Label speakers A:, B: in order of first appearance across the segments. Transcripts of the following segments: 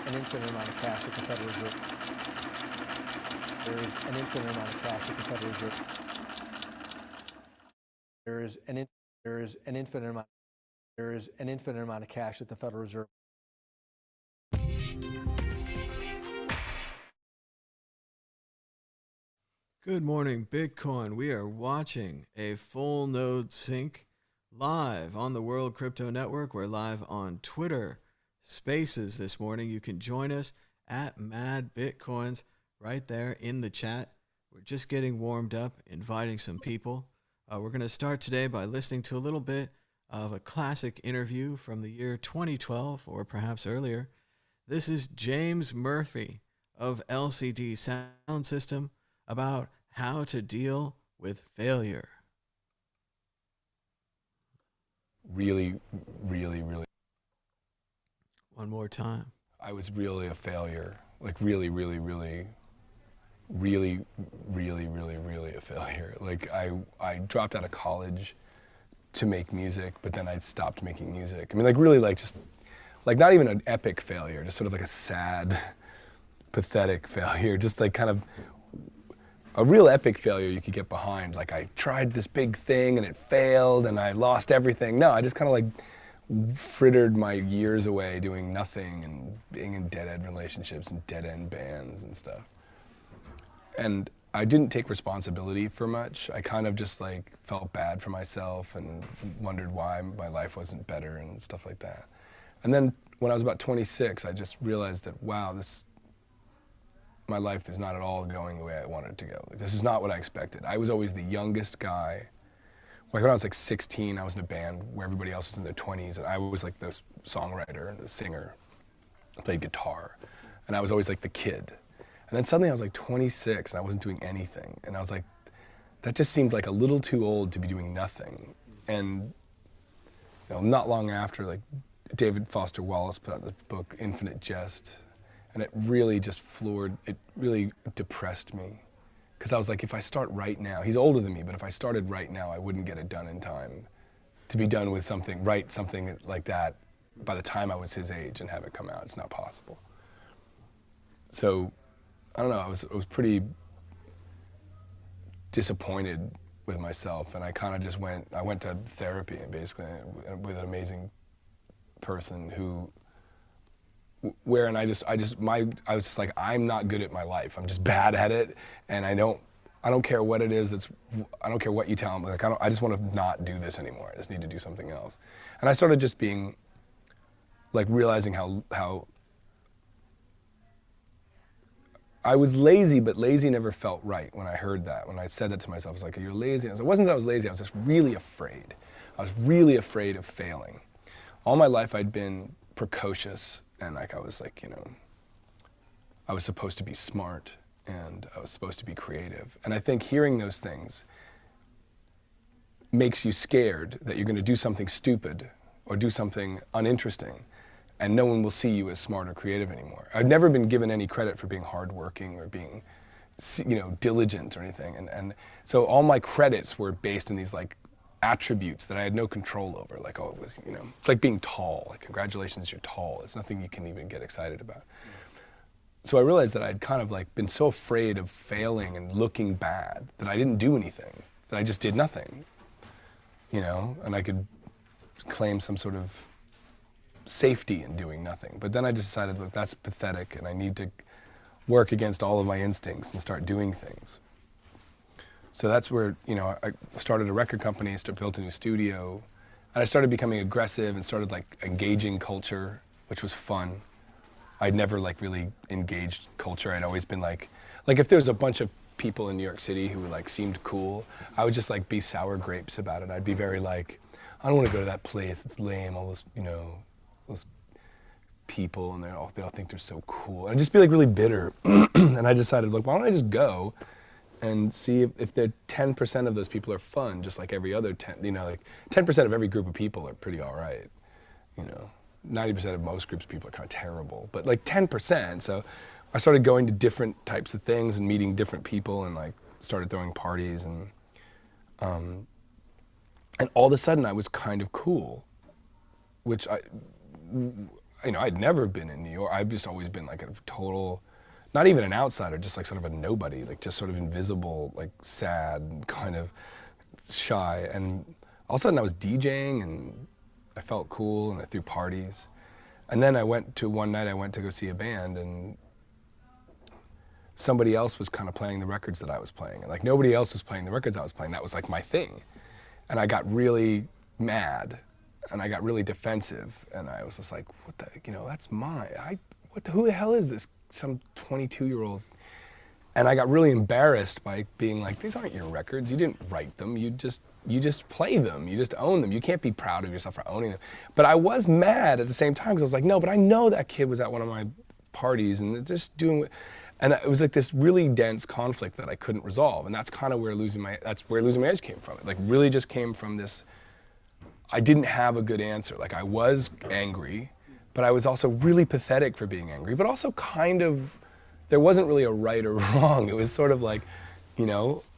A: an infinite amount of cash at the Federal Reserve. There is an infinite amount of cash at the Federal Reserve. There is an infinite amount of cash at the Federal Reserve.
B: Good morning, Bitcoin. We are watching a full node sync live on the World Crypto Network. We're live on Twitter Spaces this morning. You can join us at Mad Bitcoins right there in the chat. We're just getting warmed up, inviting some people. We're going to start today by listening to a little bit of a classic interview from the year 2012 or perhaps earlier. This is James Murphy of LCD Sound System about how to deal with failure.
C: Really.
B: One more time.
C: I was really a failure. Like really a failure. Like I dropped out of college to make music, but then I stopped making music. I mean, like really like just, like not even an epic failure, just sort of like a sad, pathetic failure. Just like kind of a real epic failure you could get behind. Like I tried this big thing and it failed and I lost everything. No, I just kind of like frittered my years away doing nothing and being in dead-end relationships and dead-end bands and stuff. And I didn't take responsibility for much. I kind of just like felt bad for myself and wondered why my life wasn't better and stuff like that. And then when I was about 26, I just realized that, wow, my life is not at all going the way I wanted it to go. Like, this is not what I expected. I was always the youngest guy. Like when I was like 16, I was in a band where everybody else was in their 20s, and I was like the songwriter and the singer. I played guitar, and I was always like the kid. And then suddenly I was like 26, and I wasn't doing anything. And I was like, that just seemed like a little too old to be doing nothing. And not long after, like David Foster Wallace put out the book Infinite Jest. And it really just it really depressed me. Because I was like, if I start right now, he's older than me, but if I started right now, I wouldn't get it done in time to be done with something like that by the time I was his age and have it come out. It's not possible. So, I don't know, I was pretty disappointed with myself, and I kind of just I went to therapy, and basically, with an amazing person I was just like, I'm not good at my life. I'm just bad at it, and I don't care what it is. I don't care what you tell me. Like I just want to not do this anymore. I just need to do something else. And I started just being, like, realizing how I was lazy, but lazy never felt right. When I heard that, when I said that to myself, I was like, you're lazy. It wasn't that I was lazy. I was just really afraid. I was really afraid of failing. All my life I'd been precocious. And like I was like, I was supposed to be smart and I was supposed to be creative. And I think hearing those things makes you scared that you're going to do something stupid or do something uninteresting, and no one will see you as smart or creative anymore. I've never been given any credit for being hardworking or being, diligent or anything. And so all my credits were based in these like attributes that I had no control over. Like, oh, it was, it's like being tall. Like, congratulations, you're tall. It's nothing you can even get excited about. So I realized that I'd kind of like been so afraid of failing and looking bad that I didn't do anything, that I just did nothing, and I could claim some sort of safety in doing nothing. But then I just decided, look, that's pathetic, and I need to work against all of my instincts and start doing things. So that's where, I started a record company, built a new studio, and I started becoming aggressive and started like engaging culture, which was fun. I'd never like really engaged culture. I'd always been like if there was a bunch of people in New York City who like seemed cool, I would just like be sour grapes about it. I'd be very like, I don't want to go to that place. It's lame. All this, those people, and they all think they're so cool. I'd just be like really bitter. And I decided, like, why don't I just go and see if the 10% of those people are fun, just like every other 10, like 10% of every group of people are pretty all right, 90% of most groups of people are kind of terrible, but like 10%. So I started going to different types of things and meeting different people, and like started throwing parties, and all of a sudden I was kind of cool, which I'd never been in New York. I've just always been like a total, not even an outsider, just like sort of a nobody, like just sort of invisible, like sad, kind of shy. And all of a sudden I was DJing and I felt cool and I threw parties. And then one night I went to go see a band, and somebody else was kind of playing the records that I was playing. And like nobody else was playing the records I was playing. That was like my thing. And I got really mad and I got really defensive. And I was just like, what the, that's mine. Who the hell is this? Some 22-year-old. And I got really embarrassed by being like, these aren't your records. You didn't write them. You just play them. You just own them. You can't be proud of yourself for owning them. But I was mad at the same time because I was like, no, but I know that kid was at one of my parties and just doing, and it was like this really dense conflict that I couldn't resolve. And that's kind of where losing my edge came from. It like really just came from this, I didn't have a good answer. Like I was angry, but I was also really pathetic for being angry, but also kind of, there wasn't really a right or wrong. It was sort of like,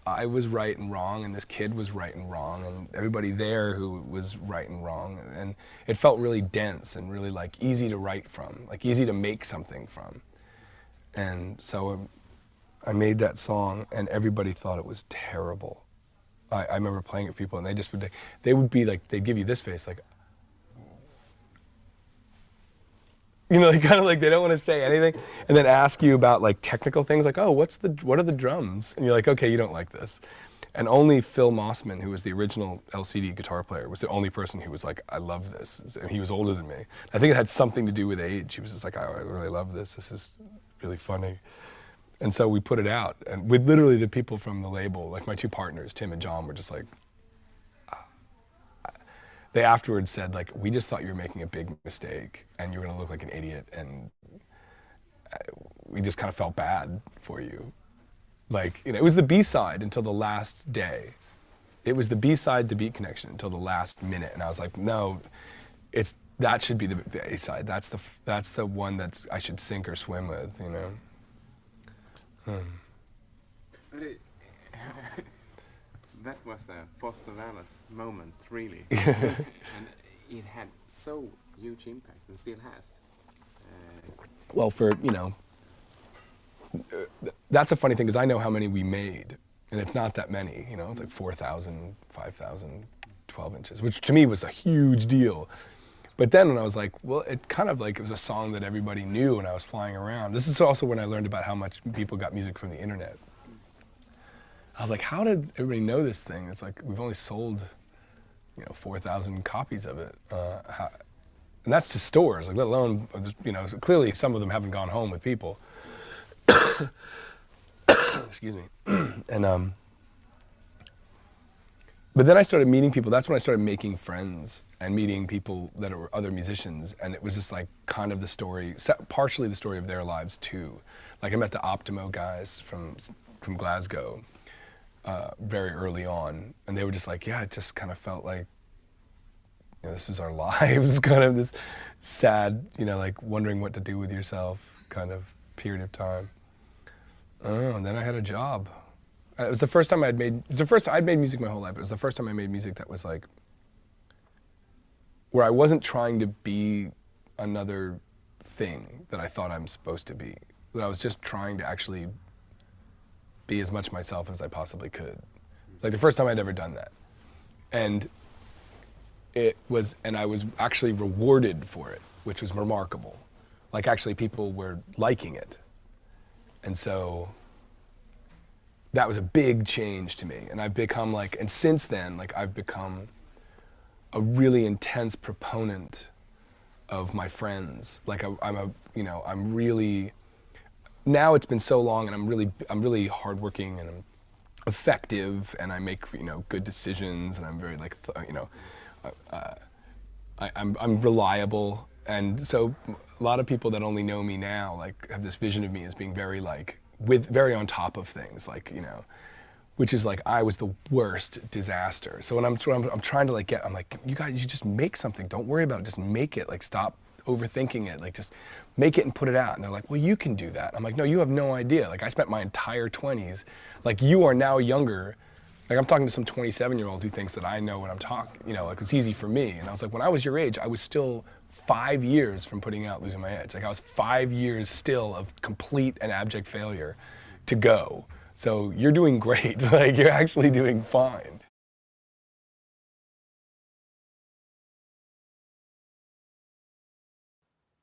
C: I was right and wrong, and this kid was right and wrong, and everybody there who was right and wrong. And it felt really dense and really like easy to write from, like easy to make something from. And so I made that song, and everybody thought it was terrible. I remember playing it for people, and they would be like, they'd give you this face, like, like kind of like they don't want to say anything, and then ask you about like technical things, like, oh, what are the drums? And you're like, okay, you don't like this. And only Phil Mossman, who was the original LCD guitar player, was the only person who was like, I love this. And he was older than me. I think it had something to do with age. He was just like, I really love this. This is really funny. And so we put it out, and with literally the people from the label, like my two partners, Tim and John, were just like, they afterwards said, like, we just thought you were making a big mistake and you were gonna look like an idiot, and we just kind of felt bad for you. Like, it was the B-side until the last day. It was the B-side to Beat Connection until the last minute, and I was like, no, that should be the A-side. That's the one I should sink or swim with,
D: But that was a Foster Wallace moment, really. And it had so huge impact, and still has.
C: Well, that's a funny thing, because I know how many we made, and it's not that many, it's like 4,000, 5,000, 12 inches, which to me was a huge deal. But then when I was like, well, it kind of like, it was a song that everybody knew when I was flying around. This is also when I learned about how much people got music from the internet. I was like, how did everybody know this thing? It's like, we've only sold, 4,000 copies of it. And that's to stores, like, let alone, clearly some of them haven't gone home with people. Excuse me. And, but then I started meeting people. That's when I started making friends and meeting people that were other musicians. And it was just like kind of the story, partially the story of their lives too. Like I met the Optimo guys from Glasgow very early on. And they were just like, yeah, it just kind of felt like, this is our lives, kind of this sad, like wondering what to do with yourself kind of period of time. Oh, and then I had a job. It was the first time I'd made music my whole life, but it was the first time I made music that was like, where I wasn't trying to be another thing that I thought I'm supposed to be. That I was just trying to actually be as much myself as I possibly could. Like the first time I'd ever done that. And I was actually rewarded for it, which was remarkable. Like actually people were liking it. And so that was a big change to me. And I've become and since then, I've become a really intense proponent of my friends. Like I'm really, now it's been so long, and I'm really hardworking, and I'm effective, and I make, good decisions, and I'm very I'm reliable. And so a lot of people that only know me now, have this vision of me as being very very on top of things, which is I was the worst disaster. So when I'm trying to I'm like, you guys, you just make something. Don't worry about it. Just make it. Stop overthinking it. Just make it and put it out. And they're like, well, you can do that. I'm like, no, you have no idea. I spent my entire 20s. You are now younger. I'm talking to some 27-year-old who thinks that I know what I'm talking. It's easy for me. And I was like, when I was your age, I was still 5 years from putting out Losing My Edge. Like I was 5 years still of complete and abject failure to go. So you're doing great. Like you're actually doing fine.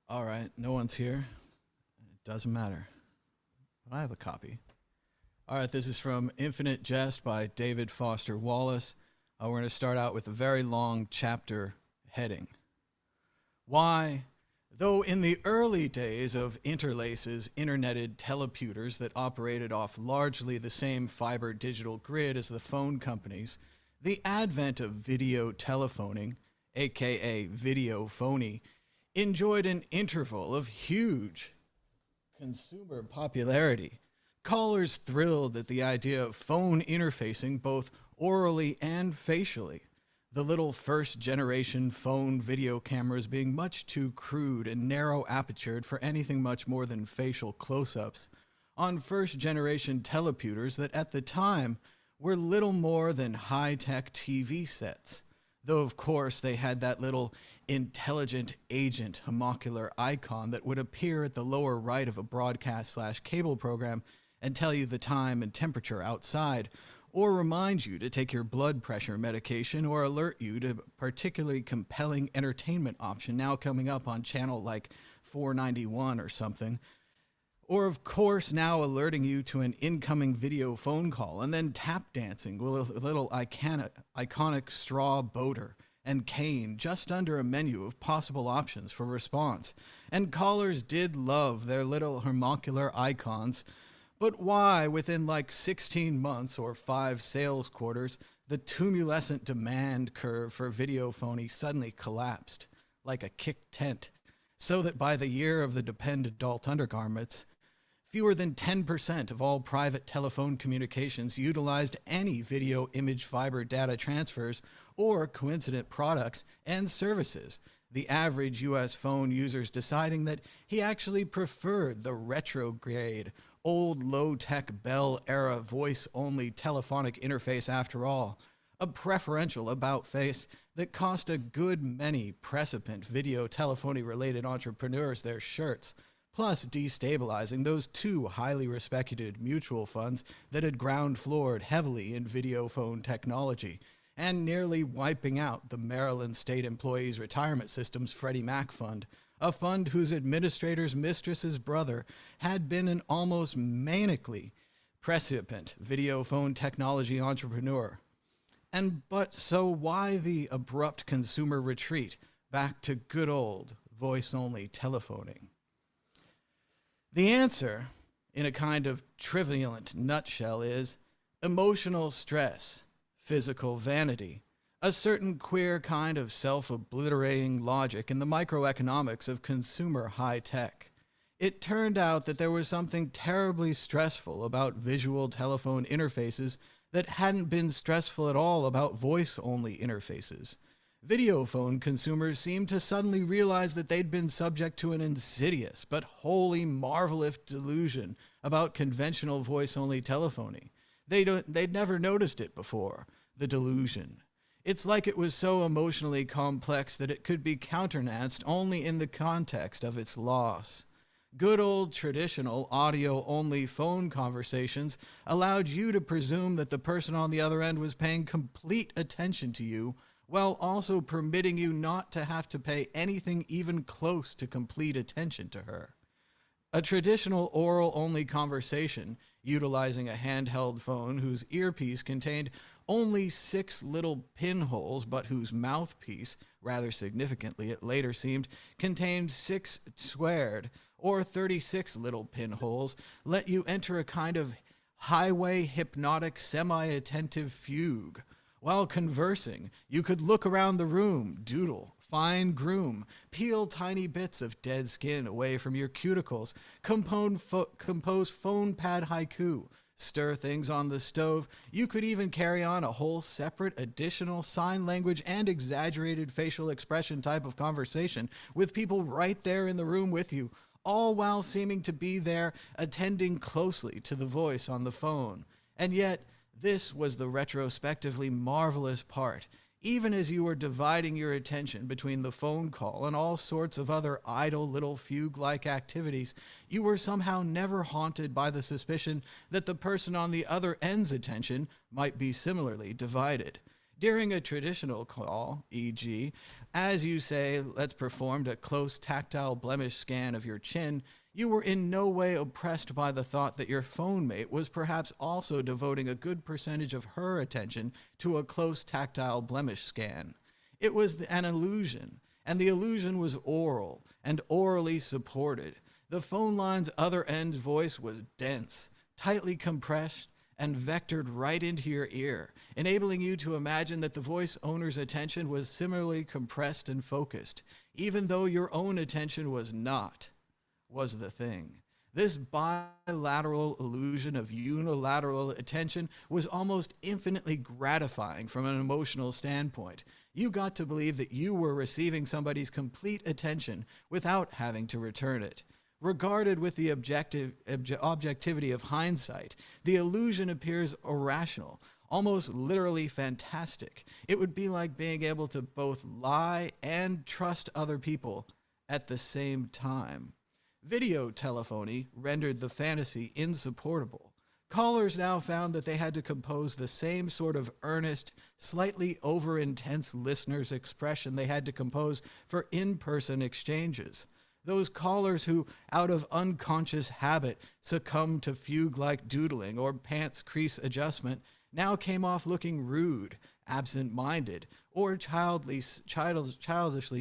B: All right, no one's here. It doesn't matter. But I have a copy. All right, this is from Infinite Jest by David Foster Wallace. We're going to start out with a very long chapter heading. Why, though in the early days of interlaces, interneted teleputers that operated off largely the same fiber digital grid as the phone companies, the advent of video telephoning, aka video phony, enjoyed an interval of huge consumer popularity. Callers thrilled at the idea of phone interfacing both orally and facially. The little first-generation phone video cameras being much too crude and narrow-apertured for anything much more than facial close-ups on first-generation teleputers that at the time were little more than high-tech TV sets. Though, of course, they had that little intelligent agent homuncular icon that would appear at the lower right of a broadcast/cable program and tell you the time and temperature outside, or remind you to take your blood pressure medication, or alert you to a particularly compelling entertainment option now coming up on channel like 491 or something. Or, of course, now alerting you to an incoming video phone call, and then tap dancing with a little iconic straw boater and cane just under a menu of possible options for response. And callers did love their little homuncular icons. But why, within like 16 months or 5 sales quarters, the tumulescent demand curve for video phony suddenly collapsed like a kicked tent, so that by the year of the depend adult undergarments, fewer than 10% of all private telephone communications utilized any video image fiber data transfers or coincident products and services, the average U.S. phone user's deciding that he actually preferred the retrograde, old low-tech Bell-era voice-only telephonic interface after all, a preferential about-face that cost a good many precipient video telephony-related entrepreneurs their shirts, plus destabilizing those 2 highly respected mutual funds that had ground-floored heavily in video phone technology, and nearly wiping out the Maryland State Employees Retirement System's Freddie Mac Fund, a fund whose administrator's mistress's brother had been an almost manically precipient video phone technology entrepreneur. But so why the abrupt consumer retreat back to good old voice-only telephoning? The answer, in a kind of triviant nutshell, is emotional stress, physical vanity, a certain queer kind of self-obliterating logic in the microeconomics of consumer high-tech. It turned out that there was something terribly stressful about visual telephone interfaces that hadn't been stressful at all about voice-only interfaces. Video phone consumers seemed to suddenly realize that they'd been subject to an insidious but wholly marvelous delusion about conventional voice-only telephony. They'd never noticed it before, the delusion. It's like it was so emotionally complex that it could be countenanced only in the context of its loss. Good old traditional audio-only phone conversations allowed you to presume that the person on the other end was paying complete attention to you, while also permitting you not to have to pay anything even close to complete attention to her. A traditional oral-only conversation, utilizing a handheld phone whose earpiece contained only 6 little pinholes, but whose mouthpiece, rather significantly it later seemed, contained 6 squared, or 36 little pinholes, let you enter a kind of highway hypnotic semi-attentive fugue. While conversing, you could look around the room, doodle, fine groom, peel tiny bits of dead skin away from your cuticles, compose phone pad haiku, stir things on the stove. You could even carry on a whole separate additional sign language and exaggerated facial expression type of conversation with people right there in the room with you, all while seeming to be there attending closely to the voice on the phone. And yet, this was the retrospectively marvelous part. Even as you were dividing your attention between the phone call and all sorts of other idle little fugue-like activities, you were somehow never haunted by the suspicion that the person on the other end's attention might be similarly divided. During a traditional call, e.g., as you say, let's perform a close tactile blemish scan of your chin, you were in no way oppressed by the thought that your phone mate was perhaps also devoting a good percentage of her attention to a close tactile blemish scan. It was an illusion, and the illusion was oral and orally supported. The phone line's other end's voice was dense, tightly compressed, and vectored right into your ear, enabling you to imagine that the voice owner's attention was similarly compressed and focused, even though your own attention was not, was the thing. This bilateral illusion of unilateral attention was almost infinitely gratifying from an emotional standpoint. You got to believe that you were receiving somebody's complete attention without having to return it. Regarded with the objectivity of hindsight, the illusion appears irrational, almost literally fantastic. It would be like being able to both lie and trust other people at the same time. Video telephony rendered the fantasy insupportable. Callers now found that they had to compose the same sort of earnest, slightly over-intense listener's expression they had to compose for in-person exchanges. Those callers who, out of unconscious habit, succumbed to fugue-like doodling or pants crease adjustment, now came off looking rude, absent-minded, or childishly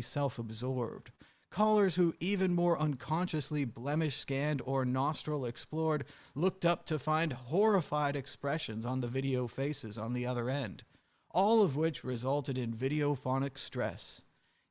B: self-absorbed. Callers who, even more unconsciously blemish-scanned or nostril-explored, looked up to find horrified expressions on the video faces on the other end, all of which resulted in videophonic stress.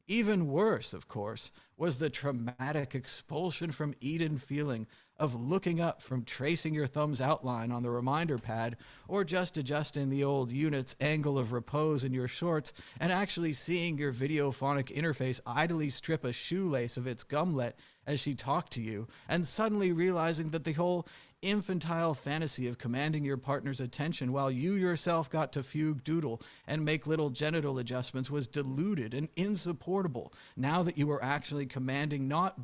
B: Even worse, of course, was the traumatic expulsion from Eden feeling of looking up from tracing your thumb's outline on the reminder pad or just adjusting the old unit's angle of repose in your shorts and actually seeing your videophonic interface idly strip a shoelace of its gumlet as she talked to you, and suddenly realizing that the whole infantile fantasy of commanding your partner's attention while you yourself got to fugue doodle and make little genital adjustments was deluded and insupportable now that you were actually commanding not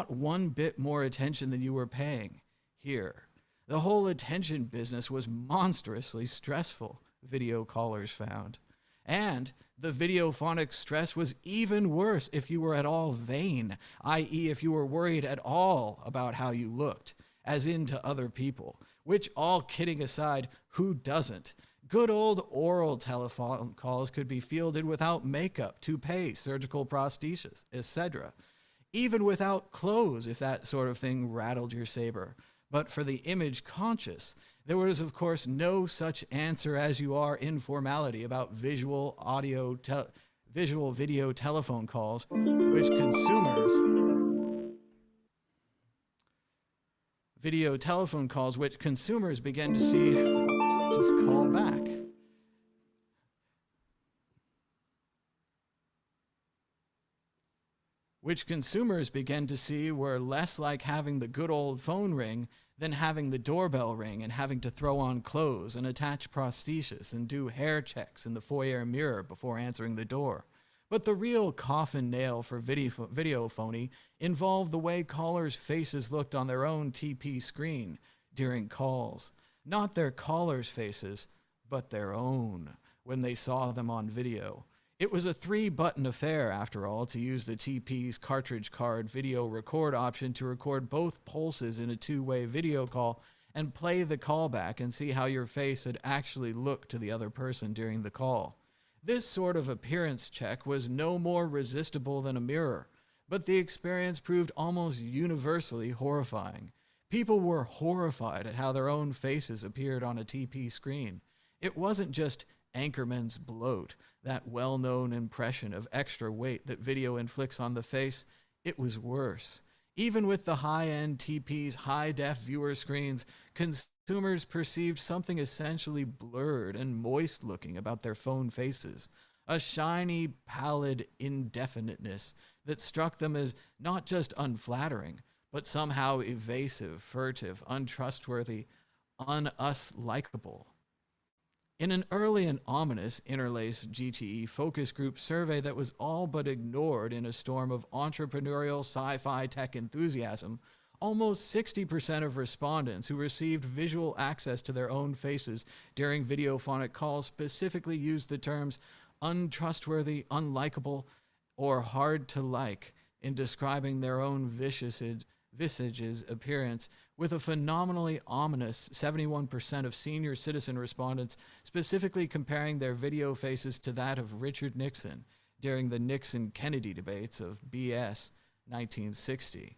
B: 1 bit more attention than you were paying. Here, the whole attention business was monstrously stressful, video callers found. And the videophonic stress was even worse if you were at all vain, i.e. if you were worried at all about how you looked, as in to other people, which, all kidding aside, who doesn't? Good old oral telephone calls could be fielded without makeup, toupee, surgical prosthesis, etc., even without clothes if that sort of thing rattled your saber. But for the image conscious, there was, of course, no such answer as you are informality about visual video telephone calls, which consumers began to see just call back. Which consumers began to see were less like having the good old phone ring than having the doorbell ring and having to throw on clothes and attach prosthesis and do hair checks in the foyer mirror before answering the door. But the real coffin nail for videophony involved the way callers' faces looked on their own TP screen during calls. Not their callers' faces, but their own, when they saw them on video. It was a 3-button affair, after all, to use the TP's cartridge card video record option to record both pulses in a 2-way video call and play the callback and see how your face had actually looked to the other person during the call. This sort of appearance check was no more resistible than a mirror, but the experience proved almost universally horrifying. People were horrified at how their own faces appeared on a TP screen. It wasn't just Anchorman's bloat, that well-known impression of extra weight that video inflicts on the face. It was worse. Even with the high-end TP's high-def viewer screens, consumers perceived something essentially blurred and moist-looking about their phone faces, a shiny, pallid indefiniteness that struck them as not just unflattering, but somehow evasive, furtive, untrustworthy, un-us-likable. In an early and ominous Interlace GTE focus group survey that was all but ignored in a storm of entrepreneurial sci-fi tech enthusiasm, almost 60% of respondents who received visual access to their own faces during videophonic calls specifically used the terms untrustworthy, unlikable, or hard to like in describing their own visage's appearance, with a phenomenally ominous 71% of senior citizen respondents specifically comparing their video faces to that of Richard Nixon during the Nixon-Kennedy debates of BS 1960.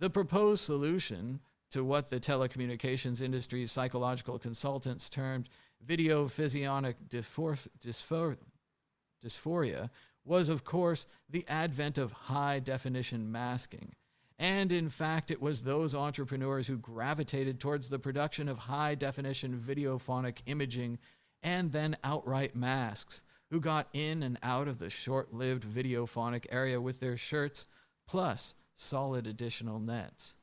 B: The proposed solution to what the telecommunications industry's psychological consultants termed video physionic dysphoria was, of course, the advent of high-definition masking. And in fact, it was those entrepreneurs who gravitated towards the production of high-definition videophonic imaging and then outright masks who got in and out of the short-lived videophonic area with their shirts, plus solid additional nets.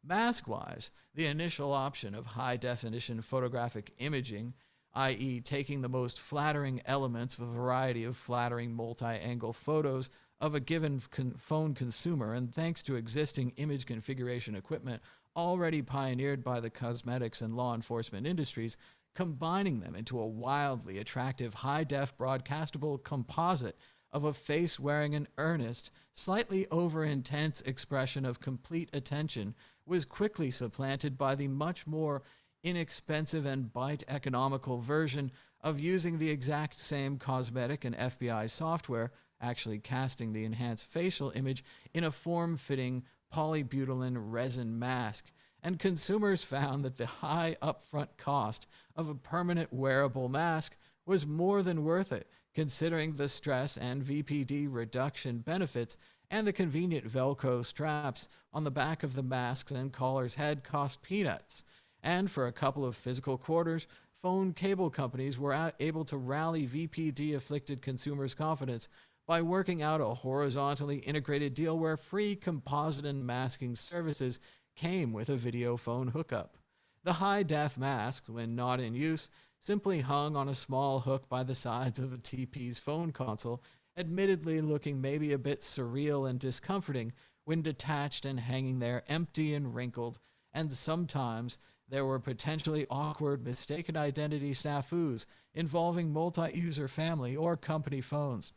B: Mask-wise, the initial option of high-definition photographic imaging, i.e. taking the most flattering elements of a variety of flattering multi-angle photos of a given phone consumer, and thanks to existing image configuration equipment already pioneered by the cosmetics and law enforcement industries, combining them into a wildly attractive high-def broadcastable composite of a face wearing an earnest, slightly over-intense expression of complete attention was quickly supplanted by the much more inexpensive and bite-economical version of using the exact same cosmetic and FBI software, actually casting the enhanced facial image in a form-fitting polybutylene resin mask, and consumers found that the high upfront cost of a permanent wearable mask was more than worth it, considering the stress and VPD reduction benefits, and the convenient Velcro straps on the back of the masks and collar's head cost peanuts. And for a couple of physical quarters, phone cable companies were able to rally VPD-afflicted consumers' confidence by working out a horizontally integrated deal where free composite and masking services came with a video phone hookup. The high-def mask, when not in use, simply hung on a small hook by the sides of a TP's phone console, admittedly looking maybe a bit surreal and discomforting when detached and hanging there empty and wrinkled, and sometimes there were potentially awkward mistaken identity snafus involving multi-user family or company phones,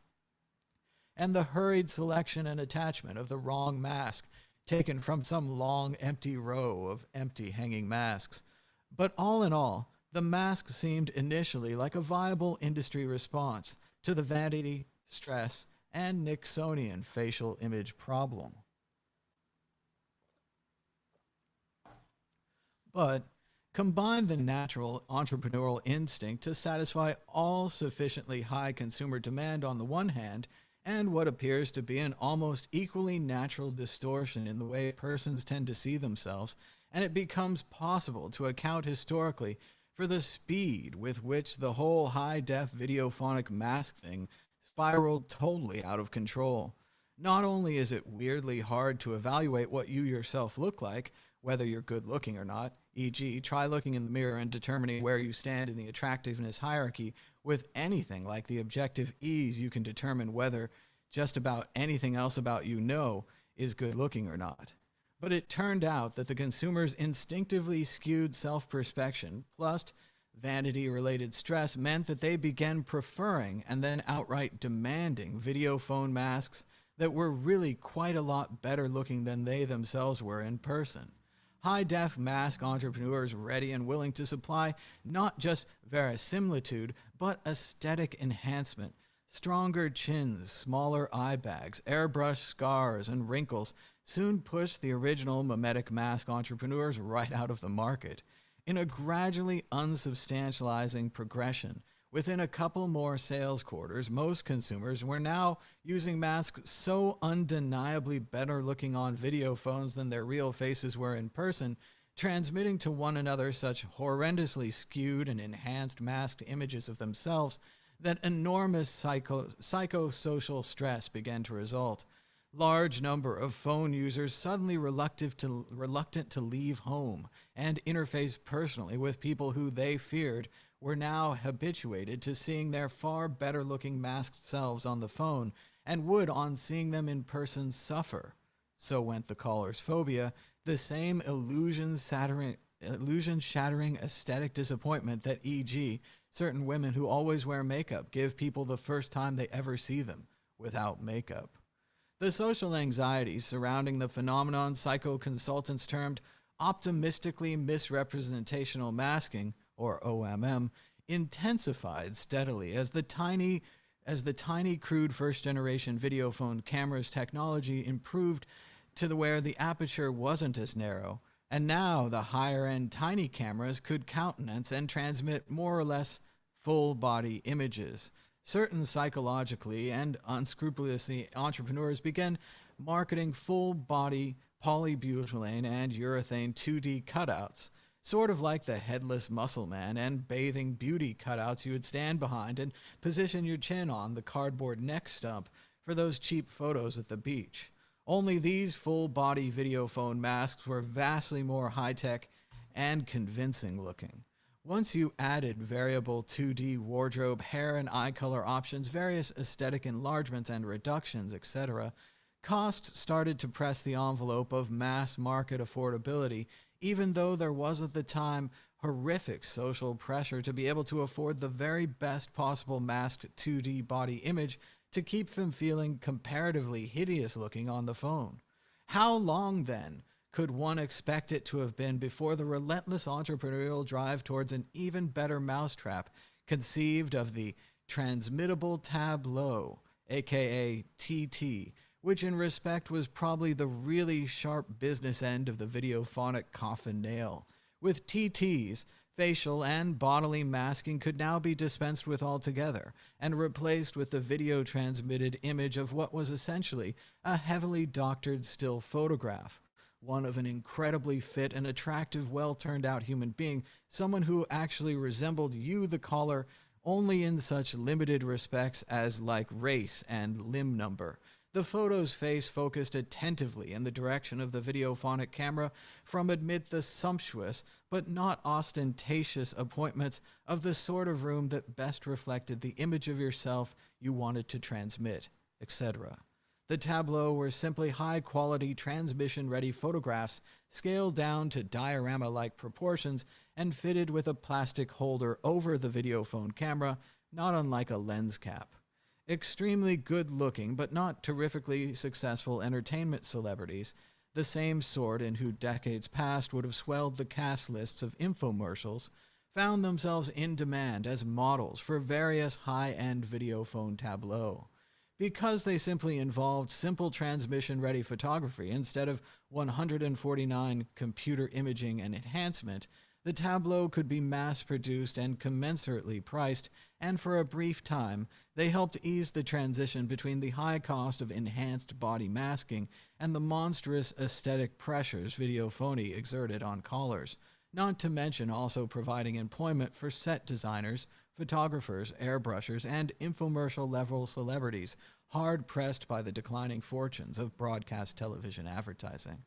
B: and the hurried selection and attachment of the wrong mask taken from some long empty row of empty hanging masks. But all in all, the mask seemed initially like a viable industry response to the vanity, stress, and Nixonian facial image problem. But combine the natural entrepreneurial instinct to satisfy all sufficiently high consumer demand on the one hand, and what appears to be an almost equally natural distortion in the way persons tend to see themselves, and it becomes possible to account historically for the speed with which the whole high-def videophonic mask thing spiraled totally out of control. Not only is it weirdly hard to evaluate what you yourself look like, whether you're good-looking or not, e.g., try looking in the mirror and determining where you stand in the attractiveness hierarchy with anything like the objective ease you can determine whether just about anything else about you is good-looking or not. But it turned out that the consumer's instinctively skewed self-perspection plus vanity-related stress meant that they began preferring and then outright demanding video phone masks that were really quite a lot better looking than they themselves were in person. High-def mask entrepreneurs ready and willing to supply not just verisimilitude, but aesthetic enhancement. Stronger chins, smaller eye bags, airbrushed scars, and wrinkles soon pushed the original mimetic mask entrepreneurs right out of the market. In a gradually unsubstantializing progression, within a couple more sales quarters, most consumers were now using masks so undeniably better looking on video phones than their real faces were in person, transmitting to one another such horrendously skewed and enhanced masked images of themselves that enormous psychosocial stress began to result. Large number of phone users suddenly reluctant to leave home and interface personally with people who they feared were now habituated to seeing their far better looking masked selves on the phone and would, on seeing them in person, suffer. So went the caller's phobia, the same illusion-shattering aesthetic disappointment that, e.g., certain women who always wear makeup give people the first time they ever see them without makeup. The social anxieties surrounding the phenomenon psycho-consultants termed optimistically misrepresentational masking, or OMM, intensified steadily as the tiny crude first-generation video phone camera's technology improved to where the aperture wasn't as narrow, and now the higher-end tiny cameras could countenance and transmit more or less full-body images. Certain psychologically and unscrupulously entrepreneurs began marketing full-body polybutylene and urethane 2D cutouts, sort of like the headless muscle man and bathing beauty cutouts you would stand behind and position your chin on the cardboard neck stump for those cheap photos at the beach. Only these full-body video phone masks were vastly more high-tech and convincing looking. Once you added variable 2D wardrobe, hair and eye color options, various aesthetic enlargements and reductions, etc., cost started to press the envelope of mass market affordability, even though there was at the time horrific social pressure to be able to afford the very best possible masked 2D body image to keep them feeling comparatively hideous looking on the phone. How long, then, could one expect it to have been before the relentless entrepreneurial drive towards an even better mousetrap conceived of the transmittable tableau, aka TT, which in respect was probably the really sharp business end of the videophonic coffin nail. With TTs, facial and bodily masking could now be dispensed with altogether and replaced with the video-transmitted image of what was essentially a heavily doctored still photograph, one of an incredibly fit and attractive, well-turned-out human being, someone who actually resembled you, the caller, only in such limited respects as like race and limb number. The photo's face focused attentively in the direction of the videophonic camera from amid the sumptuous but not ostentatious appointments of the sort of room that best reflected the image of yourself you wanted to transmit, etc. The tableaux were simply high-quality, transmission-ready photographs scaled down to diorama-like proportions and fitted with a plastic holder over the videophone camera, not unlike a lens cap. Extremely good-looking but not terrifically successful entertainment celebrities, the same sort in who decades past would have swelled the cast lists of infomercials, found themselves in demand as models for various high-end videophone tableaux. Because they simply involved simple transmission-ready photography instead of 149 computer imaging and enhancement, the tableau could be mass-produced and commensurately priced, and for a brief time, they helped ease the transition between the high cost of enhanced body masking and the monstrous aesthetic pressures videophony exerted on callers, not to mention also providing employment for set designers, photographers, airbrushers, and infomercial-level celebrities hard-pressed by the declining fortunes of broadcast television advertising.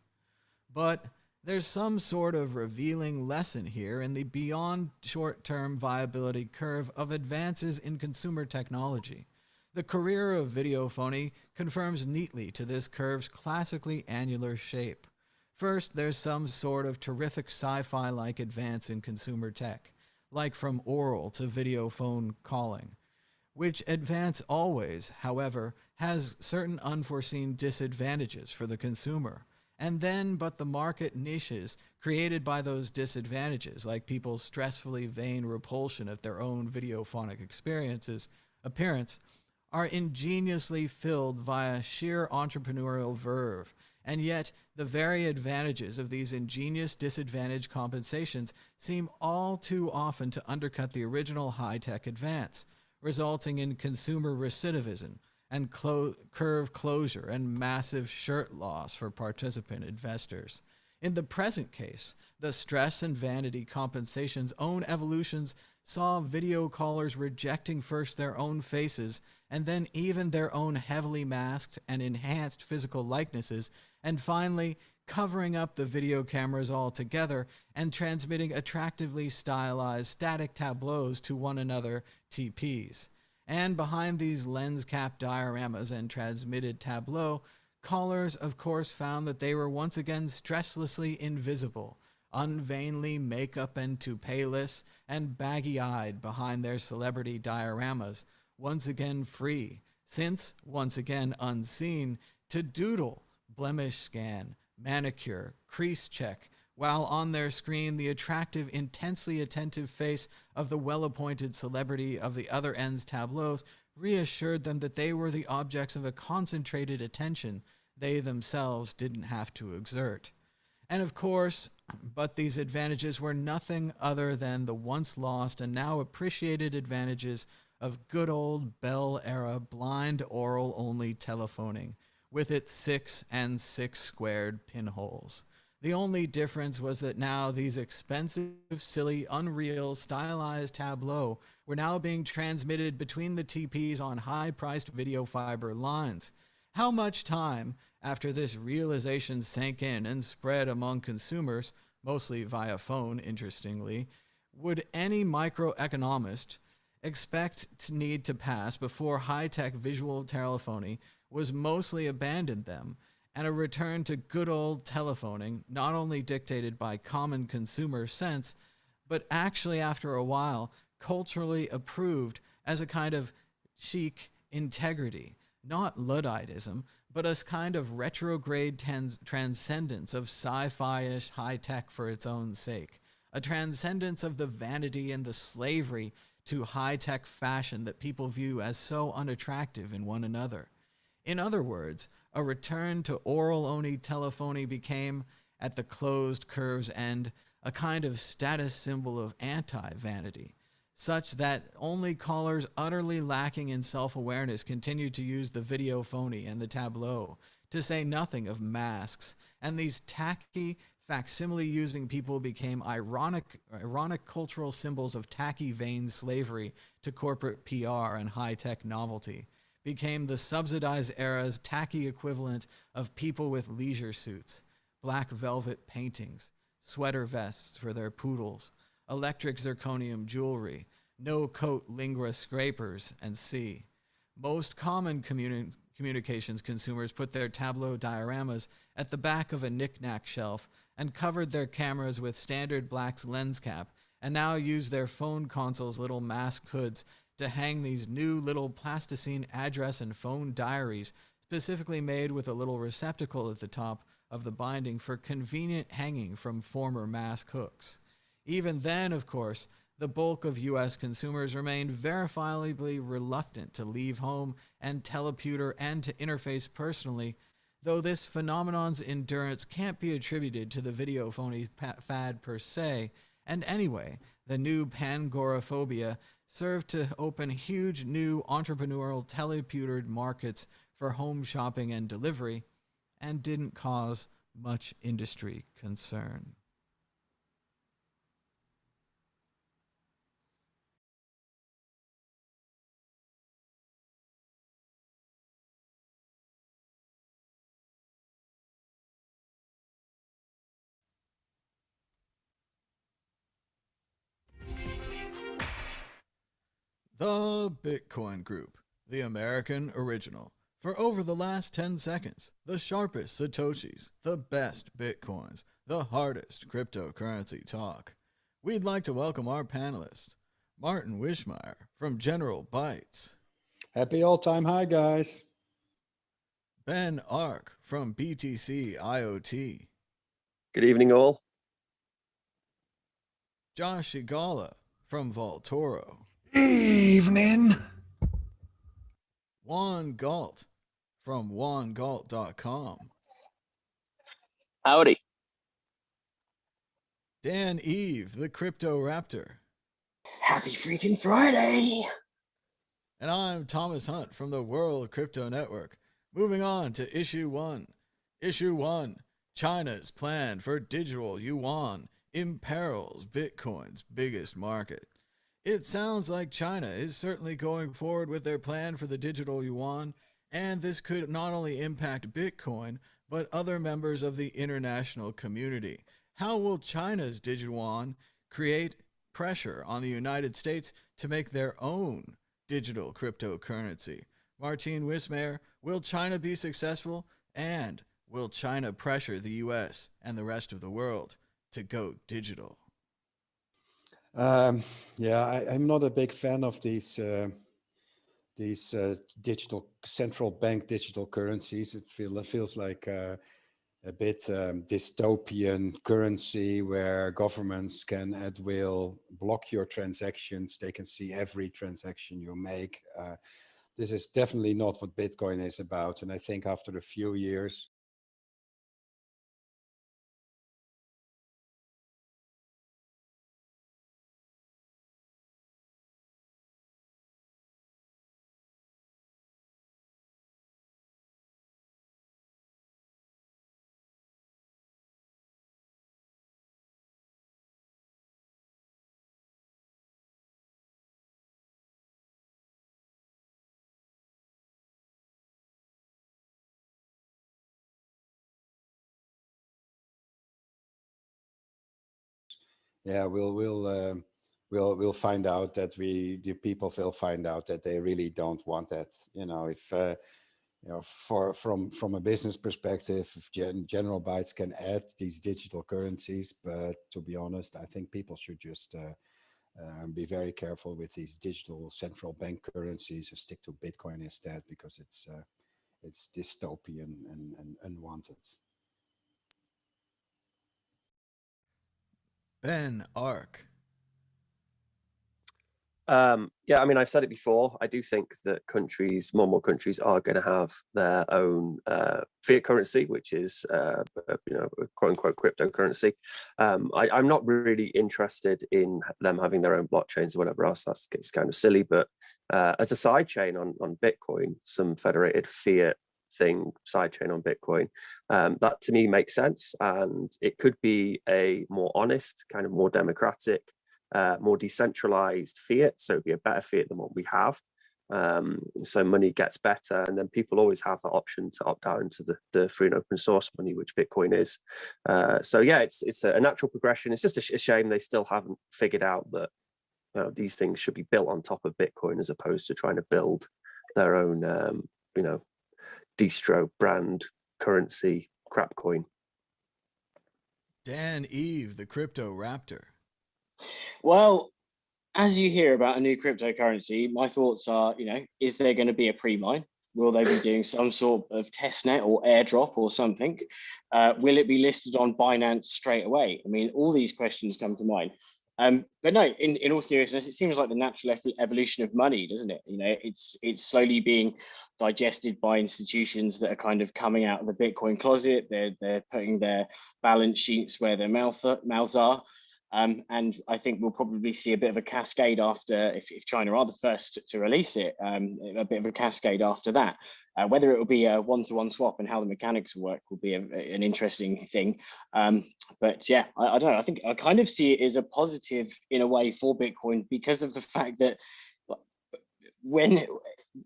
B: But there's some sort of revealing lesson here in the beyond short-term viability curve of advances in consumer technology. The career of videophony confirms neatly to this curve's classically annular shape. First, there's some sort of terrific sci-fi-like advance in consumer tech, like from oral to videophone calling, which advance always, however, has certain unforeseen disadvantages for the consumer. And then, but the market niches created by those disadvantages, like people's stressfully vain repulsion at their own videophonic appearance, are ingeniously filled via sheer entrepreneurial verve. And yet, the very advantages of these ingenious disadvantage compensations seem all too often to undercut the original high-tech advance, resulting in consumer recidivism and curve closure and massive shirt loss for participant investors. In the present case, the stress and vanity compensation's own evolutions saw video callers rejecting first their own faces and then even their own heavily masked and enhanced physical likenesses, and finally covering up the video cameras altogether and transmitting attractively stylized static tableaus to one another TPs. And behind these lens cap dioramas and transmitted tableau, callers of course found that they were once again stresslessly invisible, unvainly makeup and toupee-less and baggy-eyed behind their celebrity dioramas, once again free, since once again unseen, to doodle, blemish scan, manicure, crease check, while on their screen the attractive, intensely attentive face of the well-appointed celebrity of the other end's tableaus reassured them that they were the objects of a concentrated attention they themselves didn't have to exert. And of course, but these advantages were nothing other than the once lost and now appreciated advantages of good old Bell-era blind oral-only telephoning, with its 6 and 6 squared pinholes. The only difference was that now these expensive, silly, unreal, stylized tableaux were now being transmitted between the TPs on high-priced video fiber lines. How much time, after this realization sank in and spread among consumers, mostly via phone, interestingly, would any microeconomist expect to need to pass before high-tech visual telephony was mostly abandoned them, and a return to good old telephoning, not only dictated by common consumer sense, but actually after a while culturally approved as a kind of chic integrity, not Ludditism, but a kind of retrograde transcendence of sci-fi-ish high-tech for its own sake, a transcendence of the vanity and the slavery to high-tech fashion that people view as so unattractive in one another. In other words, a return to oral-only telephony became, at the closed curve's end, a kind of status symbol of anti-vanity, such that only callers utterly lacking in self-awareness continued to use the video phony and the tableau, to say nothing of masks, and these tacky, facsimile-using people became ironic cultural symbols of tacky vain slavery to corporate PR and high-tech novelty, became the subsidized era's tacky equivalent of people with leisure suits, black velvet paintings, sweater vests for their poodles, electric zirconium jewelry, no-coat lingua scrapers, and see. Most common communications consumers put their tableau dioramas at the back of a knick-knack shelf and covered their cameras with standard black lens cap, and now use their phone consoles' little masked hoods to hang these new little plasticine address and phone diaries, specifically made with a little receptacle at the top of the binding for convenient hanging from former mask hooks. Even then, of course, the bulk of U.S. consumers remained verifiably reluctant to leave home and teleputer and to interface personally, though this phenomenon's endurance can't be attributed to the video phony fad per se, and anyway, the new pangoraphobia served to open huge new entrepreneurial teleputered markets for home shopping and delivery, and didn't cause much industry concern. The Bitcoin Group, the American original. For over the last 10 seconds, the sharpest Satoshis, the best Bitcoins, the hardest cryptocurrency talk. We'd like to welcome our panelists, Martin Wishmeyer from General Bytes.
E: Happy all-time high, guys.
B: Ben Ark from BTC IoT.
F: Good evening, all.
B: Josh Igala from Vaultoro.
G: Evening.
B: Juan Galt from juangalt.com.
F: Howdy.
B: Dan Eve, the Crypto Raptor.
H: Happy freaking Friday.
B: And I'm Thomas Hunt from the World Crypto Network. Moving on to Issue 1. Issue 1. China's plan for digital yuan imperils Bitcoin's biggest market. It sounds like China is certainly going forward with their plan for the digital yuan, and this could not only impact Bitcoin, but other members of the international community. How will China's digital yuan create pressure on the United States to make their own digital cryptocurrency? Martine Wismayer, will China be successful? And will China pressure the US and the rest of the world to go digital?
E: Yeah, I'm not a big fan of these digital central bank digital currencies. It feels like a bit dystopian currency where governments can at will block your transactions. They can see every transaction you make. This is definitely not what Bitcoin is about. And I think after a few years, yeah, we'll find out that the people will find out that they really don't want that. If from a business perspective, if General Bytes can add these digital currencies, but to be honest, I think people should just be very careful with these digital central bank currencies and stick to Bitcoin instead, because it's dystopian and unwanted.
B: Ben Ark.
F: Yeah, I mean, I've said it before. I do think that more and more countries are going to have their own fiat currency, which is, quote unquote cryptocurrency. I'm not really interested in them having their own blockchains or whatever else. It's kind of silly. But as a side chain on Bitcoin, some federated fiat side chain on Bitcoin, that to me makes sense. And it could be a more honest, kind of more democratic, more decentralized fiat, so it'd be a better fiat than what we have. So money gets better, and then people always have the option to opt out into the free and open source money, which Bitcoin is. So yeah, it's a natural progression. It's just a shame they still haven't figured out that these things should be built on top of Bitcoin as opposed to trying to build their own, distro brand currency crap coin.
B: Dan Eve, the crypto raptor.
H: Well, as you hear about a new cryptocurrency, my thoughts are, is there going to be a pre-mine? Will they be doing some sort of testnet or airdrop or something? Will it be listed on Binance straight away? I mean, all these questions come to mind. But no, in all seriousness, it seems like the natural evolution of money, doesn't it? It's slowly being digested by institutions that are kind of coming out of the Bitcoin closet. They're putting their balance sheets where their mouths are. And I think we'll probably see a bit of a cascade after, if China are the first to release it, a bit of a cascade after that. Whether it will be a one-to-one swap and how the mechanics will work will be an interesting thing. But yeah, I don't know. I think I kind of see it as a positive in a way for Bitcoin, because of the fact that when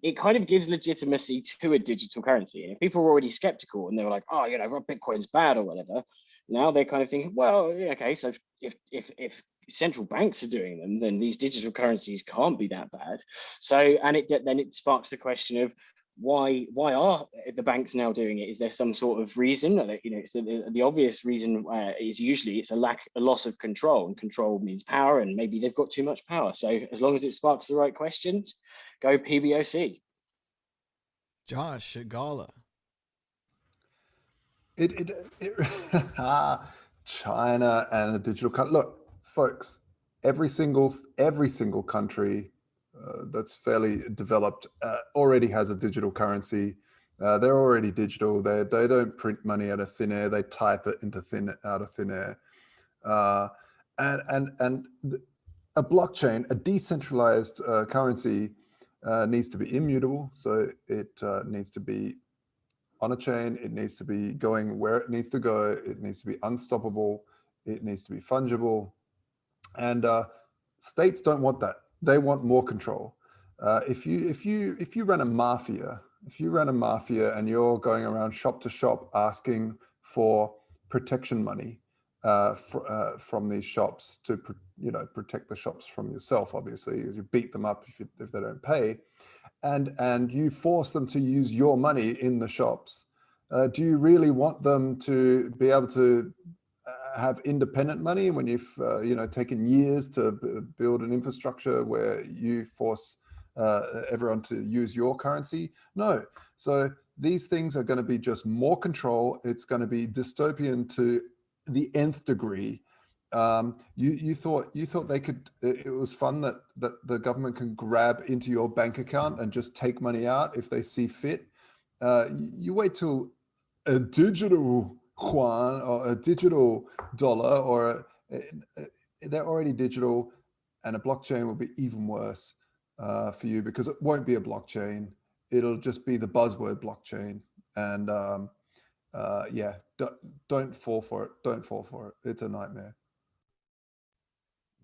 H: it kind of gives legitimacy to a digital currency. And if people were already skeptical and they were like, oh, Bitcoin's bad or whatever, now they're kind of thinking, well, okay, so if central banks are doing them, then these digital currencies can't be that bad. So, and then it sparks the question of why are the banks now doing it? Is there some sort of reason? It's the obvious reason is usually it's a loss of control, and control means power, and maybe they've got too much power. So as long as it sparks the right questions, go PBOC.
B: Josh Shigala.
G: China and a digital country. Look, folks, every single country that's fairly developed already has a digital currency. They're already digital. They don't print money out of thin air. They type it out of thin air. And a blockchain, a decentralized currency, needs to be immutable. So it needs to be on a chain. It needs to be going where it needs to go. It needs to be unstoppable. It needs to be fungible. And states don't want that. They want more control. If you run a mafia if you run a mafia and you're going around shop to shop asking for protection money from these shops to protect the shops from yourself, obviously, as you beat them up if they don't pay, and you force them to use your money in the shops, do you really want them to be able to have independent money when you've taken years to build an infrastructure where you force everyone to use your currency? No. So these things are going to be just more control. It's going to be dystopian to the nth degree. You thought they could, it was fun that the government can grab into your bank account and just take money out if they see fit. You wait till a digital yuan or a digital dollar, or they're already digital, and a blockchain will be even worse for you, because it won't be a blockchain. It'll just be the buzzword blockchain. And yeah, don't fall for it. Don't fall for it. It's a nightmare.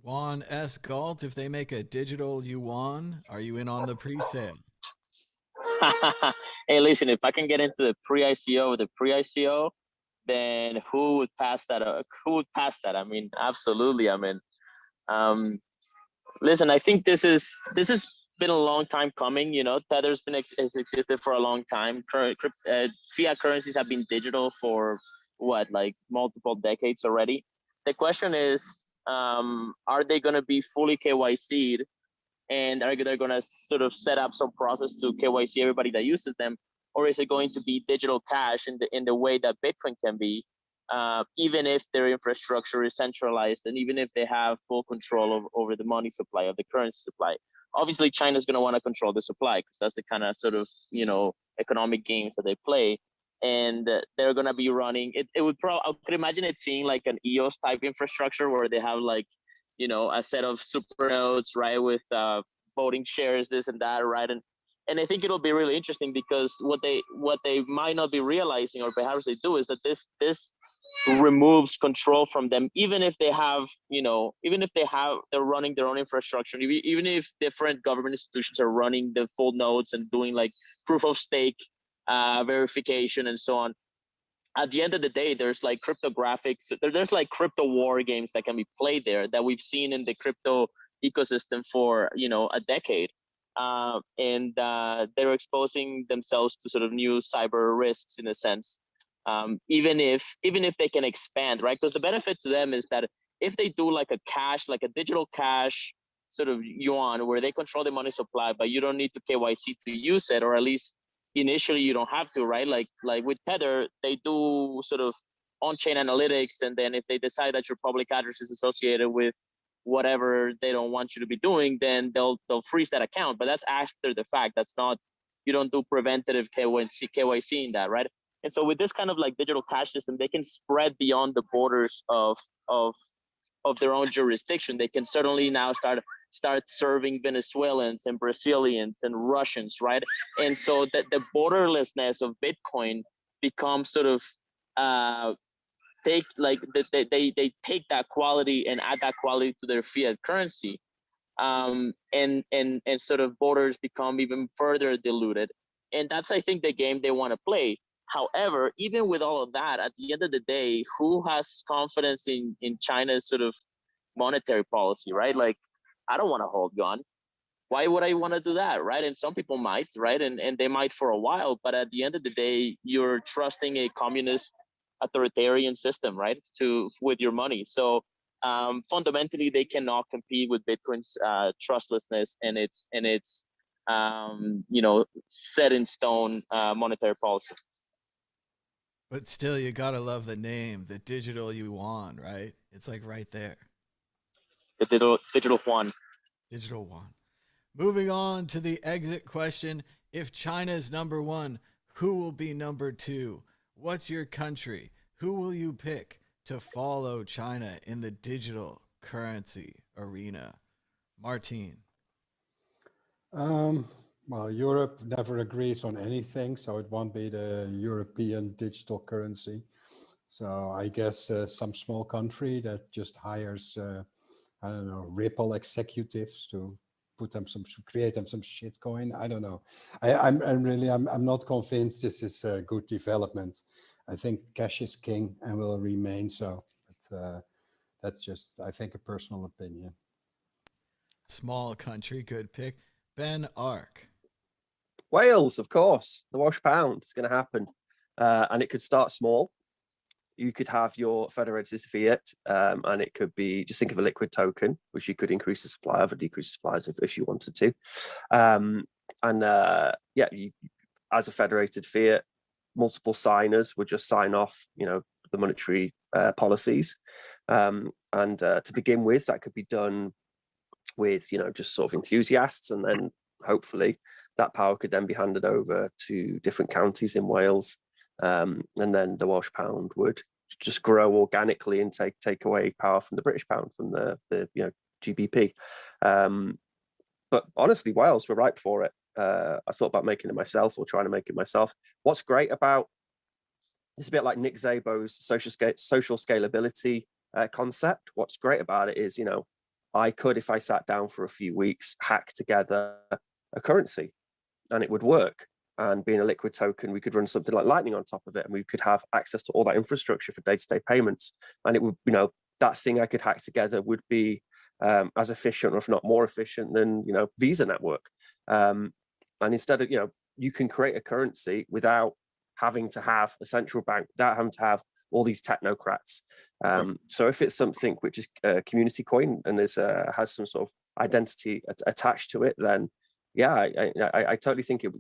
B: Juan S. Galt, if they make a digital yuan, are you in on the pre-sale?
I: Hey, listen, if I can get into the pre-ICO, then who would pass that? Who would pass that? I mean, absolutely. I mean, listen, I think this has been a long time coming. You know, Tether's has existed for a long time. Fiat currencies have been digital for what, like multiple decades already. The question is, are they going to be fully KYC'd, and are they going to sort of set up some process to KYC everybody that uses them, or is it going to be digital cash in the way that Bitcoin can be, even if their infrastructure is centralized and even if they have full control over the money supply, of the currency supply? Obviously, China's going to want to control the supply, because that's the kind of sort of, economic games that they play. And they're going to be running it. I could imagine it seeing like an EOS type infrastructure where they have like, a set of super nodes, right, with voting shares, this and that, right? And I think it'll be really interesting, because what they might not be realizing, or perhaps they do, is that this removes control from them, even if they have, they're running their own infrastructure, even if different government institutions are running the full nodes and doing like proof of stake verification and so on. At the end of the day, there's like cryptographics, there's like crypto war games that can be played there that we've seen in the crypto ecosystem for, a decade. And they're exposing themselves to sort of new cyber risks in a sense, even if they can expand, right? Because the benefit to them is that if they do like a digital cash sort of yuan, where they control the money supply, but you don't need to KYC to use it, or at least initially you don't have to, right? Like with Tether, they do sort of on-chain analytics, and then if they decide that your public address is associated with whatever they don't want you to be doing, then they'll freeze that account. But that's after the fact. That's not, you don't do preventative KYC in that, right? And so with this kind of like digital cash system, they can spread beyond the borders of their own jurisdiction. They can certainly now start serving Venezuelans and Brazilians and Russians, right? And so that the borderlessness of Bitcoin becomes sort of they take that quality and add that quality to their fiat currency, and sort of borders become even further diluted. And that's, I think, the game they want to play. However, even with all of that, at the end of the day, who has confidence in China's sort of monetary policy, right? Like, I don't want to hold yuan. Why would I want to do that, right? And some people might, right? And they might for a while, but at the end of the day, you're trusting a communist authoritarian system, right? With your money. So fundamentally, they cannot compete with Bitcoin's trustlessness and its set in stone monetary policy.
B: But still, you gotta love the name, the digital yuan, right? It's like right there.
I: The digital yuan.
B: Digital yuan. Moving on to the exit question. If China's number one, who will be number two? What's your country? Who will you pick to follow China in the digital currency arena? Martin.
E: Well, Europe never agrees on anything, so it won't be the European digital currency. So I guess some small country that just hires, I don't know, Ripple executives to create them some shit coin. I don't know. I'm not convinced this is a good development. I think cash is king and will remain so. But that's just, I think, a personal opinion.
B: Small country, good pick. Ben Ark.
F: Wales, of course. The Welsh pound is going to happen. And it could start small. You could have your federated fiat, and it could be, just think of a liquid token, which you could increase the supply of or decrease the supply of if you wanted to. You, as a federated fiat, multiple signers would just sign off, the monetary policies. To begin with, that could be done with, just sort of enthusiasts, and then hopefully that power could then be handed over to different counties in Wales. And then the Welsh pound would just grow organically and take away power from the British pound, from the GBP. But honestly, Wales were ripe for it. I thought about making it myself, or trying to make it myself. What's great about it's a bit like Nick Szabo's social scalability concept. What's great about it is, I could, if I sat down for a few weeks, hack together a currency, and it would work. And being a liquid token, we could run something like Lightning on top of it, and we could have access to all that infrastructure for day-to-day payments. And it would, that thing I could hack together would be as efficient, or if not more efficient, than Visa network. And instead of you can create a currency without having to have a central bank, without having to have all these technocrats. So if it's something which is a community coin and has some sort of identity attached to it, then yeah, I totally think it.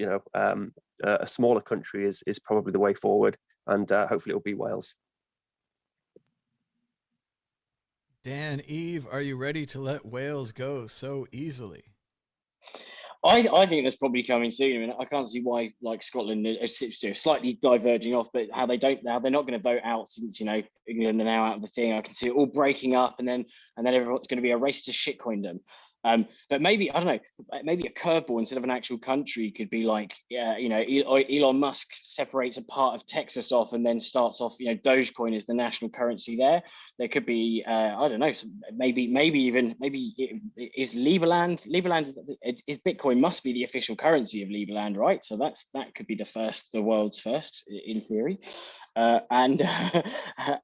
F: A smaller country is probably the way forward, and hopefully it'll be Wales.
B: Dan, Eve, are you ready to let Wales go so easily?
H: I think that's probably coming soon. I mean, I can't see why, like Scotland, it's slightly diverging off, but how they're not going to vote out, since England are now out of the thing. I can see it all breaking up, and then everyone's going to be a race to shitcoindom. But maybe, I don't know, maybe a curveball instead of an actual country could be like, Elon Musk separates a part of Texas off and then starts off, Dogecoin is the national currency there. There could be, I don't know, maybe is Lieberland, is Bitcoin must be the official currency of Lieberland, right? So that could be the world's first in theory. And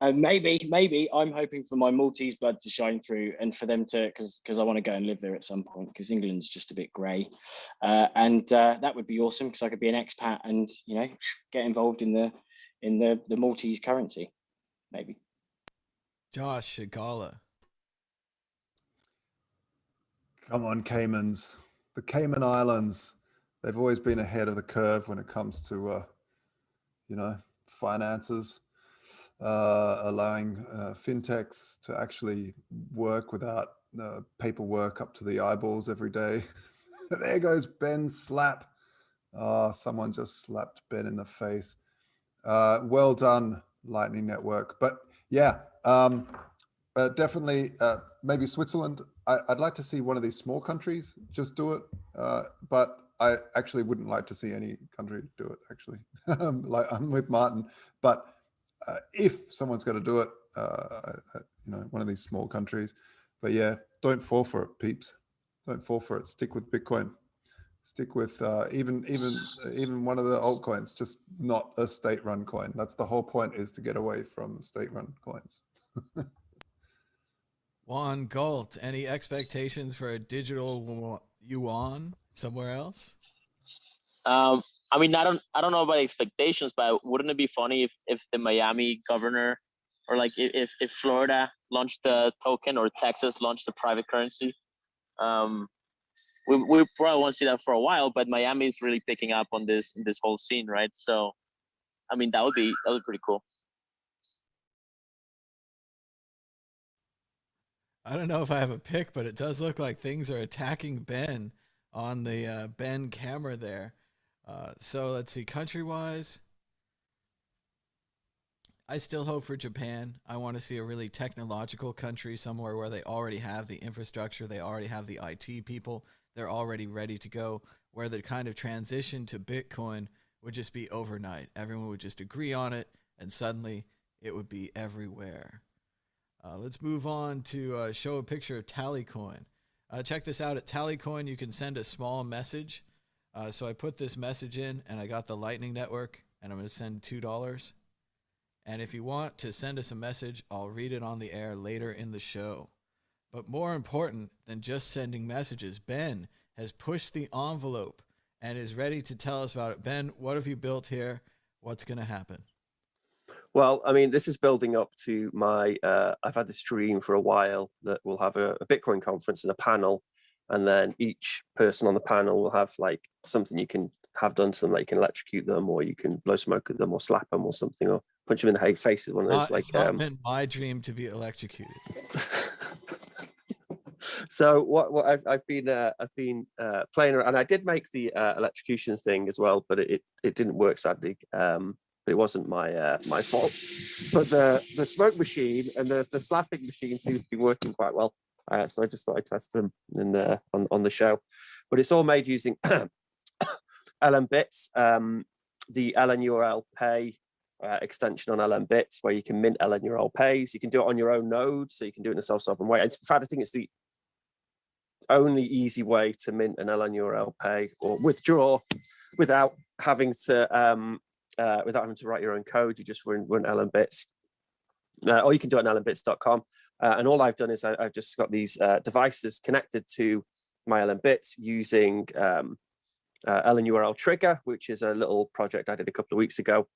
H: maybe I'm hoping for my Maltese blood to shine through, and for them to, because I want to go and live there at some point, because England's just a bit grey, and that would be awesome, because I could be an expat and get involved in the Maltese currency, maybe.
B: Josh Shigala.
G: Come on, Caymans, the Cayman Islands. They've always been ahead of the curve when it comes to finances, allowing fintechs to actually work without paperwork up to the eyeballs every day. There goes Ben's slap. Oh, someone just slapped Ben in the face. Well done, Lightning Network. But yeah, definitely maybe Switzerland. I'd like to see one of these small countries just do it, but I actually wouldn't like to see any country do it, actually. Like, I'm with Martin, but if someone's going to do it, one of these small countries. But yeah, don't fall for it, peeps. Don't fall for it. Stick with Bitcoin. Stick with even one of the altcoins, just not a state-run coin. That's the whole point, is to get away from state-run coins.
B: Juan Galt, any expectations for a digital yuan somewhere else?
I: I mean, I don't know about expectations, but wouldn't it be funny if the Miami governor, or like if Florida launched the token, or Texas launched a private currency? We probably won't see that for a while, but Miami is really picking up on this whole scene, right? So, I mean, that would be pretty cool.
B: I don't know if I have a pick, but it does look like things are attacking Ben on the Ben camera there. So let's see, country-wise, I still hope for Japan. I want to see a really technological country, somewhere where they already have the infrastructure, they already have the IT people, they're already ready to go, where the kind of transition to Bitcoin would just be overnight. Everyone would just agree on it, and suddenly it would be everywhere. Let's move on to show a picture of Tallycoin. Check this out. At Tallycoin, you can send a small message. So I put this message in, and I got the Lightning Network, and I'm going to send $2. And if you want to send us a message, I'll read it on the air later in the show. But more important than just sending messages, Ben has pushed the envelope and is ready to tell us about it. Ben, what have you built here? What's going to happen?
F: Well, I mean, this is building up to my, I've had this dream for a while that we'll have a Bitcoin conference and a panel, and then each person on the panel will have like something you can have done to them, like you can electrocute them, or you can blow smoke at them, or slap them, or something, or punch them in the face with one of those.
B: It's not been my dream to be electrocuted.
F: So what I've been playing around, and I did make the electrocution thing as well, but it didn't work, sadly. But it wasn't my my fault. But the smoke machine and the slapping machine seems to be working quite well. So I just thought I'd test them on the show. But it's all made using LN Bits, the LN URL Pay extension on LN Bits, where you can mint LN URL Pays. You can do it on your own node, so you can do it in a self-sovereign way. In fact, I think it's the only easy way to mint an LN URL Pay or withdraw without having to write your own code. You just run LN Bits, or you can do it on lnbits.com. And all I've done is I've just got these devices connected to my LN Bits using LN URL Trigger, which is a little project I did a couple of weeks ago,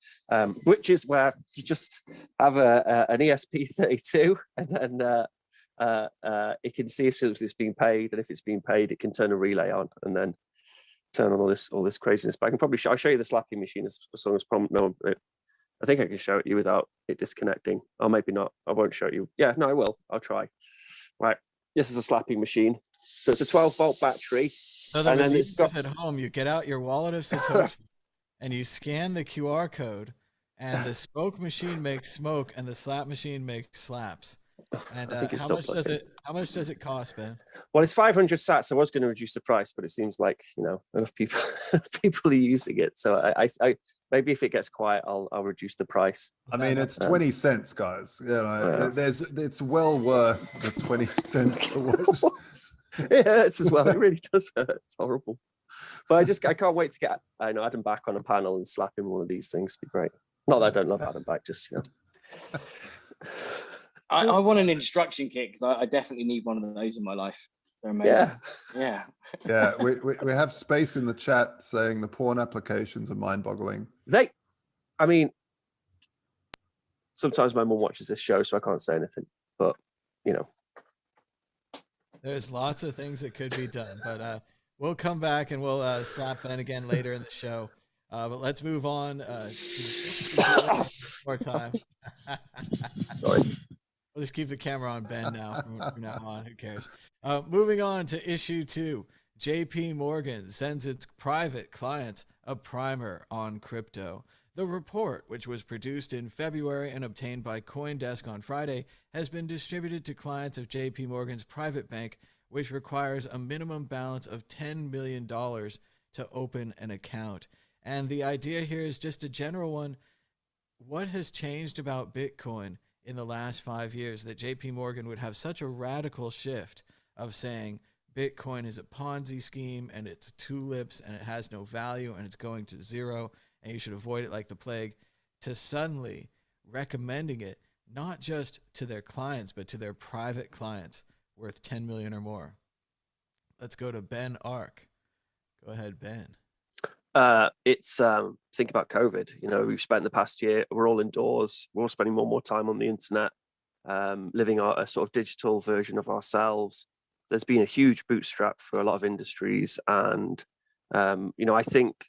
F: which is where you just have an ESP32, and then it can see if it's being paid, and if it's being paid, it can turn a relay on and then turn on all this craziness. But I can probably I'll show you the slapping machine as long as I think I can show it you without it disconnecting. Or maybe not. I won't show you. Yeah, no, I will. I'll try. Right. This is a slapping machine. So it's a 12-volt battery.
B: So and then it's got at home. You get out your wallet of Satoshi and you scan the QR code, and the smoke machine makes smoke, and the slap machine makes slaps. And how much does it cost, Ben?
F: Well, it's 500 sats. I was going to reduce the price, but it seems like enough people are using it. So I maybe if it gets quiet, I'll reduce the price.
G: I mean, it's 20 cents, guys. It's well worth the 20 cents to watch.
F: It hurts as well. It really does hurt. It's horrible. But I can't wait to get Adam back on a panel and slap him one of these things. It'd be great. Not that I don't love Adam back, just
H: I want an instruction kit, because I definitely need one of those in my life. They're amazing. Yeah.
G: Yeah. We have space in the chat saying the porn applications are mind-boggling.
F: Sometimes my mum watches this show, so I can't say anything. But
B: there's lots of things that could be done. But we'll come back and we'll slap Ben again later in the show. But let's move on more time.
F: Sorry.
B: We'll just keep the camera on Ben now from now on. Who cares? Moving on to issue 2. JPMorgan sends its private clients a primer on crypto. The report, which was produced in February and obtained by CoinDesk on Friday, has been distributed to clients of JPMorgan's private bank, which requires a minimum balance of $10 million to open an account. And the idea here is just a general one. What has changed about Bitcoin in the last 5 years that JPMorgan would have such a radical shift of saying Bitcoin is a Ponzi scheme and it's tulips and it has no value and it's going to zero and you should avoid it like the plague, to suddenly recommending it not just to their clients but to their private clients worth 10 million or more? Let's go to Ben Ark. Go ahead, Ben.
F: It's think about COVID. We've spent the past year, we're all indoors, we're all spending more and more time on the internet, living a sort of digital version of ourselves. There's been a huge bootstrap for a lot of industries, and I think,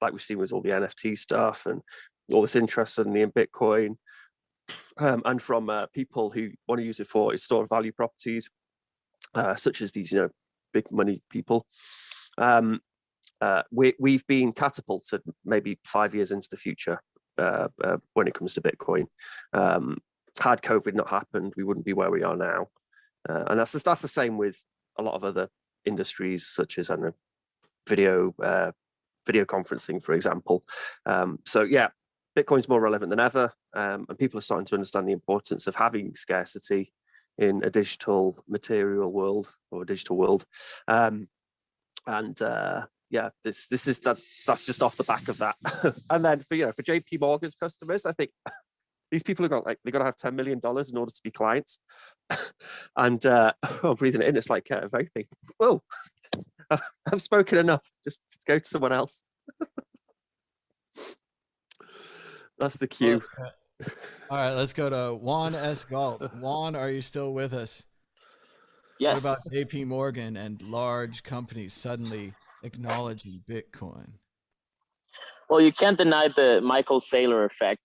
F: like we've seen with all the NFT stuff and all this interest suddenly in Bitcoin, and from people who want to use it for its store of value properties, such as these big money people. We've been catapulted maybe 5 years into the future when it comes to Bitcoin. Had COVID not happened, we wouldn't be where we are now. And that's the same with a lot of other industries, such as video conferencing, for example. So yeah, Bitcoin's more relevant than ever, and people are starting to understand the importance of having scarcity in a digital material world or a digital world. Yeah, that's just off the back of that. And then for JPMorgan's customers, I think these people have got they got to have $10 million in order to be clients. And I'm breathing it in. It's like voting. Whoa, I've spoken enough. Just go to someone else. That's the cue.
B: All right, let's go to Juan S. Galt. Juan, are you still with us?
I: Yes.
B: What about JP Morgan and large companies suddenly acknowledging Bitcoin?
I: Well, you can't deny the Michael Saylor effect.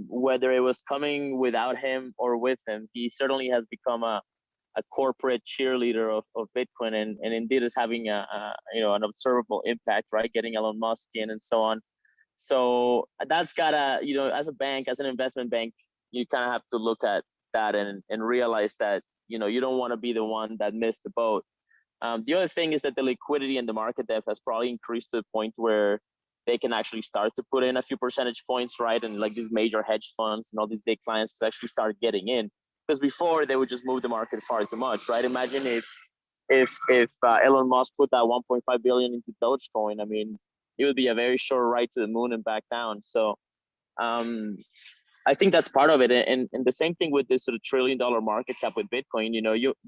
I: Whether it was coming without him or with him, he certainly has become a corporate cheerleader of Bitcoin, and indeed is having an observable impact, right? Getting Elon Musk in and so on. So that's gotta, as a bank, as an investment bank, you kind of have to look at that and realize that, you don't want to be the one that missed the boat. The other thing is that the liquidity and the market depth has probably increased to the point where they can actually start to put in a few percentage points, right? And like these major hedge funds and all these big clients can actually start getting in, because before they would just move the market far too much, right? Imagine if Elon Musk put that 1.5 billion into Dogecoin. I mean, it would be a very short ride to the moon and back down. So I think that's part of it. And the same thing with this sort of $1 trillion market cap with Bitcoin,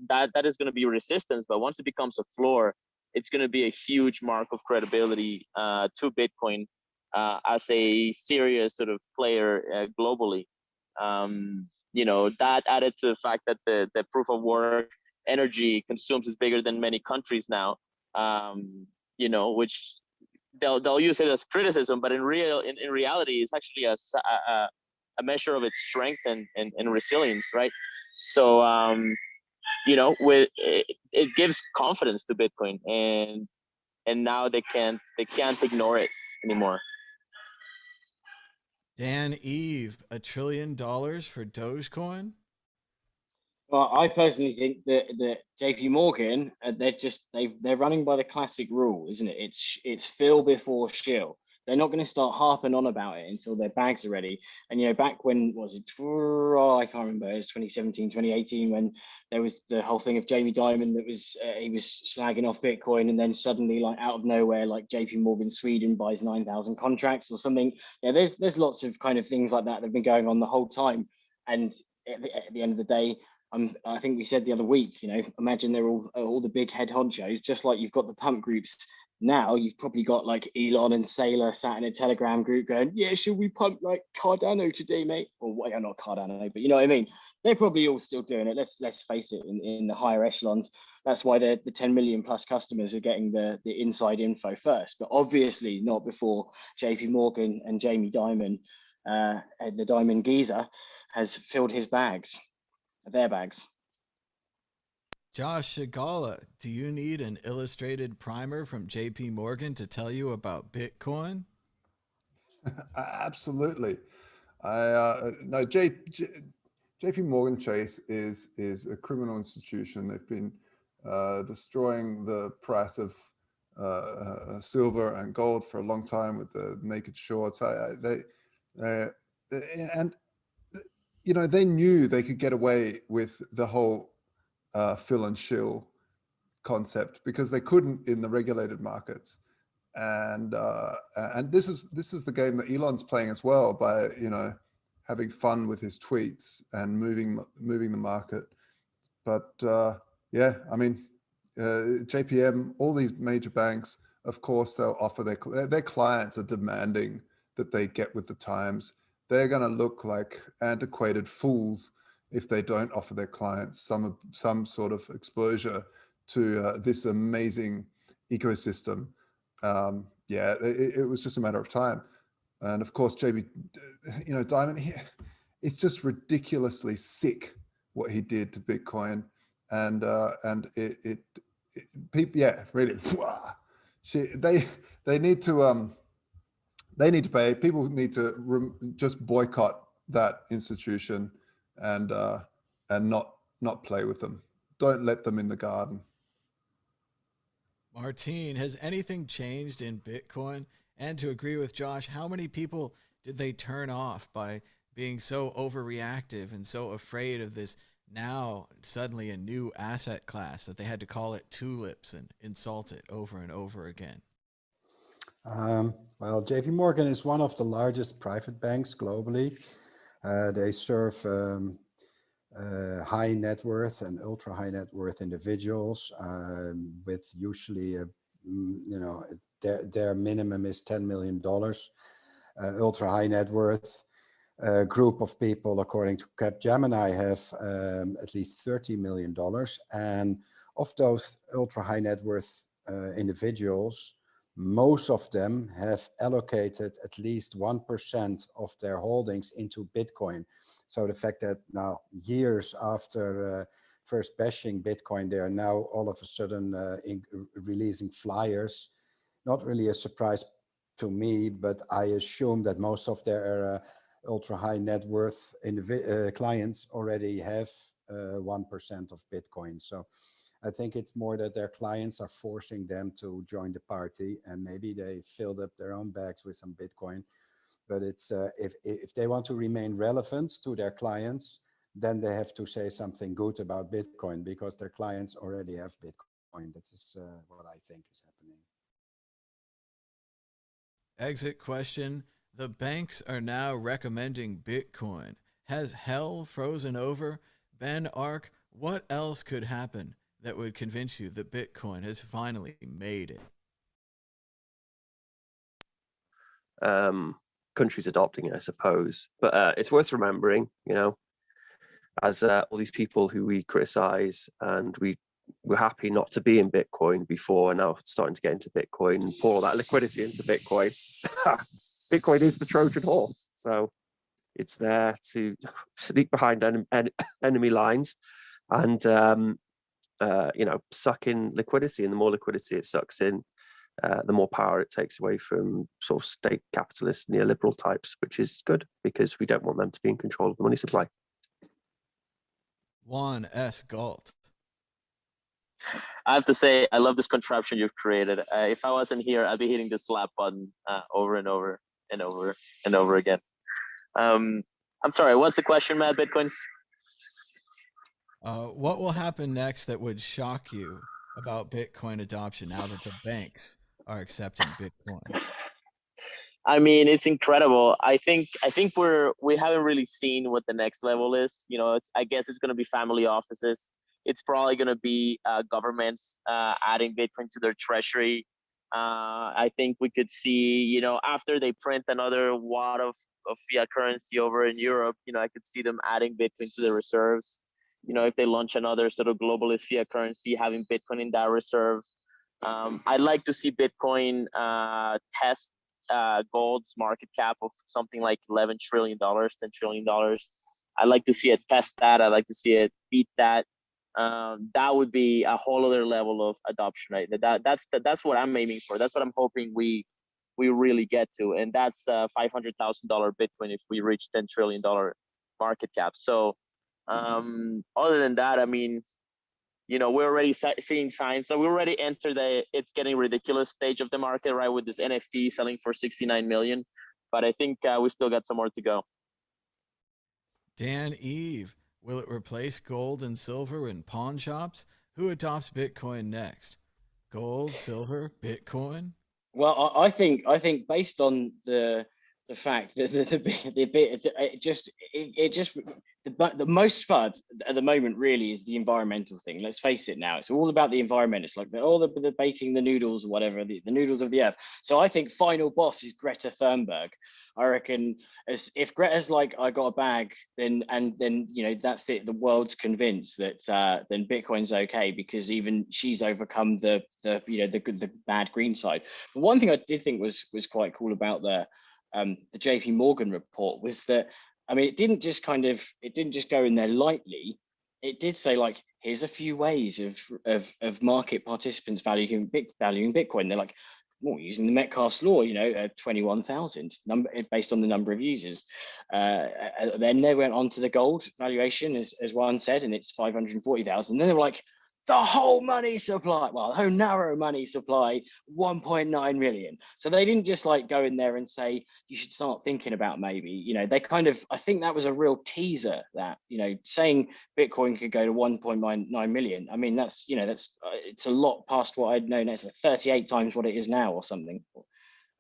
I: that is going to be resistance, but once it becomes a floor, it's going to be a huge mark of credibility to Bitcoin as a serious sort of player globally. That added to the fact that the proof of work energy consumes is bigger than many countries now, which they'll use it as criticism, but in reality, it's actually a measure of its strength and resilience, right? So, it gives confidence to Bitcoin, and now they can't ignore it anymore.
B: Dan Eve, $1 trillion for Dogecoin?
H: Well, I personally think that JP Morgan, they're running by the classic rule, isn't it? It's fill before shill. They're not going to start harping on about it until their bags are ready. And, back when, I can't remember, it was 2017, 2018, when there was the whole thing of Jamie Dimon that was, he was slagging off Bitcoin, and then suddenly, like out of nowhere, like JP Morgan Sweden buys 9,000 contracts or something. Yeah, there's lots of kind of things like that have been going on the whole time. And at the end of the day, I think we said the other week, imagine they're all the big head honchos, just like you've got the pump groups. Now you've probably got like Elon and Saylor sat in a Telegram group going, yeah, should we pump like Cardano today, mate? Or well, not Cardano, but you know what I mean? They're probably all still doing it. Let's face it, in the higher echelons. That's why the 10 million plus customers are getting the inside info first, but obviously not before JP Morgan and Jamie Dimon, the Diamond Geezer, has filled their bags.
B: Josh Shigala, do you need an illustrated primer from JP Morgan to tell you about Bitcoin?
G: Absolutely. No, JP Morgan Chase is a criminal institution. They've been destroying the price of silver and gold for a long time with the naked shorts. They knew they could get away with the whole fill and shill concept because they couldn't in the regulated markets, and this is the game that Elon's playing as well by having fun with his tweets and moving the market. But JPM, all these major banks, of course, they'll offer their clients are demanding that they get with the times. They're going to look like antiquated fools if they don't offer their clients some sort of exposure to this amazing ecosystem. It was just a matter of time. And of course, Dimon, it's just ridiculously sick what he did to Bitcoin, and people, really, they need to pay. People need to just boycott that institution and not play with them. Don't let them in the garden.
B: Martine, has anything changed in Bitcoin? And to agree with Josh, how many people did they turn off by being so overreactive and so afraid of this now suddenly a new asset class that they had to call it tulips and insult it over and over again?
E: Well, JPMorgan is one of the largest private banks globally. They serve high net worth and ultra high net worth individuals with usually their minimum is $10 million. Ultra high net worth group of people, according to Capgemini, have at least $30 million. And of those ultra high net worth individuals, most of them have allocated at least 1% of their holdings into Bitcoin. So the fact that now, years after first bashing Bitcoin, they are now all of a sudden releasing flyers, not really a surprise to me, but I assume that most of their ultra high net worth clients already have 1% of Bitcoin. So I think it's more that their clients are forcing them to join the party, and maybe they filled up their own bags with some Bitcoin. But it's if they want to remain relevant to their clients, then they have to say something good about Bitcoin, because their clients already have Bitcoin. That is what I think is happening.
B: Exit question. The banks are now recommending Bitcoin. Has hell frozen over? Ben Ark, what else could happen that would convince you that Bitcoin has finally made it?
F: Countries adopting it, I suppose. But it's worth remembering, as all these people who we criticize and we were happy not to be in Bitcoin before are now starting to get into Bitcoin and pour all that liquidity into Bitcoin. Bitcoin is the Trojan horse. So it's there to sneak behind enemy lines and, suck in liquidity. And the more liquidity it sucks in, the more power it takes away from sort of state capitalist neoliberal types, which is good because we don't want them to be in control of the money supply.
B: Juan S. Galt.
I: I have to say, I love this contraption you've created. If I wasn't here, I'd be hitting the slap button over and over and over and over again. I'm sorry, what's the question, Mad Bitcoins?
B: What will happen next that would shock you about Bitcoin adoption now that the banks are accepting Bitcoin?
I: I mean, it's incredible. I think we haven't really seen what the next level is. I guess it's going to be family offices. It's probably going to be governments adding Bitcoin to their treasury. I think we could see, after they print another wad of fiat currency over in Europe, I could see them adding Bitcoin to their reserves. If they launch another sort of globalist fiat currency, having Bitcoin in that reserve. I'd like to see Bitcoin test gold's market cap of something like $11 trillion, $10 trillion. I'd like to see it test that. I'd like to see it beat that. That would be a whole other level of adoption, right? That's what I'm aiming for. That's what I'm hoping we really get to, and that's $500,000 Bitcoin if we reach $10 trillion market cap. So other than that, I mean, we're already seeing signs. So we already entered it's getting ridiculous stage of the market, right? With this NFT selling for 69 million, but I think we still got some more to go.
B: Dan Eve, will it replace gold and silver in pawn shops? Who adopts Bitcoin next? Gold, silver, Bitcoin?
H: Well, I think based on the fact that the most FUD at the moment really is the environmental thing. Let's face it now. It's all about the environment. It's like the baking the noodles or whatever, the noodles of the earth. So I think final boss is Greta Thunberg. I reckon if Greta's like, I got a bag, then that's it. The world's convinced that then Bitcoin's okay, because even she's overcome the bad green side. But one thing I did think was quite cool about the JPMorgan report was that, I mean, it didn't just go in there lightly. It did say, like, here's a few ways of market participants valuing Bitcoin. They're like, well, using the Metcalfe's law, 21,000 based on the number of users. Then they went on to the gold valuation, as Juan said, and it's 540,000. Then they were like, the whole money supply, well, the whole narrow money supply, 1.9 million. So they didn't just like go in there and say, you should start thinking about maybe, you know, they kind of, I think that was a real teaser that, you know, saying Bitcoin could go to 1.9 million. I mean, that's, you know, that's, it's a lot past what I'd known as 38 times what it is now or something.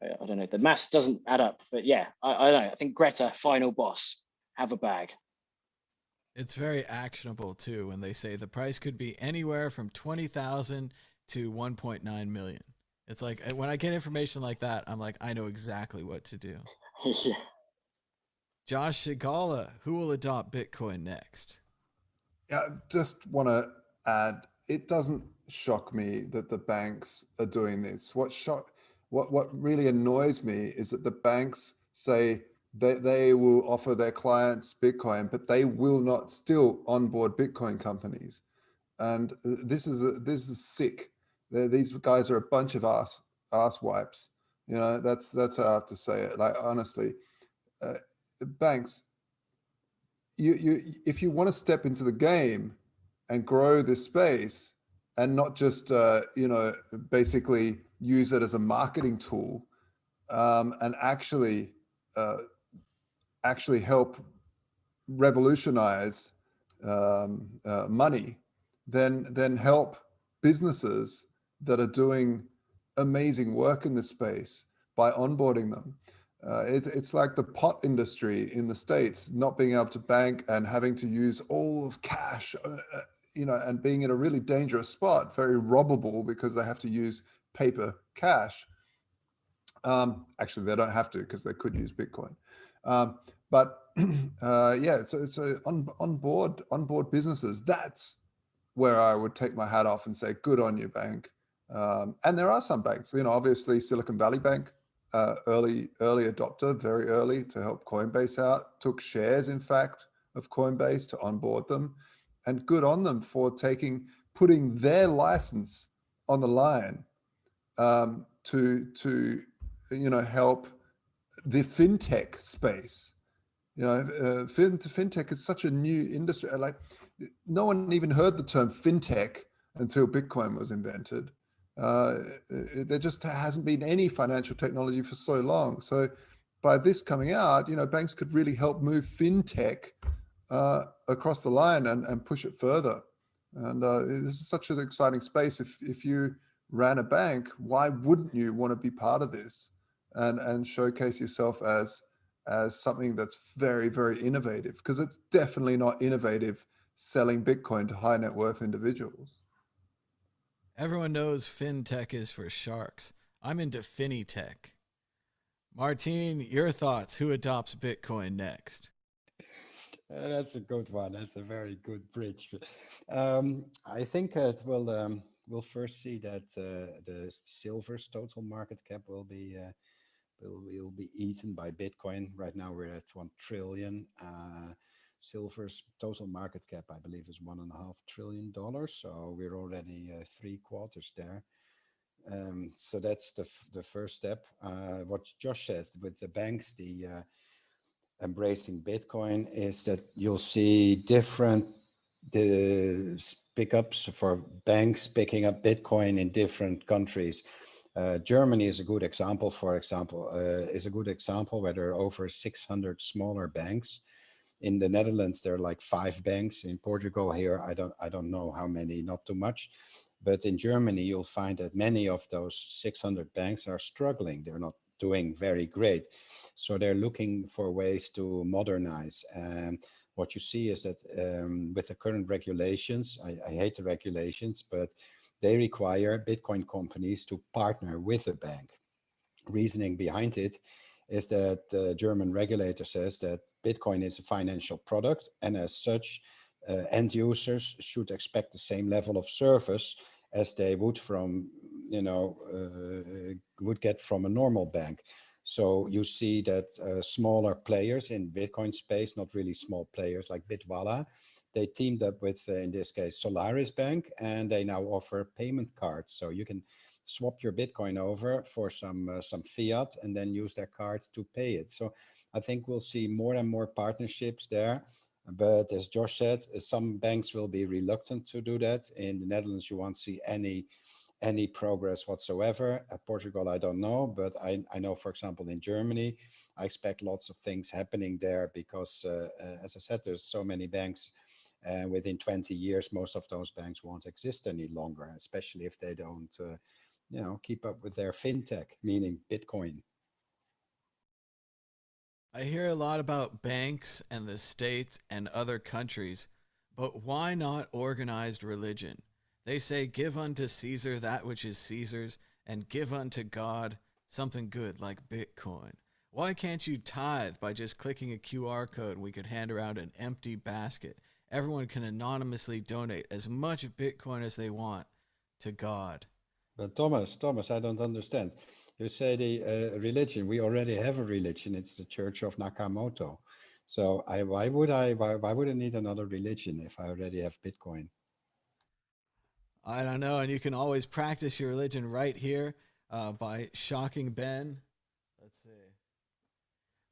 H: I don't know. The maths doesn't add up, but yeah, I don't know. I think Greta, final boss, have a bag.
B: It's very actionable too when they say the price could be anywhere from 20,000 to 1.9 million. It's like when I get information like that, I'm like, I know exactly what to do.
H: Yeah.
B: Josh Shigala, who will adopt Bitcoin next?
G: Yeah, just want to add, it doesn't shock me that the banks are doing this. What really annoys me is that the banks say they will offer their clients Bitcoin, but they will not still onboard Bitcoin companies. And this is sick. These guys are a bunch of ass wipes. You know, that's how I have to say it. Like, honestly, banks, if you want to step into the game and grow this space and not just you know, basically use it as a marketing tool, and actually help revolutionize money, then help businesses that are doing amazing work in this space by onboarding them. It's like the pot industry in the States, not being able to bank and having to use all of cash, you know, and being in a really dangerous spot, very robbable because they have to use paper cash. Actually, they don't have to because they could use Bitcoin. But yeah, so onboard businesses. That's where I would take my hat off and say, good on you, bank. And there are some banks, you know, obviously Silicon Valley Bank, early adopter, very early to help Coinbase out, took shares, in fact, of Coinbase to onboard them, and good on them for putting their license on the line to you know, help the fintech space. You know, fintech is such a new industry. Like, no one even heard the term fintech until Bitcoin was invented. There just hasn't been any financial technology for so long. So by this coming out, you know, banks could really help move fintech across the line and push it further. And this is such an exciting space. If you ran a bank, why wouldn't you want to be part of this and showcase yourself as something that's very, very innovative? Because it's definitely not innovative selling Bitcoin to high net worth individuals.
B: Everyone knows fintech is for sharks. I'm into finitech. Martin, your thoughts. Who adopts Bitcoin next?
E: That's a good one. That's a very good bridge. I think we'll first see that the silver's total market cap will be eaten by Bitcoin. Right now we're at 1 trillion. Silver's total market cap, I believe, is $1.5 trillion. So we're already 3/4 there. So that's the first step. What Josh says with the banks, embracing Bitcoin, is that you'll see the pickups for banks picking up Bitcoin in different countries. Germany is a good example, for example, where there are over 600 smaller banks. In the Netherlands, there are like 5 banks. In Portugal here, I don't know how many, not too much. But in Germany, you'll find that many of those 600 banks are struggling. They're not doing very great. So they're looking for ways to modernize. And what you see is that with the current regulations, I hate the regulations, but they require Bitcoin companies to partner with a bank. Reasoning behind it is that the German regulator says that Bitcoin is a financial product, and as such, end users should expect the same level of service as they would would get from a normal bank. So you see that smaller players in Bitcoin space, not really small players like Bitwala, they teamed up with, in this case, Solaris Bank, and they now offer payment cards. So you can swap your Bitcoin over for some fiat and then use their cards to pay it. So I think we'll see more and more partnerships there. But as Josh said, some banks will be reluctant to do that. In the Netherlands, you won't see any progress whatsoever. Portugal, I don't know, but I know, for example, in Germany, I expect lots of things happening there because, as I said, there's so many banks. And within 20 years, most of those banks won't exist any longer, especially if they don't, keep up with their fintech, meaning Bitcoin.
B: I hear a lot about banks and the state and other countries, but why not organized religion? They say, give unto Caesar that which is Caesar's, and give unto God something good like Bitcoin. Why can't you tithe by just clicking a QR code and we could hand around an empty basket? Everyone can anonymously donate as much Bitcoin as they want to God.
E: But Thomas, I don't understand. You say the religion. We already have a religion. It's the Church of Nakamoto. So why would I need another religion if I already have Bitcoin?
B: I don't know. And you can always practice your religion right here by shocking Ben. Let's see.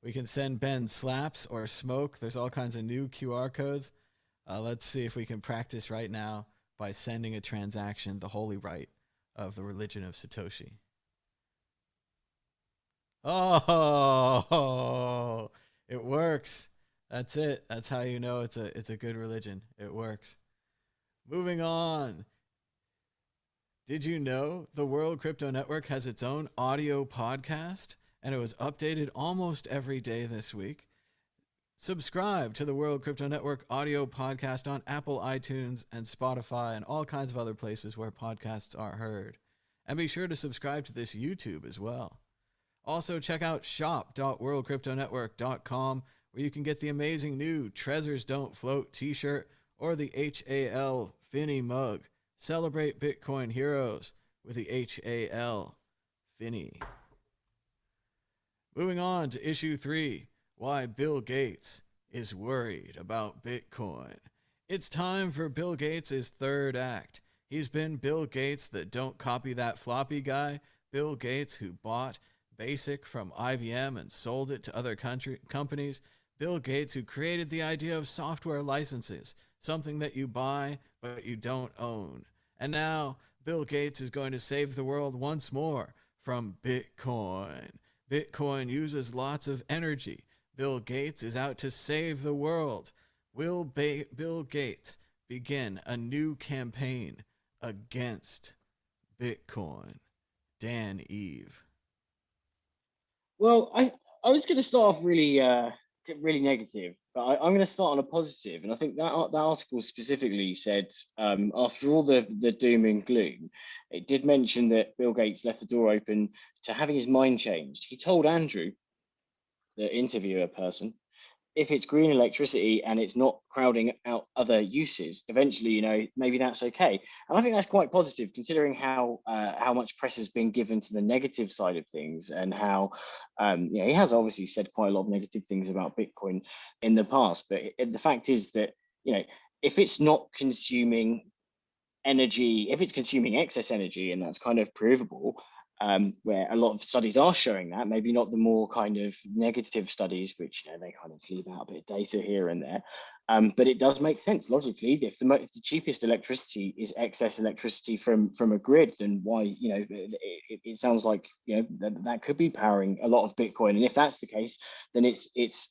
B: We can send Ben slaps or smoke. There's all kinds of new QR codes. Let's see if we can practice right now by sending a transaction, the holy rite of the religion of Satoshi. Oh, it works. That's it. That's how you know it's a good religion. It works. Moving on. Did you know the World Crypto Network has its own audio podcast, and it was updated almost every day this week? Subscribe to the World Crypto Network audio podcast on Apple, iTunes, and Spotify, and all kinds of other places where podcasts are heard. And be sure to subscribe to this YouTube as well. Also, check out shop.worldcryptonetwork.com, where you can get the amazing new Treasures Don't Float t-shirt or the HAL Finny mug. Celebrate Bitcoin heroes with the HAL Finny. Moving on to issue 3, why Bill Gates is worried about Bitcoin. It's time for Bill Gates' third act. He's been Bill Gates, the don't copy that floppy guy. Bill Gates, who bought BASIC from IBM and sold it to other companies. Bill Gates, who created the idea of software licenses, something that you buy but you don't own. And now Bill Gates is going to save the world once more from Bitcoin. Bitcoin uses lots of energy. Bill Gates is out to save the world. Will Bill Gates begin a new campaign against Bitcoin? Dan Eve.
H: Well, I was going to start off really negative, but I'm going to start on a positive, and I think that article specifically said after all the doom and gloom, it did mention that Bill Gates left the door open to having his mind changed. He told Andrew, the interviewer person, if it's green electricity and it's not crowding out other uses, eventually, maybe that's okay. And I think that's quite positive, considering how much press has been given to the negative side of things, and how, he has obviously said quite a lot of negative things about Bitcoin in the past. But the fact is that, if it's not consuming energy, if it's consuming excess energy, and that's kind of provable, where a lot of studies are showing that, maybe not the more kind of negative studies, which they kind of leave out a bit of data here and there, but it does make sense logically. If the cheapest electricity is excess electricity from a grid, then why, it sounds like that could be powering a lot of Bitcoin. And if that's the case, then it's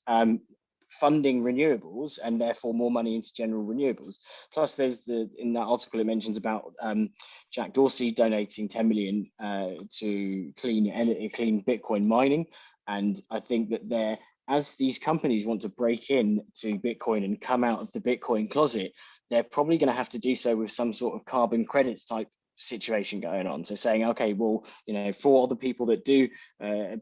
H: funding renewables, and therefore more money into general renewables. Plus, there's in that article it mentions about Jack Dorsey donating 10 million to clean Bitcoin mining, and I think that as these companies want to break in to Bitcoin and come out of the Bitcoin closet, they're probably going to have to do so with some sort of carbon credits type situation going on. So saying, okay, well, for all the people that do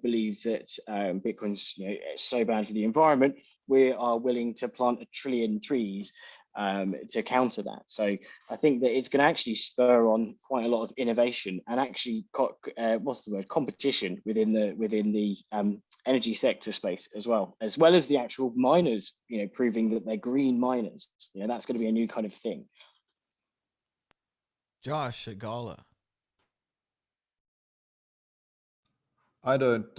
H: believe that Bitcoin's so bad for the environment, we are willing to plant 1 trillion trees to counter that. So I think that it's going to actually spur on quite a lot of innovation and actually competition within the energy sector space as well as the actual miners, proving that they're green miners. That's going to be a new kind of thing.
B: Josh Shigala.
G: I don't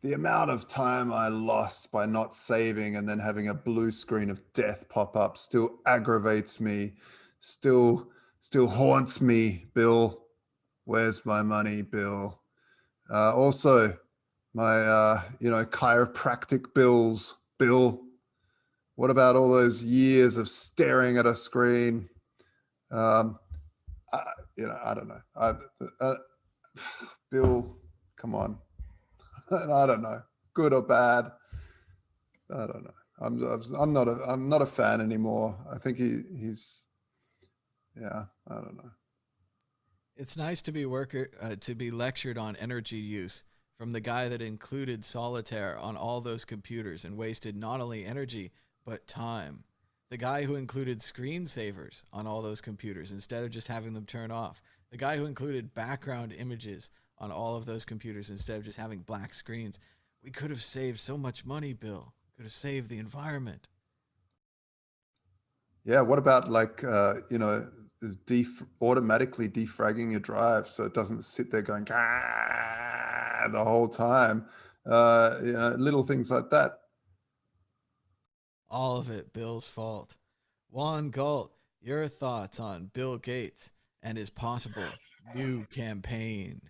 G: the amount of time I lost by not saving and then having a blue screen of death pop up still aggravates me, still haunts me. Bill, where's my money, Bill? Also, my chiropractic bills. Bill, what about all those years of staring at a screen? I don't know. Bill, come on. I don't know, good or bad. I don't know. I'm not a fan anymore. I think he's. Yeah, I don't know.
B: It's nice to be lectured on energy use from the guy that included solitaire on all those computers and wasted not only energy but time. The guy who included screensavers on all those computers instead of just having them turn off. The guy who included background images on all of those computers instead of just having black screens. We could have saved so much money, Bill. Could have saved the environment.
G: Yeah, what about automatically defragging your drive so it doesn't sit there going the whole time? Little things like that.
B: All of it Bill's fault. Juan Galt, your thoughts on Bill Gates and his possible new campaign?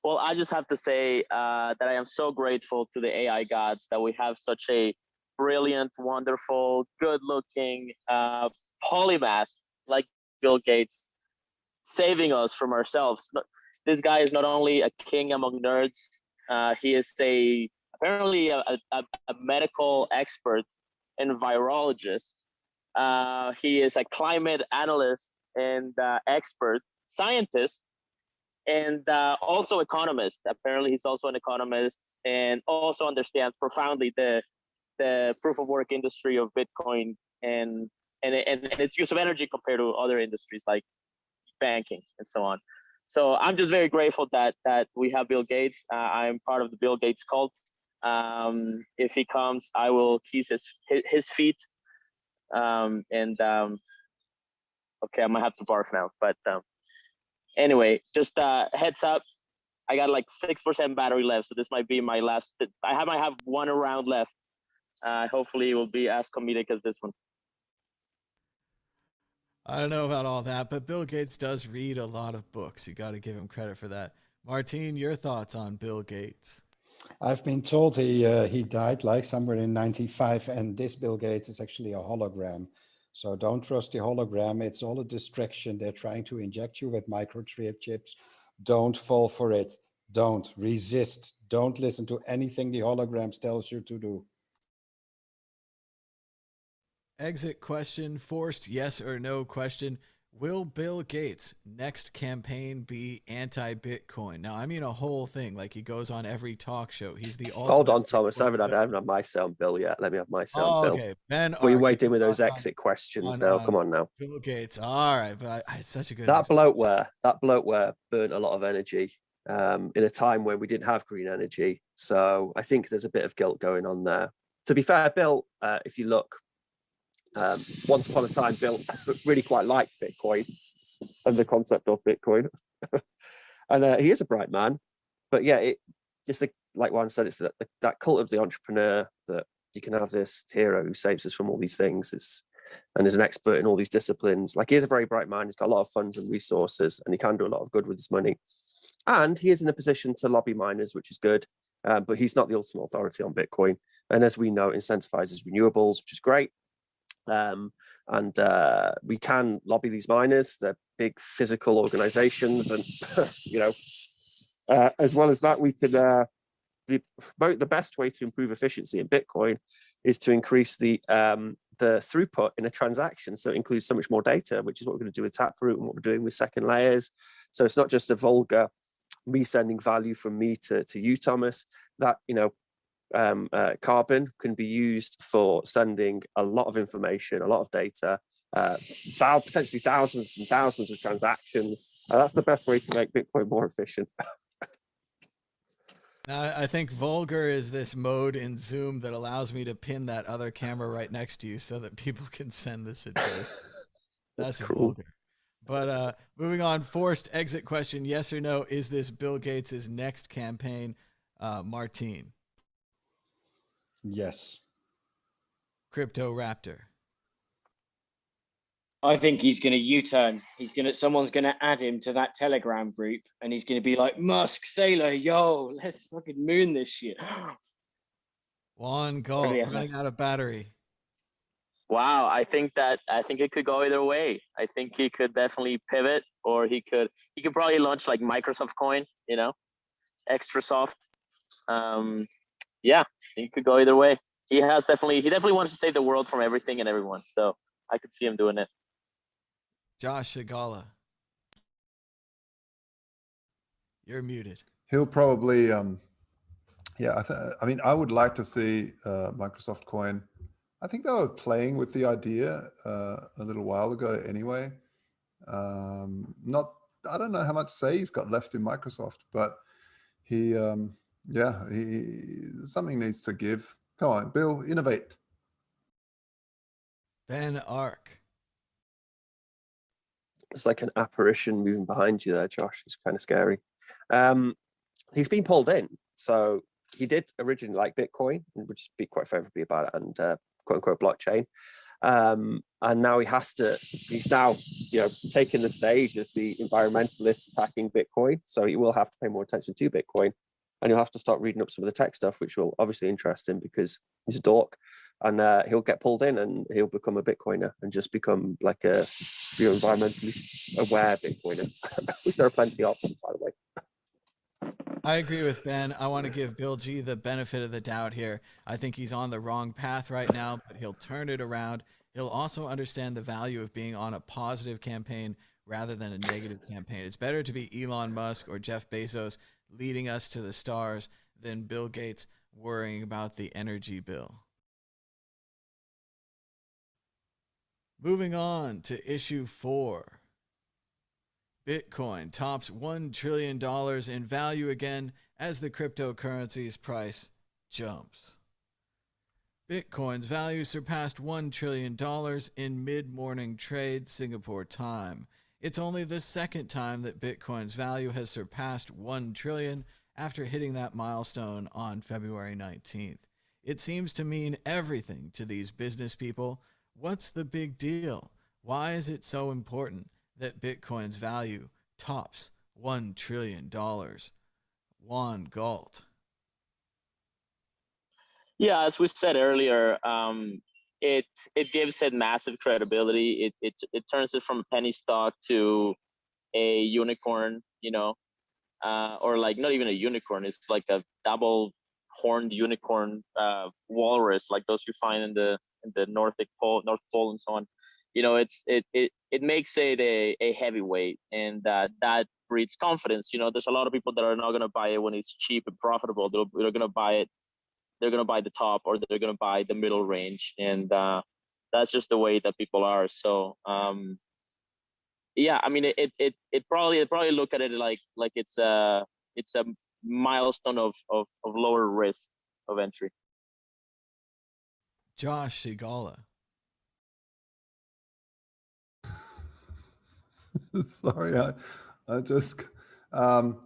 I: Well, I just have to say that I am so grateful to the AI gods that we have such a brilliant, wonderful, good-looking polymath like Bill Gates saving us from ourselves. This guy is not only a king among nerds, he is apparently a medical expert and virologist. He is a climate analyst and expert scientist, and also economist. Apparently, he's also an economist and also understands profoundly the proof of work industry of Bitcoin and its use of energy compared to other industries like banking and so on. So I'm just very grateful that we have Bill Gates. I'm part of the Bill Gates cult. If he comes, I will kiss his feet. Okay, I might have to barf now, but anyway, just heads up. I got like 6% battery left, so this might be my last. I might have one round left. Hopefully, it will be as comedic as this one.
B: I don't know about all that, but Bill Gates does read a lot of books. You got to give him credit for that. Martine, your thoughts on Bill Gates?
E: I've been told he died like somewhere in 95, and this Bill Gates is actually a hologram. So don't trust the hologram. It's all a distraction. They're trying to inject you with microchip chips. Don't fall for it. Don't resist. Don't listen to anything the holograms tells you to do.
B: Exit question, forced yes or no question. Will Bill Gates' next campaign be anti-Bitcoin? Now, I mean a whole thing. Like he goes on every talk show. He's the
F: Hold on, Thomas. I haven't had my sound, Bill, yet. Let me have my sound, Bill.
B: Okay, Ben.
F: We're waiting with those exit questions now. Come on now.
B: Bill Gates. All right, but it's such a good.
F: That bloatware burnt a lot of energy in a time when we didn't have green energy. So I think there's a bit of guilt going on there. To be fair, Bill, if you look. Once upon a time, Bill really quite liked Bitcoin and the concept of Bitcoin. And he is a bright man. But yeah, just like Juan said, it's that cult of the entrepreneur that you can have this hero who saves us from all these things and is an expert in all these disciplines. Like he is a very bright man. He's got a lot of funds and resources and he can do a lot of good with his money. And he is in a position to lobby miners, which is good. But he's not the ultimate authority on Bitcoin. And as we know, it incentivizes renewables, which is great. We can lobby these miners. They're big physical organizations, and as well as that, we can the best way to improve efficiency in Bitcoin is to increase the throughput in a transaction. So it includes so much more data, which is what we're going to do with Taproot and what we're doing with second layers. So it's not just a vulgar me sending value from me to you, Thomas. That carbon can be used for sending a lot of information, a lot of data, potentially thousands and thousands of transactions. That's the best way to make Bitcoin more efficient.
B: Now, I think vulgar is this mode in Zoom that allows me to pin that other camera right next to you so that people can send this a joke. That's cool. Vulgar. But moving on, forced exit question, yes or no, is this Bill Gates' next campaign? Martine,
E: Yes.
B: Crypto Raptor.
H: I think he's going to U-turn. Someone's going to add him to that Telegram group, and he's going to be like, Musk, Sailor, yo, let's fucking moon this shit.
B: Juan Galt running out of battery.
I: Wow, I think it could go either way. I think he could definitely pivot, or he could probably launch like Microsoft Coin, extra soft. Yeah, he could go either way. He definitely wants to save the world from everything and everyone. So I could see him doing it.
B: Josh Shigala, you're muted.
G: He'll probably, I mean, I would like to see Microsoft Coin. I think they were playing with the idea a little while ago anyway. I don't know how much say he's got left in Microsoft, but something needs to give. Come on, Bill, innovate.
B: Ben Ark.
F: It's like an apparition moving behind you there, Josh. It's kind of scary. He's been pulled in. So he did originally like Bitcoin and would speak quite favorably about it and quote unquote blockchain. And now he's now, taking the stage as the environmentalist attacking Bitcoin. So he will have to pay more attention to Bitcoin. And he'll have to start reading up some of the tech stuff, which will obviously interest him because he's a dork. And he'll get pulled in and he'll become a Bitcoiner and just become like a environmentally aware Bitcoiner, which there are plenty of them, by the way.
B: I agree with Ben. I want to give Bill G the benefit of the doubt here. I think he's on the wrong path right now, but he'll turn it around. He'll also understand the value of being on a positive campaign rather than a negative campaign. It's better to be Elon Musk or Jeff Bezos leading us to the stars than Bill Gates worrying about the energy bill. Moving on to issue 4. Bitcoin tops $1 trillion in value again as the cryptocurrency's price jumps. Bitcoin's value surpassed $1 trillion in mid-morning trade Singapore time. It's only the second time that Bitcoin's value has surpassed $1 trillion after hitting that milestone on February 19th. It seems to mean everything to these business people. What's the big deal? Why is it so important that Bitcoin's value tops $1 trillion? Juan Galt.
I: Yeah, as we said earlier, it gives it massive credibility. It turns it from a penny stock to a unicorn, or like not even a unicorn. It's like a double horned unicorn walrus, like those you find in the North Pole and so on. It makes it a heavyweight, and that breeds confidence. There's a lot of people that are not going to buy it when it's cheap and profitable. They're going to buy it. They're going to buy the top, or they're going to buy the middle range, and that's just the way that people are. So yeah, I mean, it probably look at it like it's a milestone of lower risk of entry.
B: Josh Sigala.
G: Sorry, I just, what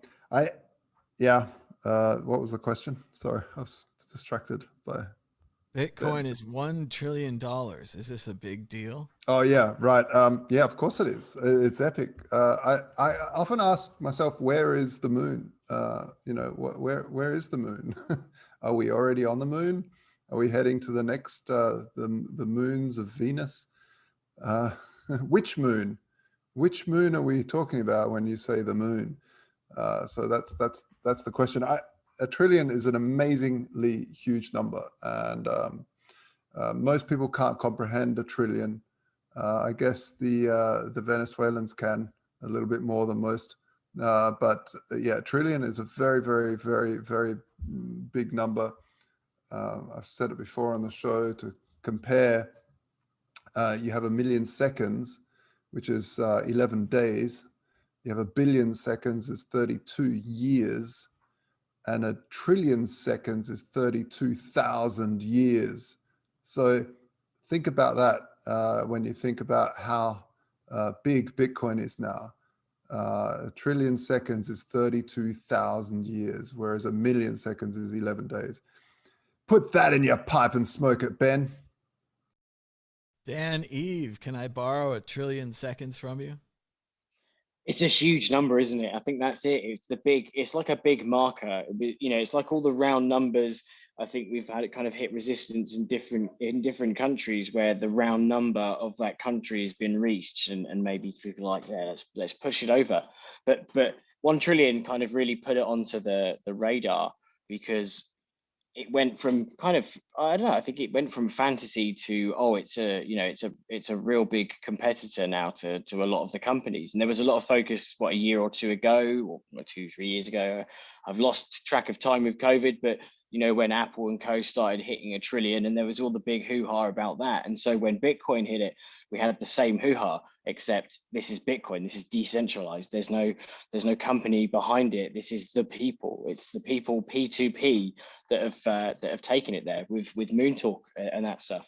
G: was the question? Sorry, I was distracted by.
B: Bitcoin is $1 trillion. Is this a big deal?
G: Oh yeah, right. Yeah, of course it is. It's epic. I often ask myself, where is the moon? Where is the moon? Are we already on the moon? Are we heading to the next the moons of Venus? Which moon? Which moon are we talking about when you say the moon? So that's the question. A trillion is an amazingly huge number, and most people can't comprehend a trillion. I guess the Venezuelans can a little bit more than most, but yeah, trillion is a very, very, very, very big number. I've said it before on the show to compare. You have 1 million seconds, which is 11 days. You have 1 billion seconds is 32 years. And 1 trillion seconds is 32,000 years. So think about that when you think about how big Bitcoin is now. A trillion seconds is 32,000 years, whereas a million seconds is 11 days. Put that in your pipe and smoke it, Ben.
B: Dan Eve, can I borrow 1 trillion seconds from you?
H: It's a huge number, isn't it? I think that's it. It's like a big marker. You know, it's like all the round numbers. I think we've had it kind of hit resistance in different countries where the round number of that country has been reached, and maybe people are like, yeah, let's push it over. But 1 trillion kind of really put it onto the radar, because it went from kind of, I don't know, I think it went from fantasy to, oh, it's a real big competitor now to a lot of the companies. And there was a lot of focus, what, a year or two ago, or 2-3 years ago. I've lost track of time with COVID, but you know, when Apple and co started hitting 1 trillion, and there was all the big hoo-ha about that. And so when Bitcoin hit it, we had the same hoo-ha, except this is Bitcoin. This is decentralized. There's no company behind it. This is the people. It's the people, P2P, that have taken it there with Moon Talk and that stuff.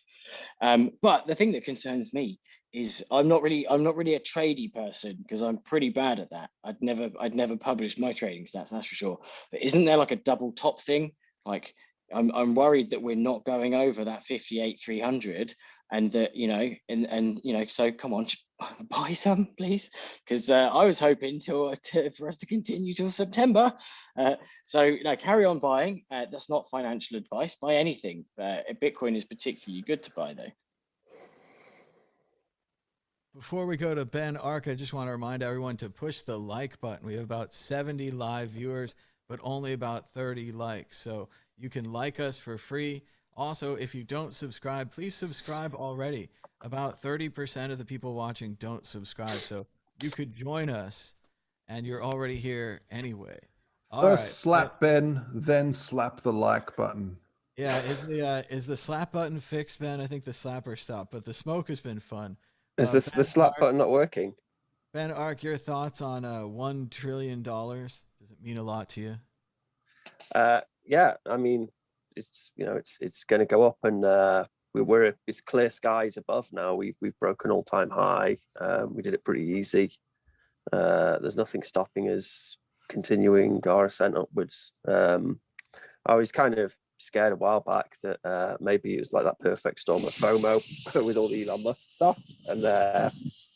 H: But the thing that concerns me is I'm not really a tradey person, because I'm pretty bad at that. I'd never publish my trading stats, that's for sure. But isn't there like a double top thing? Like, I'm worried that we're not going over that 58,300, and that, you know, and you know, so come on, buy some, please, because I was hoping for us to continue till September. So no, carry on buying. That's not financial advice. Buy anything. Bitcoin is particularly good to buy, though.
B: Before we go to Ben Ark, I just want to remind everyone to push the like button. We have about 70 live viewers, but only about 30 likes. So you can like us for free. Also, if you don't subscribe, please subscribe already. About 30% of the people watching don't subscribe. So you could join us, and you're already here anyway.
G: First slap Ben, then slap the like button.
B: Yeah, is the slap button fixed, Ben? I think the slapper stopped, but the smoke has been fun.
F: Is this the slap button not working?
B: Ben Ark, your thoughts on $1 trillion? Does it mean a lot to you?
F: Yeah, I mean, it's going to go up, and it's clear skies above now. We've broken all-time high. We did it pretty easy. There's nothing stopping us continuing our ascent upwards. I was kind of scared a while back that maybe it was like that perfect storm of FOMO with all the Elon Musk stuff, and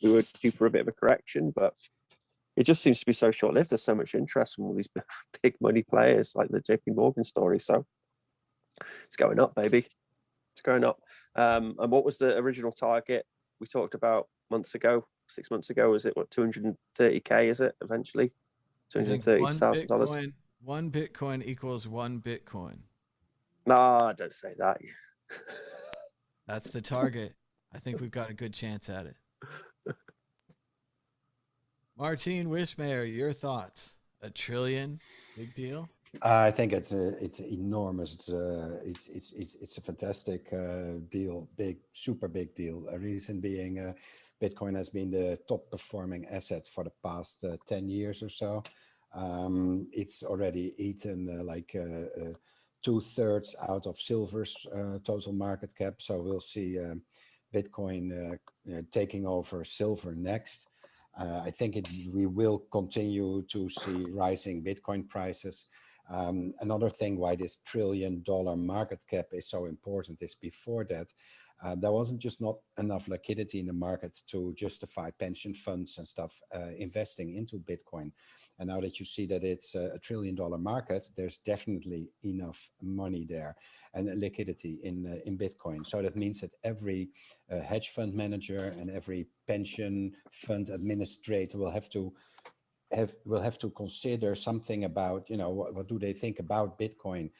F: we were due for a bit of a correction, but it just seems to be so short-lived. There's so much interest from all these big money players, like the JPMorgan story. So it's going up, baby. It's going up. And what was the original target we talked about 6 months ago? Was it what, 230K? Is it eventually $230,000?
B: One Bitcoin equals one Bitcoin.
F: No, don't say that.
B: That's the target. I think we've got a good chance at it. Martine Wishmayer, your thoughts? $1 trillion, big deal?
E: I think it's enormous. It's a fantastic deal, super big deal. A reason being, Bitcoin has been the top performing asset for the past 10 years or so. It's already eaten 2/3 out of silver's total market cap. So we'll see Bitcoin taking over silver next. I think we will continue to see rising Bitcoin prices. Another thing why this $1 trillion market cap is so important is before that, there wasn't just not enough liquidity in the market to justify pension funds and stuff investing into Bitcoin. And now that you see that it's a $1 trillion market, there's definitely enough money there and liquidity in Bitcoin. So that means that every hedge fund manager and every pension fund administrator will have to consider something about, what do they think about Bitcoin,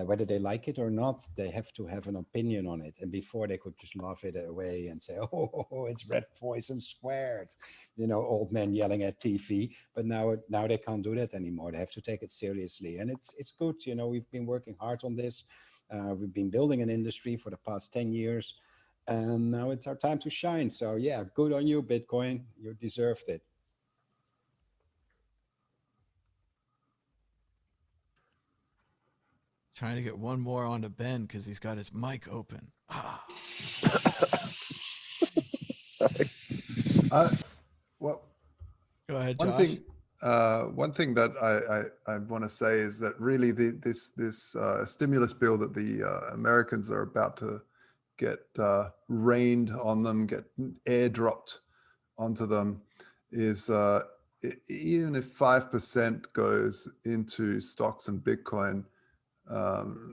E: whether they like it or not. They have to have an opinion on it. And before they could just laugh it away and say, oh, it's red poison squared, old men yelling at TV. But now they can't do that anymore. They have to take it seriously. And it's good. We've been working hard on this. We've been building an industry for the past 10 years. And now it's our time to shine. So yeah, good on you, Bitcoin. You deserved it.
B: Trying to get one more onto Ben because he's got his mic open.
G: Well,
B: Go ahead,
G: One
B: Josh.
G: thing that I want to say is that really this stimulus bill that the Americans are about to get rained on them, get airdropped onto them, is even if 5% goes into stocks and Bitcoin,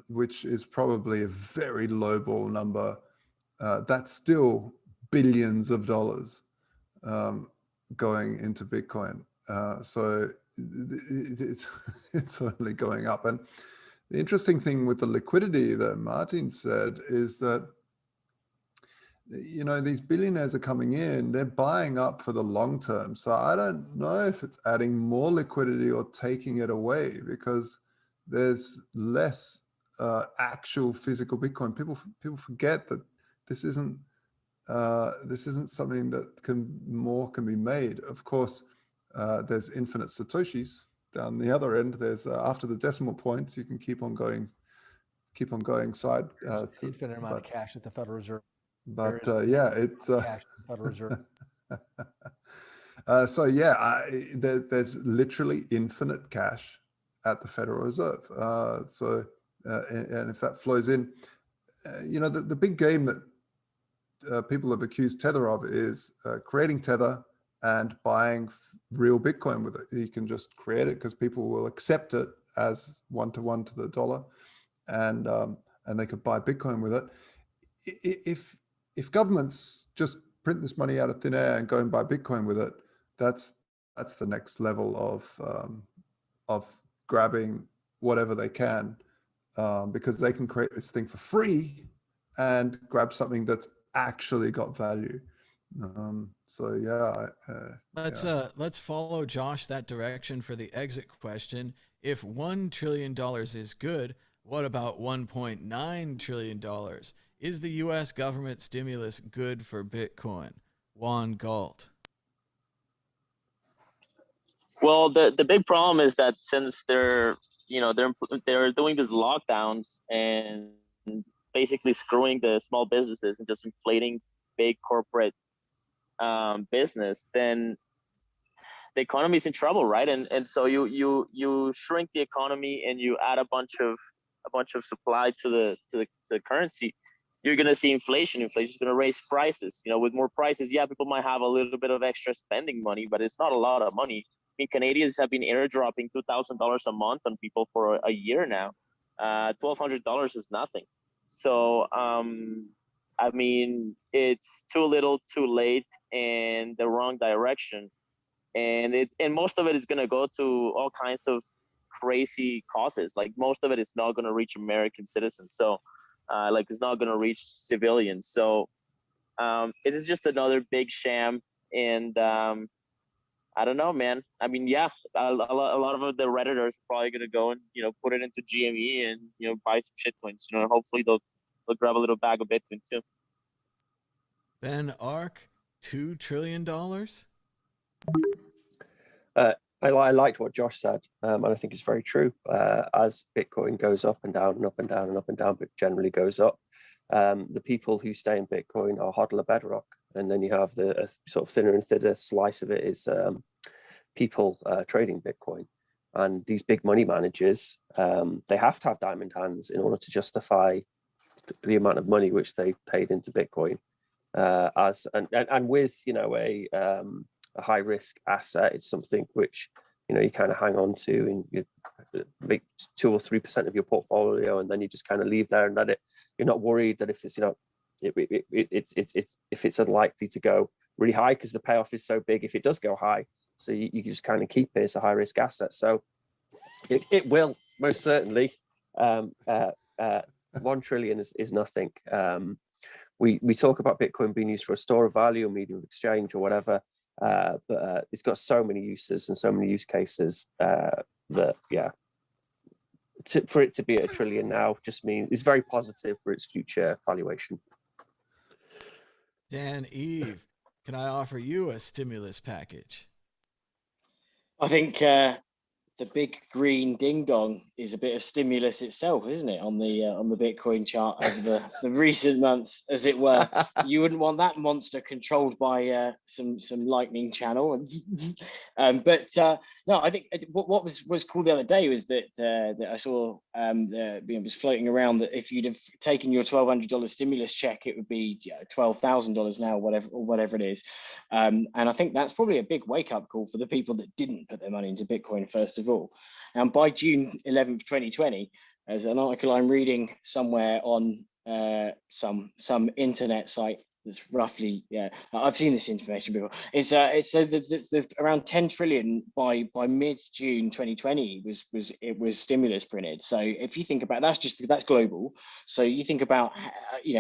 G: which is probably a very lowball number, that's still billions of dollars going into Bitcoin. So it's only going up. And the interesting thing with the liquidity that Martin said is that, you know, these billionaires are coming in, they're buying up for the long term. So I don't know if it's adding more liquidity or taking it away, because there's less actual physical Bitcoin. People forget that this isn't something that can be made. Of course, there's infinite Satoshis down the other end. There's after the decimal points, you can keep on going side.
A: Infinite amount of cash at the Federal Reserve.
G: But yeah, it's
A: cash at the Federal Reserve.
G: So yeah, there's literally infinite cash at the Federal Reserve. And if that flows in, you know, the big game that people have accused Tether of is creating Tether and buying real Bitcoin with it. You can just create it because people will accept it as 1-to-1 to the dollar, and they could buy Bitcoin with it. If governments just print this money out of thin air and go and buy Bitcoin with it, that's the next level of grabbing whatever they can, because they can create this thing for free and grab something that's actually got value. So yeah,
B: let's follow Josh that direction for the exit question. If $1 trillion is good, what about $1.9 trillion? Is the U.S. government stimulus good for Bitcoin? Juan Galt.
I: Well, the big problem is that since they're doing these lockdowns and basically screwing the small businesses and just inflating big corporate business, then the economy is in trouble, right? And so you shrink the economy and you add a bunch of supply to the currency. You're gonna see inflation. Inflation is gonna raise prices. You know, with more prices, yeah, people might have a little bit of extra spending money, but it's not a lot of money. I mean, Canadians have been airdropping $2,000 a month on people for a year now. $1,200 is nothing. So I mean, it's too little, too late, and the wrong direction. And most of it is gonna go to all kinds of crazy causes. Like most of it is not gonna reach American citizens. So like it's not gonna reach civilians. So it is just another big sham. And I don't know, man. I mean, yeah, a lot of the Redditors are probably gonna go and, you know, put it into GME and, you know, buy some shitcoins. You know, hopefully they'll grab a little bag of Bitcoin too.
B: Ben Ark, $2 trillion?
F: I liked what Josh said, and I think it's very true. As Bitcoin goes up and down and up and down and up and down, but generally goes up, the people who stay in Bitcoin are hodler bedrock. And then you have the sort of thinner and thinner slice of it is people trading Bitcoin. And these big money managers, they have to have diamond hands in order to justify the amount of money which they paid into Bitcoin. And with, you know, a high risk asset, it's something which, you know, you kind of hang on to and you make 2 or 3% of your portfolio, and then you just kind of leave there and let it. You're not worried that if it's, you know, if it's unlikely to go really high because the payoff is so big if it does go high. So you just kind of keep it as a high risk asset. So it will most certainly. 1 trillion is nothing. We talk about Bitcoin being used for a store of value or medium of exchange or whatever, but it's got so many uses and so many use cases that, yeah, for it to be at $1 trillion now just means it's very positive for its future valuation.
B: Dan Eve, can I offer you a stimulus package?
H: I think the big green ding dong is a bit of stimulus itself, isn't it, on the Bitcoin chart over the recent months, as it were. You wouldn't want that monster controlled by some lightning channel. But no, I think what was cool the other day was that I saw it was floating around that if you'd have taken your $1,200 stimulus check, it would be $12,000 now, whatever it is. And I think that's probably a big wake up call for the people that didn't put their money into Bitcoin first of all. And by June 11th, 2020, there's an article I'm reading somewhere on some internet site that's roughly, I've seen this information before. It's so the around 10 trillion by mid-June 2020 was stimulus printed. So if you think about that's global. So you think about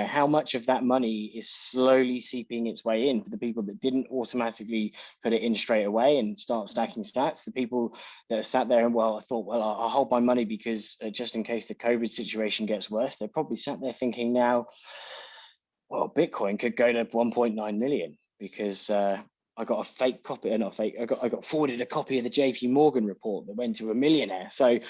H: how much of that money is slowly seeping its way in for the people that didn't automatically put it in straight away and start stacking sats. The people that sat there and I thought, I'll hold my money because just in case the COVID situation gets worse, they're probably sat there thinking now, well, Bitcoin could go to 1.9 million because I got a fake copy, not fake. I got forwarded a copy of the JPMorgan report that went to a millionaire. So I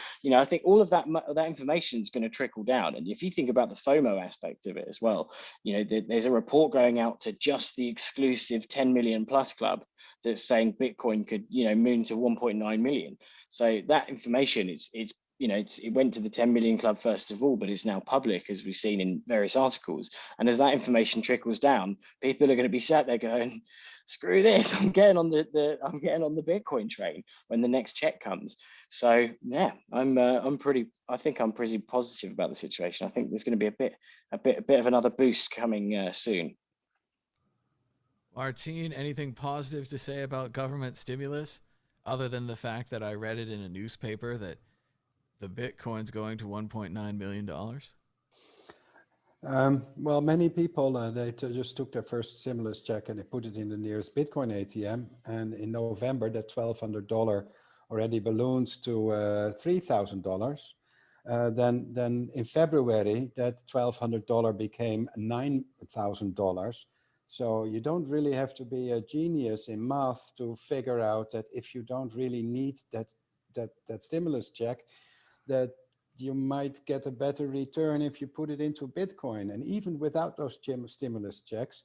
H: think all of that information is going to trickle down. And if you think about the FOMO aspect of it as well, there's a report going out to just the exclusive 10 million plus club that's saying Bitcoin could moon to 1.9 million. So that information it went to the 10 million club first of all, but it's now public, as we've seen in various articles. And as that information trickles down, people are going to be sat there going, screw this, I'm getting on the Bitcoin train when the next check comes. So yeah, I think I'm pretty positive about the situation. I think there's going to be a bit of another boost coming soon.
B: Martine, anything positive to say about government stimulus other than the fact that I read it in a newspaper that the Bitcoin's going to $1.9 million?
E: Well, many people, they just took their first stimulus check and they put it in the nearest Bitcoin ATM. And in November, that $1,200 already ballooned to $3,000. Then in February, that $1,200 became $9,000. So you don't really have to be a genius in math to figure out that if you don't really need that stimulus check, that you might get a better return if you put it into Bitcoin. And even without those stimulus checks,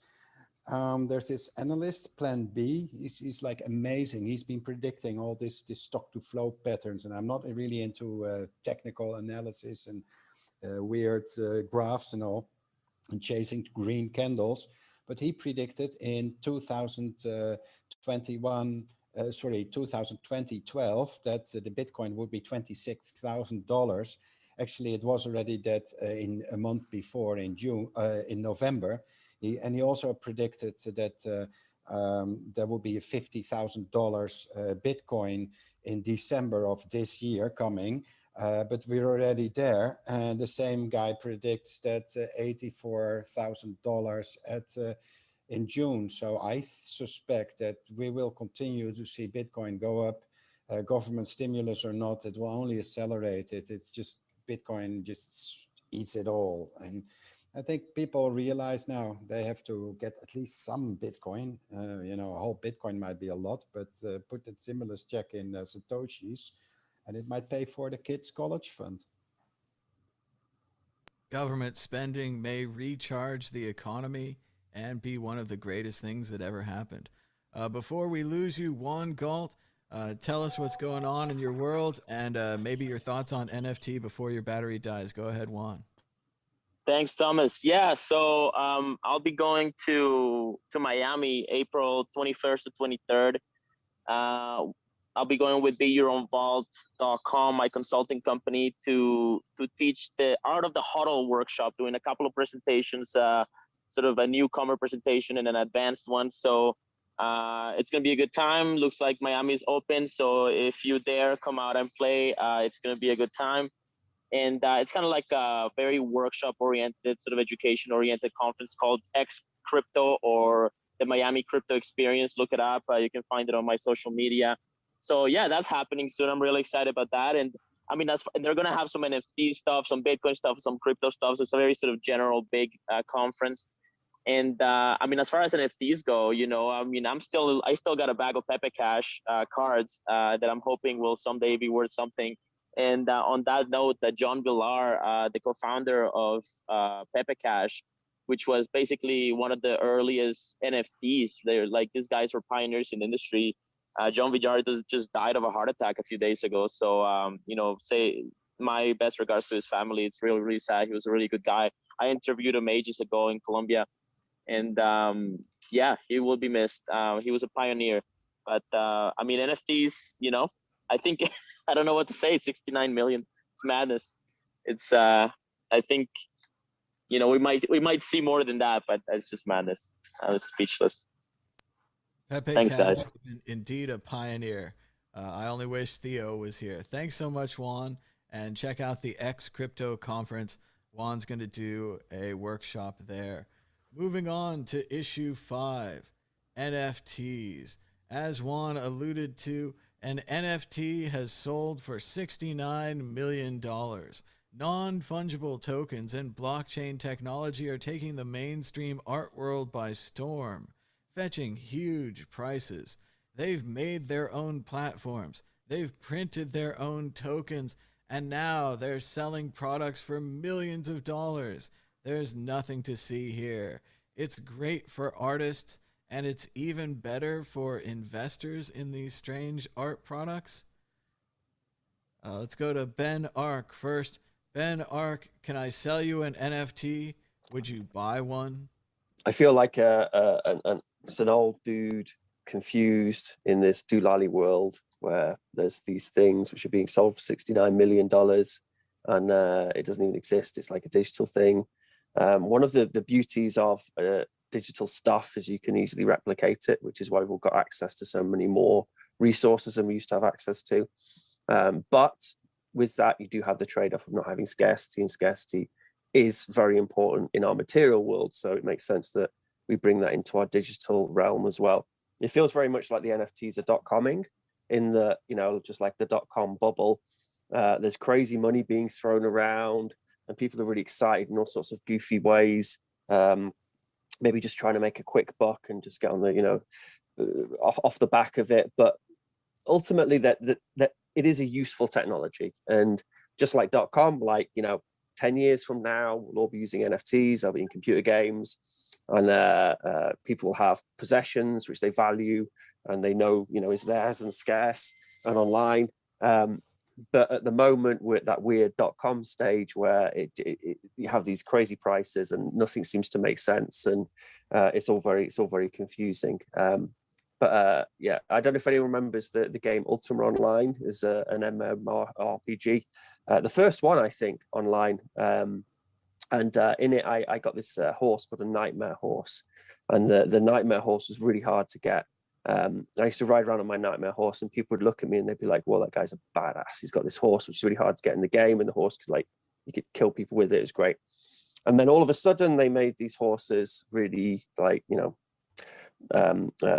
E: there's this analyst, Plan B. He's like amazing. He's been predicting all this stock to flow patterns. And I'm not really into technical analysis and weird graphs and all, and chasing green candles. But he predicted in 2012 that the Bitcoin would be $26,000. Actually, it was already that in a month before, in November. He also predicted that there will be a $50,000 Bitcoin in December of this year coming. But we're already there, and the same guy predicts that $84,000 in June. So I suspect that we will continue to see Bitcoin go up, government stimulus or not. It will only accelerate it. It's just Bitcoin just eats it all. And I think people realize now they have to get at least some Bitcoin. A whole Bitcoin might be a lot, but put that stimulus check in Satoshis, and it might pay for the kids' college fund.
B: Government spending may recharge the economy and be one of the greatest things that ever happened. Before we lose you, Juan Galt, tell us what's going on in your world and maybe your thoughts on NFT before your battery dies. Go ahead, Juan.
I: Thanks, Thomas. Yeah, so I'll be going to Miami April 21st to 23rd. I'll be going with BeYourOwnVault.com, my consulting company, to teach the Art of the HODL workshop, doing a couple of presentations, sort of a newcomer presentation and an advanced one. So it's going to be a good time. Looks like Miami is open. So if you dare come out and play, it's going to be a good time. And it's kind of like a very workshop-oriented, sort of education-oriented conference called xCrypto, or the Miami Crypto Experience. Look it up. You can find it on my social media. So yeah, that's happening soon. I'm really excited about that. And I mean, they're going to have some NFT stuff, some Bitcoin stuff, some crypto stuff. So it's a very sort of general big conference. And I mean, as far as NFTs go, you know, I mean, I still got a bag of Pepe Cash cards that I'm hoping will someday be worth something. And on that note, that John Villar, the co-founder of Pepe Cash, which was basically one of the earliest NFTs, they're like, these guys were pioneers in the industry. John Villar just died of a heart attack a few days ago. So, you know, say my best regards to his family. It's really, really sad. He was a really good guy. I interviewed him ages ago in Colombia. And yeah, he will be missed. He was a pioneer. But I mean, NFTs, you know, I think, I don't know what to say. 69 million. It's madness. It's, I think, you know, we might see more than that, but it's just madness. I was speechless.
B: Pepe
I: Thanks,
B: Cash
I: guys.
B: is indeed a pioneer. I only wish Theo was here. Thanks so much, Juan. And check out the X Crypto Conference. Juan's going to do a workshop there. Moving on to issue 5, NFTs. As Juan alluded to, an NFT has sold for $69 million. Non-fungible tokens and blockchain technology are taking the mainstream art world by storm, fetching huge prices. They've made their own platforms. They've printed their own tokens, and now they're selling products for millions of dollars. There's nothing to see here. It's great for artists, and it's even better for investors in these strange art products. Let's go to Ben Ark first. Ben Ark, can I sell you an NFT? Would you buy one?
F: I feel like it's an old dude confused in this doolally world where there's these things which are being sold for $69 million and it doesn't even exist. It's like a digital thing. One of the beauties of digital stuff is you can easily replicate it, which is why we've got access to so many more resources than we used to have access to. But with that, you do have the trade-off of not having scarcity, and scarcity is very important in our material world. So it makes sense that we bring that into our digital realm as well. It feels very much like the NFTs are .comming in the, you know, just like the .com bubble. There's crazy money being thrown around and people are really excited in all sorts of goofy ways. Maybe just trying to make a quick buck and just get on the, you know, off the back of it. But ultimately that it is a useful technology. And just like .com, like, you know, 10 years from now, we'll all be using NFTs, they'll be in computer games, and people will have possessions which they value and they know, you know, is theirs and scarce and online. But at the moment, we're at that weird .com stage where you have these crazy prices and nothing seems to make sense, and it's all very confusing. But yeah, I don't know if anyone remembers the game Ultima Online is an MMORPG. The first one, I think, online. And in it, I got this horse called a Nightmare Horse. And the Nightmare Horse was really hard to get. I used to ride around on my Nightmare Horse and people would look at me and they'd be like, well, that guy's a badass. He's got this horse, which is really hard to get in the game. And the horse could, like, you could kill people with it. It was great. And then all of a sudden they made these horses really, like, you know,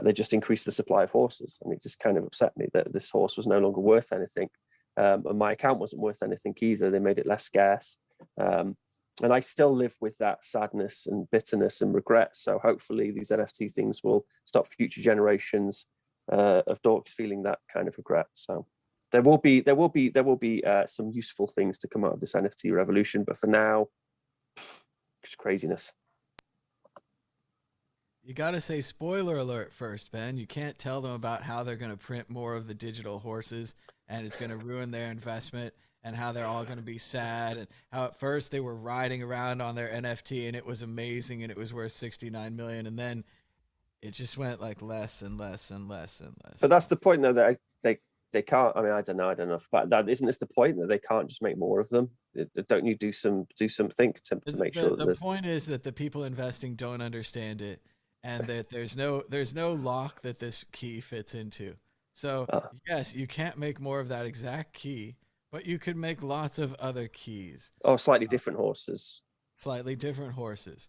F: they just increased the supply of horses, and it just kind of upset me that this horse was no longer worth anything, and my account wasn't worth anything either. They made it less scarce, and I still live with that sadness and bitterness and regret. So hopefully these NFT things will stop future generations of dorks feeling that kind of regret. So there will be some useful things to come out of this NFT revolution, but for now, just craziness.
B: You got to say spoiler alert first, Ben. You can't tell them about how they're going to print more of the digital horses and it's going to ruin their investment, and how they're all going to be sad, and how at first they were riding around on their NFT and it was amazing and it was worth 69 million, and then it just went like less and less and less and less.
F: But that's the point, though, that they can't. I mean, I don't know, but that isn't this the point, that they can't just make more of them? Don't you do something to make sure that
B: the point is that the people investing don't understand it, and that there's no lock that this key fits into. So yes, you can't make more of that exact key, but you could make lots of other keys.
F: Oh, slightly different horses.
B: Slightly different horses.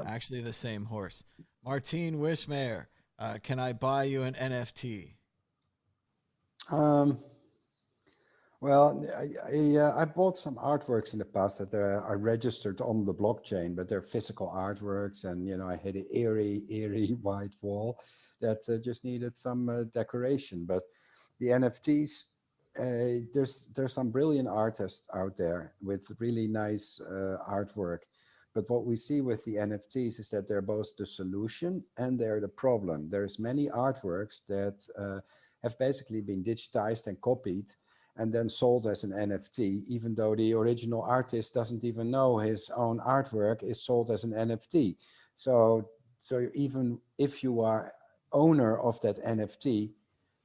B: Actually the same horse. Martine Wismayer, can I buy you an NFT?
E: Well, Well, I bought some artworks in the past that are registered on the blockchain, but they're physical artworks, and I had an eerie white wall that just needed some decoration. But the NFTs, there's some brilliant artists out there with really nice artwork. But what we see with the NFTs is that they're both the solution and they're the problem. There's many artworks that have basically been digitized and copied and then sold as an NFT, even though the original artist doesn't even know his own artwork is sold as an NFT. So even if you are owner of that NFT,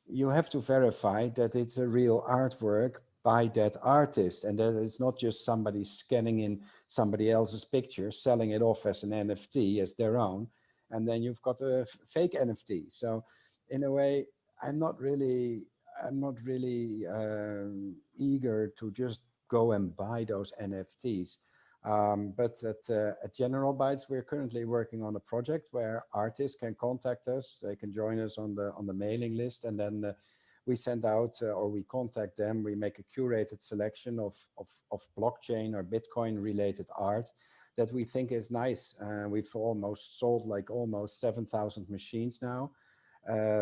E: you have to verify that it's a real artwork by that artist, and that it's not just somebody scanning in somebody else's picture, selling it off as an NFT, as their own, and then you've got a fake NFT. So in a way, I'm not really eager to just go and buy those NFTs. But at General Bytes, we're currently working on a project where artists can contact us. They can join us on the mailing list, and then we send out or we contact them. We make a curated selection of blockchain or Bitcoin related art that we think is nice. We've almost sold like almost 7,000 machines now.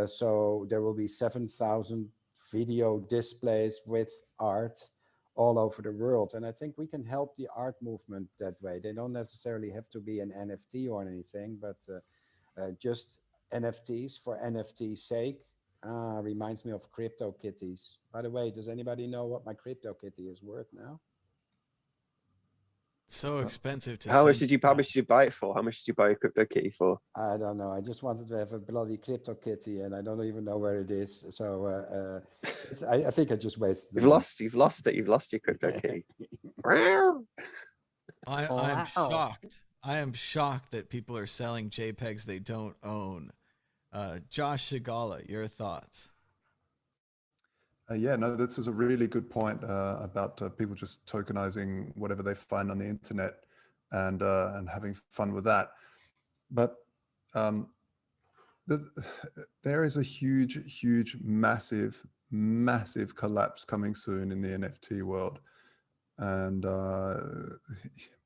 E: So there will be 7,000 video displays with art all over the world. And I think we can help the art movement that way. They don't necessarily have to be an NFT or anything, but just NFTs for NFT's sake. Reminds me of crypto kitties. By the way, does anybody know what my crypto kitty is worth now?
B: So expensive to
F: how much did you buy it for? How much did you buy a crypto kitty for?
E: I don't know. I just wanted to have a bloody crypto kitty, and I don't even know where it is. So I think I just wasted.
F: You've lost your crypto kitty.
B: I'm shocked. I am shocked that people are selling JPEGs they don't own. Josh Sigala, your thoughts?
G: Yeah, no, this is a really good point about people just tokenizing whatever they find on the internet and having fun with that. But there is a huge, massive collapse coming soon in the NFT world. And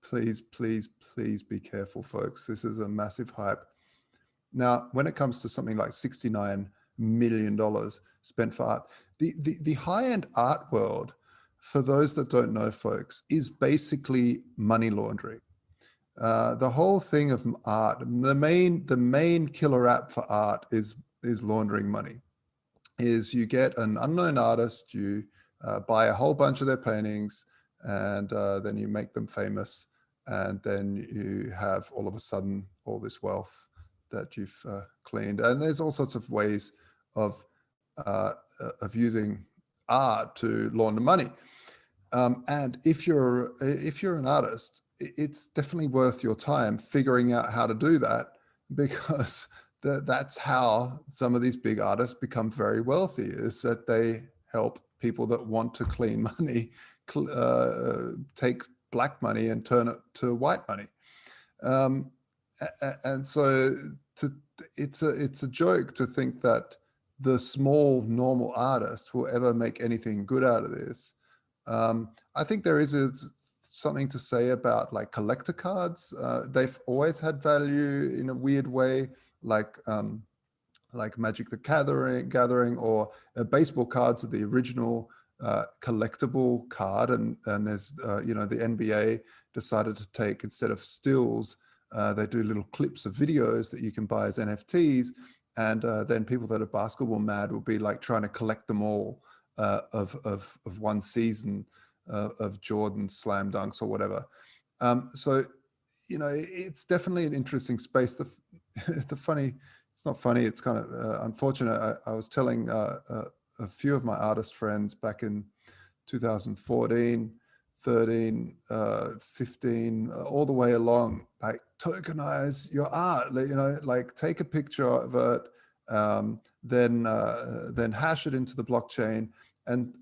G: please be careful, folks. This is a massive hype. Now, when it comes to something like $69 million spent for art, the high-end art world, for those that don't know, folks, is basically money laundering. The whole thing of art, the main killer app for art is laundering money. Is you get an unknown artist, you buy a whole bunch of their paintings, and then you make them famous, and then you have all of a sudden all this wealth that you've cleaned. And there's all sorts of ways of using art to launder money. And if you're an artist, it's definitely worth your time figuring out how to do that, because that's how some of these big artists become very wealthy, is that they help people that want to clean money take black money and turn it to white money. And so it's a joke to think that the small normal artist will ever make anything good out of this. I think there is something to say about like collector cards. They've always had value in a weird way, like Magic the Gathering, or baseball cards are the original collectible card, and there's the NBA decided to take, instead of stills, they do little clips of videos that you can buy as NFTs, and then people that are basketball mad will be like trying to collect them all of one season of Jordan slam dunks or whatever. So it's definitely an interesting space. It's not funny, it's kind of unfortunate. I was telling a few of my artist friends back in 2014, 13, 15, all the way along, like, tokenize your art, like take a picture of it, then hash it into the blockchain, and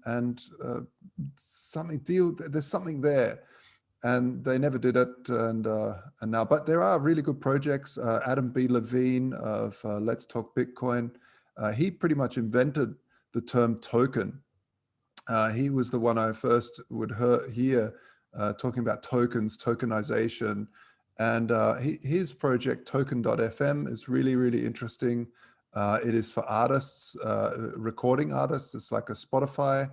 G: there's something there. And they never did it, and now, but there are really good projects. Adam B. Levine of Let's Talk Bitcoin, he pretty much invented the term token, He was the one I first would hear talking about tokens, tokenization. And his project, token.fm, is really, really interesting. It is for artists, recording artists. It's like a Spotify.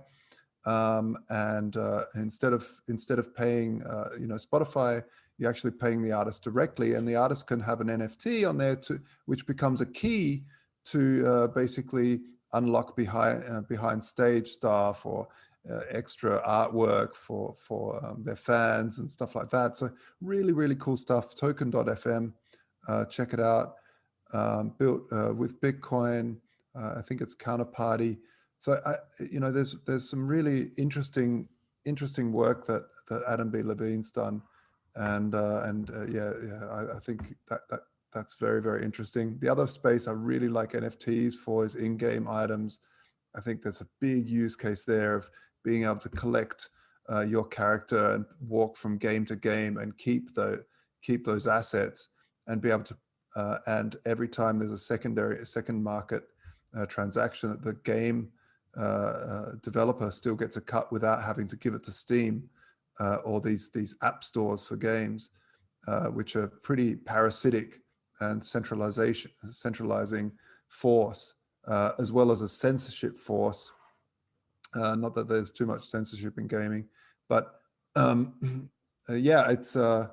G: And instead of paying, Spotify, you're actually paying the artist directly, and the artist can have an NFT on there which becomes a key to basically unlock behind stage stuff or extra artwork for their fans and stuff like that. So really, really cool stuff. Token.fm, check it out. Built with Bitcoin. I think it's Counterparty. So there's some really interesting work that Adam B. Levine's done, and I think that's very, very interesting. The other space I really like NFTs for is in-game items. I think there's a big use case there of being able to collect your character and walk from game to game and keep those assets and be able to and every time there's a second market transaction, that the game developer still gets a cut without having to give it to Steam or these app stores for games, which are pretty parasitic and centralizing force, as well as a censorship force. Not that there's too much censorship in gaming, but it's an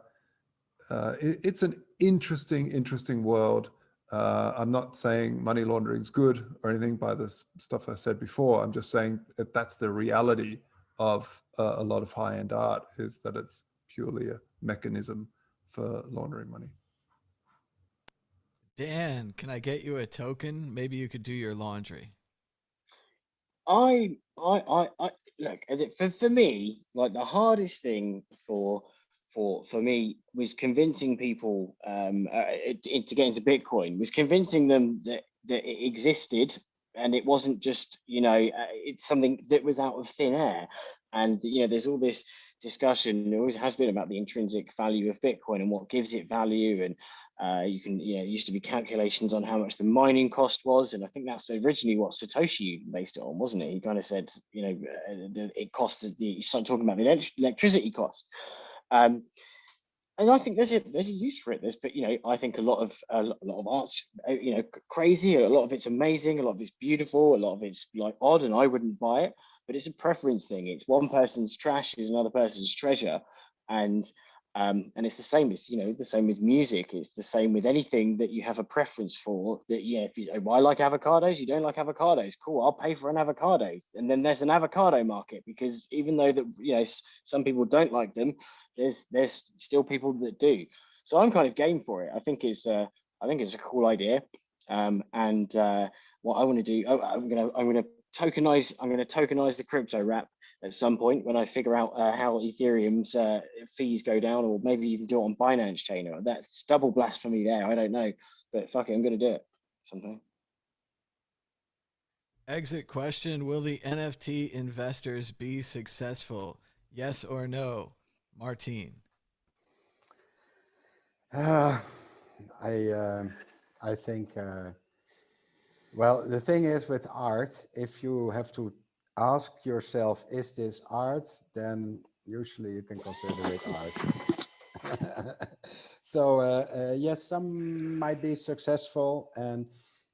G: interesting world. I'm not saying money laundering is good or anything by the stuff I said before. I'm just saying that that's the reality of a lot of high-end art, is that it's purely a mechanism for laundering money.
B: Dan, can I get you a token? Maybe you could do your laundry.
H: I look, for me, like the hardest thing for me was convincing people to get into Bitcoin, was convincing them that it existed, and it wasn't just, it's something that was out of thin air. And there's all this discussion, there always has been, about the intrinsic value of Bitcoin and what gives it value. And it used to be calculations on how much the mining cost was, and I think that's originally what Satoshi based it on, wasn't it? He kind of said, it costed you start talking about the electricity cost. And I think there's a use for it. But I think a lot of art's crazy. A lot of it's amazing. A lot of it's beautiful. A lot of it's like odd, and I wouldn't buy it. But it's a preference thing. It's one person's trash is another person's treasure, and it's the same as the same with music. It's the same with anything that you have a preference for. That if you I like avocados, you don't like avocados. Cool, I'll pay for an avocado. And then there's an avocado market, because even though that some people don't like them, there's still people that do. So I'm kind of game for it. I think it's a cool idea. What I want to do, I'm gonna tokenize the crypto wrap at some point when I figure out how Ethereum's fees go down, or maybe even do it on Binance Chain. That's double blasphemy there. I don't know, but fuck it, I'm gonna do it sometime.
B: Exit question: will the NFT investors be successful? Yes or no, Martin?
E: I think. Well, the thing is with art, if you have to ask yourself, is this art? Then usually you can consider it art. So yes, some might be successful, and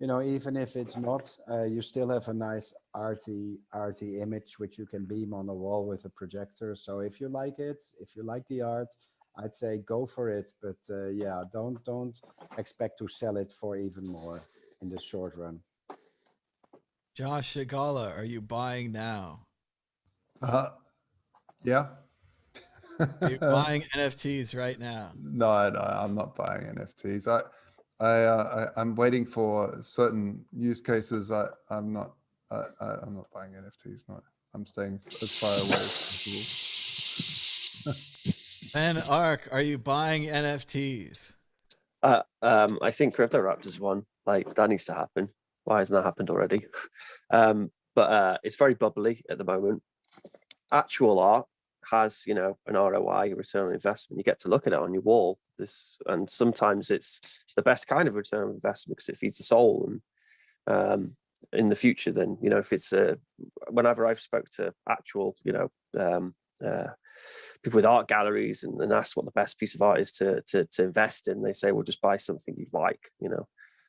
E: even if it's not, you still have a nice arty image which you can beam on the wall with a projector. So if you like it, if you like the art, I'd say go for it. But yeah, don't expect to sell it for even more in the short run.
B: Josh Shigala, are you buying now?
G: Yeah.
B: Are you buying NFTs right now?
G: No, I'm not buying NFTs. I'm waiting for certain use cases. I'm not buying NFTs. No, I'm staying as far away as possible.
B: Ben Ark, are you buying NFTs?
F: I think Crypto Raptors won. Like, that needs to happen. Why hasn't that happened already? But it's very bubbly at the moment. Actual art has, an ROI, return on investment. You get to look at it on your wall. And sometimes it's the best kind of return on investment because it feeds the soul. And in the future, then, you know, if it's whenever I've spoke to actual, you know, people with art galleries and asked what the best piece of art is to invest in, they say, well, just buy something you like, you know.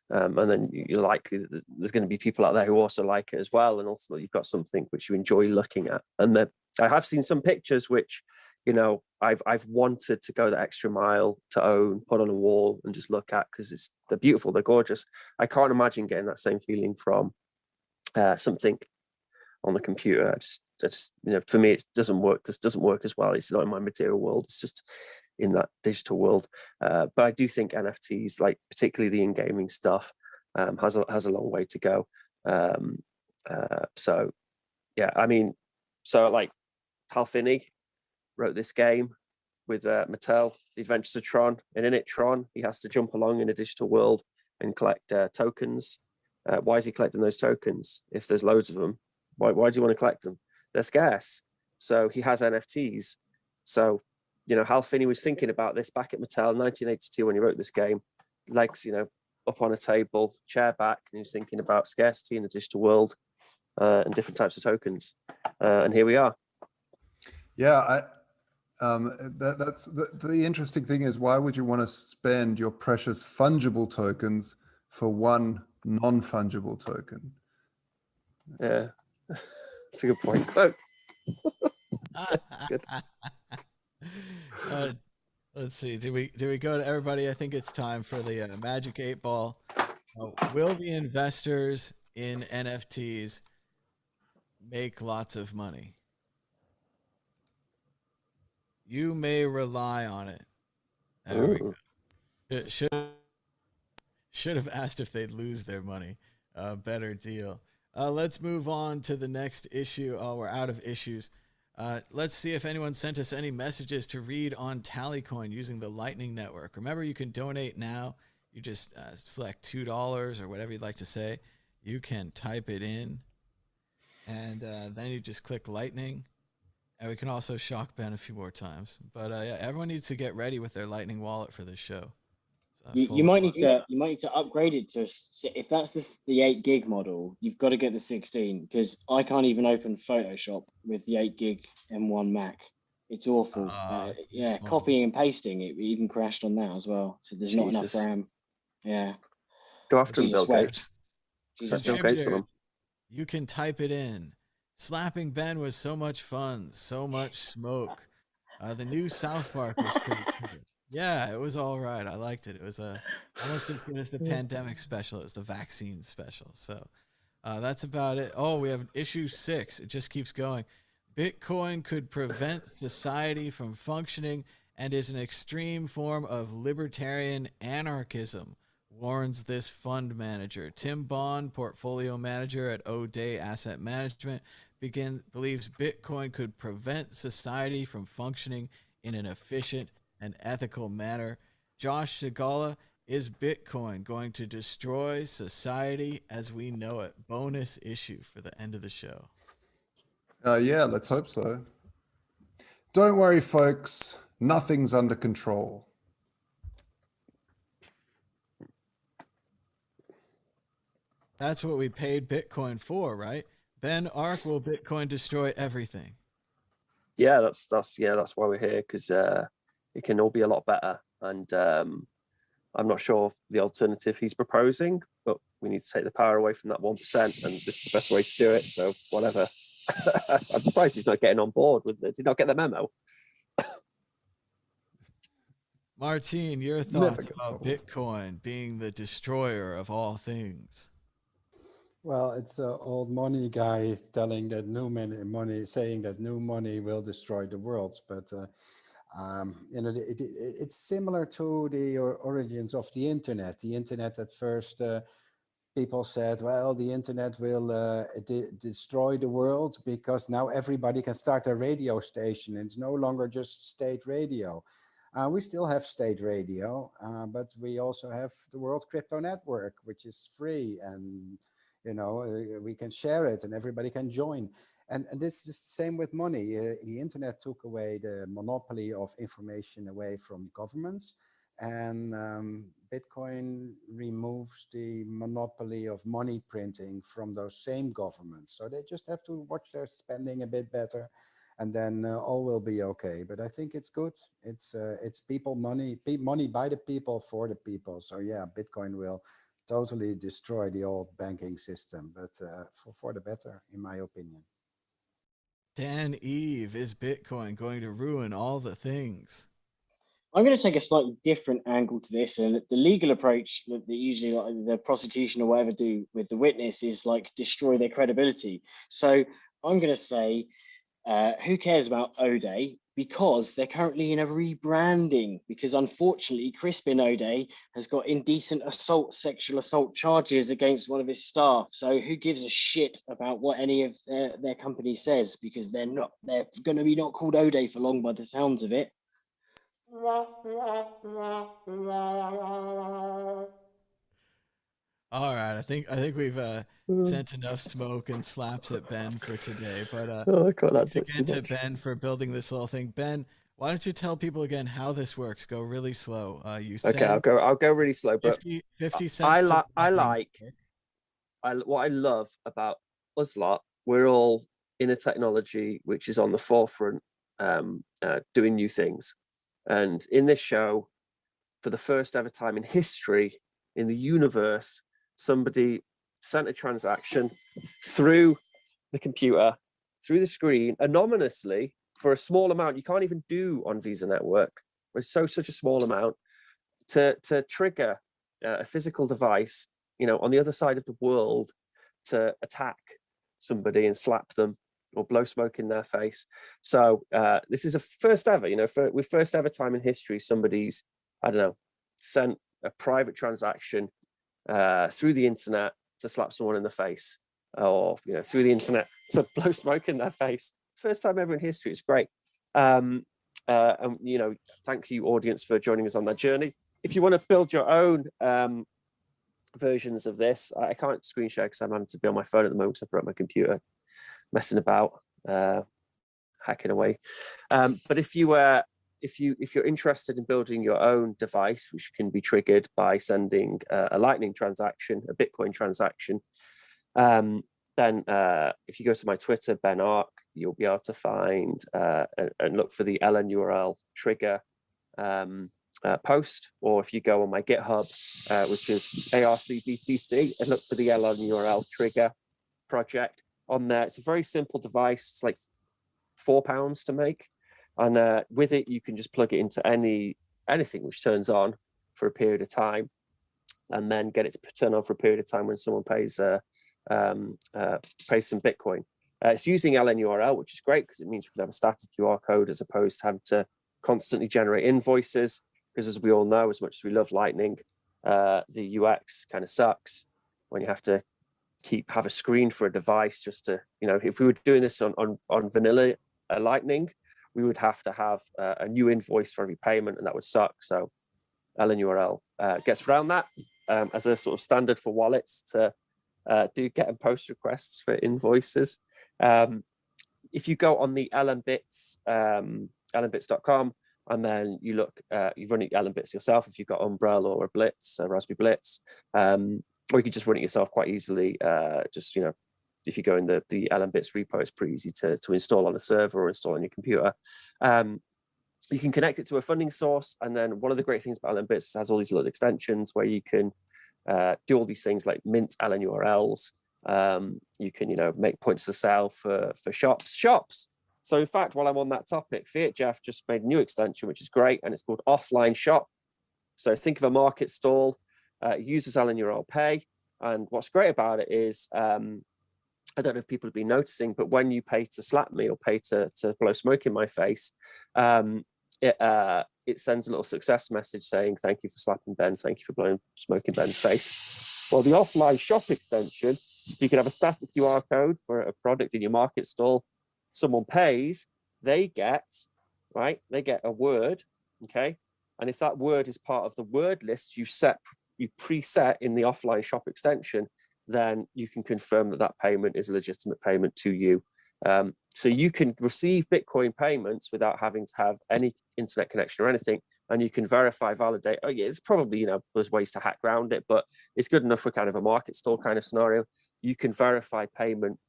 F: And then you're likely that there's going to be people out there who also like it as well. And ultimately, you've got something which you enjoy looking at. And then I have seen some pictures which, you know, I've wanted to go the extra mile to own, put on a wall and just look at, because they're beautiful, they're gorgeous. I can't imagine getting that same feeling from something on the computer. Just, you know, for me, it doesn't work. This doesn't work as well. It's not in my material world. It's just in that digital world. But I do think NFTs, like particularly the in-gaming stuff, has a long way to go. So yeah, I mean, so like Tallycoin wrote this game with Mattel, The Adventures of Tron, and in it, Tron, he has to jump along in a digital world and collect tokens. Why is he collecting those tokens? If there's loads of them, why do you want to collect them? They're scarce. So he has NFTs. So, you know, Hal Finney was thinking about this back at Mattel in 1982 when he wrote this game. Legs, you know, up on a table, chair back, and he was thinking about scarcity in the digital world and different types of tokens. And here we are.
G: Yeah, that's the interesting thing is, why would you want to spend your precious fungible tokens for one non-fungible token?
F: Yeah, that's a good point. Oh. Good.
B: Let's see. Do we go to everybody? I think it's time for the Magic 8 Ball. Will the investors in NFTs make lots of money? You may rely on it. There we go. It should have asked if they'd lose their money. Better deal. Let's move on to the next issue. Oh, we're out of issues. Let's see if anyone sent us any messages to read on Tallycoin using the Lightning Network. Remember, you can donate now. You just select $2 or whatever you'd like to say. You can type it in, and then you just click Lightning. And we can also shock Ben a few more times. But yeah, everyone needs to get ready with their Lightning wallet for this show.
H: You might need to upgrade it to, if that's the 8 gig model, you've got to get the 16, because I can't even open Photoshop with the 8 gig M1 Mac. It's awful. Yeah, small. Copying and pasting, it even crashed on that as well. So there's not enough RAM. Yeah.
F: Go after Bill Gates. Bill Gates on them.
B: You can type it in. Slapping Ben was so much fun, so much smoke. The new South Park was pretty good. Yeah, it was all right. I liked it. It was almost as good as the pandemic special. It was the vaccine special. So that's about it. Oh, we have issue 6. It just keeps going. Bitcoin could prevent society from functioning and is an extreme form of libertarian anarchism, warns this fund manager. Tim Bond, portfolio manager at O'Day Asset Management, believes Bitcoin could prevent society from functioning in an efficient and ethical manner. Josh Segala, is Bitcoin going to destroy society as we know it? Bonus issue for the end of the show.
G: Yeah, let's hope so. Don't worry, folks. Nothing's under control.
B: That's what we paid Bitcoin for, right? Ben Ark, will Bitcoin destroy everything?
F: Yeah, that's why we're here, because it can all be a lot better. And I'm not sure the alternative he's proposing, but we need to take the power away from that 1%, and this is the best way to do it. So whatever. I'm surprised he's not getting on board with it. Did he not get the memo?
B: Martine, your thoughts about Bitcoin being the destroyer of all things?
E: Well, it's an old money guy telling that saying that new money will destroy the world. But you know, it's similar to the origins of the internet. The internet at first, people said, well, the internet will destroy the world because now everybody can start a radio station. And it's no longer just state radio. We still have state radio, but we also have the World Crypto Network, which is free, and you know, we can share it and everybody can join. And this is the same with money. The internet took away the monopoly of information away from governments. and Bitcoin removes the monopoly of money printing from those same governments. So they just have to watch their spending a bit better, and then all will be okay. But I think it's good. It's people money, money by the people for the people. So yeah, Bitcoin will totally destroy the old banking system, but for the better, in my opinion.
B: Dan Eve, is Bitcoin going to ruin all the things?
H: I'm going to take a slightly different angle to this, and the legal approach that usually like the prosecution or whatever do with the witness is like destroy their credibility. So I'm going to say, who cares about O'Day? Because they're currently in a rebranding, because unfortunately Crispin O'Day has got indecent assault, sexual assault charges against one of his staff. So who gives a shit about what any of their company says, because they're going to be not called O'Day for long by the sounds of it.
B: All right, I think we've sent enough smoke and slaps at Ben for today. But thanks again to Ben for building this little thing. Ben, why don't you tell people again how this works? Go really slow.
F: Okay, I'll go really slow.
B: 50 cents.
F: What I love about us lot, we're all in a technology which is on the forefront, doing new things. And in this show, for the first ever time in history, in the universe, somebody sent a transaction through the computer, through the screen, anonymously, for a small amount you can't even do on Visa Network. It's such a small amount to trigger a physical device, on the other side of the world, to attack somebody and slap them or blow smoke in their face. So this is a first ever, with first ever time in history, somebody's, sent a private transaction through the internet to slap someone in the face, or through the internet to blow smoke in their face. First time ever in history. It's great. And thank you, audience, for joining us on that journey. If you want to build your own versions of this, I can't screen share because I'm having to be on my phone at the moment because I broke my computer messing about, hacking away. But if you're interested in building your own device, which can be triggered by sending a Lightning transaction, a Bitcoin transaction, then if you go to my Twitter, Ben Ark, you'll be able to find and look for the LNURL trigger post, or if you go on my GitHub, which is ARCBTC, and look for the LNURL trigger project on there. It's a very simple device. It's like £4 to make. And with it, you can just plug it into anything which turns on for a period of time, and then get it to turn on for a period of time when someone pays some Bitcoin. It's using LNURL, which is great because it means we can have a static QR code as opposed to having to constantly generate invoices. Because as we all know, as much as we love Lightning, the UX kind of sucks when you have to have a screen for a device just to, if we were doing this on vanilla Lightning, we would have to have a new invoice for every payment, and that would suck. So LNURL gets around that as a sort of standard for wallets to do get and post requests for invoices. If you go on the LNBits, lnbits.com, and then you look, you run it LNBits yourself if you've got Umbrella or a Blitz, a Raspberry Blitz, or you can just run it yourself quite easily. If you go in the LNBits repo, it's pretty easy to install on a server or install on your computer. You can connect it to a funding source, and then one of the great things about LNBits is it has all these little extensions where you can do all these things like mint LNURLs. You can, make points to sell for shops. So in fact, while I'm on that topic, Fiat Jeff just made a new extension, which is great, and it's called Offline Shop. So think of a market stall, uses LNURL Pay, and what's great about it is, I don't know if people have been noticing, but when you pay to slap me or pay to blow smoke in my face, it sends a little success message saying, thank you for slapping Ben, thank you for blowing smoke in Ben's face. Well, the Offline Shop extension, you can have a static QR code for a product in your market stall. Someone pays, they get a word, okay? And if that word is part of the word list you preset in the Offline Shop extension, then you can confirm that payment is a legitimate payment to you. So you can receive Bitcoin payments without having to have any internet connection or anything, and you can verify, validate. Oh yeah, it's probably, there's ways to hack around it, but it's good enough for kind of a market stall kind of scenario. You can verify payment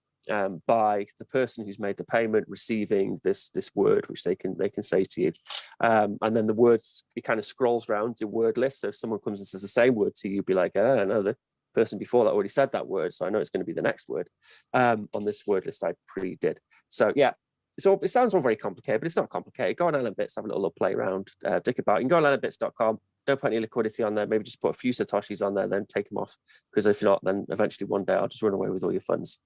F: by the person who's made the payment receiving this word, which they can say to you, and then the words, it kind of scrolls around your word list. So if someone comes and says the same word to you, you'll be like, oh, no, the person before that already said that word, so I know it's going to be the next word on this word list I pre-did. So yeah, so it sounds all very complicated, but it's not complicated. Go on LNBits, have a little play around, dick about. You can go on LNBits.com. Don't put any liquidity on there. Maybe just put a few Satoshis on there, then take them off. Because if not, then eventually one day I'll just run away with all your funds.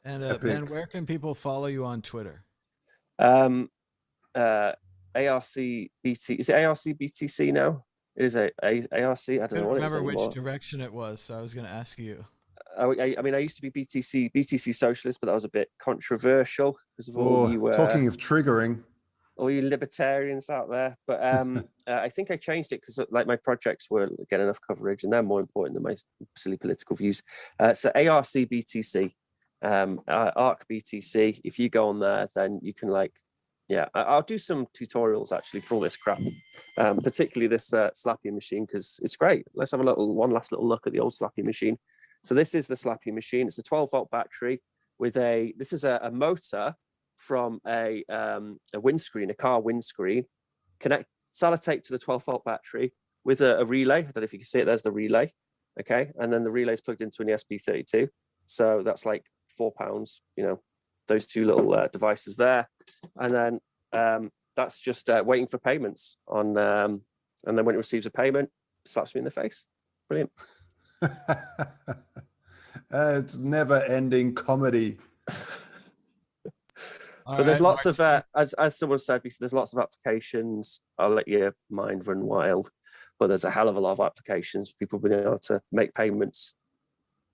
B: And Ben, where can people follow you on Twitter? ARCBT. Is it ARCBTC now? It is ARC. I don't know what it is anymore. Which direction it was, so I was going to ask you.
F: I mean, I used to be BTC Socialist, but that was a bit controversial because of all you.
G: Talking of triggering,
F: all you libertarians out there. But I think I changed it because like my projects were getting enough coverage, and they're more important than my silly political views. So ARCBTC, ARCBTC. If you go on there, then you can I'll do some tutorials actually for all this crap, particularly this Slappy machine, because it's great. Let's have one last little look at the old Slappy machine. So this is the Slappy machine. It's a 12-volt battery with this is a motor from a windscreen, a car windscreen, sellotape to the 12-volt battery with a relay. I don't know if you can see it. There's the relay. Okay. And then the relay is plugged into an ESP32. So that's like £4, those two little devices there. And then that's just waiting for payments on, and then when it receives a payment, slaps me in the face. Brilliant.
G: It's never-ending comedy.
F: But there's lots of, as someone said before, there's lots of applications. I'll let your mind run wild. But there's a hell of a lot of applications. People being able to make payments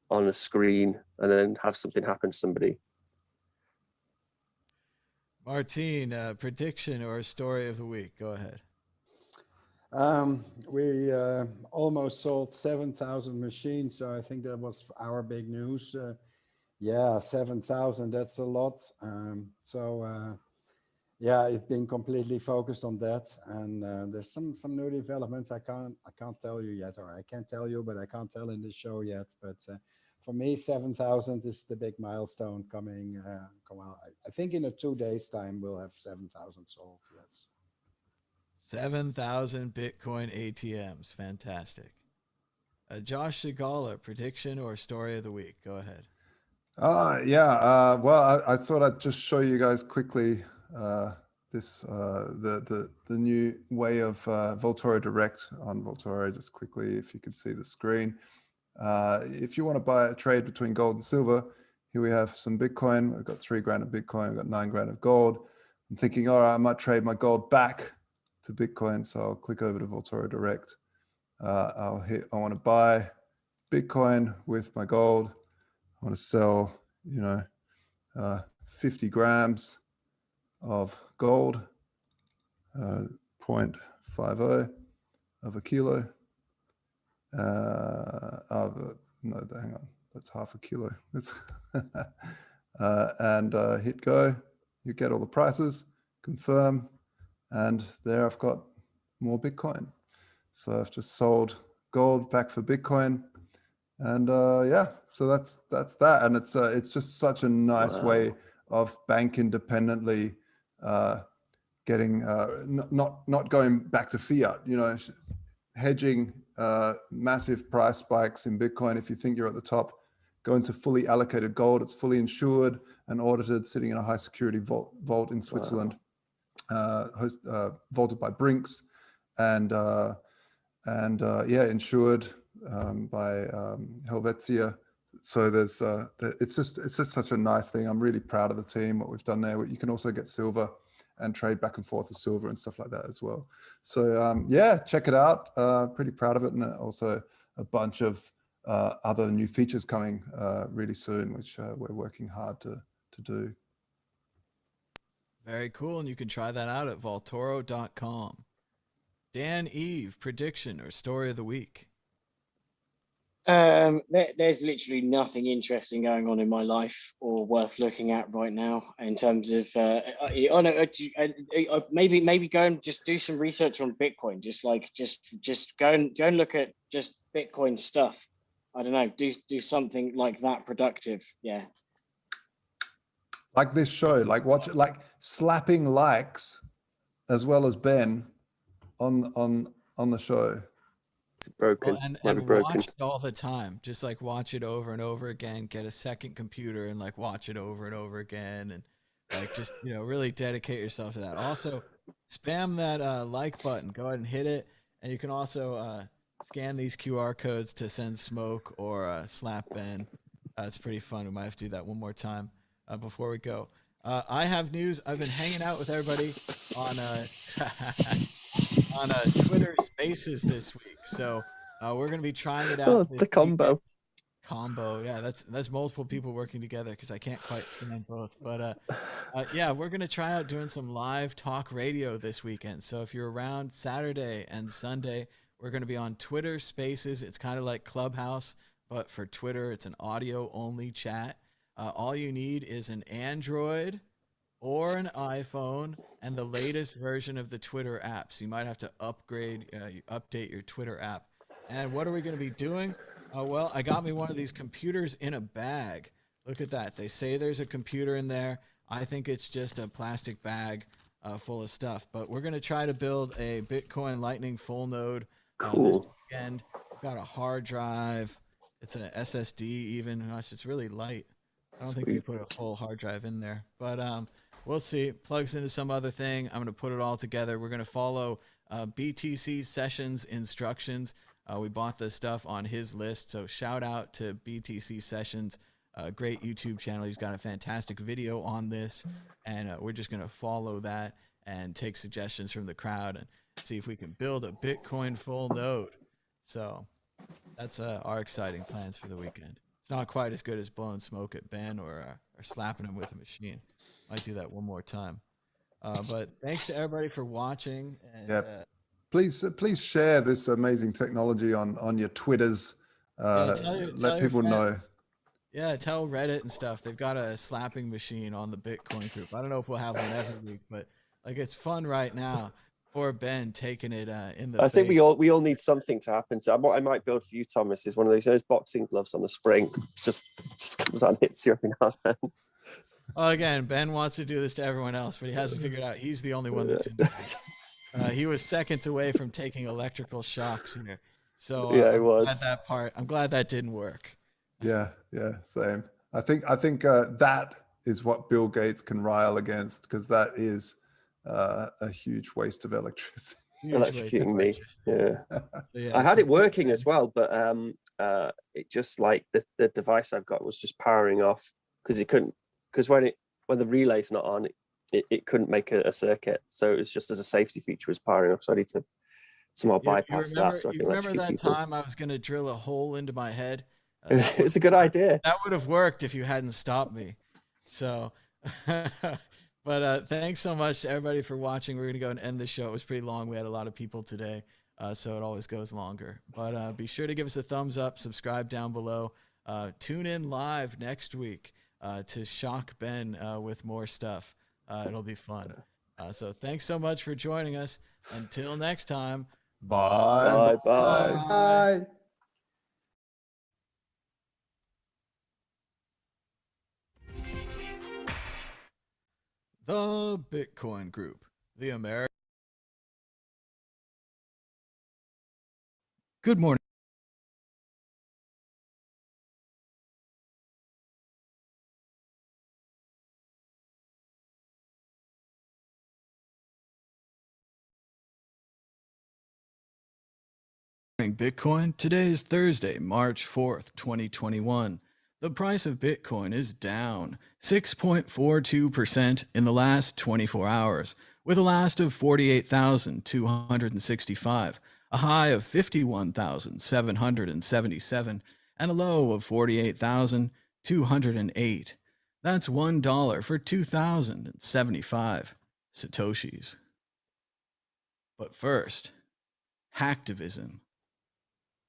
F: on a screen and then have something happen to somebody.
B: Martin, prediction or story of the week? Go ahead.
E: We almost sold 7,000 machines, so I think that was our big news. Yeah, 7,000, that's a lot. Yeah, it's been completely focused on that, and there's some new developments I can't tell you yet, or I can tell you, but I can't tell in the show yet. But for me, 7,000 is the big milestone coming. I think in 2 days' time we'll have 7,000 sold. Yes.
B: 7,000 Bitcoin ATMs. Fantastic. Josh Sigala, prediction or story of the week? Go ahead.
G: Well, I thought I'd just show you guys quickly this the new way of Vaultoro Direct on Vaultoro. Just quickly, if you can see the screen. If you want to buy a trade between gold and silver, here we have some Bitcoin. I've got 3 grand of Bitcoin. I've got 9 grand of gold. I'm thinking, all right, I might trade my gold back to Bitcoin. So I'll click over to Vaultoro Direct. I want to buy Bitcoin with my gold. I want to sell, 50 grams of gold, 0.50 of a kilo. No, hang on, that's half a kilo. And hit go. You get all the prices, confirm, and there I've got more Bitcoin. So I've just sold gold back for Bitcoin, and so that's that. And it's just such a nice way of bank independently getting not going back to fiat. Hedging massive price spikes in Bitcoin. If you think you're at the top, go into fully allocated gold. It's fully insured and audited, sitting in a high security vault in Switzerland, vaulted by Brinks, and insured by Helvetia. So there's it's just such a nice thing. I'm really proud of the team, what we've done there. You can also get silver and trade back and forth with silver and stuff like that as well. So check it out. Pretty proud of it, and also a bunch of other new features coming really soon, which we're working hard to do.
B: Very cool, and you can try that out at vaultoro.com. Dan Eve, prediction or story of the week?
H: There's literally nothing interesting going on in my life or worth looking at right now in terms of. Maybe go and just do some research on Bitcoin. Just go and look at just Bitcoin stuff. I don't know. Do something like that productive. Yeah.
G: Like this show, like watch it, like slapping likes as well as Ben on the show.
F: It's broken.
B: Well,
F: Might be
B: and
F: broken.
B: watch it all the time. Just like watch it over and over again. Get a second computer and like watch it over and over again, and like just really dedicate yourself to that. Also, spam that like button. Go ahead and hit it, and you can also scan these QR codes to send Smoke or Slap Ben. It's pretty fun. We might have to do that one more time before we go. I have news. I've been hanging out with everybody on on Twitter Spaces this week, so we're gonna be trying it out.
F: Oh, the combo.
B: Yeah, that's multiple people working together because I can't quite stand both. But yeah, we're gonna try out doing some live talk radio this weekend. So if you're around Saturday and Sunday, we're gonna be on Twitter Spaces. It's kind of like Clubhouse, but for Twitter, it's an audio only chat. All you need is an Android or an iPhone and the latest version of the Twitter app. So you might have to update your Twitter app. And what are we going to be doing? Well, I got me one of these computers in a bag. Look at that. They say there's a computer in there. I think it's just a plastic bag full of stuff. But we're going to try to build a Bitcoin Lightning full node this weekend. We've got a hard drive. It's an SSD even. Gosh, it's really light. I don't think we put a full hard drive in there. But we'll see. Plugs into some other thing. I'm going to put it all together. We're going to follow BTC Sessions instructions. We bought this stuff on his list. So shout out to BTC Sessions, a great YouTube channel. He's got a fantastic video on this. And we're just going to follow that and take suggestions from the crowd and see if we can build a Bitcoin full node. So that's our exciting plans for the weekend. It's not quite as good as blowing smoke at Ben or slapping him with a machine. Might do that one more time. But thanks to everybody for watching. And,
G: please share this amazing technology on your Twitters. Let people know.
B: Yeah, tell Reddit and stuff. They've got a slapping machine on the Bitcoin group. I don't know if we'll have one every week, but like it's fun right now. Poor Ben taking it in the.
F: I think we all need something to happen to. I might build for you, Thomas. Is one of those boxing gloves on the spring. Just comes out and hits you every now and then.
B: Well, again, Ben wants to do this to everyone else, but he hasn't figured out he's the only one that's into it. He was seconds away from taking electrical shocks here. So
F: yeah, it was.
B: I'm glad that didn't work.
G: Yeah, same. I think that is what Bill Gates can rile against, because that is a huge waste of electricity.
F: Electrocuting me. Yeah.
B: Yeah,
F: I had it working as well, but it just like the device I've got was just powering off because it couldn't, because when the relay's not on, it couldn't make a circuit. So it was just as a safety feature was powering off. So I need to somehow bypass that. So I can
B: remember that
F: people.
B: time I was going to drill a hole into my head?
F: It's a good idea.
B: That would have worked if you hadn't stopped me. So, but thanks so much to everybody for watching. We're going to go and end the show. It was pretty long. We had a lot of people today, so it always goes longer. But be sure to give us a thumbs up, subscribe down below. Tune in live next week to shock Ben with more stuff. It'll be fun. So thanks so much for joining us. Until next time.
G: Bye. Bye.
B: The Bitcoin Group, the American. Good morning. Bitcoin. Today is Thursday, March 4th, 2021. The price of Bitcoin is down 6.42% in the last 24 hours, with a last of 48,265, a high of 51,777, and a low of 48,208. That's $1 for 2,075 Satoshis. But first, hacktivism.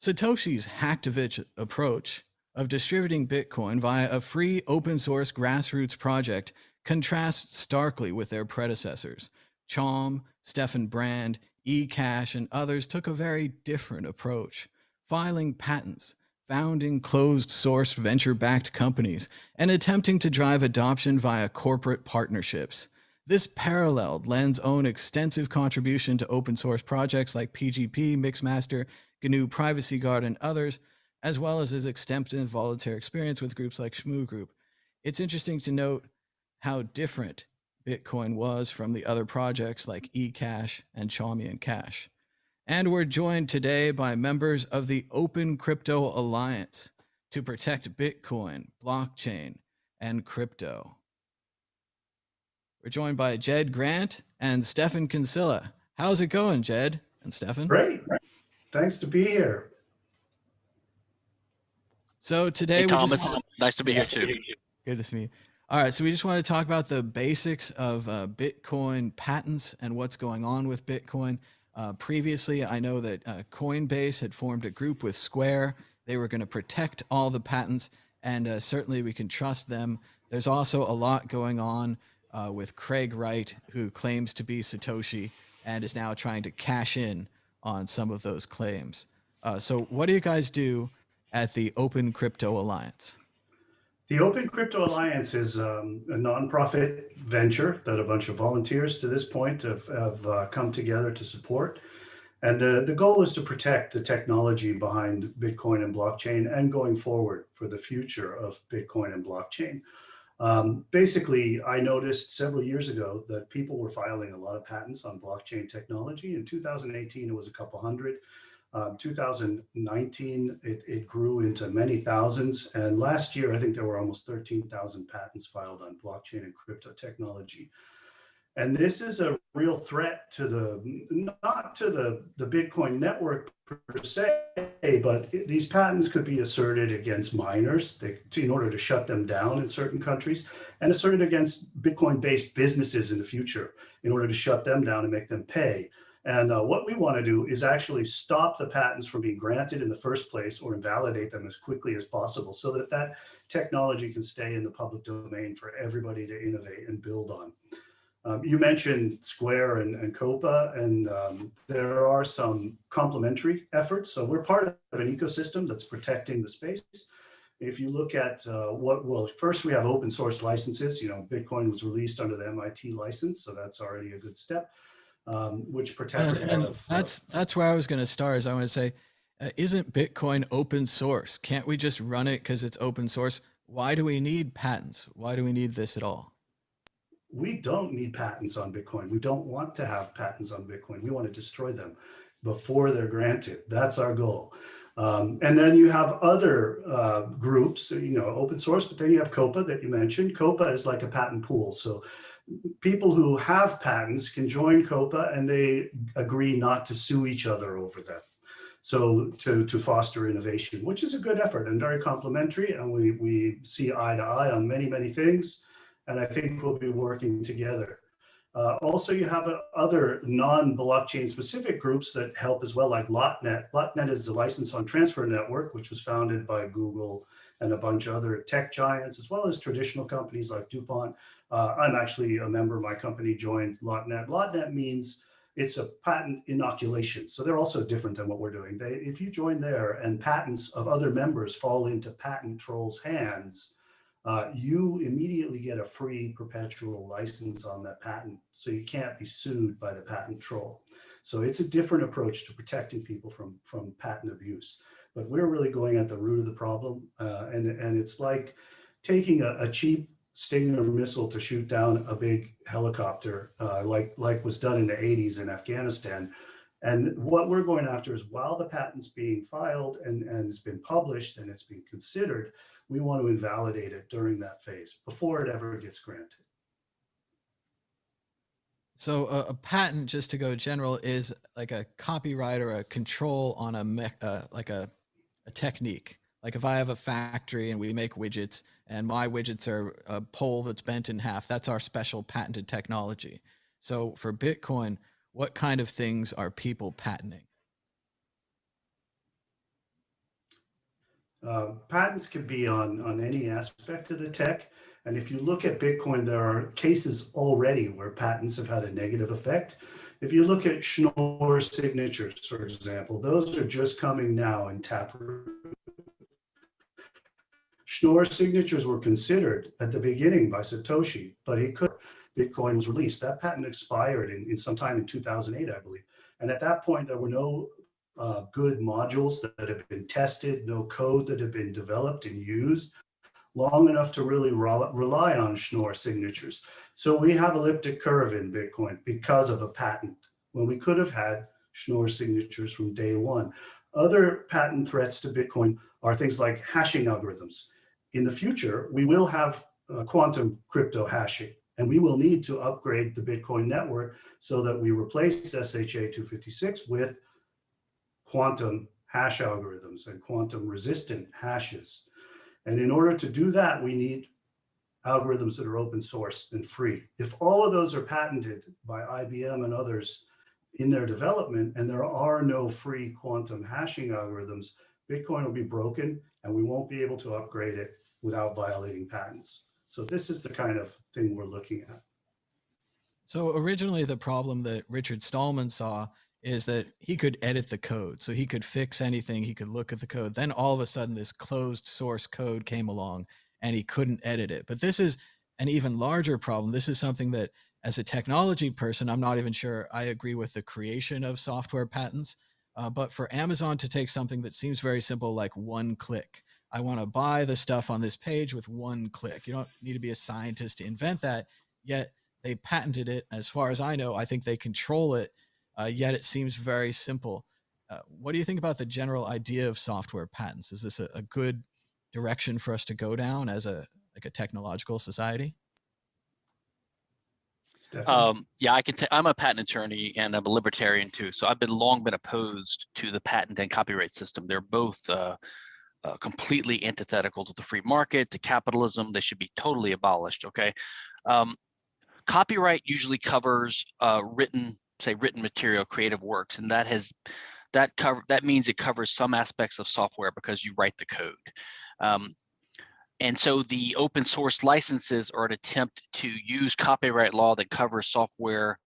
B: Satoshi's hacktivist approach of distributing Bitcoin via a free open source grassroots project contrasts starkly with their predecessors. Chom, Stefan Brand, eCash, and others took a very different approach, filing patents, founding closed source venture backed companies, and attempting to drive adoption via corporate partnerships. This paralleled Len's own extensive contribution to open source projects like PGP, Mixmaster, GNU Privacy Guard, and others, as well as his extensive volunteer experience with groups like Shmoo Group. It's interesting to note how different Bitcoin was from the other projects like eCash and Chaumian Cash. And we're joined today by members of the Open Crypto Alliance to protect Bitcoin, blockchain, and crypto. We're joined by Jed Grant and Stefan Kinsella. How's it going, Jed and Stefan?
J: Great. Thanks to be here.
B: So today,
K: hey, Thomas, nice to be here too.
B: Good to see you. All right, so we just want to talk about the basics of Bitcoin patents and what's going on with Bitcoin. Previously, I know that Coinbase had formed a group with Square. They were going to protect all the patents, and certainly we can trust them. There's also a lot going on with Craig Wright, who claims to be Satoshi and is now trying to cash in on some of those claims. So what do you guys do at the Open Crypto Alliance?
J: The Open Crypto Alliance is a nonprofit venture that a bunch of volunteers to this point have come together to support. And the goal is to protect the technology behind Bitcoin and blockchain and going forward for the future of Bitcoin and blockchain. Basically, I noticed several years ago that people were filing a lot of patents on blockchain technology. In 2018, it was a couple hundred. 2019, it grew into many thousands. And last year, I think there were almost 13,000 patents filed on blockchain and crypto technology. And this is a real threat to not to the Bitcoin network per se, but these patents could be asserted against miners in order to shut them down in certain countries, and asserted against Bitcoin-based businesses in the future in order to shut them down and make them pay. And what we want to do is actually stop the patents from being granted in the first place or invalidate them as quickly as possible so that that technology can stay in the public domain for everybody to innovate and build on. You mentioned Square and COPA, and there are some complementary efforts. So we're part of an ecosystem that's protecting the space. If you look at first we have open source licenses. Bitcoin was released under the MIT license, so that's already a good step. Which protects
B: that's where I was going to start. Is I want to say, isn't Bitcoin open source? Can't we just run it because it's open source? Why do we need patents? Why do we need this at all?
J: We don't need patents on Bitcoin. We don't want to have patents on Bitcoin. We want to destroy them before they're granted. That's our goal. And then you have other groups, open source, but then you have COPA that you mentioned. COPA is like a patent pool. So people who have patents can join COPA and they agree not to sue each other over them. So to foster innovation, which is a good effort and very complimentary. And we see eye to eye on many, many things. And I think we'll be working together. Also, you have other non-blockchain specific groups that help as well, like LotNet. LotNet is a license on transfer network, which was founded by Google and a bunch of other tech giants, as well as traditional companies like DuPont. I'm actually a member, my company joined LotNet. LotNet means it's a patent inoculation. So they're also different than what we're doing. If you join there and patents of other members fall into patent trolls' hands, you immediately get a free perpetual license on that patent. So you can't be sued by the patent troll. So it's a different approach to protecting people from patent abuse. But we're really going at the root of the problem. And it's like taking a cheap Stinger missile to shoot down a big helicopter, like was done in the 80s in Afghanistan. And what we're going after is, while the patent's being filed and it's been published and it's being considered, we want to invalidate it during that phase before it ever gets granted.
B: So a patent, just to go general, is like a copyright or a control on a technique. Like if I have a factory and we make widgets and my widgets are a pole that's bent in half, that's our special patented technology. So for Bitcoin, what kind of things are people patenting?
J: Patents could be on any aspect of the tech. And if you look at Bitcoin, there are cases already where patents have had a negative effect. If you look at Schnorr signatures, for example, those are just coming now in Taproot. Schnorr signatures were considered at the beginning by Satoshi, but he could. Bitcoin was released. That patent expired in sometime in 2008, I believe. And at that point, there were no good modules that have been tested, no code that had been developed and used long enough to really rely on Schnorr signatures. So we have elliptic curve in Bitcoin because of a patent, when we could have had Schnorr signatures from day one. Other patent threats to Bitcoin are things like hashing algorithms. In the future, we will have quantum crypto hashing, and we will need to upgrade the Bitcoin network so that we replace SHA-256 with quantum hash algorithms and quantum resistant hashes. And in order to do that, we need algorithms that are open source and free. If all of those are patented by IBM and others in their development, and there are no free quantum hashing algorithms, Bitcoin will be broken and we won't be able to upgrade it without violating patents. So this is the kind of thing we're looking at.
B: So originally the problem that Richard Stallman saw is that he could edit the code. So he could fix anything, he could look at the code. Then all of a sudden this closed source code came along and he couldn't edit it. But this is an even larger problem. This is something that, as a technology person, I'm not even sure I agree with the creation of software patents. But for Amazon to take something that seems very simple, like one click, I want to buy the stuff on this page with one click. You don't need to be a scientist to invent that, yet they patented it. As far as I know, I think they control it. Yet it seems very simple. What do you think about the general idea of software patents? Is this a good direction for us to go down as a technological society?
K: Yeah, I'm a patent attorney and I'm a libertarian too. So I've long been opposed to the patent and copyright system. They're both completely antithetical to the free market, to capitalism. They should be totally abolished. Okay. Copyright usually covers written material, creative works, and that means it covers some aspects of software because you write the code. And so the open source licenses are an attempt to use copyright law that covers software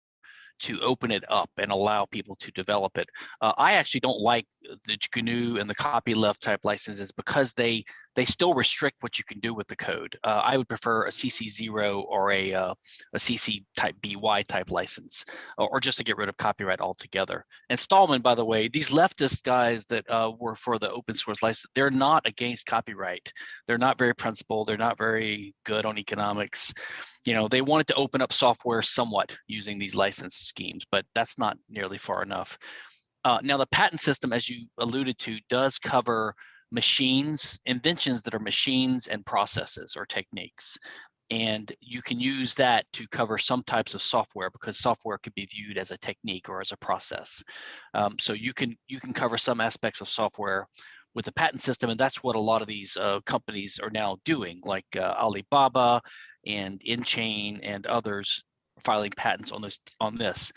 K: to open it up and allow people to develop it. I actually don't like the GNU and the copyleft type licenses because they still restrict what you can do with the code. I would prefer a CC0 or a CC type BY type license, or just to get rid of copyright altogether. And Stallman, by the way, these leftist guys that were for the open source license, they're not against copyright. They're not very principled. They're not very good on economics. You know, they wanted to open up software somewhat using these license schemes, but that's not nearly far enough. Now, the patent system, as you alluded to, does cover machines, inventions that are machines and processes or techniques. And you can use that to cover some types of software because software could be viewed as a technique or as a process. So you can cover some aspects of software with the patent system, and that's what a lot of these companies are now doing, like Alibaba and InChain and others filing patents on this.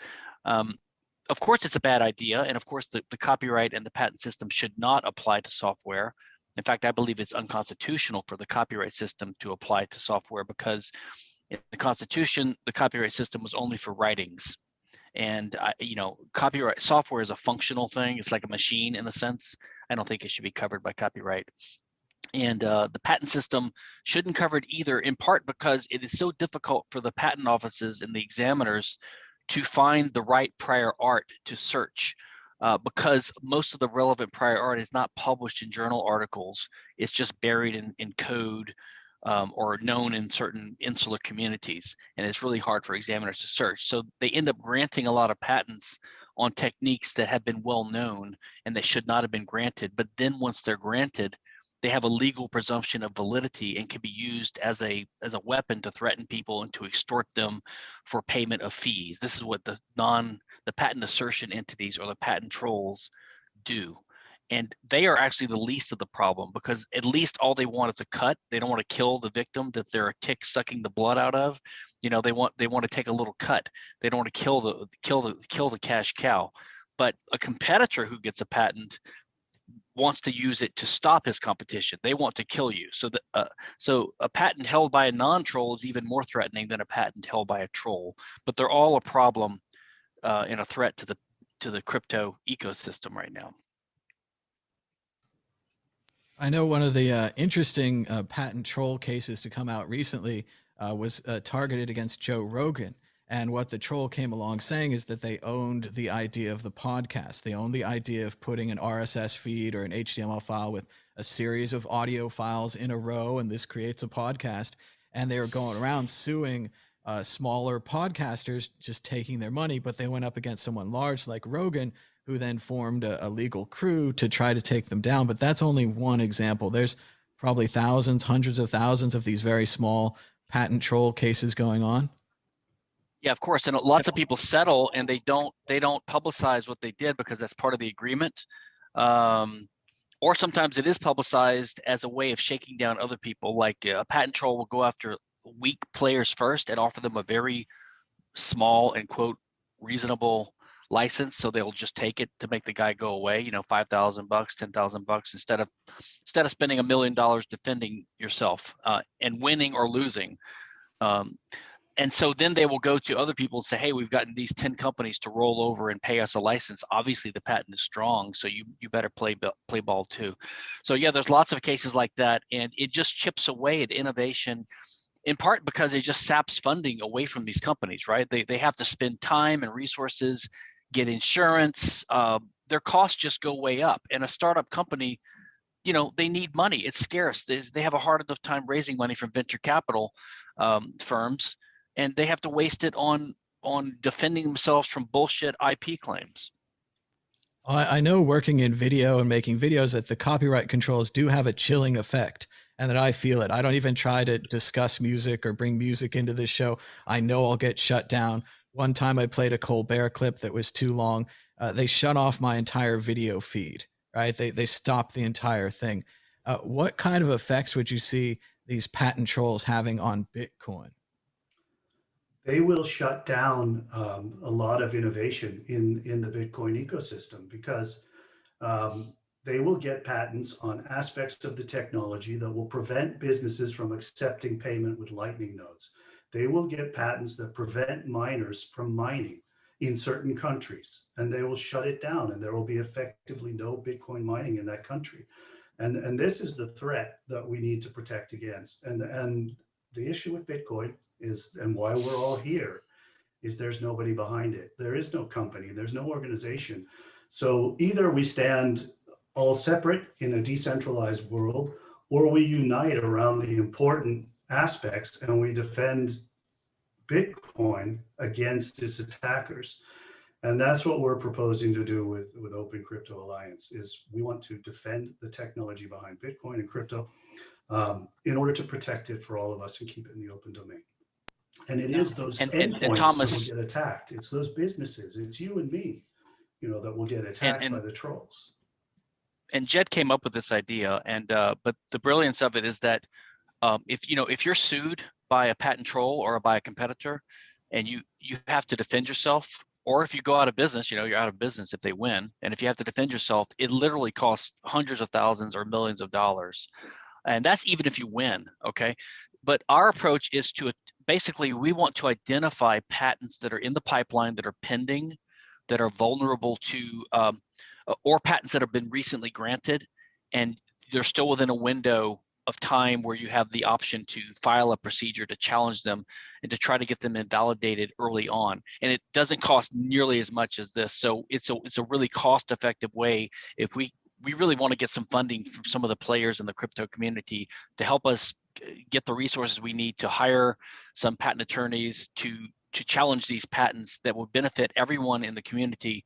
K: Of course, it's a bad idea, and of course, the copyright and the patent system should not apply to software. In fact, I believe it's unconstitutional for the copyright system to apply to software because in the Constitution, the copyright system was only for writings. And copyright software is a functional thing. It's like a machine in a sense. I don't think it should be covered by copyright. And the patent system shouldn't cover it either, in part because it is so difficult for the patent offices and the examiners to find the right prior art to search, because most of the relevant prior art is not published in journal articles. It's just buried in code or known in certain insular communities, and it's really hard for examiners to search. So they end up granting a lot of patents on techniques that have been well known and they should not have been granted. But then once they're granted, they have a legal presumption of validity and can be used as a weapon to threaten people and to extort them for payment of fees. This is what the patent assertion entities or the patent trolls do. And they are actually the least of the problem because at least all they want is a cut. They don't want to kill the victim that they're a tick sucking the blood out of. You know, they want to take a little cut. They don't want to kill the cash cow. But a competitor who gets a patent wants to use it to stop his competition. They want to kill you. So a patent held by a non-troll is even more threatening than a patent held by a troll. But they're all a problem and a threat to the crypto ecosystem right now.
B: I know one of the interesting patent troll cases to come out recently was targeted against Joe Rogan. And what the troll came along saying is that they owned the idea of the podcast. They owned the idea of putting an RSS feed or an HTML file with a series of audio files in a row, and this creates a podcast. And they were going around suing smaller podcasters, just taking their money, but they went up against someone large like Rogan, who then formed a legal crew to try to take them down. But that's only one example. There's probably thousands, hundreds of thousands of these very small patent troll cases going on.
K: Yeah, of course. And lots of people settle and they don't publicize what they did because that's part of the agreement. Or sometimes it is publicized as a way of shaking down other people. Like a patent troll will go after weak players first and offer them a very small and quote reasonable license. So they'll just take it to make the guy go away, you know, $5,000, $10,000 instead of spending $1 million defending yourself and winning or losing. And so then they will go to other people and say, hey, we've gotten these 10 companies to roll over and pay us a license. Obviously, the patent is strong, so you better play ball too. So yeah, there's lots of cases like that, and it just chips away at innovation, in part because it just saps funding away from these companies, right? They have to spend time and resources, get insurance. Their costs just go way up. And a startup company, you know, they need money. It's scarce. They have a hard enough time raising money from venture capital firms. And they have to waste it on defending themselves from bullshit IP claims.
B: I know working in video and making videos that the copyright controls do have a chilling effect, and that I feel it. I don't even try to discuss music or bring music into this show. I know I'll get shut down. One time I played a Colbert clip that was too long. They shut off my entire video feed, right? They stopped the entire thing. What kind of effects would you see these patent trolls having on Bitcoin?
J: They will shut down a lot of innovation in the Bitcoin ecosystem because they will get patents on aspects of the technology that will prevent businesses from accepting payment with Lightning nodes. They will get patents that prevent miners from mining in certain countries, and they will shut it down, and there will be effectively no Bitcoin mining in that country. And this is the threat that we need to protect against. And the issue with Bitcoin is, and why we're all here, is there's nobody behind it. There is no company, there's no organization. So either we stand all separate in a decentralized world, or we unite around the important aspects and we defend Bitcoin against its attackers. And that's what we're proposing to do with Open Crypto Alliance, is we want to defend the technology behind Bitcoin and crypto in order to protect it for all of us and keep it in the open domain. And it is those endpoints
K: Thomas,
J: that will get attacked. It's those businesses, it's you and me, you know, that will get attacked by the trolls.
K: And Jed came up with this idea, and but the brilliance of it is that if you're sued by a patent troll or by a competitor, and you have to defend yourself, or if you go out of business, you know, you're out of business if they win, and if you have to defend yourself, it literally costs hundreds of thousands or millions of dollars, and that's even if you win. Okay, but our approach is to basically, we want to identify patents that are in the pipeline, that are pending, that are vulnerable to, or patents that have been recently granted, and they're still within a window of time where you have the option to file a procedure to challenge them and to try to get them invalidated early on. And it doesn't cost nearly as much as this. So it's a really cost-effective way if we really want to get some funding from some of the players in the crypto community to help us get the resources we need to hire some patent attorneys to challenge these patents that would benefit everyone in the community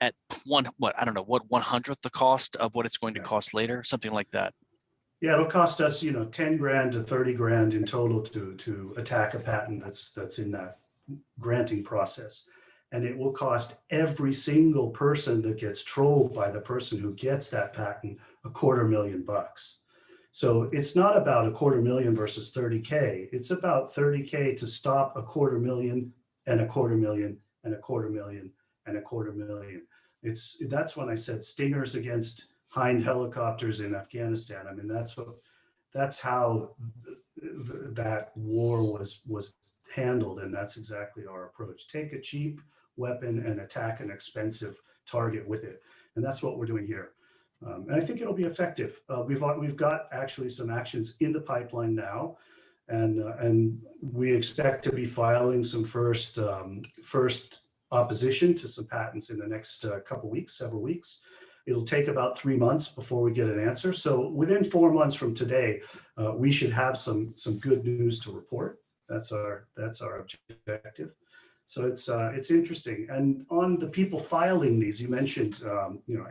K: at what 1/100th the cost of what it's going to cost later, something like that.
J: Yeah, it'll cost us, 10 grand to 30 grand in total to attack a patent that's in that granting process. And it will cost every single person that gets trolled by the person who gets that patent $250,000. So it's not about $250,000 versus 30K. It's about 30K to stop $250,000 and $250,000 and $250,000 and $250,000. That's when I said stingers against Hind helicopters in Afghanistan. I mean, that's how that war was handled, and that's exactly our approach. Take a cheap weapon and attack an expensive target with it, and that's what we're doing here. And I think it'll be effective. We've got actually some actions in the pipeline now, and we expect to be filing some first opposition to some patents in the next several weeks. It'll take about 3 months before we get an answer. So within 4 months from today, we should have some good news to report. That's our objective. So it's interesting. And on the people filing these, you mentioned,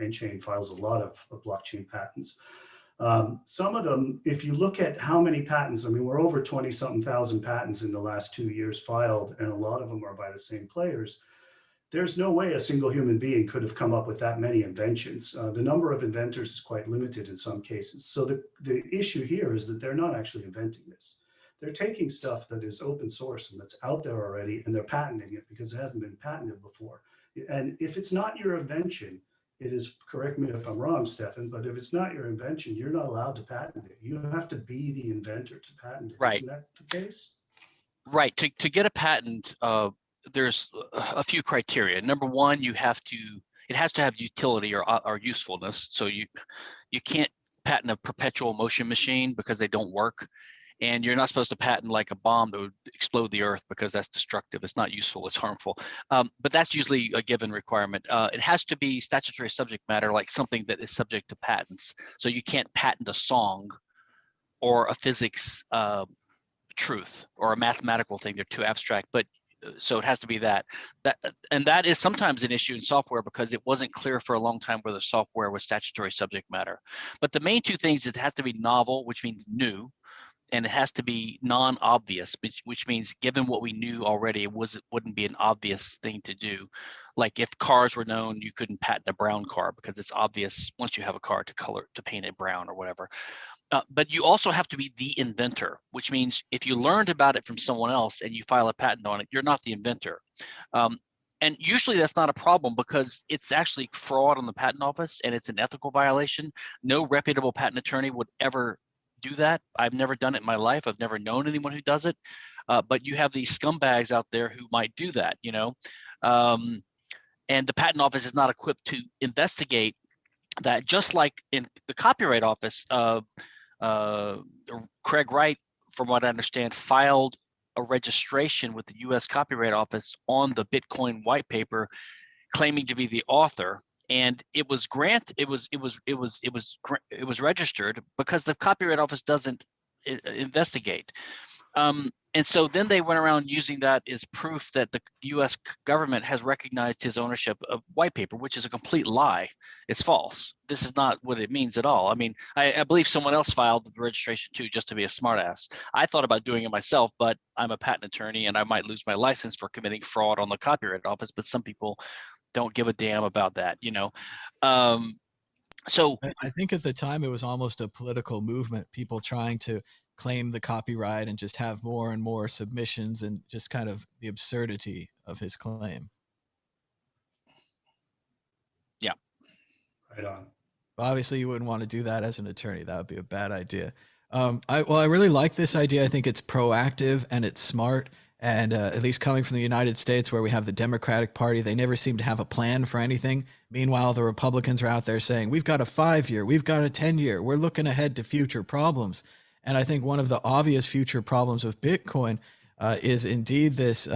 J: N-Chain files a lot of blockchain patents. Some of them, if you look at how many patents, I mean, we're over 20-something thousand patents in the last 2 years filed, and a lot of them are by the same players. There's no way a single human being could have come up with that many inventions. The number of inventors is quite limited in some cases. So the issue here is that they're not actually inventing this. They're taking stuff that is open source and that's out there already, and they're patenting it because it hasn't been patented before. And if it's not your invention, it is, correct me if I'm wrong, Stefan, but if it's not your invention, you're not allowed to patent it. You have to be the inventor to patent it.
K: Right.
J: Isn't that the case?
K: Right. To get a patent, there's a few criteria. Number one, it has to have utility or usefulness. So you can't patent a perpetual motion machine because they don't work. And you're not supposed to patent like a bomb that would explode the earth because that's destructive. It's not useful, it's harmful. But that's usually a given requirement. It has to be statutory subject matter, like something that is subject to patents. So you can't patent a song or a physics truth or a mathematical thing. They're too abstract. But so it has to be that. And that is sometimes an issue in software because it wasn't clear for a long time whether software was statutory subject matter. But the main two things, it has to be novel, which means new, and it has to be non-obvious, which means given what we knew already, it wouldn't be an obvious thing to do. Like if cars were known, you couldn't patent a brown car because it's obvious once you have a car to paint it brown or whatever. But you also have to be the inventor, which means if you learned about it from someone else and you file a patent on it, you're not the inventor. And usually that's not a problem because it's actually fraud on the patent office and it's an ethical violation. No reputable patent attorney would ever do that. I've never done it in my life. I've never known anyone who does it. But you have these scumbags out there who might do that, and the patent office is not equipped to investigate that. Just like in the Copyright Office, Craig Wright, from what I understand, filed a registration with the U.S. Copyright Office on the Bitcoin white paper, claiming to be the author. And it was registered because the Copyright Office doesn't investigate. And so then they went around using that as proof that the U.S. government has recognized his ownership of white paper, which is a complete lie. It's false. This is not what it means at all. I mean, I believe someone else filed the registration too, just to be a smartass. I thought about doing it myself, but I'm a patent attorney and I might lose my license for committing fraud on the Copyright Office. But some people don't give a damn about that, So
B: I think at the time it was almost a political movement, people trying to claim the copyright and just have more and more submissions and just kind of the absurdity of his claim.
K: Yeah.
J: Right on.
B: Obviously you wouldn't want to do that as an attorney. That would be a bad idea. I really like this idea. I think it's proactive and it's smart. And at least coming from the United States, where we have the Democratic Party, they never seem to have a plan for anything. Meanwhile, the Republicans are out there saying, we've got a 5-year, we've got a 10-year, we're looking ahead to future problems. And I think one of the obvious future problems with Bitcoin is indeed this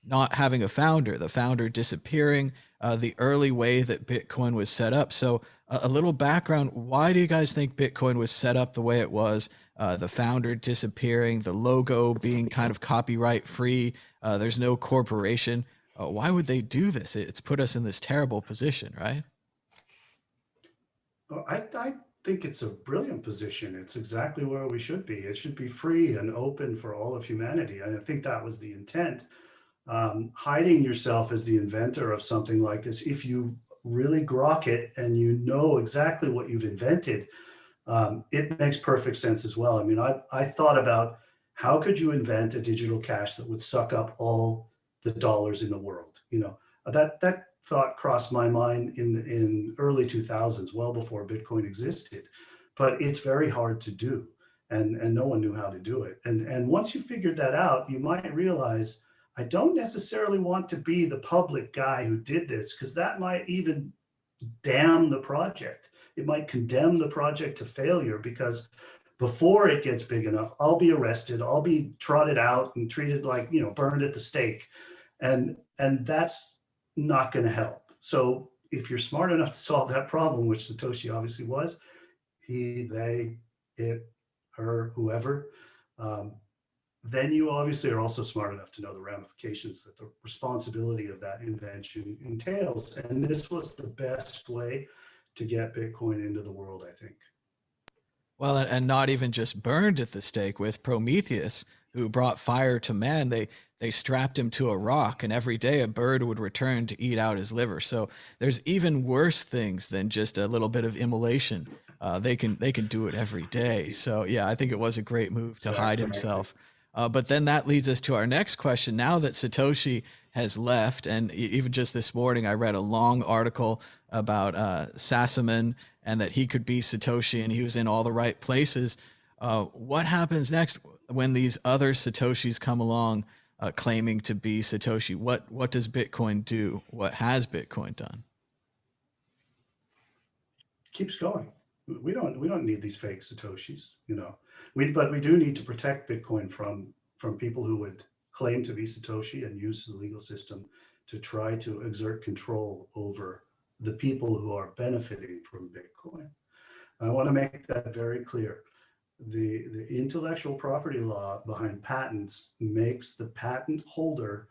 B: not having a founder, the founder disappearing, the early way that Bitcoin was set up. So a little background, why do you guys think Bitcoin was set up the way it was? The founder disappearing, the logo being kind of copyright free. There's no corporation. Why would they do this? It's put us in this terrible position, right?
J: Well, I think it's a brilliant position. It's exactly where we should be. It should be free and open for all of humanity. And I think that was the intent. Hiding yourself as the inventor of something like this, if you really grok it and you know exactly what you've invented, it makes perfect sense as well. I mean, I thought about how could you invent a digital cash that would suck up all the dollars in the world? That thought crossed my mind in early 2000s, well before Bitcoin existed, but it's very hard to do. And no one knew how to do it. And once you figured that out, you might realize, I don't necessarily want to be the public guy who did this, because that might even damn the project. It might condemn the project to failure, because before it gets big enough, I'll be arrested, I'll be trotted out and treated like, you know, burned at the stake. And that's not going to help. So if you're smart enough to solve that problem, which Satoshi obviously was, he, they, it, her, whoever, then you obviously are also smart enough to know the ramifications that the responsibility of that invention entails. And this was the best way to get Bitcoin into the world, I think.
B: Well, and not even just burned at the stake. With Prometheus, who brought fire to man, they strapped him to a rock, and every day a bird would return to eat out his liver. So there's even worse things than just a little bit of immolation. They can do it every day. So yeah, I think it was a great move to hide himself. But then that leads us to our next question. Now that Satoshi has left, and even just this morning, I read a long article about Sassaman and that he could be Satoshi and he was in all the right places. What happens next when these other Satoshis come along claiming to be Satoshi? What does Bitcoin do? What has Bitcoin done?
J: Keeps going. We don't need these fake Satoshis, you know. But we do need to protect Bitcoin from people who would claim to be Satoshi and use the legal system to try to exert control over the people who are benefiting from Bitcoin. I want to make that very clear. The intellectual property law behind patents makes the patent holder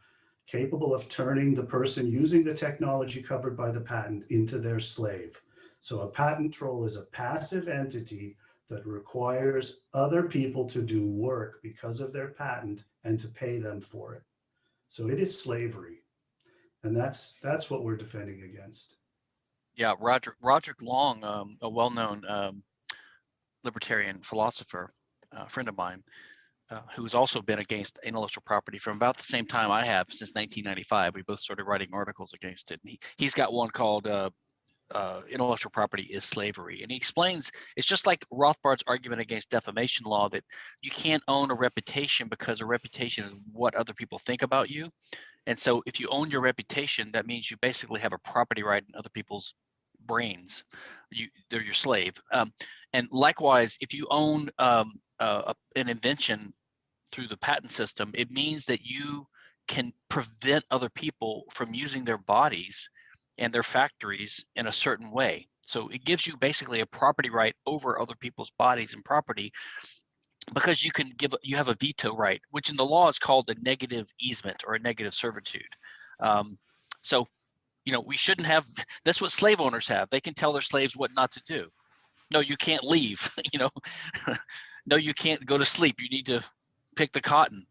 J: capable of turning the person using the technology covered by the patent into their slave. So a patent troll is a passive entity that requires other people to do work because of their patent and to pay them for it. So it is slavery. And that's what we're defending against.
K: Yeah, Roderick Long, a well-known libertarian philosopher, a friend of mine, who's also been against intellectual property from about the same time I have, since 1995. We both started writing articles against it. And he's got one called Intellectual Property is Slavery. And he explains, it's just like Rothbard's argument against defamation law, that you can't own a reputation because a reputation is what other people think about you. And so if you own your reputation, that means you basically have a property right in other people's brains. They're your slave. And likewise, if you own an invention through the patent system, it means that you can prevent other people from using their bodies and their factories in a certain way. So it gives you basically a property right over other people's bodies and property, because you have a veto right, which in the law is called a negative easement or a negative servitude. So, you know, we shouldn't have, that's what slave owners have. They can tell their slaves what not to do. No, you can't leave, you know, no, you can't go to sleep. You need to pick the cotton.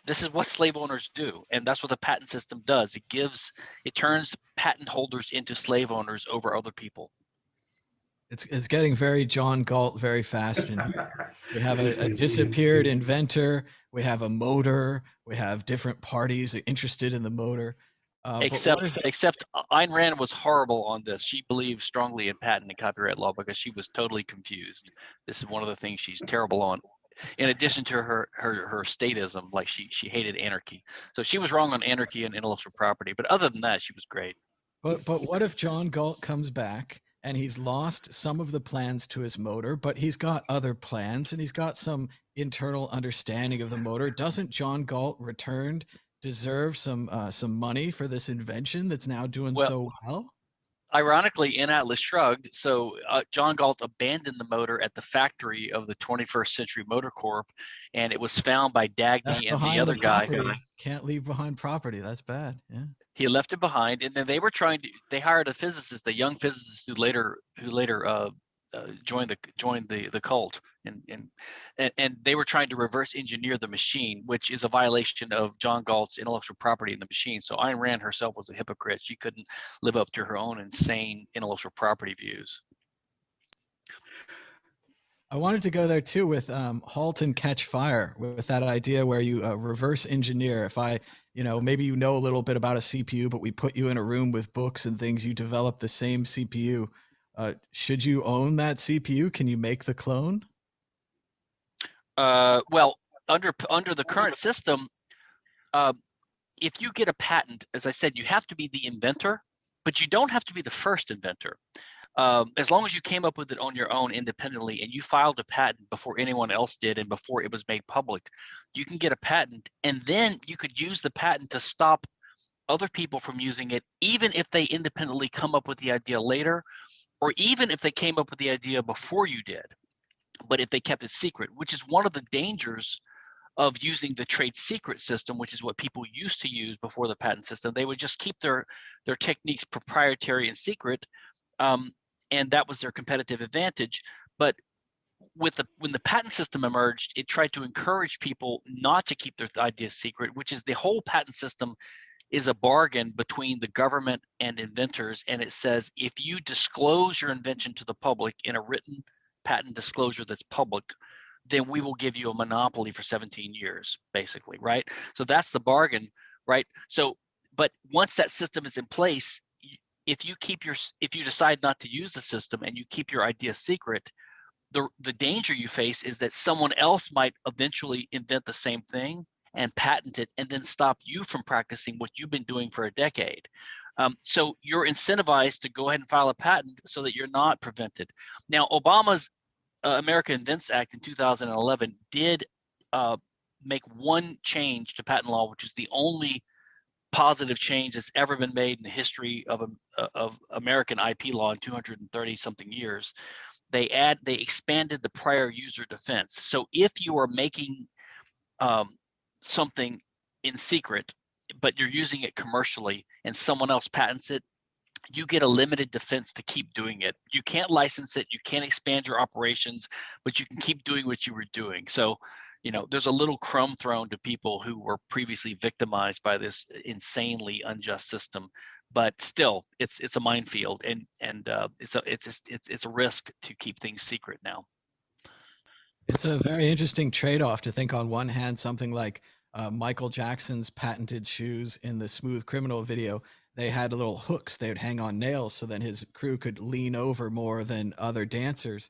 K: This is what slave owners do. And that's what the patent system does. It turns patent holders into slave owners over other people.
B: It's getting very John Galt very fast in here. We have a disappeared inventor. We have a motor. We have different parties interested in the motor.
K: Except Ayn Rand was horrible on this. She believed strongly in patent and copyright law because she was totally confused. This is one of the things she's terrible on. In addition to her statism, like she hated anarchy. So she was wrong on anarchy and intellectual property. But other than that, she was great.
B: But what if John Galt comes back and he's lost some of the plans to his motor, but he's got other plans and he's got some internal understanding of the motor? Doesn't John Galt returned deserve some money for this invention that's now doing so well?
K: Ironically, in Atlas Shrugged, so John Galt abandoned the motor at the factory of the 21st Century Motor Corp, and it was found by Dagny and the other guy.
B: Can't leave behind property. That's bad. Yeah.
K: He left it behind, and then they hired a physicist, a young physicist who later joined the cult, and they were trying to reverse engineer the machine, which is a violation of John Galt's intellectual property in the machine. So Ayn Rand herself was a hypocrite. She couldn't live up to her own insane intellectual property views.
B: I wanted to go there too with halt and catch fire, with that idea where you reverse engineer. If I maybe you know a little bit about a CPU, but we put you in a room with books and things, you develop the same CPU. Should you own that CPU? Can you make the clone?
K: Well, under the current system, if you get a patent, as I said, you have to be the inventor, but you don't have to be the first inventor. As long as you came up with it on your own independently and you filed a patent before anyone else did and before it was made public, you can get a patent, and then you could use the patent to stop other people from using it, even if they independently come up with the idea later, or even if they came up with the idea before you did, but if they kept it secret, which is one of the dangers of using the trade secret system, which is what people used to use before the patent system. They would just keep their techniques proprietary and secret, and that was their competitive advantage. But when the patent system emerged, it tried to encourage people not to keep their ideas secret, which is the whole patent system is a bargain between the government and inventors. And it says, if you disclose your invention to the public in a written patent disclosure that's public, then we will give you a monopoly for 17 years, basically, right? So that's the bargain, right? So, but once that system is in place, if you decide not to use the system and you keep your idea secret, the danger you face is that someone else might eventually invent the same thing and patent it and then stop you from practicing what you've been doing for a decade. So you're incentivized to go ahead and file a patent so that you're not prevented. Now, Obama's America Invents Act in 2011 did make one change to patent law, which is the only positive change that's ever been made in the history of American IP law in 230 something years. They expanded the prior user defense. So if you are making something in secret, but you're using it commercially and someone else patents it, you get a limited defense to keep doing it. You can't license it, you can't expand your operations, but you can keep doing what you were doing. So, there's a little crumb thrown to people who were previously victimized by this insanely unjust system. But still, it's a minefield, and it's a risk to keep things secret now.
B: It's a very interesting trade-off to think. On one hand, something like Michael Jackson's patented shoes in the Smooth Criminal video, they had little hooks they would hang on nails so then his crew could lean over more than other dancers.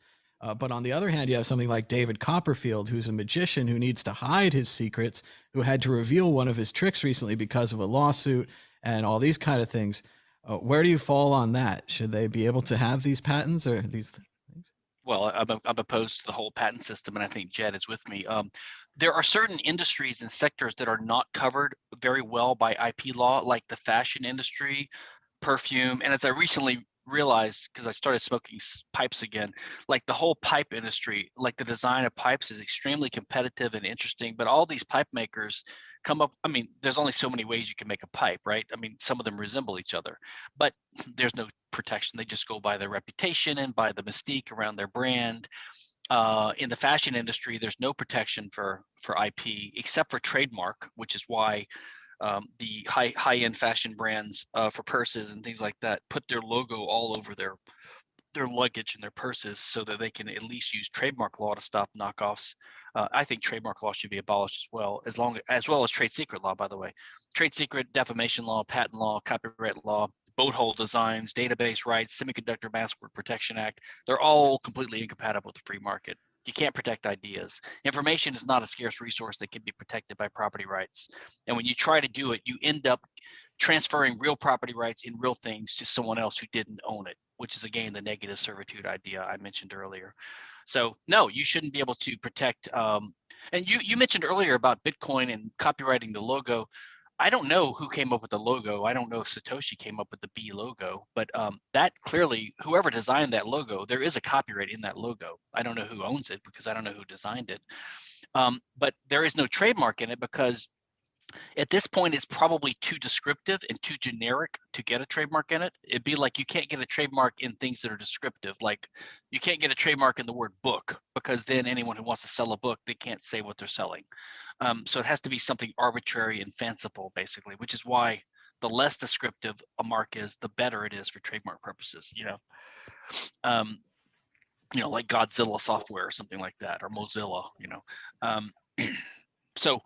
B: But on the other hand, you have something like David Copperfield, who's a magician who needs to hide his secrets, who had to reveal one of his tricks recently because of a lawsuit and all these kind of things. Where do you fall on that? Should they be able to have these patents or these things?
K: Well, I'm opposed to the whole patent system, and I think Jed is with me. There are certain industries and sectors that are not covered very well by IP law, like the fashion industry, perfume, and as I recently realized, because I started smoking pipes again, like the whole pipe industry, like the design of pipes is extremely competitive and interesting, but all these pipe makers come up, there's only so many ways you can make a pipe, right? Some of them resemble each other, but there's no protection. They just go by their reputation and by the mystique around their brand. In the fashion industry, there's no protection for IP except for trademark, which is why the high-end fashion brands for purses and things like that put their logo all over their luggage and their purses so that they can at least use trademark law to stop knockoffs. I think trademark law should be abolished as well as trade secret law, by the way. Trade secret, defamation law, patent law, copyright law, boat hole designs, database rights, Semiconductor Mask Work Protection Act, they're all completely incompatible with the free market. You can't protect ideas. Information is not a scarce resource that can be protected by property rights. And when you try to do it, you end up transferring real property rights in real things to someone else who didn't own it, which is again the negative servitude idea I mentioned earlier. So no, you shouldn't be able to protect. And you mentioned earlier about Bitcoin and copyrighting the logo. I don't know who came up with the logo. I don't know if Satoshi came up with the B logo, but that clearly, whoever designed that logo, there is a copyright in that logo. I don't know who owns it because I don't know who designed it. But there is no trademark in it because at this point, it's probably too descriptive and too generic to get a trademark in it. It'd be like you can't get a trademark in things that are descriptive. Like you can't get a trademark in the word book because then anyone who wants to sell a book, they can't say what they're selling. So it has to be something arbitrary and fanciful, basically, which is why the less descriptive a mark is, the better it is for trademark purposes. Like Godzilla software or something like that, or Mozilla. So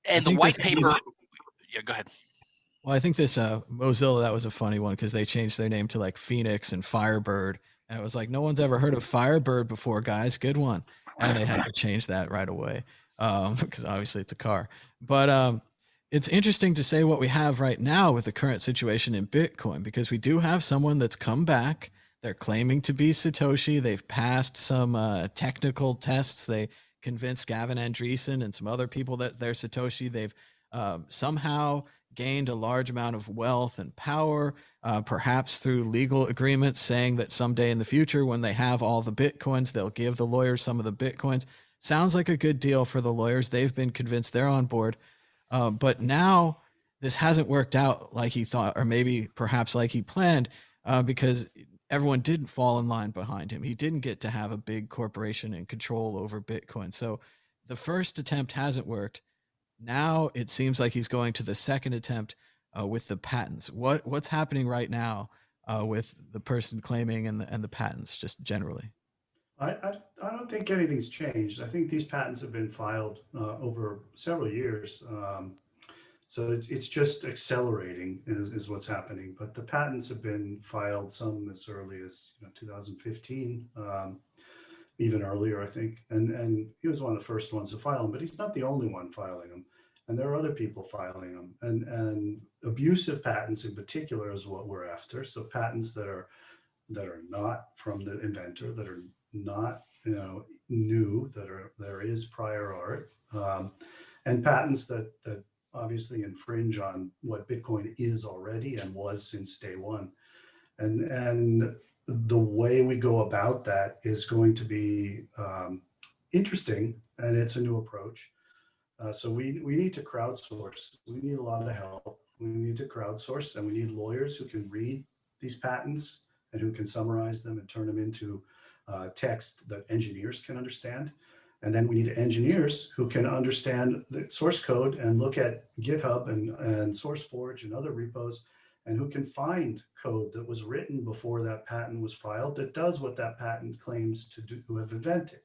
K: And the white paper, yeah, go ahead.
B: Well, I think this Mozilla, that was a funny one because they changed their name to like Phoenix and Firebird. And it was like, no one's ever heard of Firebird before, guys. Good one. And they had to change that right away because obviously it's a car. But it's interesting to say what we have right now with the current situation in Bitcoin, because we do have someone that's come back. They're claiming to be Satoshi. They've passed some technical tests. They convinced Gavin Andreessen and some other people that they're Satoshi. They've somehow gained a large amount of wealth and power, perhaps through legal agreements saying that someday in the future, when they have all the Bitcoins, they'll give the lawyers some of the Bitcoins. Sounds like a good deal for the lawyers. They've been convinced they're on board. But now this hasn't worked out like he thought, or maybe perhaps like he planned, because everyone didn't fall in line behind him. He didn't get to have a big corporation and control over Bitcoin. So the first attempt hasn't worked. Now it seems like he's going to the second attempt with the patents. What's happening right now with the person claiming and the patents, just generally?
J: I don't think anything's changed. I think these patents have been filed over several years. So it's just accelerating is what's happening. But the patents have been filed, some as early as 2015, even earlier, I think. And he was one of the first ones to file them, but he's not the only one filing them. And there are other people filing them. And abusive patents in particular is what we're after. So patents that are not from the inventor, that are not new, there is prior art, and patents that obviously infringe on what Bitcoin is already and was since day one. And the way we go about that is going to be interesting, and it's a new approach. So we need to crowdsource. We need a lot of help. We need to crowdsource, and we need lawyers who can read these patents and who can summarize them and turn them into text that engineers can understand. And then we need engineers who can understand the source code and look at GitHub and SourceForge and other repos, and who can find code that was written before that patent was filed that does what that patent claims to do, to have invented.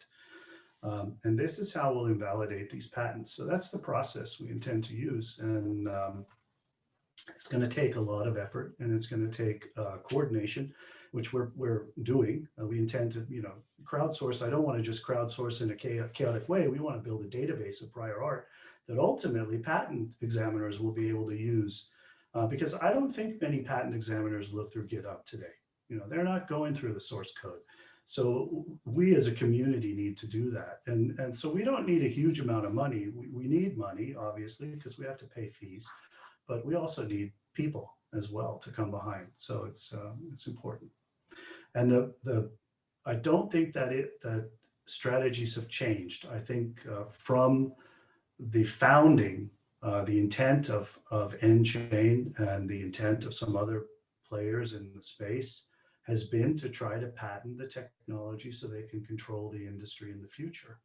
J: And this is how we'll invalidate these patents. So that's the process we intend to use. And it's going to take a lot of effort, and it's going to take coordination, which we're doing. We intend to, crowdsource. I don't want to just crowdsource in a chaotic way. We want to build a database of prior art that ultimately patent examiners will be able to use, because I don't think many patent examiners look through GitHub today. They're not going through the source code. So we as a community need to do that. And so we don't need a huge amount of money. We need money, obviously, because we have to pay fees, but we also need people as well to come behind. So it's important. And I don't think that strategies have changed. I think from the founding, the intent of N-Chain and the intent of some other players in the space has been to try to patent the technology so they can control the industry in the future.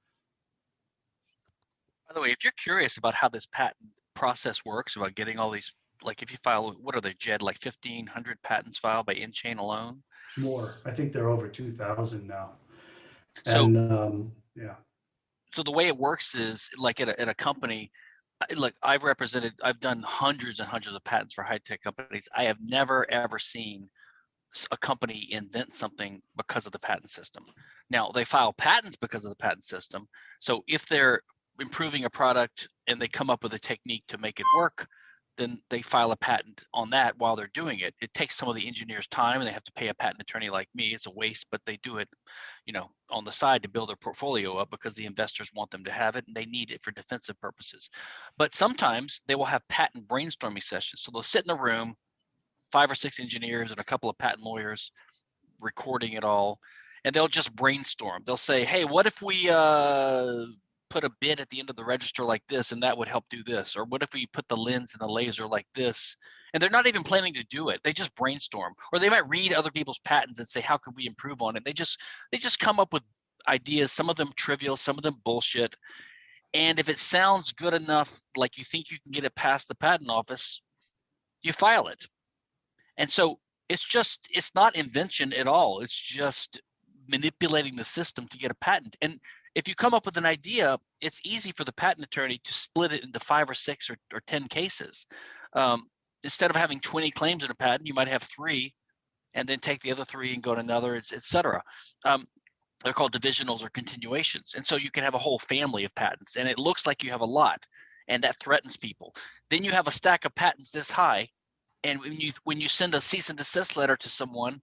K: By the way, if you're curious about how this patent process works, about getting all these, like if you file, what are they, Jed, like 1,500 patents filed by N-Chain alone?
J: More. I think they're over 2,000 now.
K: So,
J: and yeah.
K: So the way it works is like at a company, like I've done hundreds and hundreds of patents for high-tech companies. I have never, ever seen a company invent something because of the patent system. Now they file patents because of the patent system. So if they're improving a product and they come up with a technique to make it work, then they file a patent on that while they're doing it. It takes some of the engineers time, and they have to pay a patent attorney like me. It's a waste, but they do it, on the side to build their portfolio up because the investors want them to have it and they need it for defensive purposes. But sometimes they will have patent brainstorming sessions. So they'll sit in a room, 5 or 6 engineers and a couple of patent lawyers recording it all, and they'll just brainstorm. They'll say, hey, what if we put a bit at the end of the register like this, and that would help do this? Or what if we put the lens and the laser like this? And they're not even planning to do it. They just brainstorm. Or they might read other people's patents and say, how could we improve on it? They just come up with ideas, some of them trivial, some of them bullshit. And if it sounds good enough, like you think you can get it past the patent office, you file it. And so it's not invention at all. It's just manipulating the system to get a patent. And if you come up with an idea, it's easy for the patent attorney to split it into 5 or 6 or 10 cases. Instead of having 20 claims in a patent, you might have 3, and then take the other 3 and go to another, et cetera. They're called divisionals or continuations. And so you can have a whole family of patents, and it looks like you have a lot, and that threatens people. Then you have a stack of patents this high, and when you send a cease and desist letter to someone,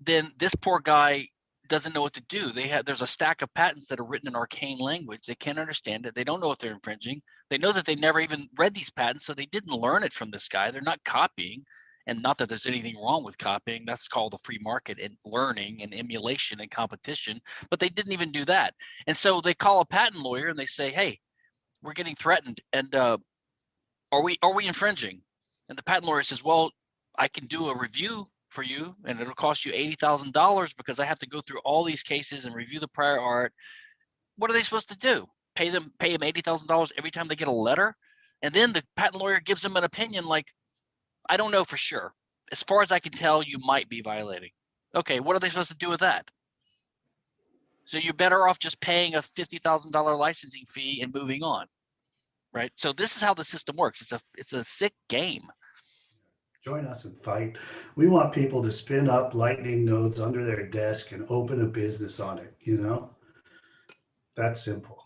K: then this poor guy doesn't know what to do. There's a stack of patents that are written in arcane language. They can't understand it. They don't know if they're infringing. They know that they never even read these patents, so they didn't learn it from this guy. They're not copying, and not that there's anything wrong with copying. That's called the free market and learning and emulation and competition, but they didn't even do that. And so they call a patent lawyer and they say, hey, we're getting threatened, and are we infringing? And the patent lawyer says, well, I can do a review for you, and it'll cost you $80,000 because I have to go through all these cases and review the prior art. What are they supposed to do? Pay him $80,000 every time they get a letter? And then the patent lawyer gives them an opinion like, I don't know for sure. As far as I can tell, you might be violating. Okay, what are they supposed to do with that? So you're better off just paying a $50,000 licensing fee and moving on, right? So this is how the system works. It's a sick game.
J: Join us and fight. We want people to spin up Lightning nodes under their desk and open a business on it, you know? That's simple.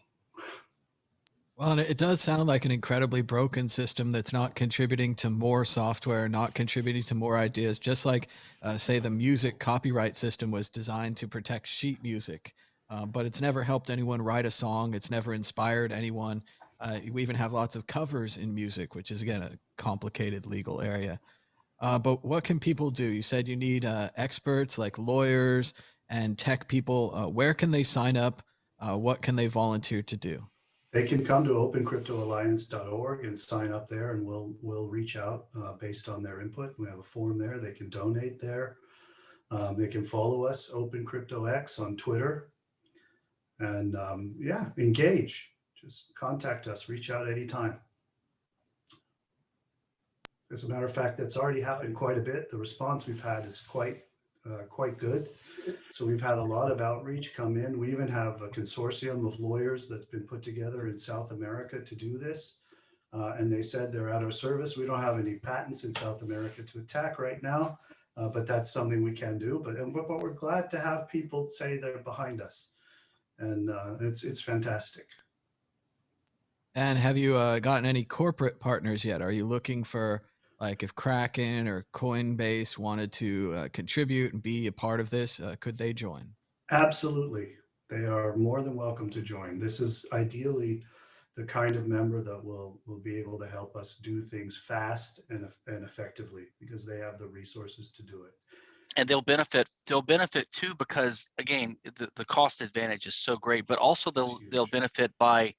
B: Well, and it does sound like an incredibly broken system that's not contributing to more software, not contributing to more ideas, just like, say, the music copyright system was designed to protect sheet music, but it's never helped anyone write a song. It's never inspired anyone. We even have lots of covers in music, which is, again, a complicated legal area. But what can people do? You said you need experts like lawyers and tech people. Where can they sign up? What can they volunteer to do?
J: They can come to opencryptoalliance.org and sign up there, and we'll reach out based on their input. We have a form there. They can donate there. They can follow us, OpenCryptoX, on Twitter. And yeah, engage. Just contact us. Reach out anytime. As a matter of fact, that's already happened quite a bit. The response we've had is quite good. So we've had a lot of outreach come in. We even have a consortium of lawyers that's been put together in South America to do this. And they said they're at our service. We don't have any patents in South America to attack right now, but that's something we can do. But we're glad to have people say they're behind us. And it's fantastic.
B: And have you gotten any corporate partners yet? Are you looking for, like, if Kraken or Coinbase wanted to contribute and be a part of this, could they join? Absolutely.
J: They are more than welcome to join. This is ideally the kind of member that will be able to help us do things fast and effectively, because they have the resources to do it.
K: And they'll benefit too, because again, the cost advantage is so great, but also they'll benefit by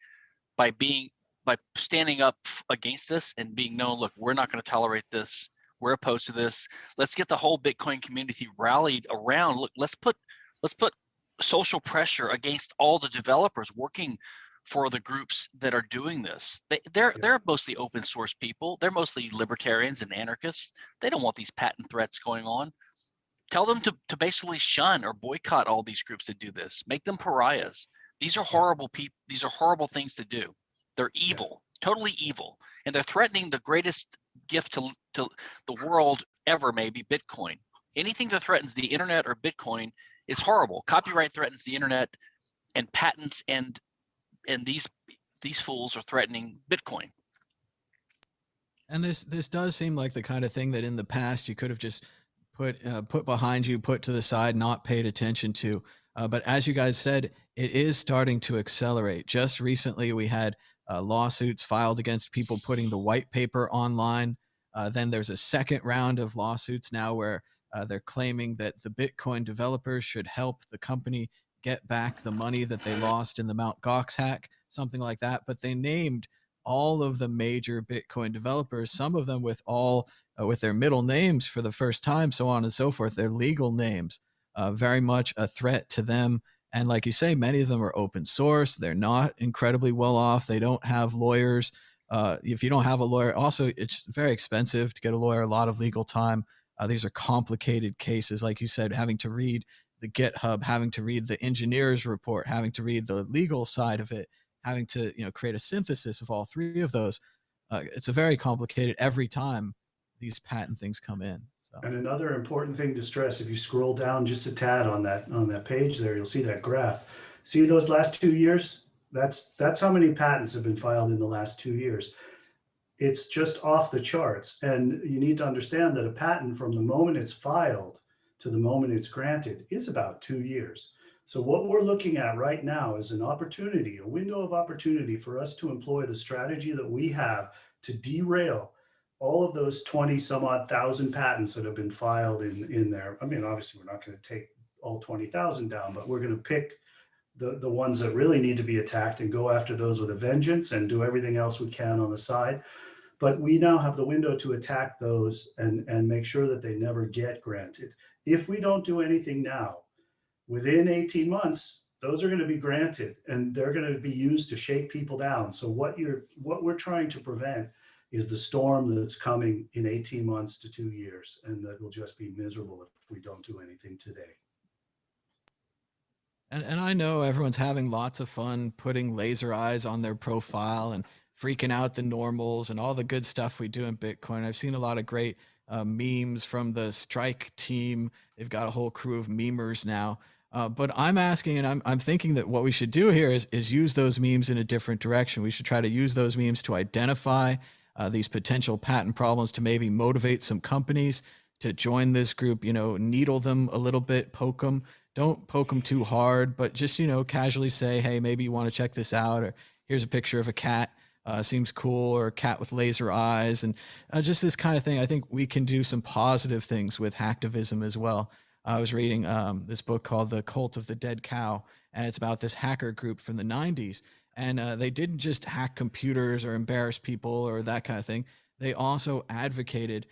K: standing up against this and being known, look, we're not going to tolerate this. We're opposed to this. Let's get the whole Bitcoin community rallied around. Look, let's put social pressure against all the developers working for the groups that are doing this. They're mostly open source people. They're mostly libertarians and anarchists. They don't want these patent threats going on. Tell them to basically shun or boycott all these groups that do this. Make them pariahs. These are horrible people. These are horrible things to do. They're evil, totally evil. And they're threatening the greatest gift to the world ever, maybe, Bitcoin. Anything that threatens the internet or Bitcoin is horrible. Copyright threatens the internet, and patents and these fools are threatening Bitcoin.
B: And this does seem like the kind of thing that in the past you could have just put behind you, put to the side, not paid attention to. But as you guys said, it is starting to accelerate. Just recently, we had lawsuits filed against people putting the white paper online. Then there's a second round of lawsuits now where they're claiming that the Bitcoin developers should help the company get back the money that they lost in the Mt. Gox hack, something like that. But they named all of the major Bitcoin developers, some of them with with their middle names for the first time, so on and so forth, their legal names, very much a threat to them. And like you say, many of them are open source. They're not incredibly well off. They don't have lawyers. If you don't have a lawyer, also, it's very expensive to get a lawyer, a lot of legal time. These are complicated cases, like you said, having to read the GitHub, having to read the engineer's report, having to read the legal side of it, having to, you know, create a synthesis of all three of those. It's a very complicated every time these patent things come in. So.
J: And another important thing to stress, if you scroll down just a tad on that page there, you'll see that graph. See those last 2 years? That's how many patents have been filed in the last 2 years. It's just off the charts. And you need to understand that a patent, from the moment it's filed to the moment it's granted, is about 2 years. So what we're looking at right now is an opportunity, a window of opportunity for us to employ the strategy that we have to derail all of those 20 some odd thousand patents that have been filed in there. I mean, obviously we're not going to take all 20,000 down, but we're going to pick the ones that really need to be attacked and go after those with a vengeance and do everything else we can on the side. But we now have the window to attack those and make sure that they never get granted. If we don't do anything now, within 18 months, those are going to be granted and they're going to be used to shake people down. So what we're trying to prevent is the storm that's coming in 18 months to 2 years, and that will just be miserable if we don't do anything today.
B: And I know everyone's having lots of fun putting laser eyes on their profile and freaking out the normals and all the good stuff we do in Bitcoin. I've seen a lot of great memes from the Strike team. They've got a whole crew of memers now. But I'm asking, and I'm thinking that what we should do here is use those memes in a different direction. We should try to use those memes to identify these potential patent problems, to maybe motivate some companies to join this group, you know, needle them a little bit, poke them. Don't poke them too hard, but just, you know, casually say, hey, maybe you want to check this out, or here's a picture of a cat, seems cool, or a cat with laser eyes, and just this kind of thing. I think we can do some positive things with hacktivism as well. I was reading this book called The Cult of the Dead Cow, and it's about this hacker group from the 90s. And they didn't just hack computers or embarrass people or that kind of thing. They also advocated,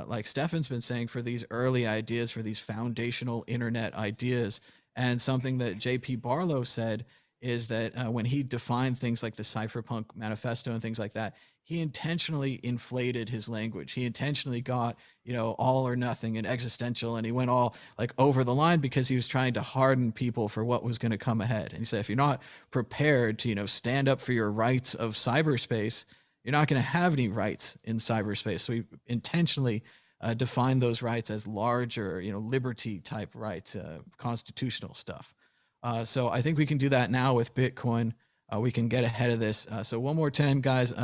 B: like Stefan's been saying, for these early ideas, for these foundational internet ideas. And something that JP Barlow said is that when he defined things like the Cypherpunk Manifesto and things like that, he intentionally inflated his language. He intentionally got, you know, all or nothing and existential, and he went all like over the line because he was trying to harden people for what was going to come ahead. And he said, if you're not prepared to, you know, stand up for your rights of cyberspace, you're not going to have any rights in cyberspace. So he intentionally defined those rights as larger, you know, liberty type rights, constitutional stuff. So I think we can do that now with Bitcoin. We can get ahead of this. So one more time, guys,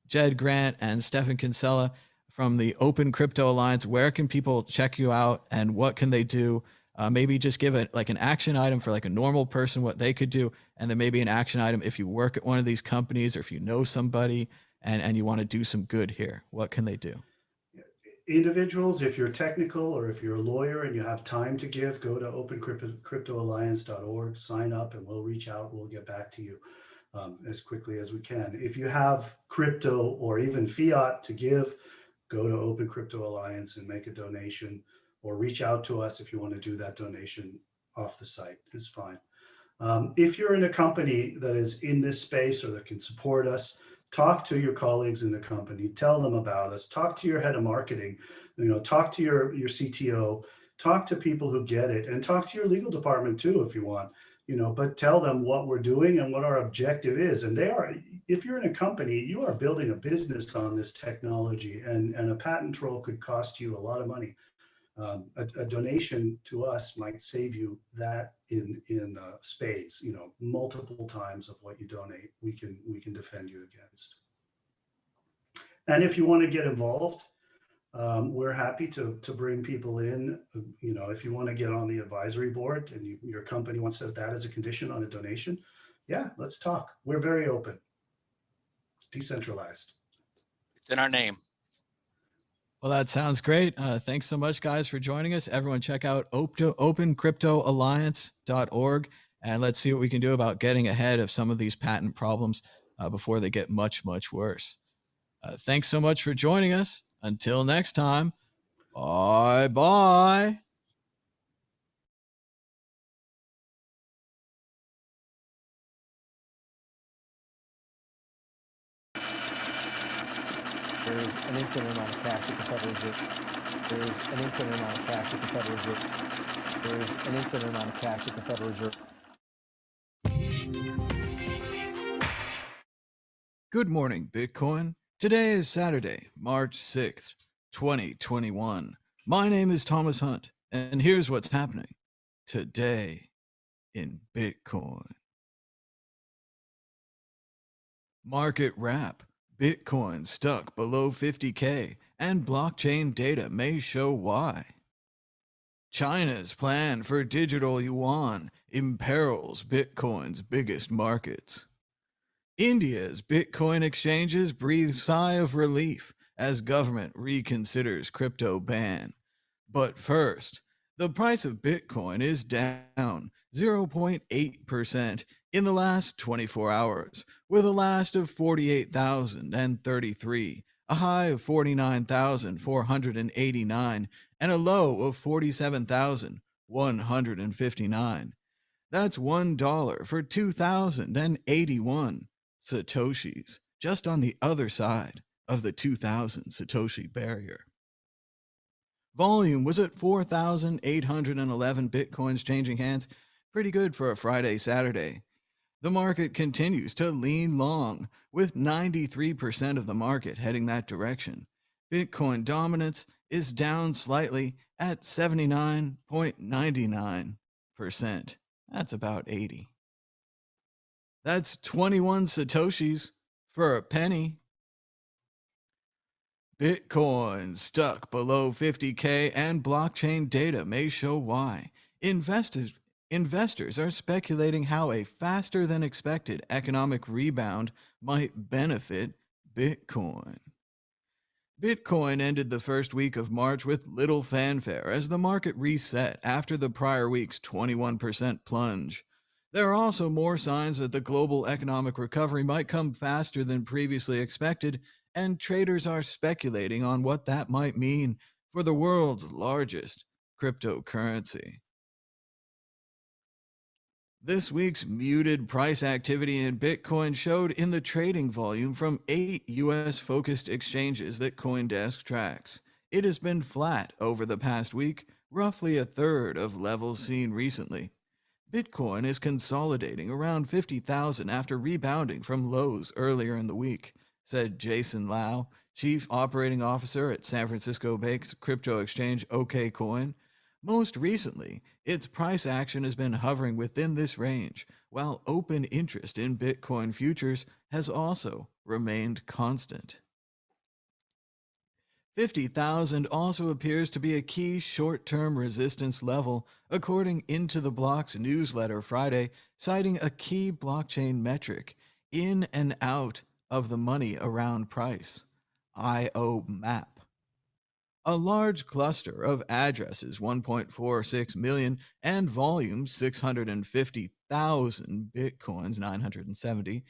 B: Jed Grant and Stefan Kinsella from the Open Crypto Alliance, where can people check you out and what can they do? Maybe just give it like an action item for like a normal person, what they could do. And then maybe an action item if you work at one of these companies or if you know somebody and you want to do some good here, what can they do?
J: Individuals, if you're technical or if you're a lawyer and you have time to give, go to opencryptoalliance.org, sign up, and we'll reach out. We'll get back to you as quickly as we can. If you have crypto or even fiat to give, go to Open Crypto Alliance and make a donation, or reach out to us if you want to do that donation off the site. It's fine. If you're in a company that is in this space or that can support us, talk to your colleagues in the company, tell them about us, talk to your head of marketing, you know, talk to your CTO, talk to people who get it, and talk to your legal department too, if you want, you know, but tell them what we're doing and what our objective is. And they are, if you're in a company, you are building a business on this technology, and a patent troll could cost you a lot of money. A donation to us might save you that in spades, you know, multiple times of what you donate. We can defend you against. And if you want to get involved, we're happy to bring people in. You know, if you want to get on the advisory board and your company wants to have that as a condition on a donation, yeah, let's talk. We're very open, decentralized.
K: It's in our name.
B: Well, that sounds great. Thanks so much, guys, for joining us. Everyone, check out opencryptoalliance.org, and let's see what we can do about getting ahead of some of these patent problems before they get much, much worse. Thanks so much for joining us. Until next time, bye-bye.
A: There is an infinite amount of cash at the Federal Reserve. There is an infinite amount of cash at the Federal Reserve. There is an infinite amount of cash at the Federal Reserve.
B: Good morning, Bitcoin. Today is Saturday, March 6th, 2021. My name is Thomas Hunt, and here's what's happening today in Bitcoin. Market wrap. Bitcoin stuck below 50K, and blockchain data may show why. China's plan for digital yuan imperils Bitcoin's biggest markets. India's Bitcoin exchanges breathe sigh of relief as government reconsiders crypto ban. But first, the price of Bitcoin is down 0.8% in the last 24 hours, with a last of 48,033, a high of 49,489, and a low of 47,159. That's $1 for 2,081 Satoshis, just on the other side of the 2,000 Satoshi barrier. Volume was at 4,811 Bitcoins changing hands, pretty good for a Friday, Saturday. The market continues to lean long, with 93% of the market heading that direction. Bitcoin dominance is down slightly at 79.99%. That's about 80. That's 21 Satoshis for a penny. Bitcoin stuck below 50K, and blockchain data may show why. Investors are speculating how a faster than expected economic rebound might benefit Bitcoin. Bitcoin ended the first week of March with little fanfare as the market reset after the prior week's 21% plunge. There are also more signs that the global economic recovery might come faster than previously expected, and traders are speculating on what that might mean for the world's largest cryptocurrency. This week's muted price activity in Bitcoin showed in the trading volume from 8 US-focused exchanges that CoinDesk tracks. It has been flat over the past week, roughly a third of levels seen recently. Bitcoin is consolidating around 50,000 after rebounding from lows earlier in the week, said Jason Lau, Chief Operating Officer at San Francisco-based crypto exchange OKCoin. Most recently, its price action has been hovering within this range, while open interest in Bitcoin futures has also remained constant. 50,000 also appears to be a key short-term resistance level, according Into the Block's newsletter Friday, citing a key blockchain metric, in and out of the money around price, IO map. A large cluster of addresses, 1.46 million, and volume 650,000 Bitcoins, 970,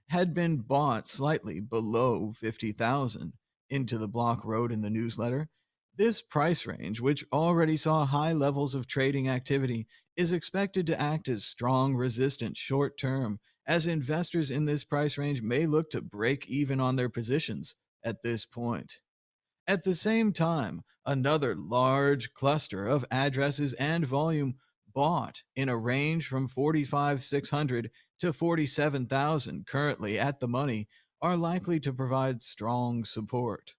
B: had been bought slightly below 50,000. Into the Block wrote in the newsletter. This price range, which already saw high levels of trading activity, is expected to act as strong resistance short term, as investors in this price range may look to break even on their positions at this point. At the same time, another large cluster of addresses and volume bought in a range from 45,600 to 47,000 currently at the money are likely to provide strong support.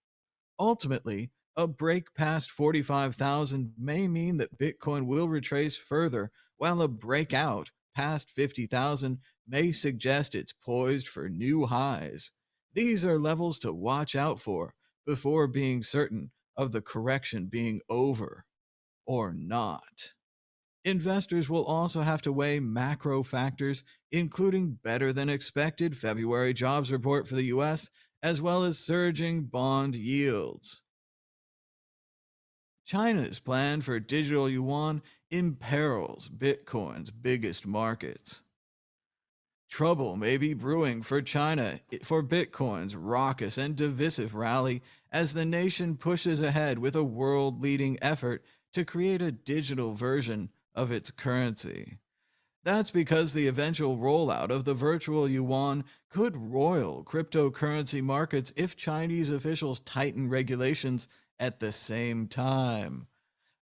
B: Ultimately, a break past 45,000 may mean that Bitcoin will retrace further, while a breakout past 50,000 may suggest it's poised for new highs. These are levels to watch out for before being certain of the correction being over or not. Investors will also have to weigh macro factors, including better than expected February jobs report for the US, as well as surging bond yields. China's plan for digital yuan imperils Bitcoin's biggest markets. Trouble may be brewing for China for Bitcoin's raucous and divisive rally as the nation pushes ahead with a world-leading effort to create a digital version of its currency. That's because the eventual rollout of the virtual yuan could roil cryptocurrency markets if Chinese officials tighten regulations at the same time.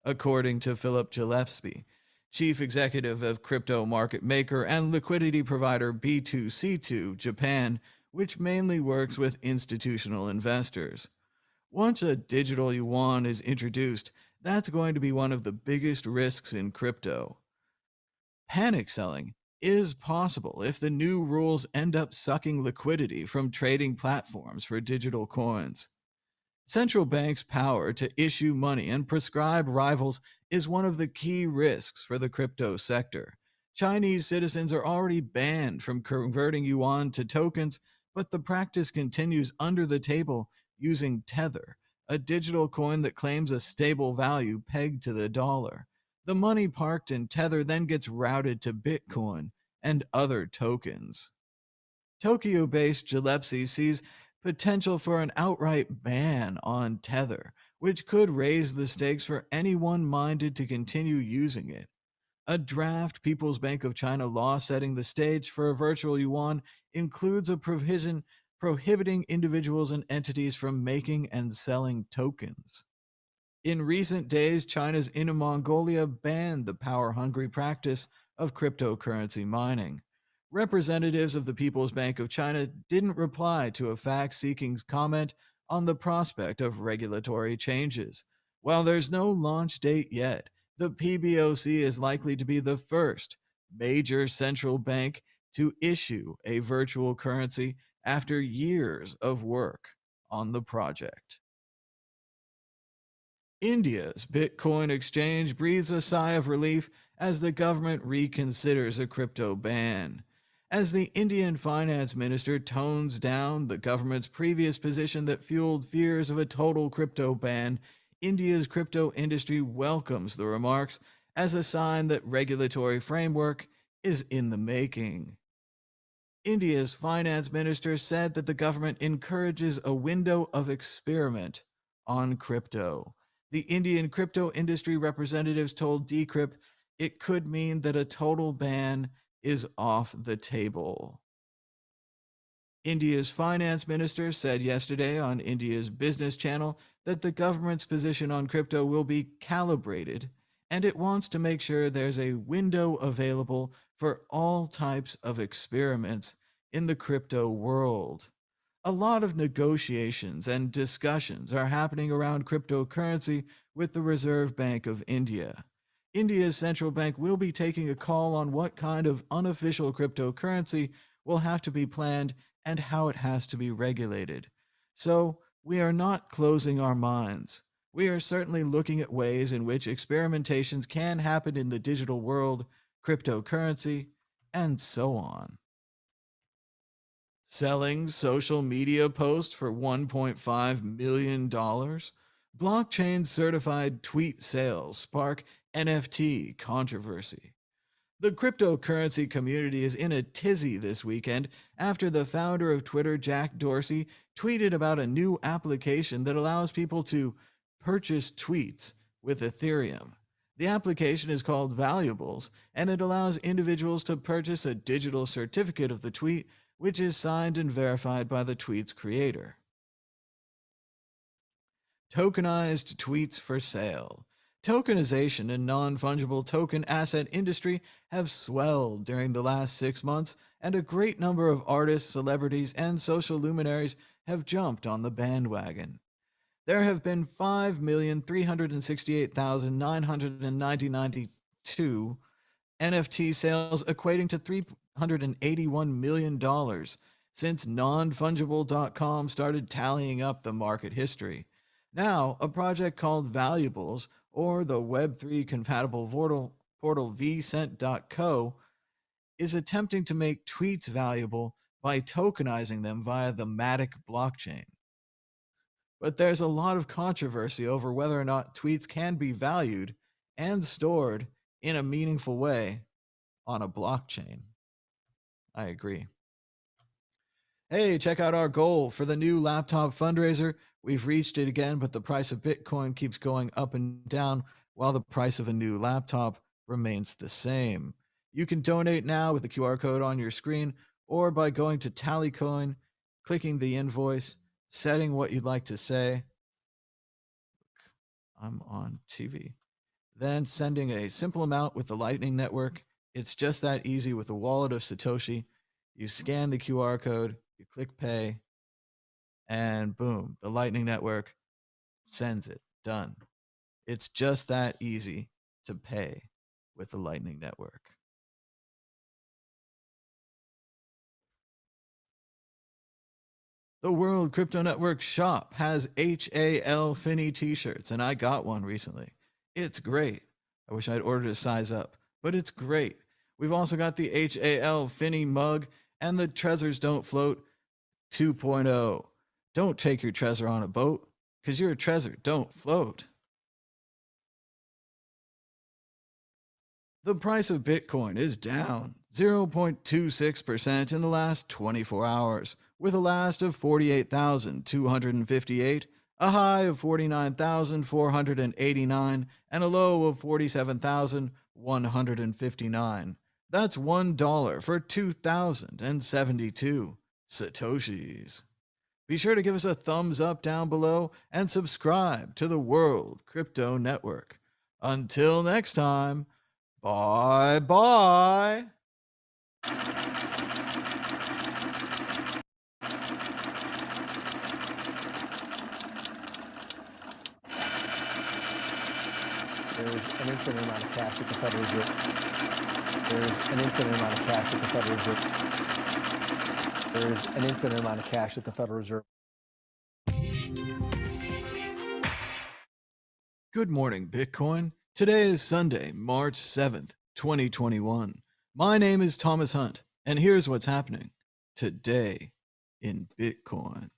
B: According to Philip Gillespie, chief executive of crypto market maker and liquidity provider B2C2 Japan, which mainly works with institutional investors. Once a digital yuan is introduced, that's going to be one of the biggest risks in crypto. Panic selling is possible if the new rules end up sucking liquidity from trading platforms for digital coins. Central banks' power to issue money and prescribe rivals is one of the key risks for the crypto sector. Chinese citizens are already banned from converting yuan to tokens, but the practice continues under the table using Tether, a digital coin that claims a stable value pegged to the dollar. The money parked in Tether then gets routed to Bitcoin and other tokens. Tokyo-based Gillespie sees potential for an outright ban on Tether, which could raise the stakes for anyone minded to continue using it. A draft People's Bank of China law setting the stage for a virtual yuan includes a provision prohibiting individuals and entities from making and selling tokens. In recent days, China's Inner Mongolia banned the power-hungry practice of cryptocurrency mining. Representatives of the People's Bank of China didn't reply to a fact-seeking comment on the prospect of regulatory changes. While there's no launch date yet, the PBOC is likely to be the first major central bank to issue a virtual currency after years of work on the project. India's Bitcoin exchange breathes a sigh of relief as the government reconsiders a crypto ban. As the Indian finance minister tones down the government's previous position that fueled fears of a total crypto ban, India's crypto industry welcomes the remarks as a sign that regulatory framework is in the making. India's finance minister said that the government encourages a window of experiment on crypto. The Indian crypto industry representatives told Decrypt it could mean that a total ban is off the table. India's finance minister said yesterday on India's business channel that the government's position on crypto will be calibrated, and it wants to make sure there's a window available for all types of experiments in the crypto world. A lot of negotiations and discussions are happening around cryptocurrency with the Reserve Bank of India. India's central bank will be taking a call on what kind of unofficial cryptocurrency will have to be planned and how it has to be regulated. So, we are not closing our minds. We are certainly looking at ways in which experimentations can happen in the digital world, cryptocurrency, and so on. Selling social media posts for $1.5 million? Blockchain certified tweet sales spark NFT controversy. The cryptocurrency community is in a tizzy this weekend after the founder of Twitter, Jack Dorsey, tweeted about a new application that allows people to purchase tweets with Ethereum. The application is called Valuables, and it allows individuals to purchase a digital certificate of the tweet, which is signed and verified by the tweet's creator. Tokenized tweets for sale. Tokenization and non-fungible token asset industry have swelled during the last 6 months, and a great number of artists, celebrities, and social luminaries have jumped on the bandwagon. There have been 5,368,992 NFT sales equating to $381 million since nonfungible.com started tallying up the market history. Now, a project called Valuables, or the Web3 compatible portal vcent.co, is attempting to make tweets valuable by tokenizing them via the Matic blockchain. But there's a lot of controversy over whether or not tweets can be valued and stored in a meaningful way on a blockchain. I agree. Hey, check out our goal for the new laptop fundraiser. We've reached it again, but the price of Bitcoin keeps going up and down while the price of a new laptop remains the same. You can donate now with the QR code on your screen or by going to Tallycoin, clicking the invoice, setting what you'd like to say. I'm on TV. then sending a simple amount with the Lightning Network. It's just that easy with the wallet of Satoshi. You scan the QR code, you click pay, and boom, the Lightning Network sends it. Done. It's just that easy to pay with the Lightning Network. The World Crypto Network shop has HAL Finny t-shirts, and I got one recently. It's great. I wish I'd ordered a size up, but it's great. We've also got the HAL Finny mug and the Trezors Don't Float 2.0. Don't take your Trezor on a boat, because your Trezor don't float. The price of Bitcoin is down 0.26% in the last 24 hours, with a last of 48,258, a high of 49,489, and a low of 47,159. That's $1 for 2,072 Satoshis. Be sure to give us a thumbs up down below and subscribe to the World Crypto Network. Until next time, bye-bye.
A: There's an infinite amount of cash at the Federal Reserve. There's an infinite amount of cash at the Federal Reserve. There's an infinite amount of cash at the Federal Reserve.
B: Good morning, Bitcoin. Today is Sunday, March 7th, 2021. My name is Thomas Hunt, and here's what's happening today in Bitcoin.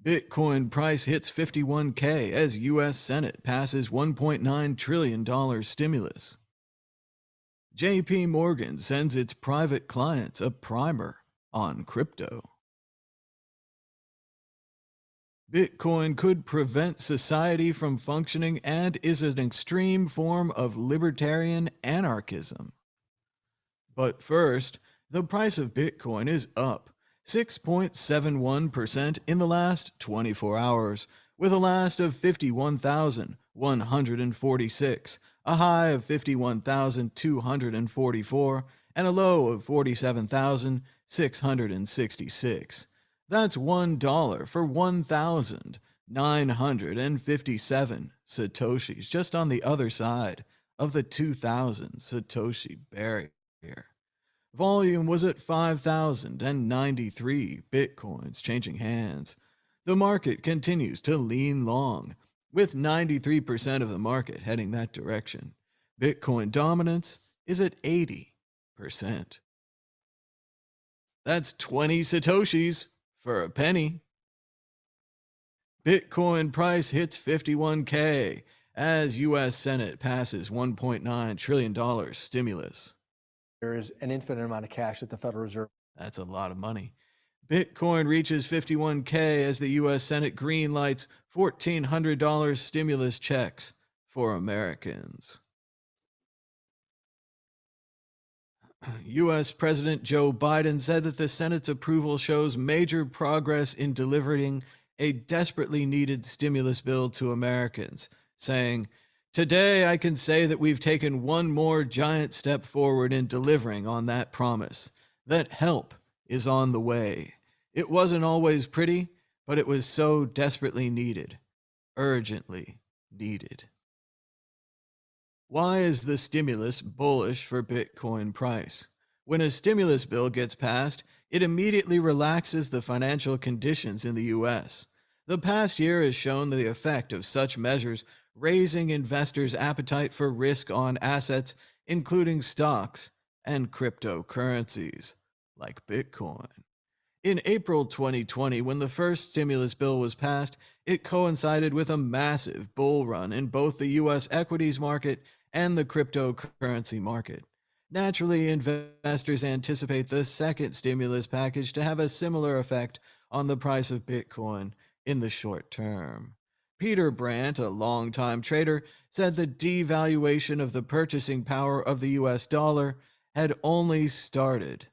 B: Bitcoin price hits 51K as U.S. Senate passes $1.9 trillion stimulus. JPMorgan sends its private clients a primer on crypto. Bitcoin could prevent society from functioning and is an extreme form of libertarian anarchism. But first, the price of Bitcoin is up 6.71% in the last 24 hours, with a last of 51,146, a high of 51,244, and a low of 47,666. That's $1 for 1,957 Satoshis, just on the other side of the 2,000 Satoshi barrier. Volume was at 5,093 Bitcoins changing hands. The market continues to lean long, with 93% of the market heading that direction. Bitcoin dominance is at 80%. That's 20 Satoshis for a penny. Bitcoin price hits 51K as U.S. Senate passes $1.9 trillion stimulus.
A: There is an infinite amount of cash at the Federal Reserve.
B: That's a lot of money. Bitcoin reaches 51K as the U.S. Senate greenlights $1,400 stimulus checks for Americans. U.S. President Joe Biden said that the Senate's approval shows major progress in delivering a desperately needed stimulus bill to Americans, saying, "Today I can say that we've taken one more giant step forward in delivering on that promise, that help is on the way. It wasn't always pretty, but it was so desperately needed, urgently needed." Why is the stimulus bullish for Bitcoin price? When a stimulus bill gets passed, it immediately relaxes the financial conditions in the U.S. The past year has shown the effect of such measures, raising investors' appetite for risk on assets, including stocks and cryptocurrencies, like Bitcoin. In April 2020, when the first stimulus bill was passed, it coincided with a massive bull run in both the U.S. equities market and the cryptocurrency market. Naturally, investors anticipate the second stimulus package to have a similar effect on the price of Bitcoin in the short term. Peter Brandt, a longtime trader, said the devaluation of the purchasing power of the U.S. dollar had only started.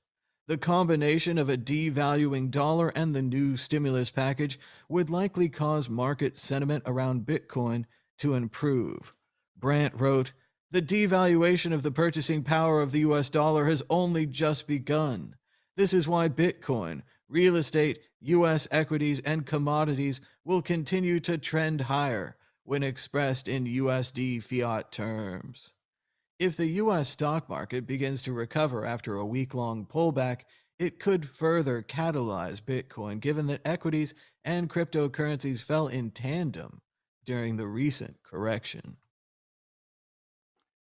B: The combination of a devaluing dollar and the new stimulus package would likely cause market sentiment around Bitcoin to improve. Brandt wrote, "The devaluation of the purchasing power of the US dollar has only just begun. This is why Bitcoin, real estate, US equities, and commodities will continue to trend higher when expressed in USD fiat terms." If the US stock market begins to recover after a week-long pullback, it could further catalyze Bitcoin, given that equities and cryptocurrencies fell in tandem during the recent correction.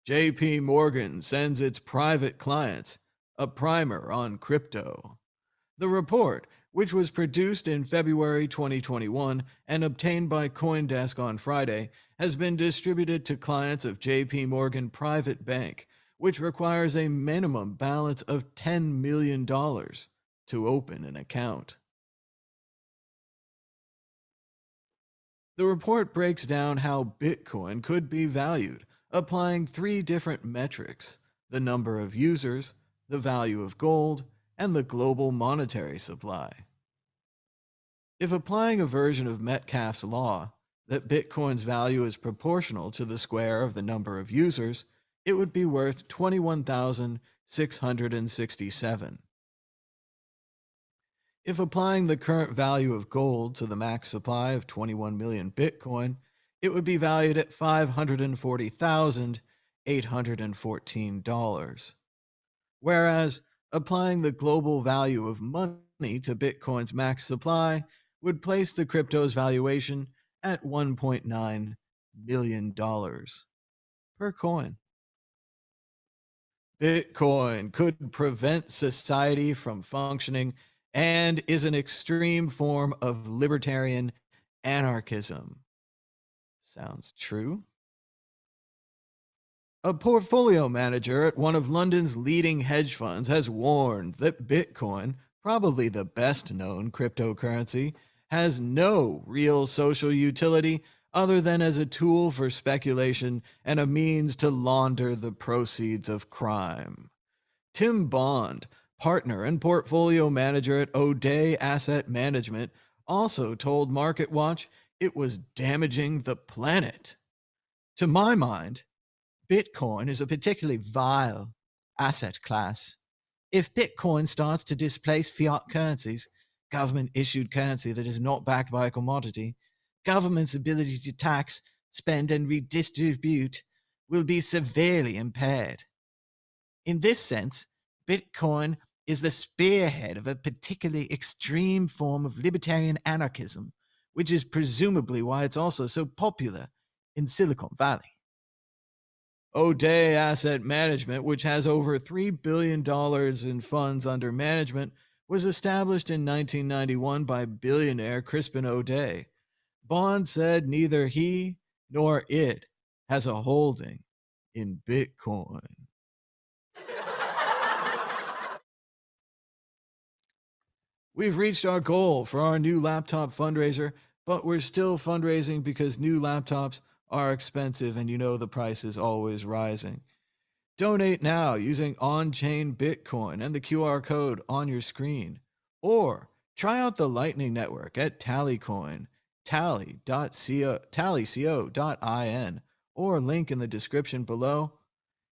B: JPMorgan sends its private clients a primer on crypto. The report, which was produced in February 2021 and obtained by CoinDesk on Friday, has been distributed to clients of JPMorgan Private Bank, which requires a minimum balance of $10 million to open an account. The report breaks down how Bitcoin could be valued, applying 3 different metrics: the number of users, the value of gold, and the global monetary supply. If applying a version of Metcalfe's law, that Bitcoin's value is proportional to the square of the number of users, it would be worth 21,667. If applying the current value of gold to the max supply of 21 million Bitcoin, it would be valued at $540,814. Whereas applying the global value of money to Bitcoin's max supply would place the crypto's valuation at $1.9 million per coin. Bitcoin could prevent society from functioning and is an extreme form of libertarian anarchism. Sounds true. A portfolio manager at one of London's leading hedge funds has warned that Bitcoin, probably the best known cryptocurrency, has no real social utility other than as a tool for speculation and a means to launder the proceeds of crime. Tim Bond, partner and portfolio manager at O'Day Asset Management, also told MarketWatch it was damaging the planet. To my mind, Bitcoin is a particularly vile asset class. If Bitcoin starts to displace fiat currencies, government-issued currency that is not backed by a commodity, government's ability to tax, spend, and redistribute will be severely impaired. In this sense, Bitcoin is the spearhead of a particularly extreme form of libertarian anarchism, which is presumably why it's also so popular in Silicon Valley. O'Day Asset Management, which has over $3 billion in funds under management, was established in 1991 by billionaire Crispin O'Day. Bond said neither he nor it has a holding in Bitcoin. We've reached our goal for our new laptop fundraiser, but we're still fundraising because new laptops are expensive and you know the price is always rising. Donate now using on-chain Bitcoin and the QR code on your screen. Or try out the Lightning Network at Tallycoin, tallyco.in, or link in the description below.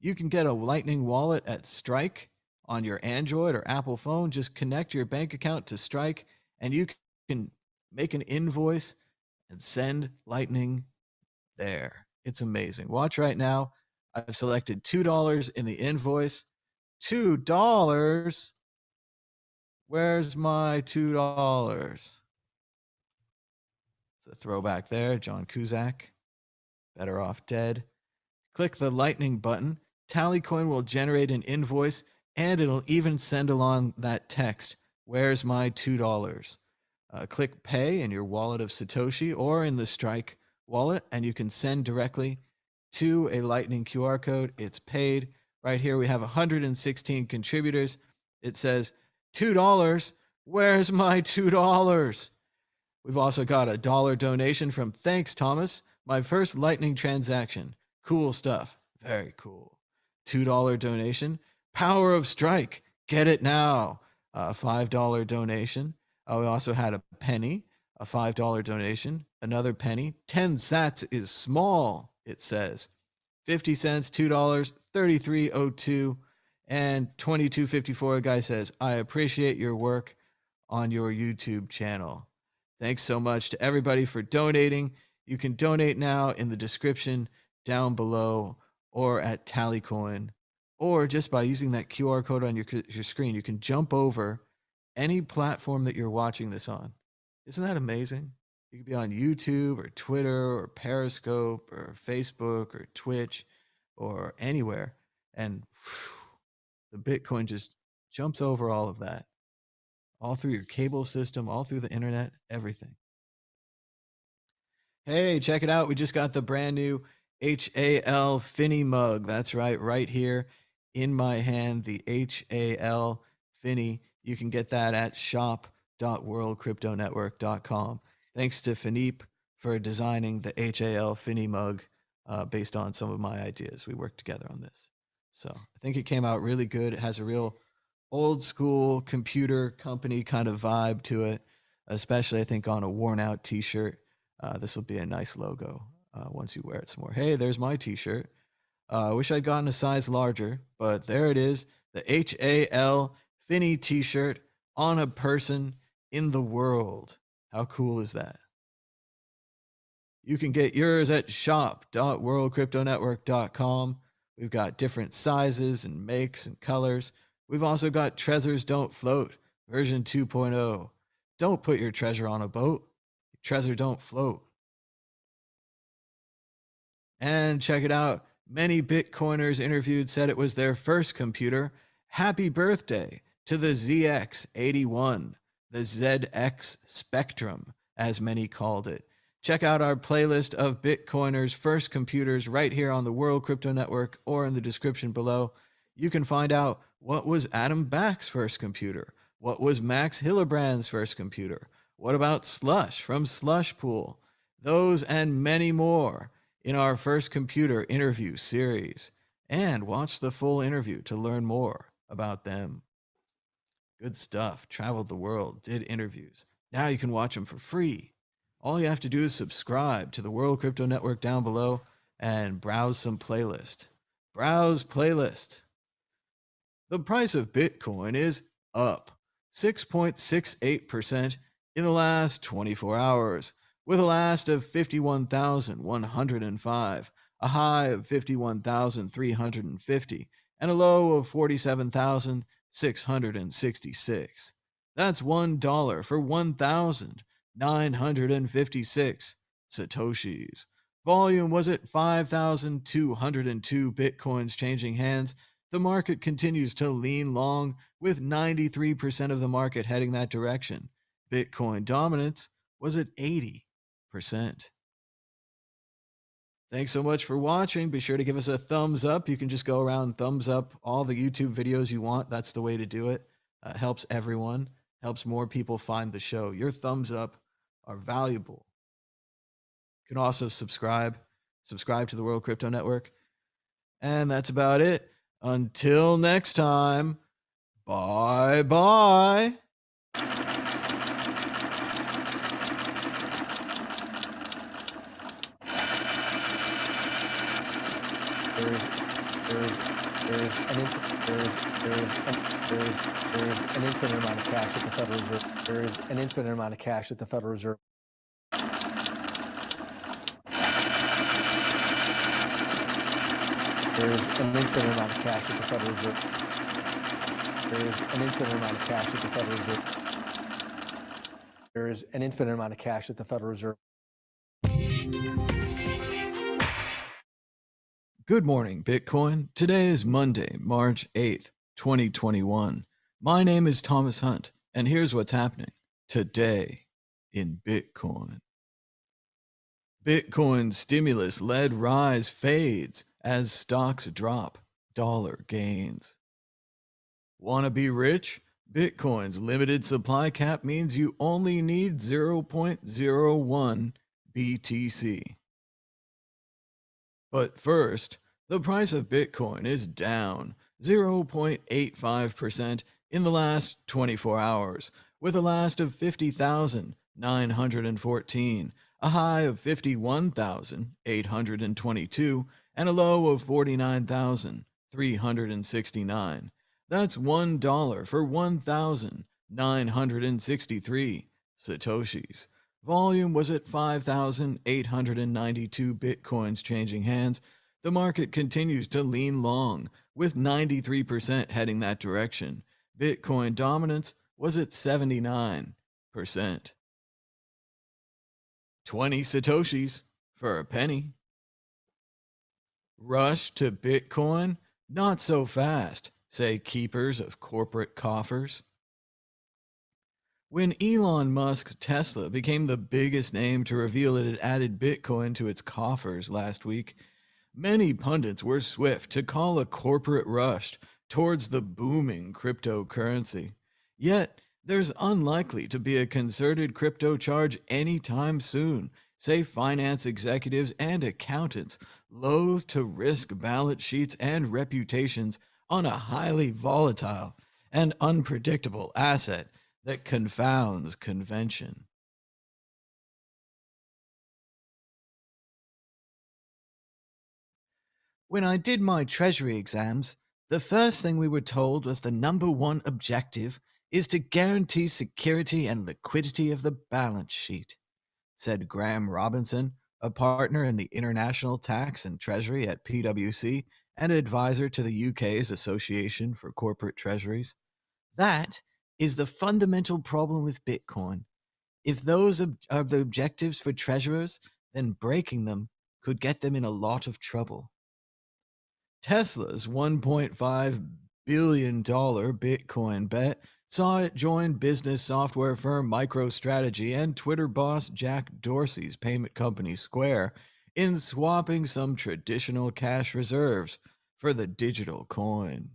B: You can get a Lightning wallet at Strike on your Android or Apple phone. Just connect your bank account to Strike and you can make an invoice and send Lightning there. It's amazing. Watch right now. I've selected $2 in the invoice. $2? Where's my $2? It's a throwback there. John Cusack. Better off dead. Click the Lightning button. Tallycoin will generate an invoice and it'll even send along that text. Where's my $2? Click pay in your wallet of Satoshi or in the Strike wallet, and you can send directly to a Lightning QR code. It's paid. Right here, we have 116 contributors. It says, $2. Where's my $2? We've also got a $1 donation from Thanks Thomas. My first Lightning transaction. Cool stuff. Very cool. $2 donation. Power of Strike. Get it now. $5 donation. We also had a penny, a $5 donation, another penny. 10 sats is small, it says. 50 cents, $2, 33.02, and 22.54. A guy says, I appreciate your work on your YouTube channel. Thanks so much to everybody for donating. You can donate now in the description down below or at Tallycoin, or just by using that QR code on your screen. You can jump over any platform that you're watching this on. Isn't that amazing? You could be on YouTube or Twitter or Periscope or Facebook or Twitch or anywhere. And the Bitcoin just jumps over all of that. All through your cable system, all through the internet, everything. Hey, check it out. We just got the brand new HAL Finny mug. That's right here in my hand, the HAL Finny. You can get that at shop.worldcryptonetwork.com. Thanks to Philippe for designing the HAL Finny mug based on some of my ideas. We worked together on this. So I think it came out really good. It has a real old school computer company kind of vibe to it, especially I think on a worn out t-shirt. This will be a nice logo once you wear it some more. Hey, there's my t-shirt. I wish I'd gotten a size larger, but there it is. The HAL Finny t-shirt on a person in the world. How cool is that? You can get yours at shop.worldcryptonetwork.com. We've got different sizes and makes and colors. We've also got Treasures Don't Float, version 2.0. Don't put your treasure on a boat. Your treasure don't float. And check it out. Many Bitcoiners interviewed said it was their first computer. Happy birthday to the ZX81, the ZX Spectrum, as many called it. Check out our playlist of Bitcoiners' first computers right here on the World Crypto Network or in the description below. You can find out what was Adam Back's first computer, what was Max Hillerbrand's first computer, what about Slush from Slush Pool, those and many more in our first computer interview series. And watch the full interview to learn more about them. Good stuff. Traveled the world, did interviews. Now you can watch them for free. All you have to do is subscribe to the World Crypto Network down below and browse some playlist. Browse playlist. The price of Bitcoin is up 6.68% in the last 24 hours, with a last of 51,105, a high of 51,350, and a low of 47,666. That's $1 for 1,956 Satoshis. Volume was at 5,202 Bitcoins changing hands. The market continues to lean long, with 93% of the market heading that direction. Bitcoin dominance was at 80%. Thanks so much for watching. Be sure to give us a thumbs up. You can just go around, thumbs up all the YouTube videos you want. That's the way to do it. Helps everyone, helps more people find the show. Your thumbs up are valuable. You can also subscribe to the World Crypto Network. And that's about it. Until next time, bye-bye.
A: There's an infinite amount of cash at the Federal Reserve. There is an infinite amount of cash at the Federal Reserve. There is an infinite amount of cash at the Federal Reserve. There is an infinite amount of cash at the Federal Reserve. There is an infinite amount of cash at the Federal Reserve.
B: Good morning, Bitcoin. Today is Monday, March 8th, 2021. My name is Thomas Hunt, and here's what's happening today in Bitcoin. Bitcoin stimulus-led rise fades as stocks drop, dollar gains. Want to be rich? Bitcoin's limited supply cap means you only need 0.01 BTC. But first, the price of Bitcoin is down 0.85% in the last 24 hours, with a last of 50,914, a high of 51,822, and a low of 49,369. That's $1 for 1,963 Satoshis. Volume was at 5,892 Bitcoins changing hands. The market continues to lean long, with 93% heading that direction. Bitcoin dominance was at 79%. 20 Satoshis for a penny. Rush to Bitcoin? Not so fast, say keepers of corporate coffers. When Elon Musk's Tesla became the biggest name to reveal it had added Bitcoin to its coffers last week, many pundits were swift to call a corporate rush towards the booming cryptocurrency. Yet, there's unlikely to be a concerted crypto charge anytime soon, say finance executives and accountants loath to risk balance sheets and reputations on a highly volatile and unpredictable asset that confounds convention. When I did my treasury exams, the first thing we were told was the number one objective is to guarantee security and liquidity of the balance sheet, said Graham Robinson, a partner in the International Tax and Treasury at PwC and advisor to the UK's Association for Corporate Treasuries. That is the fundamental problem with Bitcoin. If those are the objectives for treasurers, then breaking them could get them in a lot of trouble. Tesla's $1.5 billion Bitcoin bet saw it join business software firm MicroStrategy and Twitter boss Jack Dorsey's payment company Square in swapping some traditional cash reserves for the digital coin.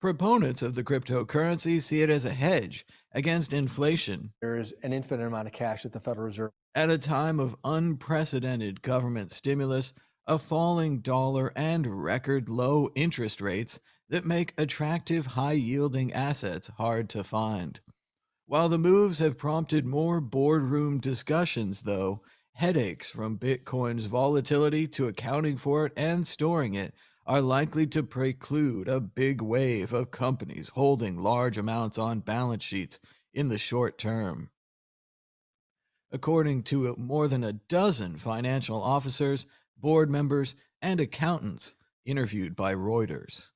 B: Proponents of the cryptocurrency see it as a hedge against inflation.
A: There is an infinite amount of cash at the Federal Reserve.
B: At a time of unprecedented government stimulus, a falling dollar, and record low interest rates that make attractive high-yielding assets hard to find. While the moves have prompted more boardroom discussions, though, headaches from Bitcoin's volatility to accounting for it and storing it are likely to preclude a big wave of companies holding large amounts on balance sheets in the short term. According to more than a dozen financial officers, board members, and accountants interviewed by Reuters.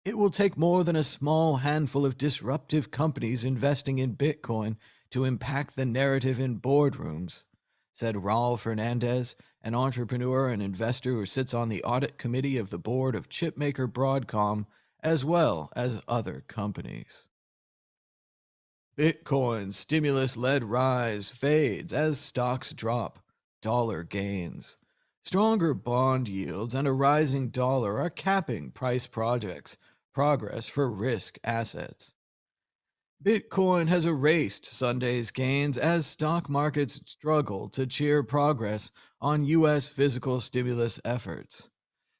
B: It will take more than a small handful of disruptive companies investing in Bitcoin to impact the narrative in boardrooms, said Raul Fernandez, an entrepreneur and investor who sits on the audit committee of the board of chipmaker Broadcom, as well as other companies. Bitcoin stimulus-led rise fades as stocks drop, dollar gains. Stronger bond yields and a rising dollar are capping price progress for risk assets. Bitcoin has erased Sunday's gains as stock markets struggle to cheer progress on U.S. fiscal stimulus efforts.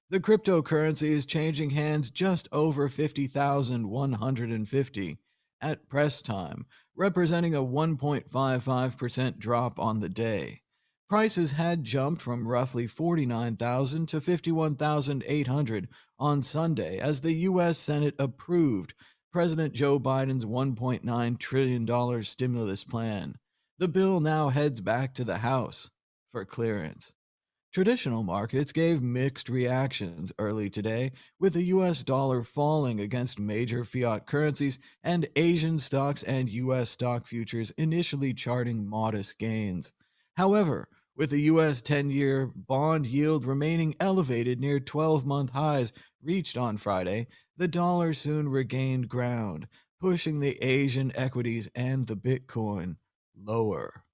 B: The cryptocurrency is changing hands just over 50,150 at press time, representing a 1.55% drop on the day. Prices had jumped from roughly 49,000 to 51,800 on Sunday as the U.S. Senate approved President Joe Biden's $1.9 trillion stimulus plan. The bill now heads back to the House for clearance. Traditional markets gave mixed reactions early today, with the U.S. dollar falling against major fiat currencies and Asian stocks and U.S. stock futures initially charting modest gains. However, with the U.S. 10-year bond yield remaining elevated near 12-month highs reached on Friday, the dollar soon regained ground, pushing the Asian equities and the Bitcoin lower.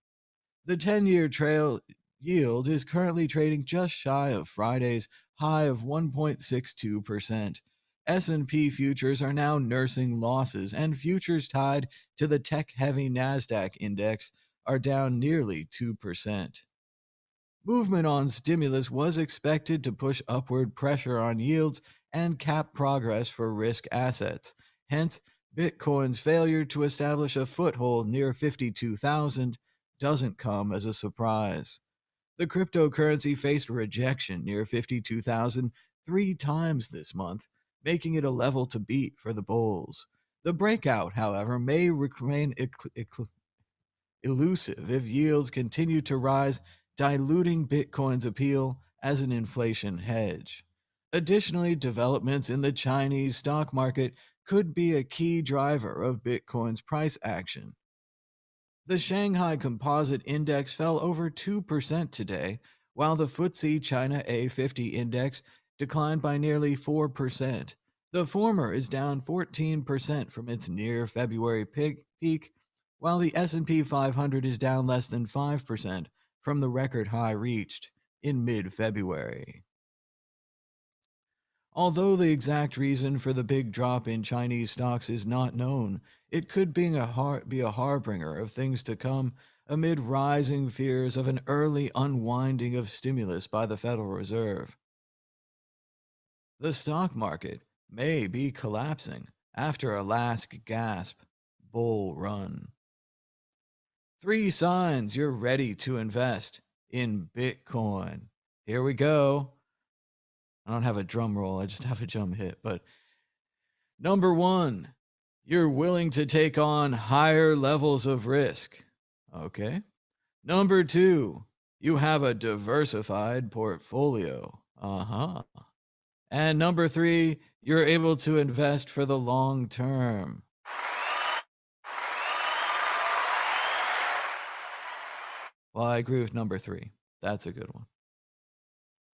B: The 10-year trail yield is currently trading just shy of Friday's high of 1.62%. S&P futures are now nursing losses, and futures tied to the tech-heavy NASDAQ index are down nearly 2%. Movement on stimulus was expected to push upward pressure on yields and cap progress for risk assets. Hence, Bitcoin's failure to establish a foothold near 52,000 doesn't come as a surprise. The cryptocurrency faced rejection near 52,000 3 times this month, making it a level to beat for the bulls. The breakout, however, may remain elusive if yields continue to rise, diluting Bitcoin's appeal as an inflation hedge. Additionally, developments in the Chinese stock market could be a key driver of Bitcoin's price action. The Shanghai Composite Index fell over 2% today, while the FTSE China A50 Index declined by nearly 4%. The former is down 14% from its near February peak, while the S&P 500 is down less than 5% from the record high reached in mid-February. Although the exact reason for the big drop in Chinese stocks is not known, it could be a harbinger of things to come amid rising fears of an early unwinding of stimulus by the Federal Reserve. The stock market may be collapsing after a last gasp bull run. 3 signs you're ready to invest in Bitcoin. Here we go. I don't have a drum roll, I just have a drum hit. But number 1, you're willing to take on higher levels of risk. Okay. Number 2, you have a diversified portfolio. And number 3, you're able to invest for the long term. Well, I agree with number 3. That's a good one.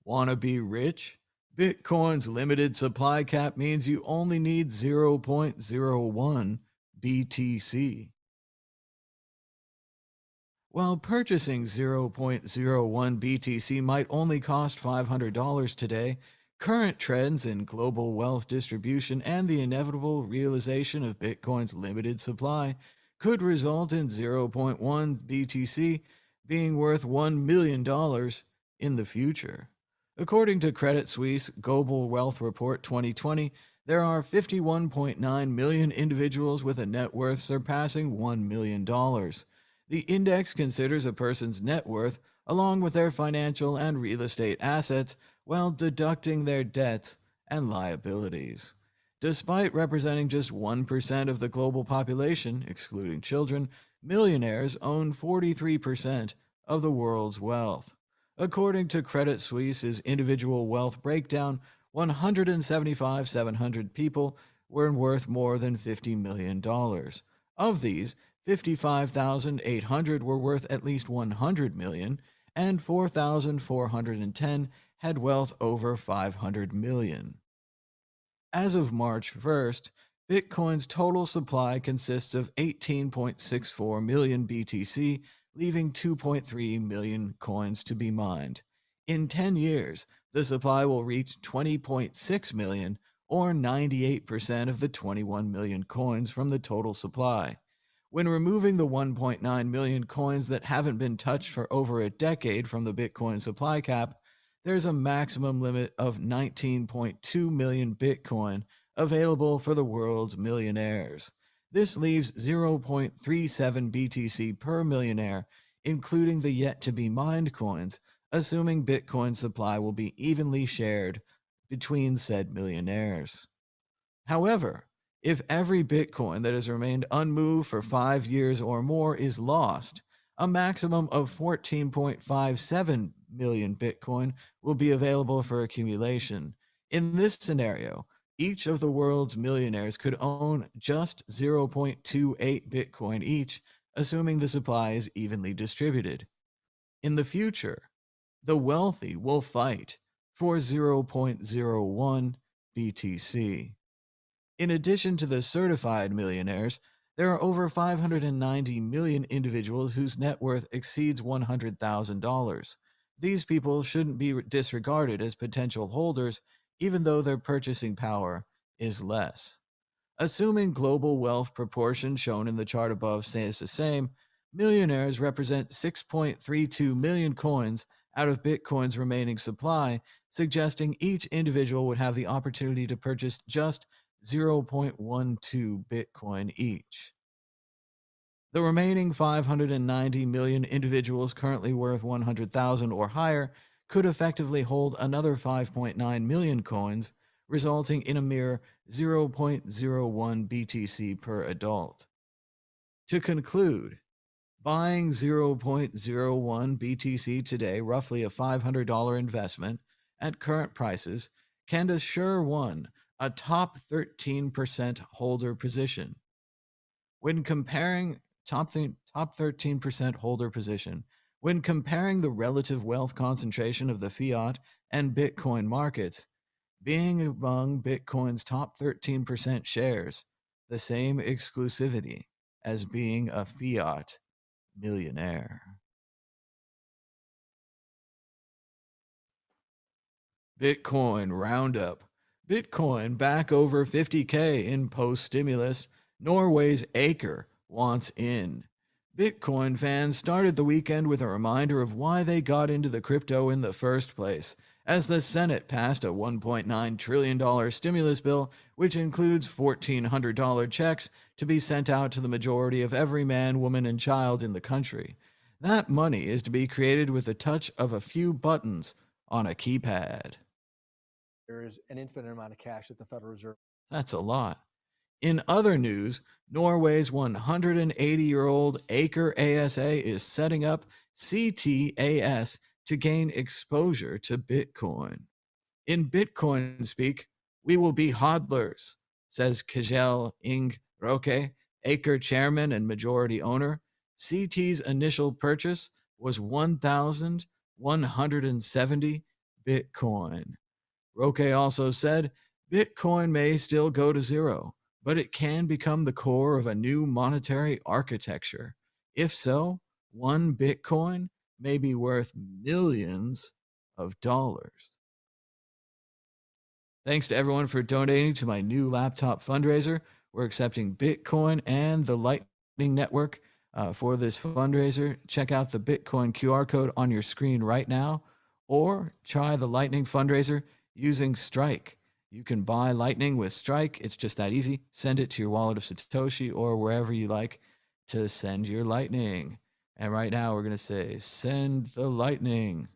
B: Want to be rich? Bitcoin's limited supply cap means you only need 0.01 BTC. While purchasing 0.01 BTC might only cost $500 today, current trends in global wealth distribution and the inevitable realization of Bitcoin's limited supply could result in 0.1 BTC being worth $1 million in the future. According to Credit Suisse Global Wealth Report 2020, there are 51.9 million individuals with a net worth surpassing $1 million. The index considers a person's net worth along with their financial and real estate assets while deducting their debts and liabilities. Despite representing just 1% of the global population, excluding children, millionaires own 43% of the world's wealth. According to Credit Suisse's individual wealth breakdown, 175,700 people were worth more than $50 million. Of these, 55,800 were worth at least $100 million, and 4,410 had wealth over $500 million. As of March 1st, Bitcoin's total supply consists of 18.64 million BTC, leaving 2.3 million coins to be mined. In 10 years, the supply will reach 20.6 million, or 98% of the 21 million coins from the total supply. When removing the 1.9 million coins that haven't been touched for over a decade from the Bitcoin supply cap, there's a maximum limit of 19.2 million Bitcoin available for the world's millionaires. This leaves 0.37 BTC per millionaire, including the yet-to-be-mined coins, assuming Bitcoin supply will be evenly shared between said millionaires. However, if every Bitcoin that has remained unmoved for 5 years or more is lost, a maximum of 14.57 million Bitcoin will be available for accumulation. In this scenario, each of the world's millionaires could own just 0.28 Bitcoin each, assuming the supply is evenly distributed. In the future, the wealthy will fight for 0.01 BTC. In addition to the certified millionaires, there are over 590 million individuals whose net worth exceeds $100,000. These people shouldn't be disregarded as potential holders, even though their purchasing power is less. Assuming global wealth proportion shown in the chart above stays the same, millionaires represent 6.32 million coins out of Bitcoin's remaining supply, suggesting each individual would have the opportunity to purchase just 0.12 Bitcoin each. The remaining 590 million individuals currently worth 100,000 or higher could effectively hold another 5.9 million coins, resulting in a mere 0.01 BTC per adult. To conclude, buying 0.01 BTC today, roughly a $500 investment at current prices, can assure one a top 13% holder position. When comparing top 13% holder position, when comparing the relative wealth concentration of the fiat and Bitcoin markets, being among Bitcoin's top 13% shares, the same exclusivity as being a fiat millionaire. Bitcoin roundup. Bitcoin back over 50K in post-stimulus. Norway's Acre wants in. Bitcoin fans started the weekend with a reminder of why they got into the crypto in the first place, as the Senate passed a $1.9 trillion stimulus bill, which includes $1,400 checks to be sent out to the majority of every man, woman, and child in the country. That money is to be created with the touch of a few buttons on a keypad.
A: There is an infinite amount of cash at the Federal Reserve.
B: That's a lot. In other news, Norway's 180-year-old Acre ASA is setting up CTAS to gain exposure to Bitcoin. In Bitcoin speak, we will be hodlers, says Kjell Ing Roque, Acre chairman and majority owner. CT's initial purchase was 1,170 Bitcoin. Roque also said, Bitcoin may still go to zero, but it can become the core of a new monetary architecture. If so, one Bitcoin may be worth millions of dollars. Thanks to everyone for donating to my new laptop fundraiser. We're accepting Bitcoin and the Lightning Network for this fundraiser. Check out the Bitcoin QR code on your screen right now, or try the Lightning fundraiser using Strike. You can buy Lightning with Strike. It's just that easy. Send it to your wallet of Satoshi or wherever you like to send your Lightning. And right now we're going to say, send the Lightning.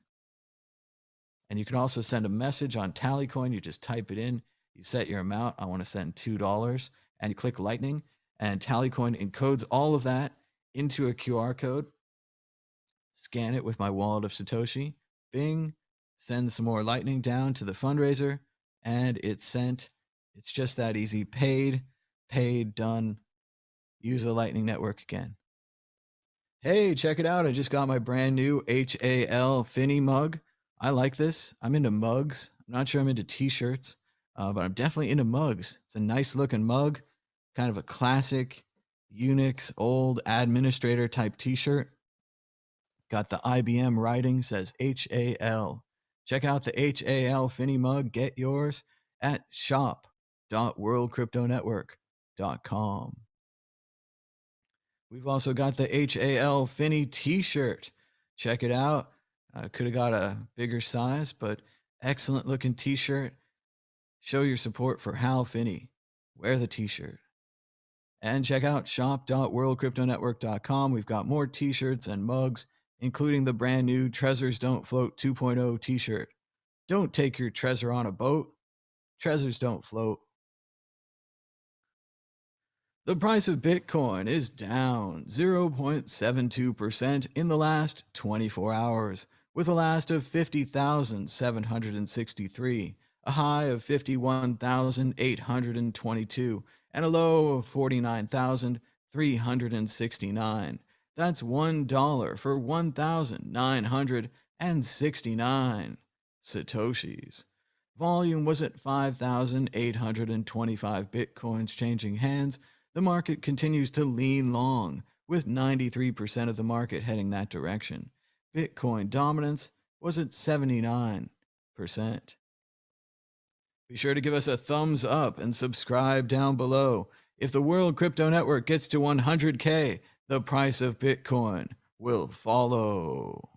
B: And you can also send a message on Tallycoin. You just type it in. You set your amount. I want to send $2. And you click Lightning. And Tallycoin encodes all of that into a QR code. Scan it with my wallet of Satoshi. Bing. Send some more Lightning down to the fundraiser. And it's sent. It's just that easy. Paid, done. Use the Lightning Network again. Hey, check it out. I just got my brand new HAL Finny mug. I like this. I'm into mugs. I'm not sure I'm into t-shirts, but I'm definitely into mugs. It's a nice looking mug, kind of a classic Unix old administrator type t-shirt. Got the IBM writing, says HAL. Check out the HAL Finny mug. Get yours at shop.worldcryptonetwork.com. We've also got the HAL Finny t-shirt. Check it out. Could have got a bigger size, but excellent looking t-shirt. Show your support for Hal Finney. Wear the t-shirt. And check out shop.worldcryptonetwork.com. We've got more t-shirts and mugs, including the brand new Treasures Don't Float 2.0 t-shirt. Don't take your treasure on a boat. Treasures don't float. The price of Bitcoin is down 0.72% in the last 24 hours, with a last of 50,763, a high of 51,822, and a low of 49,369. That's $1 for 1,969 Satoshis. Volume was at 5,825 Bitcoins changing hands. The market continues to lean long, with 93% of the market heading that direction. Bitcoin dominance was at 79%. Be sure to give us a thumbs up and subscribe down below. If the World Crypto Network gets to 100K, the price of Bitcoin will follow.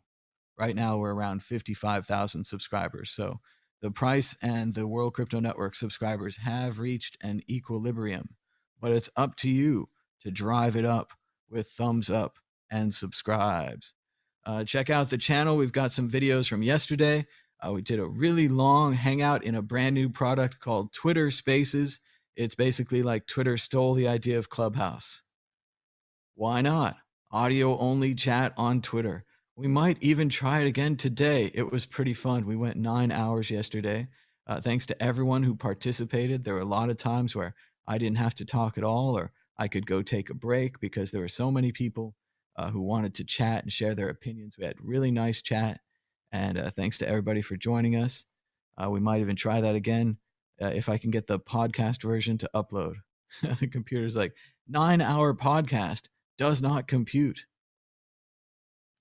B: Right now, we're around 55,000 subscribers. So the price and the World Crypto Network subscribers have reached an equilibrium. But it's up to you to drive it up with thumbs up and subscribes. Check out the channel. We've got some videos from yesterday. We did a really long hangout in a brand new product called Twitter Spaces. It's basically like Twitter stole the idea of Clubhouse. Why not? Audio only chat on Twitter. We might even try it again today. It was pretty fun. We went 9 hours yesterday. Thanks to everyone who participated. There were a lot of times where I didn't have to talk at all, or I could go take a break because there were so many people who wanted to chat and share their opinions. We had really nice chat. And thanks to everybody for joining us. We might even try that again if I can get the podcast version to upload. The computer's like, 9-hour podcast does not compute.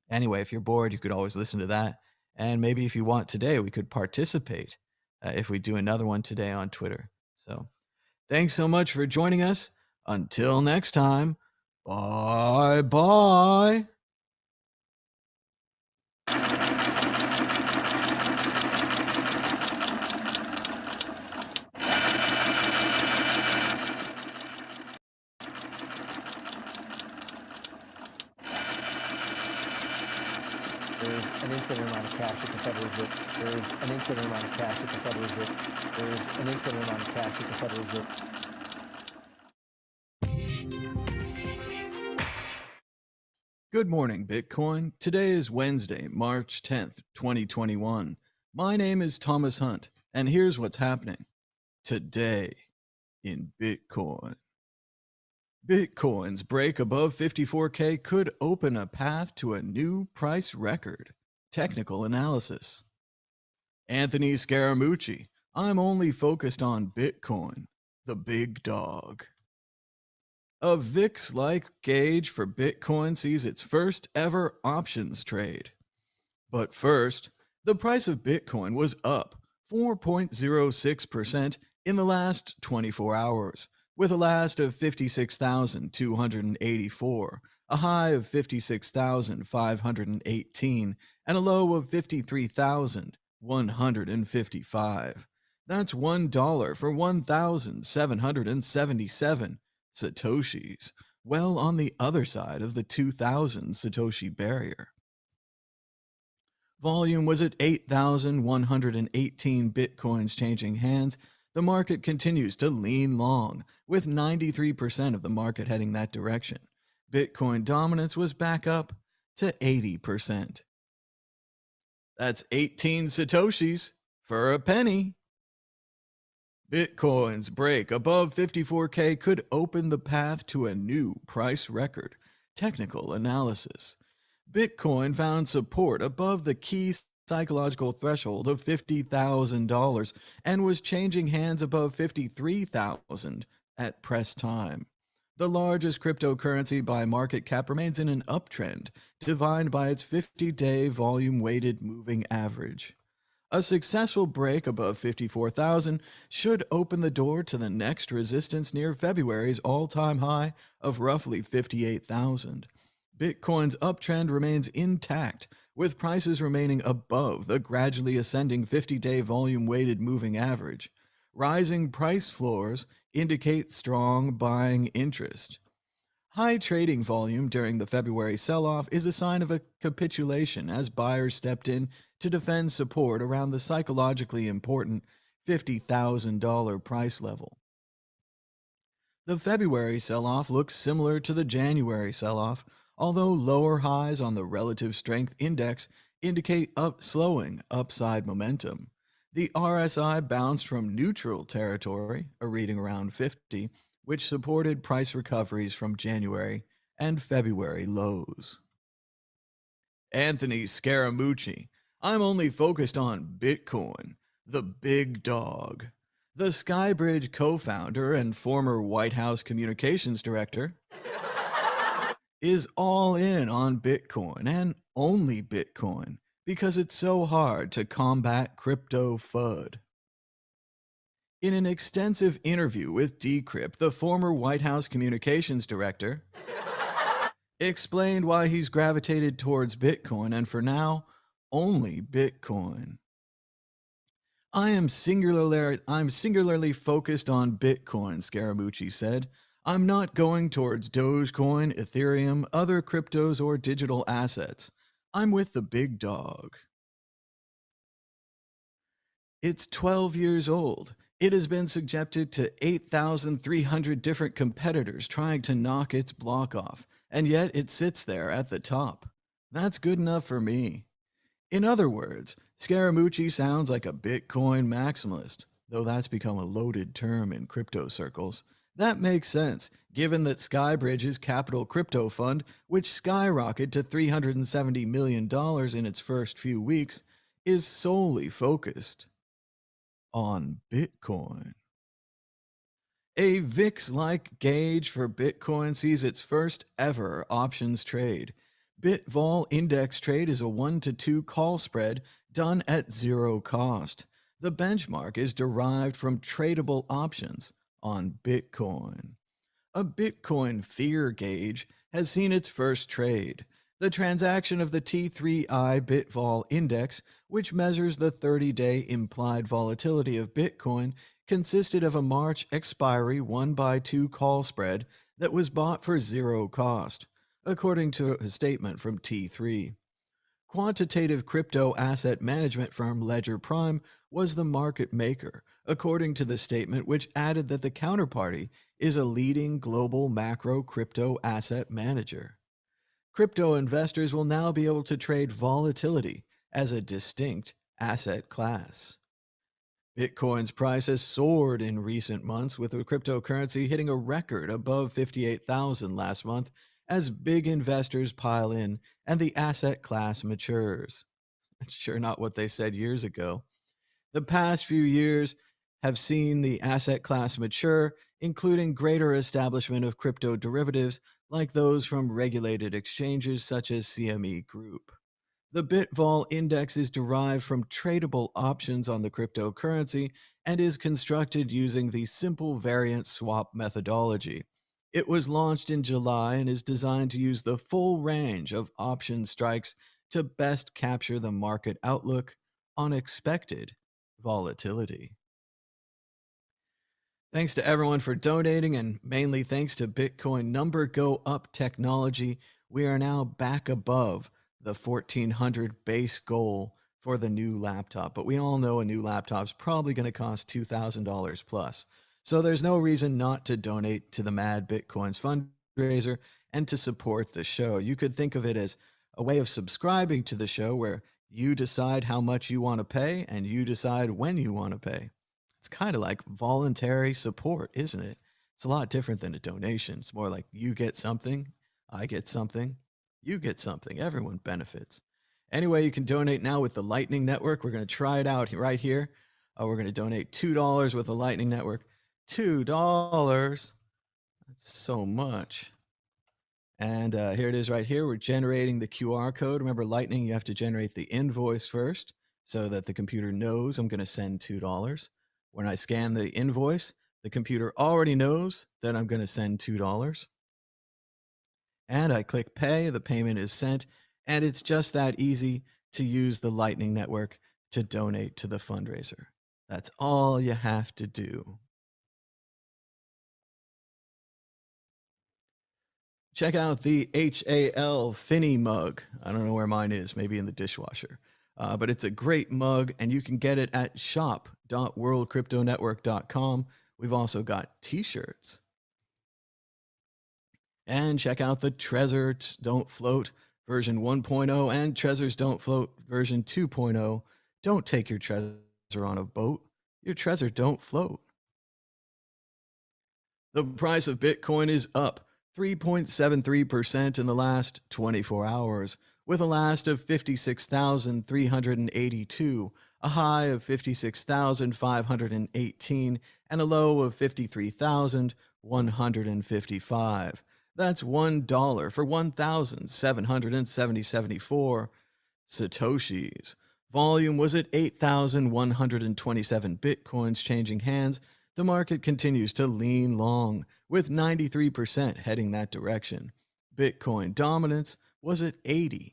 B: Anyway, if you're bored, you could always listen to that. And maybe if you want today, we could participate if we do another one today on Twitter. So thanks so much for joining us. Until next time, bye-bye.
A: There's an infinite amount of cash at the Federal Reserve. There's an infinite amount of cash at the Federal Reserve. There's an infinite amount of cash at the Federal Reserve.
B: Good morning, Bitcoin. Today is Wednesday, March 10th, 2021. My name is Thomas Hunt, and here's what's happening today in Bitcoin. Bitcoin's break above 54K could open a path to a new price record. Technical analysis. Anthony Scaramucci. I'm only focused on Bitcoin, the big dog. A VIX-like gauge for Bitcoin sees its first ever options trade. But first, the price of Bitcoin was up 4.06% in the last 24 hours, with a last of 56,284, a high of 56,518, and a low of 53,155. That's $1 for 1,777 Satoshis, well on the other side of the 2,000 Satoshi barrier. Volume was at 8,118 Bitcoins changing hands. The market continues to lean long, with 93% of the market heading that direction. Bitcoin dominance was back up to 80%. That's 18 Satoshis for a penny. Bitcoin's break above 54K could open the path to a new price record. Technical analysis. Bitcoin found support above the key psychological threshold of $50,000 and was changing hands above $53,000 at press time. The largest cryptocurrency by market cap remains in an uptrend, defined by its 50-day volume-weighted moving average. A successful break above 54,000 should open the door to the next resistance near February's all-time high of roughly 58,000. Bitcoin's uptrend remains intact, with prices remaining above the gradually ascending 50-day volume-weighted moving average. Rising price floors indicate strong buying interest. High trading volume during the February sell-off is a sign of a capitulation as buyers stepped in to defend support around the psychologically important $50,000 price level. The February sell-off looks similar to the January sell-off, although lower highs on the relative strength index indicate slowing upside momentum. The RSI bounced from neutral territory, a reading around 50, which supported price recoveries from January and February lows. Anthony Scaramucci. I'm only focused on Bitcoin, the big dog. The Skybridge co-founder and former White House communications director is all in on Bitcoin and only Bitcoin because it's so hard to combat crypto FUD. In an extensive interview with Decrypt, the former White House communications director explained why he's gravitated towards Bitcoin and for now, only Bitcoin. I'm singularly focused on Bitcoin, Scaramucci said. I'm not going towards Dogecoin, Ethereum, other cryptos, or digital assets. I'm with the big dog. It's 12 years old. It has been subjected to 8,300 different competitors trying to knock its block off, and yet it sits there at the top. That's good enough for me. In other words, Scaramucci sounds like a Bitcoin maximalist, though that's become a loaded term in crypto circles. That makes sense, given that Skybridge's Capital Crypto Fund, which skyrocketed to $370 million in its first few weeks, is solely focused on Bitcoin. A VIX-like gauge for Bitcoin sees its first ever options trade. BitVol index trade is a 1-to-2 call spread done at zero cost. The benchmark is derived from tradable options on Bitcoin. A Bitcoin fear gauge has seen its first trade. The transaction of the T3I BitVol index, which measures the 30-day implied volatility of Bitcoin, consisted of a March expiry 1-by-2 call spread that was bought for zero cost, according to a statement from T3. Quantitative crypto asset management firm Ledger Prime was the market maker, according to the statement, which added that the counterparty is a leading global macro crypto asset manager. Crypto investors will now be able to trade volatility as a distinct asset class. Bitcoin's price has soared in recent months, with the cryptocurrency hitting a record above 58,000 last month as big investors pile in and the asset class matures. That's sure not what they said years ago. The past few years have seen the asset class mature, including greater establishment of crypto derivatives like those from regulated exchanges such as CME Group. The BitVol index is derived from tradable options on the cryptocurrency and is constructed using the simple variance swap methodology. It was launched in July and is designed to use the full range of option strikes to best capture the market outlook on expected volatility. Thanks to everyone for donating, and mainly thanks to Bitcoin Number Go Up technology, we are now back above the 1,400 base goal for the new laptop. But we all know a new laptop is probably going to cost $2,000 plus. So there's no reason not to donate to the Mad Bitcoins fundraiser and to support the show. You could think of it as a way of subscribing to the show where you decide how much you want to pay and you decide when you want to pay. It's kind of like voluntary support, isn't it? It's a lot different than a donation. It's more like you get something, I get something, you get something. Everyone benefits. Anyway, you can donate now with the Lightning Network. We're going to try it out right here. We're going to donate $2 with the Lightning Network. $2. That's so much. And here it is right here. We're generating the QR code. Remember, Lightning, you have to generate the invoice first so that the computer knows I'm going to send $2. When I scan the invoice, the computer already knows that I'm going to send $2. And I click pay, the payment is sent, and it's just that easy to use the Lightning Network to donate to the fundraiser. That's all you have to do. Check out the HAL Finny mug. I don't know where mine is, maybe in the dishwasher. But it's a great mug, and you can get it at shop.worldcryptonetwork.com. We've also got t-shirts. And check out the Trezors Don't Float version 1.0 and Trezors Don't Float version 2.0. Don't take your Trezor on a boat. Your Trezor don't float. The price of Bitcoin is up 3.73% in the last 24 hours, with a last of 56,382, a high of 56,518, and a low of 53,155. That's $1 for 1,774 Satoshis. Volume was at 8,127 Bitcoins changing hands. The market continues to lean long, with 93% heading that direction. Bitcoin dominance was at 80%.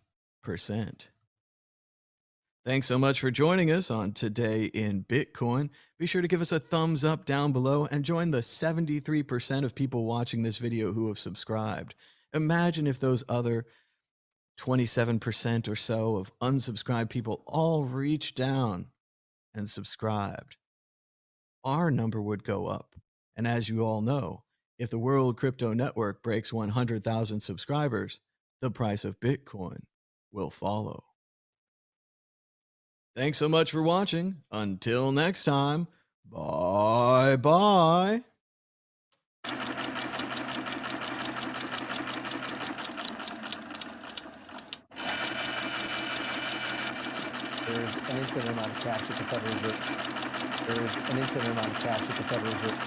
B: Thanks so much for joining us on Today in Bitcoin. Be sure to give us a thumbs up down below and join the 73% of people watching this video who have subscribed. Imagine if those other 27% or so of unsubscribed people all reached down and subscribed. Our number would go up. And as you all know, if the World Crypto Network breaks 100,000 subscribers, the price of Bitcoin will follow. Thanks so much for watching. Until next time, bye-bye.
A: There's an infinite amount of cash at the Federal Reserve. There's an infinite amount of cash at the Federal Reserve.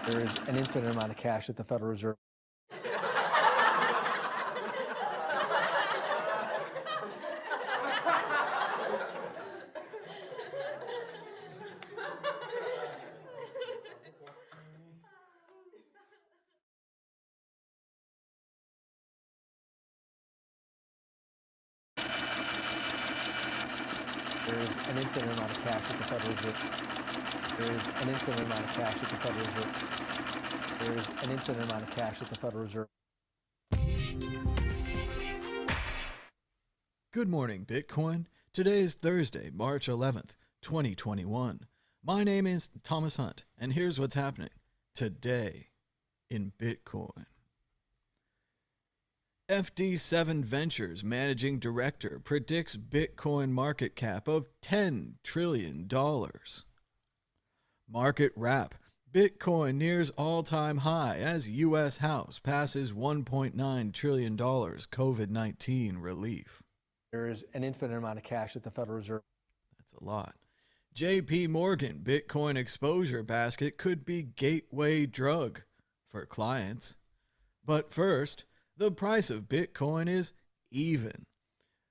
A: There's an infinite amount of cash at the Federal Reserve. There's an infinite amount of cash at the Federal Reserve. There's an infinite amount of cash at the Federal Reserve. There's an infinite amount of cash at the Federal Reserve.
B: Good morning, Bitcoin. Today is Thursday, March 11th, 2021. My name is Thomas Hunt, and here's what's happening today in Bitcoin. FD7 Ventures Managing Director predicts Bitcoin market cap of $10 trillion. Market wrap. Bitcoin nears all-time high as U.S. House passes $1.9 trillion COVID-19 relief.
A: There is an infinite amount of cash at the Federal Reserve.
B: That's a lot. JPMorgan Bitcoin exposure basket could be gateway drug for clients. But first, the price of Bitcoin is even,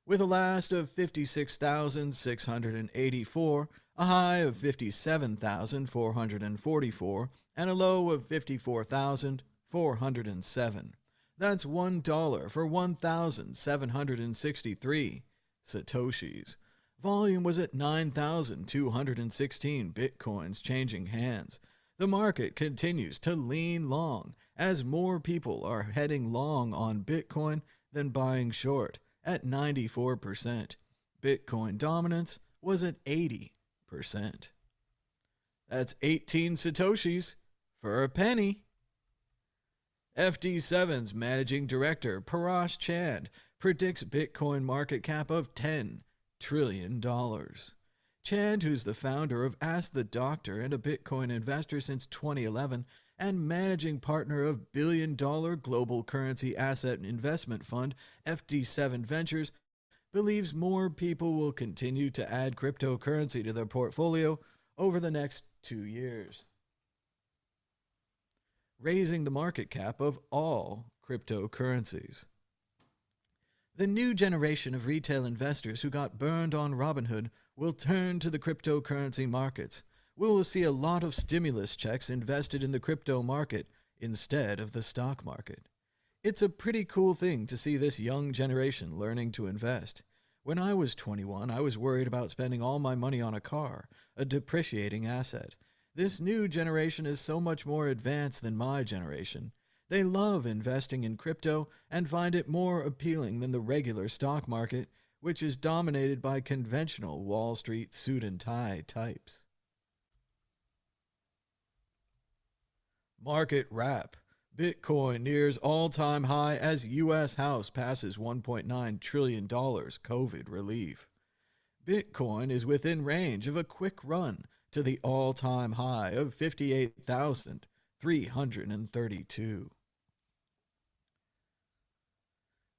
B: with a last of 56,684, a high of 57,444, and a low of 54,407. That's $1 for 1,763 Satoshis. Volume was at 9,216 Bitcoins changing hands. The market continues to lean long as more people are heading long on Bitcoin than buying short at 94%. Bitcoin dominance was at 80%. That's 18 Satoshis for a penny. FD7's managing director Parash Chand predicts Bitcoin market cap of $10 trillion. Chand, who's the founder of Ask the Doctor and a Bitcoin investor since 2011 and managing partner of billion-dollar global currency asset investment fund FD7 Ventures, believes more people will continue to add cryptocurrency to their portfolio over the next 2 years, raising the market cap of all cryptocurrencies. The new generation of retail investors who got burned on Robinhood will turn to the cryptocurrency markets. We will see a lot of stimulus checks invested in the crypto market instead of the stock market. It's a pretty cool thing to see this young generation learning to invest. When I was 21, I was worried about spending all my money on a car, a depreciating asset. This new generation is so much more advanced than my generation. They love investing in crypto and find it more appealing than the regular stock market, which is dominated by conventional Wall Street suit and tie types. Market wrap. Bitcoin nears all-time high as U.S. House passes $1.9 trillion COVID relief. Bitcoin is within range of a quick run to the all-time high of 58,332.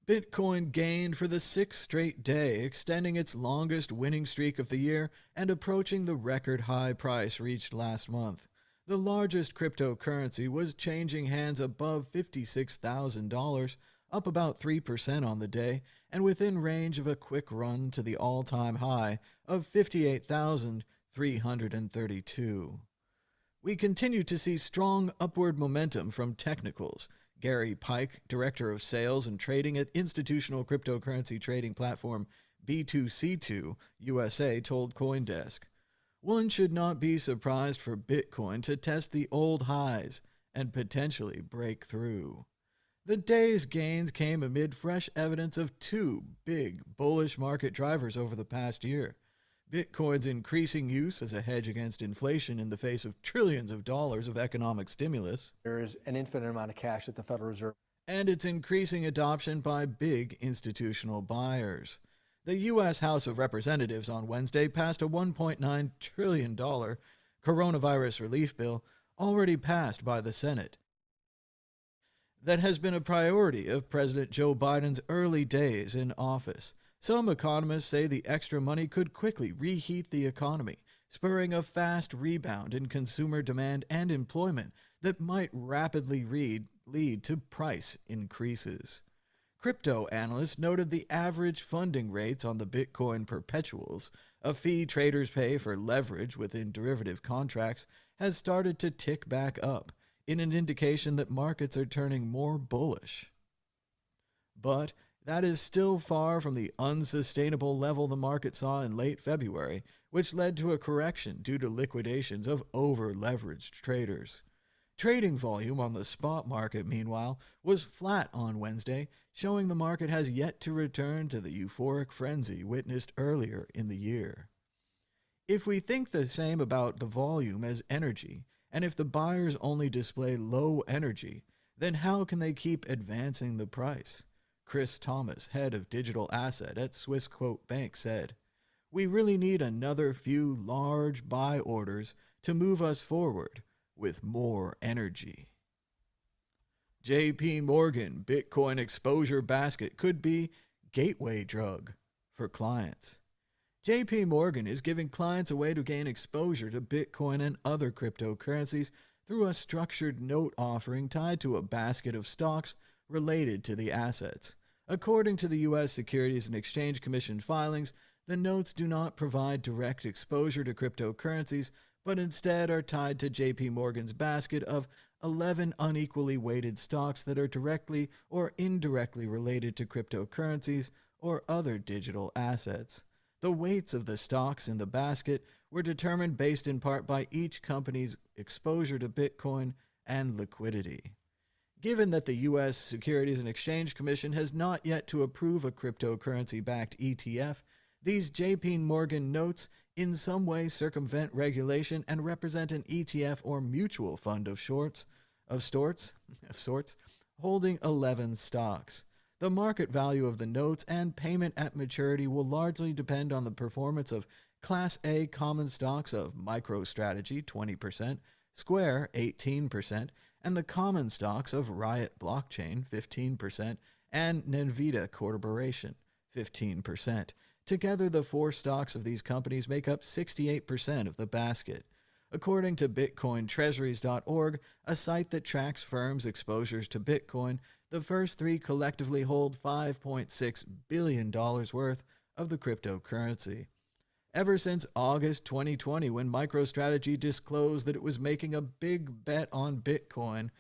B: Bitcoin gained for the sixth straight day, extending its longest winning streak of the year and approaching the record high price reached last month. The largest cryptocurrency was changing hands above $56,000, up about 3% on the day, and within range of a quick run to the all-time high of 58,332. We continue to see strong upward momentum from technicals. Gary Pike, Director of Sales and Trading at institutional cryptocurrency trading platform B2C2 USA told CoinDesk. One should not be surprised for Bitcoin to test the old highs and potentially break through. The day's gains came amid fresh evidence of two big bullish market drivers over the past year. Bitcoin's increasing use as a hedge against inflation in the face of trillions of dollars of economic stimulus.
A: There is an infinite amount of cash at the Federal Reserve.
B: And its increasing adoption by big institutional buyers. The U.S. House of Representatives on Wednesday passed a $1.9 trillion coronavirus relief bill already passed by the Senate. That has been a priority of President Joe Biden's early days in office. Some economists say the extra money could quickly reheat the economy, spurring a fast rebound in consumer demand and employment that might rapidly lead to price increases. Crypto analysts noted the average funding rates on the Bitcoin perpetuals, a fee traders pay for leverage within derivative contracts, has started to tick back up, in an indication that markets are turning more bullish. But that is still far from the unsustainable level the market saw in late February, which led to a correction due to liquidations of over-leveraged traders. Trading volume on the spot market, meanwhile, was flat on Wednesday, showing the market has yet to return to the euphoric frenzy witnessed earlier in the year. If we think the same about the volume as energy, and if the buyers only display low energy, then how can they keep advancing the price? Chris Thomas, head of digital asset at Swissquote Bank, said, "We really need another few large buy orders to move us forward with more energy." JPMorgan Bitcoin exposure basket could be gateway drug for clients. JPMorgan is giving clients a way to gain exposure to Bitcoin and other cryptocurrencies through a structured note offering tied to a basket of stocks related to the assets. According to the U.S. Securities and Exchange Commission filings, the notes do not provide direct exposure to cryptocurrencies, but instead are tied to JPMorgan's basket of 11 unequally weighted stocks that are directly or indirectly related to cryptocurrencies or other digital assets. The weights of the stocks in the basket were determined based in part by each company's exposure to Bitcoin and liquidity. Given that the U.S. Securities and Exchange Commission has not yet to approve a cryptocurrency-backed ETF, these JPMorgan notes in some way circumvent regulation and represent an ETF or mutual fund of sorts, holding 11 stocks. The market value of the notes and payment at maturity will largely depend on the performance of Class A common stocks of MicroStrategy 20%, Square 18%, and the common stocks of Riot Blockchain 15%, and Nvidia Corporation 15%. Together, the four stocks of these companies make up 68% of the basket. According to BitcoinTreasuries.org, a site that tracks firms' exposures to Bitcoin, the first three collectively hold $5.6 billion worth of the cryptocurrency. Ever since August 2020, when MicroStrategy disclosed that it was making a big bet on Bitcoin,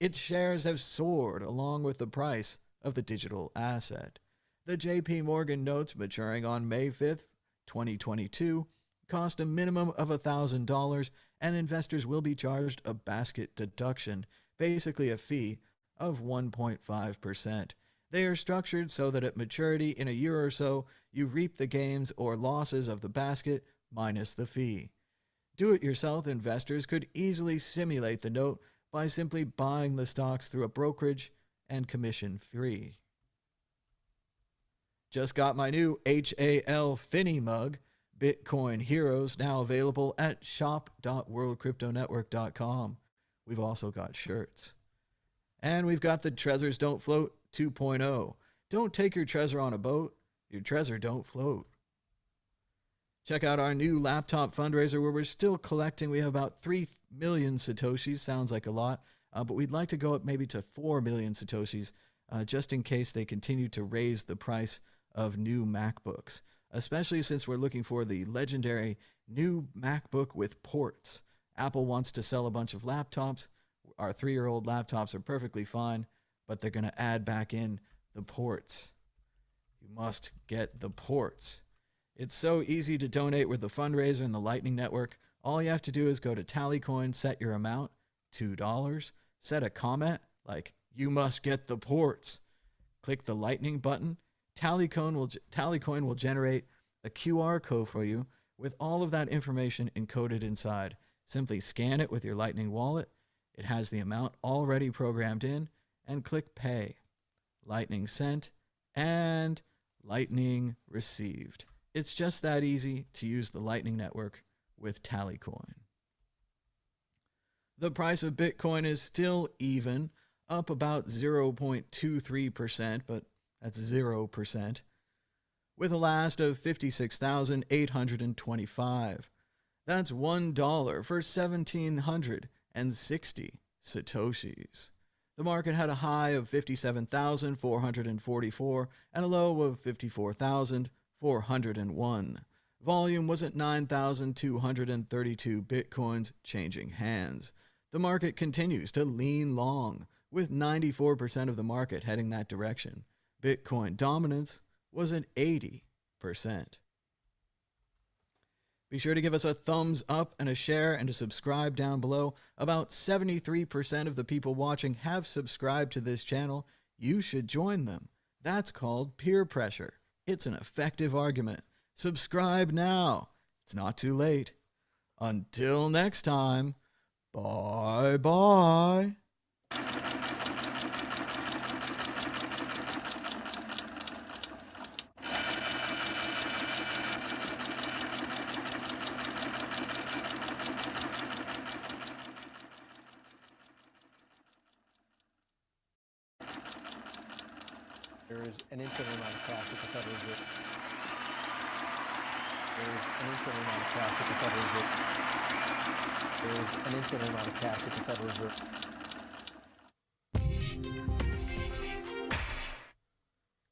B: its shares have soared along with the price of the digital asset. The JPMorgan notes maturing on May 5th, 2022, cost a minimum of $1,000, and investors will be charged a basket deduction, basically a fee of 1.5%. They are structured so that at maturity in a year or so, you reap the gains or losses of the basket minus the fee. Do-it-yourself investors could easily simulate the note by simply buying the stocks through a brokerage and commission-free. Just got my new HAL Finny mug, Bitcoin Heroes, now available at shop.worldcryptonetwork.com. We've also got shirts. And we've got the Trezors Don't Float 2.0. Don't take your Trezor on a boat. Your Trezor don't float. Check out our new laptop fundraiser where we're still collecting. We have about 3 million Satoshis. Sounds like a lot, but we'd like to go up maybe to 4 million Satoshis just in case they continue to raise the price of new MacBooks, especially since we're looking for the legendary new MacBook with ports. Apple wants to sell a bunch of laptops. Our 3-year-old laptops are perfectly fine, but they're going to add back in the ports. You must get the ports. It's so easy to donate with the fundraiser and the Lightning Network. All you have to do is go to Tallycoin, set your amount, $2, set a comment like, you must get the ports. Click the Lightning button. Tallycoin will generate a QR code for you with all of that information encoded inside. Simply scan it with your Lightning wallet. It has the amount already programmed in, and click Pay. Lightning sent and Lightning received. It's just that easy to use the Lightning Network with Tallycoin. The price of Bitcoin is still even, up about 0.23%, but that's 0%, with a last of 56,825. That's $1 for 1,760 Satoshis. The market had a high of 57,444 and a low of 54,401. Volume was at 9,232 Bitcoins changing hands. The market continues to lean long, with 94% of the market heading that direction. Bitcoin dominance was at 80%. Be sure to give us a thumbs up and a share and to subscribe down below. About 73% of the people watching have subscribed to this channel. You should join them. That's called peer pressure. It's an effective argument. Subscribe now. It's not too late. Until next time, bye-bye.
A: There is an infinite amount of cash at the Federal Reserve. There is an infinite amount of cash at the Federal Reserve. There is an infinite amount of cash at the Federal Reserve.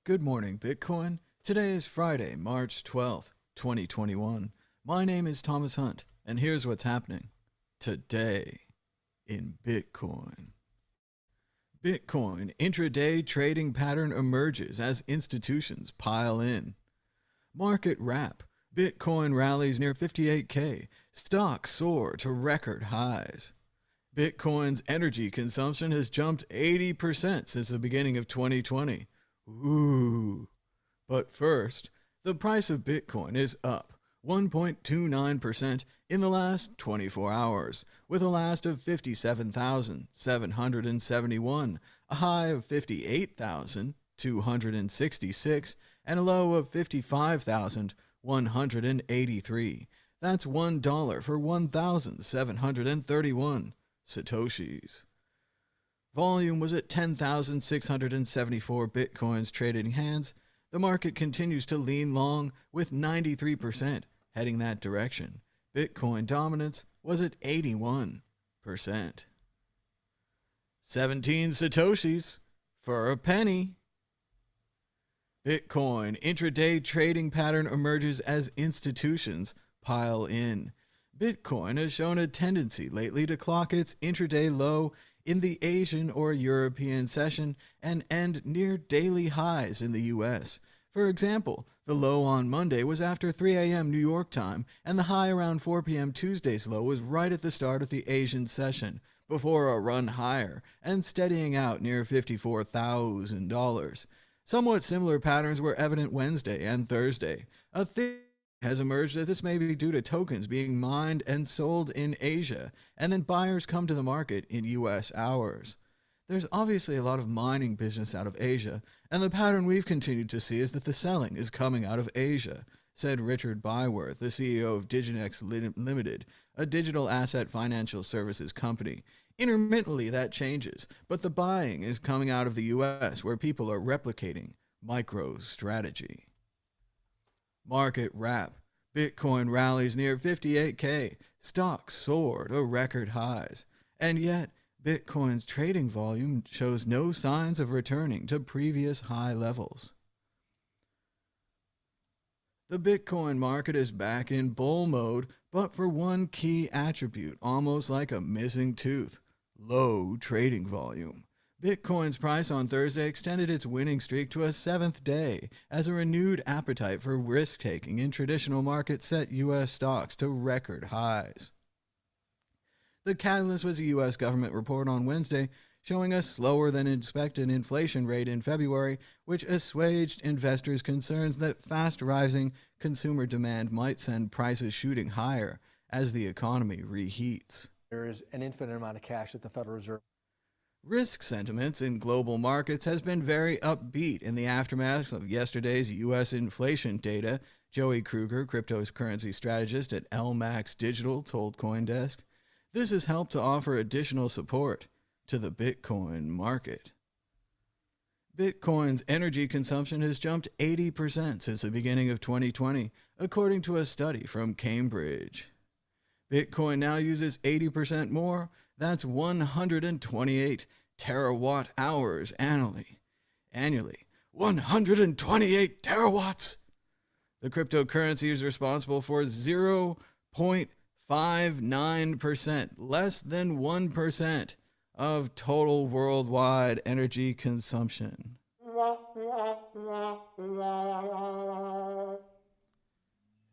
B: Good morning, Bitcoin. Today is Friday, March 12th, 2021. My name is Thomas Hunt, and here's what's happening today in Bitcoin. Bitcoin intraday trading pattern emerges as institutions pile in. Market wrap. Bitcoin rallies near 58K. Stocks soar to record highs. Bitcoin's energy consumption has jumped 80% since the beginning of 2020. Ooh. But first, the price of Bitcoin is up 1.29% in the last 24 hours, with a last of 57,771, a high of 58,266, and a low of 55,183. That's $1 for 1,731 Satoshis. Volume was at 10,674 Bitcoins traded in hands. The market continues to lean long, with 93% heading that direction. Bitcoin dominance was at 81%. 17 Satoshis for a penny. Bitcoin intraday trading pattern emerges as institutions pile in. Bitcoin has shown a tendency lately to clock its intraday low in the Asian or European session and end near daily highs in the US. For example, the low on Monday was after 3 a.m. New York time, and the high around 4 p.m. Tuesday's low was right at the start of the Asian session, before a run higher and steadying out near $54,000. Somewhat similar patterns were evident Wednesday and Thursday. A theory has emerged that this may be due to tokens being mined and sold in Asia, and then buyers come to the market in US hours. There's obviously a lot of mining business out of Asia, and the pattern we've continued to see is that the selling is coming out of Asia, said Richard Byworth, the CEO of Diginex Limited, a digital asset financial services company. Intermittently, that changes, but the buying is coming out of the US, where people are replicating MicroStrategy. Market wrap. Bitcoin rallies near 58K. Stocks soar to record highs. And yet, Bitcoin's trading volume shows no signs of returning to previous high levels. The Bitcoin market is back in bull mode, but for one key attribute, almost like a missing tooth: low trading volume. Bitcoin's price on Thursday extended its winning streak to a seventh day as a renewed appetite for risk-taking in traditional markets set U.S. stocks to record highs. The catalyst was a U.S. government report on Wednesday showing a slower than expected inflation rate in February, which assuaged investors' concerns that fast-rising consumer demand might send prices shooting higher as the economy reheats.
A: There is an infinite amount of cash at the Federal Reserve.
B: Risk sentiments in global markets has been very upbeat in the aftermath of yesterday's U.S. inflation data, Joey Kruger, cryptocurrency strategist at LMAX Digital, told CoinDesk. This has helped to offer additional support to the Bitcoin market. Bitcoin's energy consumption has jumped 80% since the beginning of 2020, according to a study from Cambridge. Bitcoin now uses 80% more. That's 128 terawatt hours annually. 128 terawatts! The cryptocurrency is responsible for 0.59%, less than 1% of total worldwide energy consumption.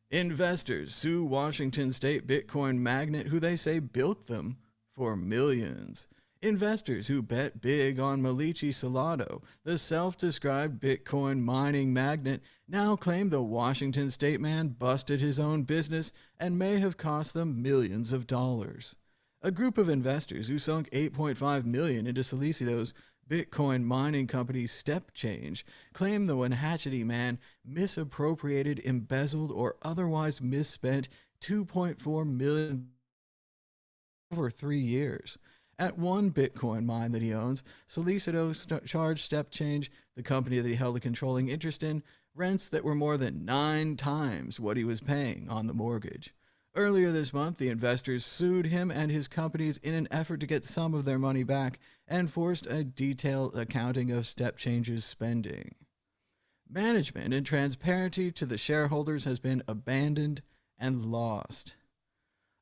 B: Investors sue Washington State Bitcoin magnate who they say bilked them for millions. Investors who bet big on Melici Salado, the self-described Bitcoin mining magnate, now claim the Washington State man busted his own business and may have cost them millions of dollars. A group of investors who sunk $8.5 million into Salicido's Bitcoin mining company StepChange claim the Wenatchee man misappropriated, embezzled, or otherwise misspent $2.4 million over 3 years. At one Bitcoin mine that he owns, Solicido charged StepChange, the company that he held a controlling interest in, rents that were more than 9 times what he was paying on the mortgage. Earlier this month, the investors sued him and his companies in an effort to get some of their money back and forced a detailed accounting of StepChange's spending. Management and transparency to the shareholders has been abandoned and lost.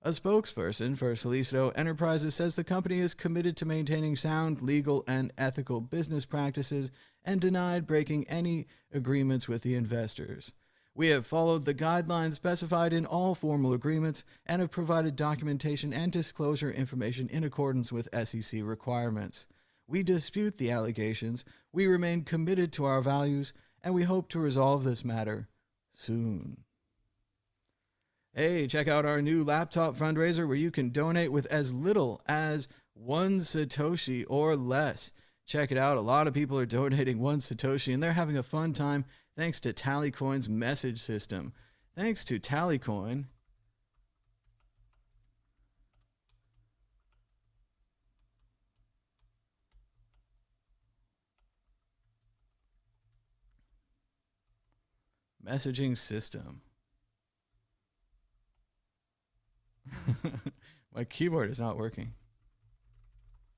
B: A spokesperson for Solicido Enterprises says the company is committed to maintaining sound legal and ethical business practices and denied breaking any agreements with the investors. We have followed the guidelines specified in all formal agreements and have provided documentation and disclosure information in accordance with SEC requirements. We dispute the allegations, we remain committed to our values, and we hope to resolve this matter soon. Hey, check out our new laptop fundraiser where you can donate with as little as 1 Satoshi or less. Check it out. A lot of people are donating 1 Satoshi, and they're having a fun time thanks to Tallycoin's message system. Thanks to Tallycoin, messaging system. My keyboard is not working.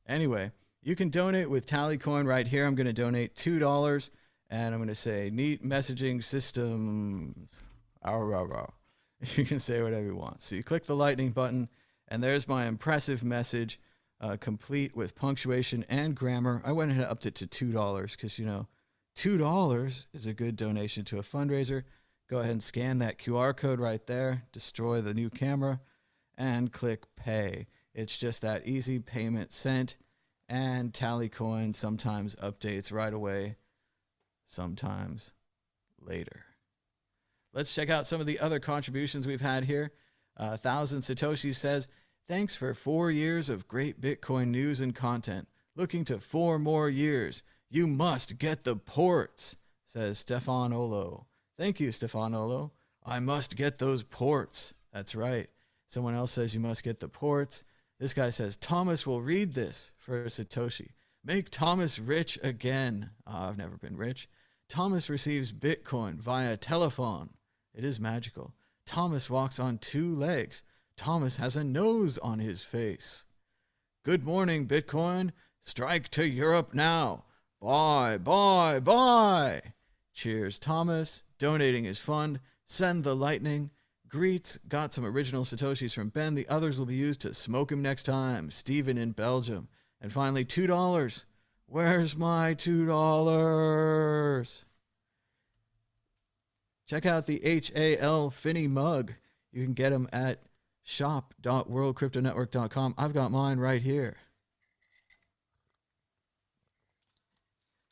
B: Anyway, you can donate with Tallycoin right here. I'm going to donate $2, and I'm going to say neat messaging systems. You can say whatever you want. So you click the lightning button, and there's my impressive message, complete with punctuation and grammar. I went ahead and upped it to $2 because, you know, $2 is a good donation to a fundraiser. Go ahead and scan that QR code right there, destroy the new camera, and click pay. It's just that easy. Payment sent, and Tallycoin sometimes updates right away, sometimes later. Let's check out some of the other contributions we've had here. 1,000 Satoshi says, thanks for 4 years of great Bitcoin news and content. Looking to 4 more years. You must get the ports, says Stefan Olo. Thank you, Stefan Olo. I must get those ports. That's right. Someone else says you must get the ports. This guy says, Thomas will read this for Satoshi. Make Thomas rich again. I've never been rich. Thomas receives Bitcoin via telephone. It is magical. Thomas walks on 2 legs. Thomas has a nose on his face. Good morning, Bitcoin. Strike to Europe now. Buy, buy, buy. Cheers, Thomas. Donating his fund. Send the lightning. Greets, got some original Satoshis from Ben. The others will be used to smoke him next time. Stephen in Belgium. And finally, $2. Where's my $2? Check out the HAL Finny mug. You can get them at shop.worldcryptonetwork.com. I've got mine right here.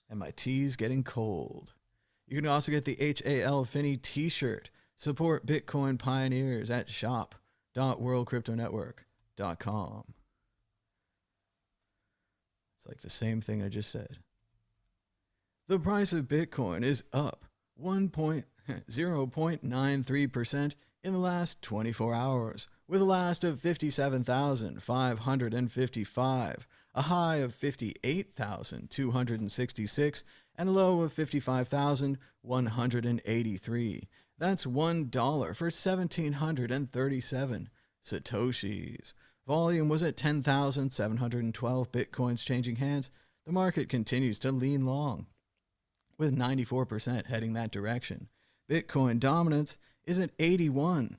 B: And my tea's getting cold. You can also get the HAL Finny t-shirt. Support Bitcoin pioneers at shop.worldcryptonetwork.com. It's like the same thing I just said. The price of Bitcoin is up 0.93% in the last 24 hours, with a last of 57,555, a high of 58,266, and a low of 55,183. That's $1 for 1,737 Satoshis. Volume was at 10,712 Bitcoins changing hands. The market continues to lean long, with 94% heading that direction. Bitcoin dominance is at 81%.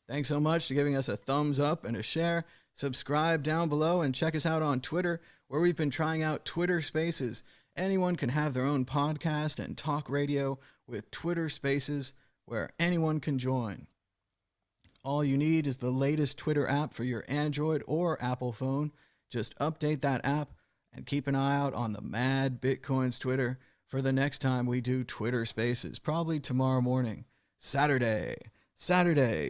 B: Thanks so much for giving us a thumbs up and a share. Subscribe down below and check us out on Twitter, where we've been trying out Twitter Spaces. Anyone can have their own podcast and talk radio with Twitter Spaces, where anyone can join. All you need is the latest Twitter app for your Android or Apple phone. Just update that app and keep an eye out on the Mad Bitcoins Twitter for the next time we do Twitter Spaces, probably tomorrow morning. Saturday,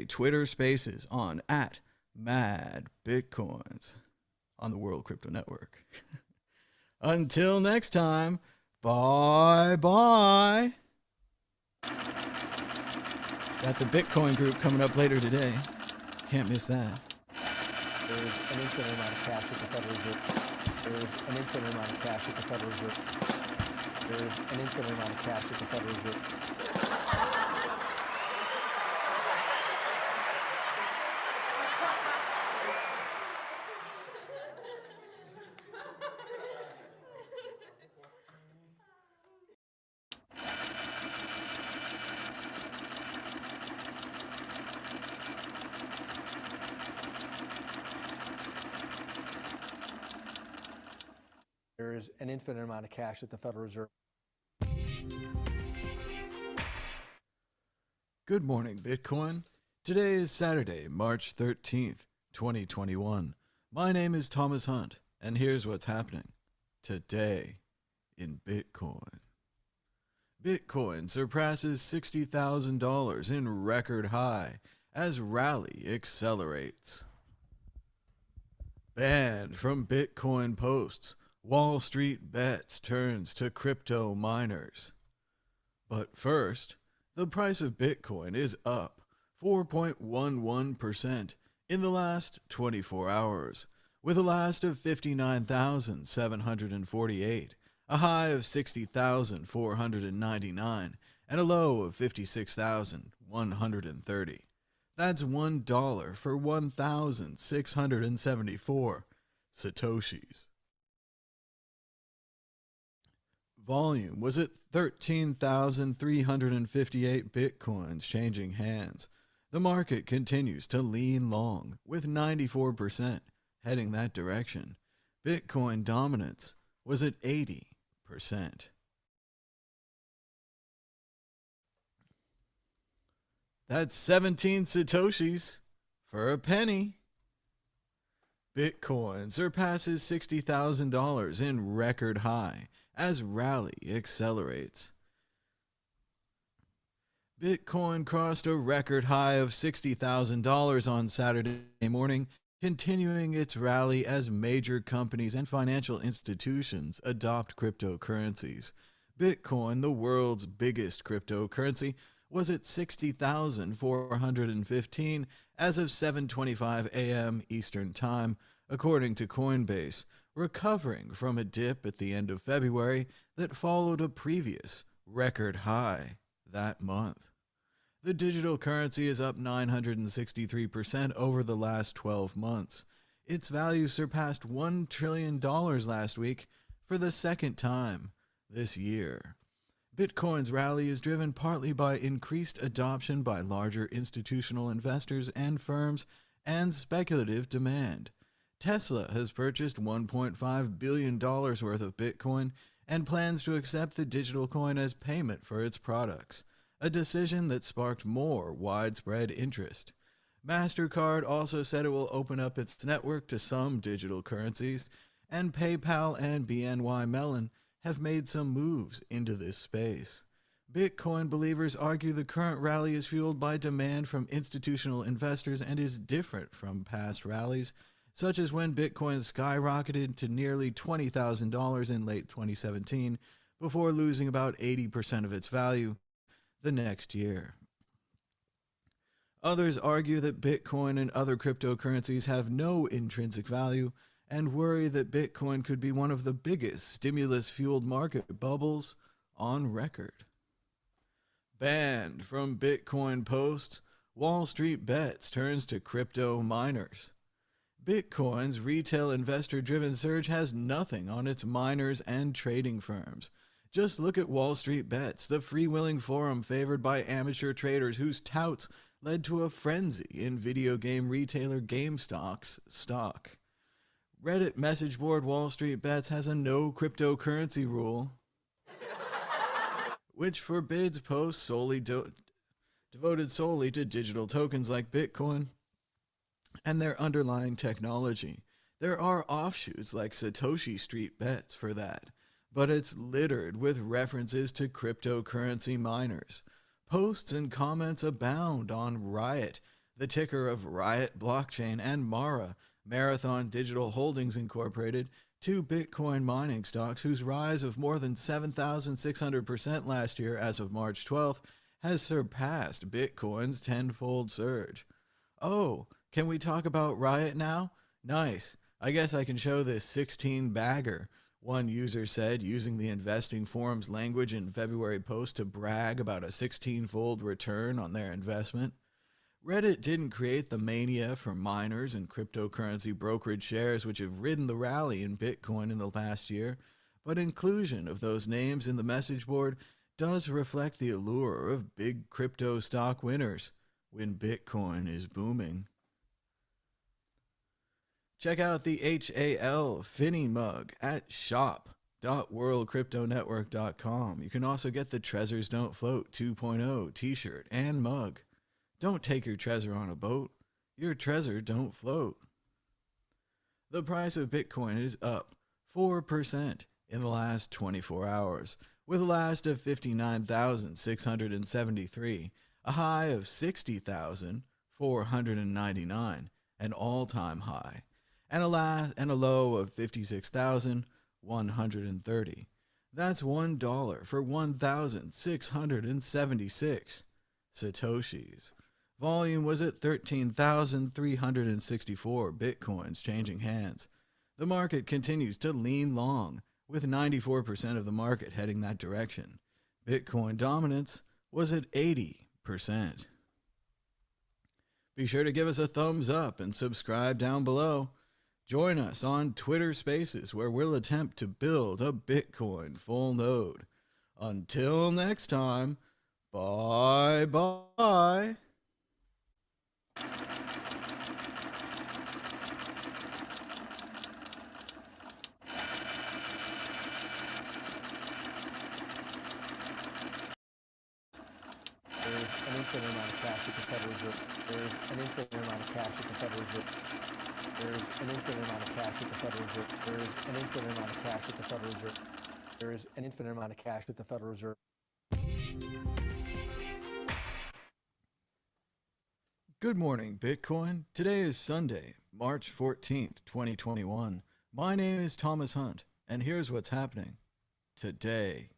B: Twitter Spaces on @MadBitcoins on the World Crypto Network. Until next time, bye-bye. Got the Bitcoin group coming up later today. Can't miss that.
A: There's an infinite amount of cash at the Federal Reserve. There's an infinite amount of cash at the Federal Reserve. There's an infinite amount of cash at the Federal Reserve. There's an infinite amount of cash at the Federal Reserve.
B: Good morning, Bitcoin. Today is Saturday, March 13th, 2021. My name is Thomas Hunt, and here's what's happening today in Bitcoin. Bitcoin surpasses $60,000 in record high as rally accelerates. Banned from Bitcoin posts, Wall Street bets turns to crypto miners. But first, the price of Bitcoin is up 4.11% in the last 24 hours, with a last of 59,748, a high of 60,499, and a low of 56,130. That's $1 for 1,674 Satoshis. Volume was at 13,358 Bitcoins changing hands. The market continues to lean long, with 94% heading that direction. Bitcoin dominance was at 80%. That's 17 Satoshis for a penny. Bitcoin surpasses $60,000 in record high as rally accelerates. Bitcoin crossed a record high of $60,000 on Saturday morning, continuing its rally as major companies and financial institutions adopt cryptocurrencies. Bitcoin, the world's biggest cryptocurrency, was at 60,415 as of 7:25 a.m. Eastern Time, according to Coinbase, recovering from a dip at the end of February that followed a previous record high that month. The digital currency is up 963% over the last 12 months. Its value surpassed $1 trillion last week for the second time this year. Bitcoin's rally is driven partly by increased adoption by larger institutional investors and firms and speculative demand. Tesla has purchased $1.5 billion worth of Bitcoin and plans to accept the digital coin as payment for its products, a decision that sparked more widespread interest. MasterCard also said it will open up its network to some digital currencies, and PayPal and BNY Mellon have made some moves into this space. Bitcoin believers argue the current rally is fueled by demand from institutional investors and is different from past rallies, such as when Bitcoin skyrocketed to nearly $20,000 in late 2017 before losing about 80% of its value the next year. Others argue that Bitcoin and other cryptocurrencies have no intrinsic value and worry that Bitcoin could be one of the biggest stimulus-fueled market bubbles on record. Banned from Bitcoin posts, Wall Street Bets turns to crypto miners. Bitcoin's retail investor-driven surge has nothing on its miners and trading firms. Just look at Wall Street Bets, the freewheeling forum favored by amateur traders whose touts led to a frenzy in video game retailer GameStop's stock. Reddit message board Wall Street Bets has a no cryptocurrency rule, which forbids posts devoted solely to digital tokens like Bitcoin and their underlying technology. There are offshoots like Satoshi Street Bets for that, but it's littered with references to cryptocurrency miners. Posts and comments abound on Riot, the ticker of Riot Blockchain, and Mara, Marathon Digital Holdings Incorporated, two Bitcoin mining stocks whose rise of more than 7,600% last year as of March 12th has surpassed Bitcoin's tenfold surge. Oh, can we talk about Riot now? Nice. I guess I can show this 16-bagger, one user said, using the investing forum's language in February post to brag about a 16-fold return on their investment. Reddit didn't create the mania for miners and cryptocurrency brokerage shares which have ridden the rally in Bitcoin in the last year, but inclusion of those names in the message board does reflect the allure of big crypto stock winners when Bitcoin is booming. Check out the HAL Finny mug at shop.worldcryptonetwork.com. You can also get the Trezors Don't Float 2.0 t-shirt and mug. Don't take your Trezor on a boat. Your Trezor don't float. The price of Bitcoin is up 4% in the last 24 hours, with a last of 59,673, a high of 60,499, an all-time high, and a low of 56,130. That's $1 for 1,676 Satoshis. Volume was at 13,364 Bitcoins changing hands. The market continues to lean long, with 94% of the market heading that direction. Bitcoin dominance was at 80%. Be sure to give us a thumbs up and subscribe down below. Join us on Twitter Spaces, where we'll attempt to build a Bitcoin full node. Until next time, bye-bye.
A: There's an infinite amount of cash at the Federal Reserve. There's an infinite amount of cash at the Federal Reserve. There's an infinite amount of cash at the Federal Reserve. There's an infinite amount of cash at the Federal Reserve. There is an infinite amount of cash at the Federal Reserve.
B: Good morning, Bitcoin. Today is Sunday, March 14th, 2021. My name is Thomas Hunt, and here's what's happening today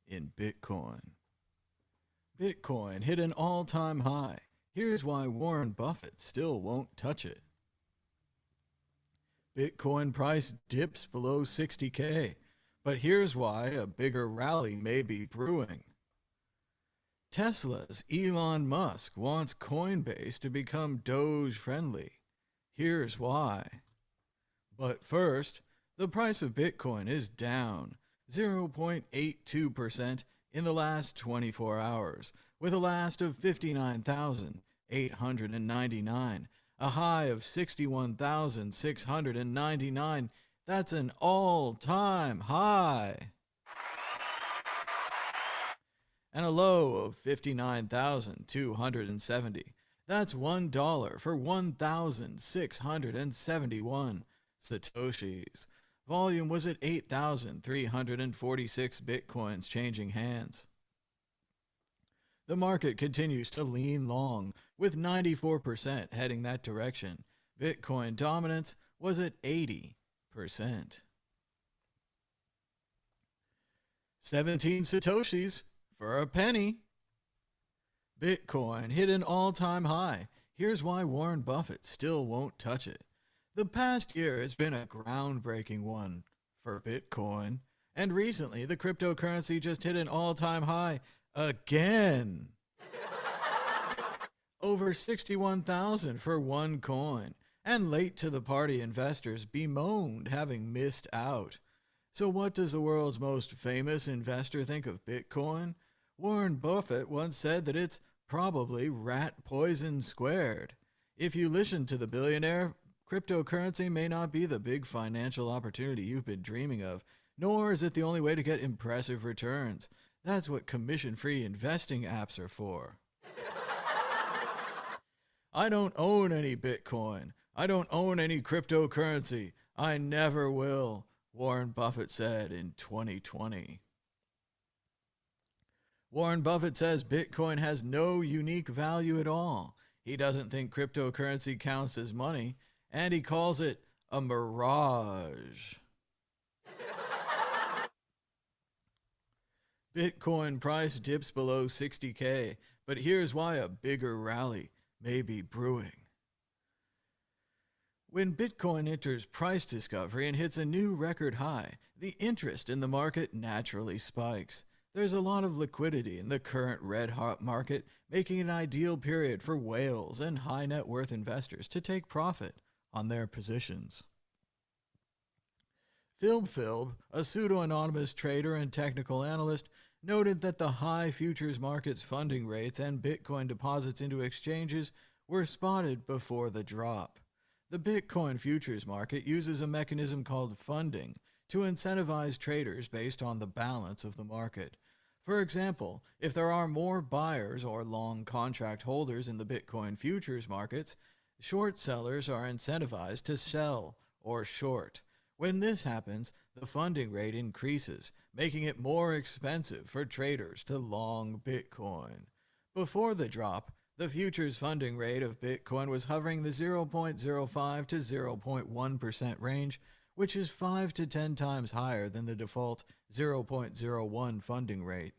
B: in Bitcoin. Bitcoin hit an all-time high. Here's why Warren Buffett still won't touch it. Bitcoin price dips below 60K, but here's why a bigger rally may be brewing. Tesla's Elon Musk wants Coinbase to become DOGE friendly. Here's why. But first, the price of Bitcoin is down 0.82% in the last 24 hours, with a last of 59,899, a high of 61,699. That's an all-time high. And a low of 59,270. That's $1 for 1,671 Satoshis. Volume was at 8,346 Bitcoins changing hands. The market continues to lean long, with 94% heading that direction. Bitcoin dominance was at 80%. 17 Satoshis for a penny. Bitcoin hit an all-time high. Here's why Warren Buffett still won't touch it. The past year has been a groundbreaking one for Bitcoin, and recently the cryptocurrency just hit an all-time high again. Over 61,000 for one coin, and late to the party investors bemoaned having missed out. So what does the world's most famous investor think of Bitcoin? Warren Buffett once said that it's probably rat poison squared. If you listen to the billionaire, cryptocurrency may not be the big financial opportunity you've been dreaming of, nor is it the only way to get impressive returns. That's what commission-free investing apps are for. I don't own any Bitcoin. I don't own any cryptocurrency. I never will, Warren Buffett said in 2020. Warren Buffett says Bitcoin has no unique value at all. He doesn't think cryptocurrency counts as money, and he calls it a mirage. Bitcoin price dips below 60K, but here's why a bigger rally may be brewing. When Bitcoin enters price discovery and hits a new record high, the interest in the market naturally spikes. There's a lot of liquidity in the current red-hot market, making it an ideal period for whales and high-net-worth investors to take profit on their positions. Philb, a pseudo-anonymous trader and technical analyst, noted that the high futures market's funding rates and Bitcoin deposits into exchanges were spotted before the drop. The Bitcoin futures market uses a mechanism called funding to incentivize traders based on the balance of the market. For example, if there are more buyers or long contract holders in the Bitcoin futures markets, short sellers are incentivized to sell or short. When this happens, the funding rate increases, making it more expensive for traders to long Bitcoin. Before the drop, the futures funding rate of Bitcoin was hovering the 0.05 to 0.1% range, which is 5 to 10 times higher than the default 0.01 funding rate.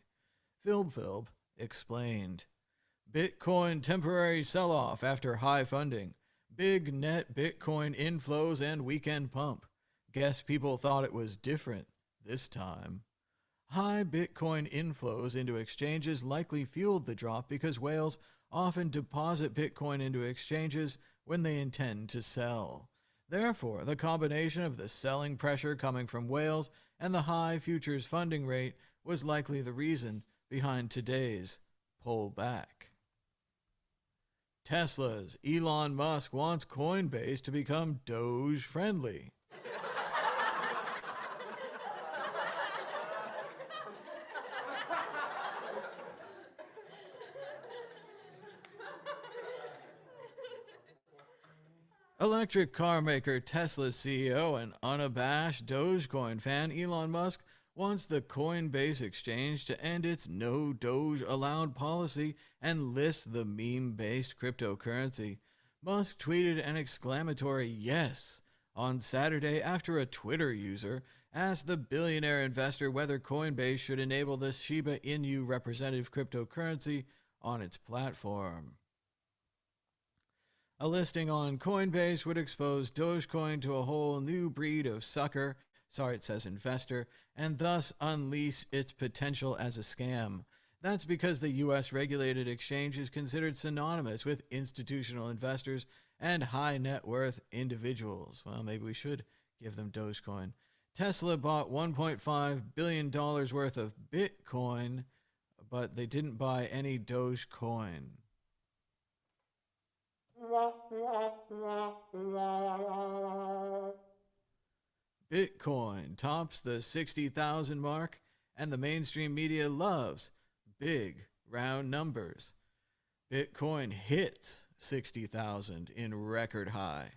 B: Philb explained, Bitcoin temporary sell-off after high funding, big net Bitcoin inflows and weekend pump. Guess people thought it was different this time. High Bitcoin inflows into exchanges likely fueled the drop because whales often deposit Bitcoin into exchanges when they intend to sell. Therefore, the combination of the selling pressure coming from whales and the high futures funding rate was likely the reason behind today's pullback. Tesla's Elon Musk wants Coinbase to become DOGE friendly. Electric car maker Tesla's CEO and unabashed Dogecoin fan Elon Musk wants the Coinbase exchange to end its no Doge allowed policy and list the meme-based cryptocurrency. Musk tweeted an exclamatory yes on Saturday after a Twitter user asked the billionaire investor whether Coinbase should enable the Shiba Inu representative cryptocurrency on its platform. A listing on Coinbase would expose Dogecoin to a whole new breed of sucker, it says investor, and thus unleash its potential as a scam. That's because the U.S. regulated exchange is considered synonymous with institutional investors and high net worth individuals. Well, maybe we should give them Dogecoin. Tesla bought $1.5 billion worth of Bitcoin, but they didn't buy any Dogecoin. Bitcoin tops the 60,000 mark, and the mainstream media loves big, round numbers. Bitcoin hits 60,000 in record high,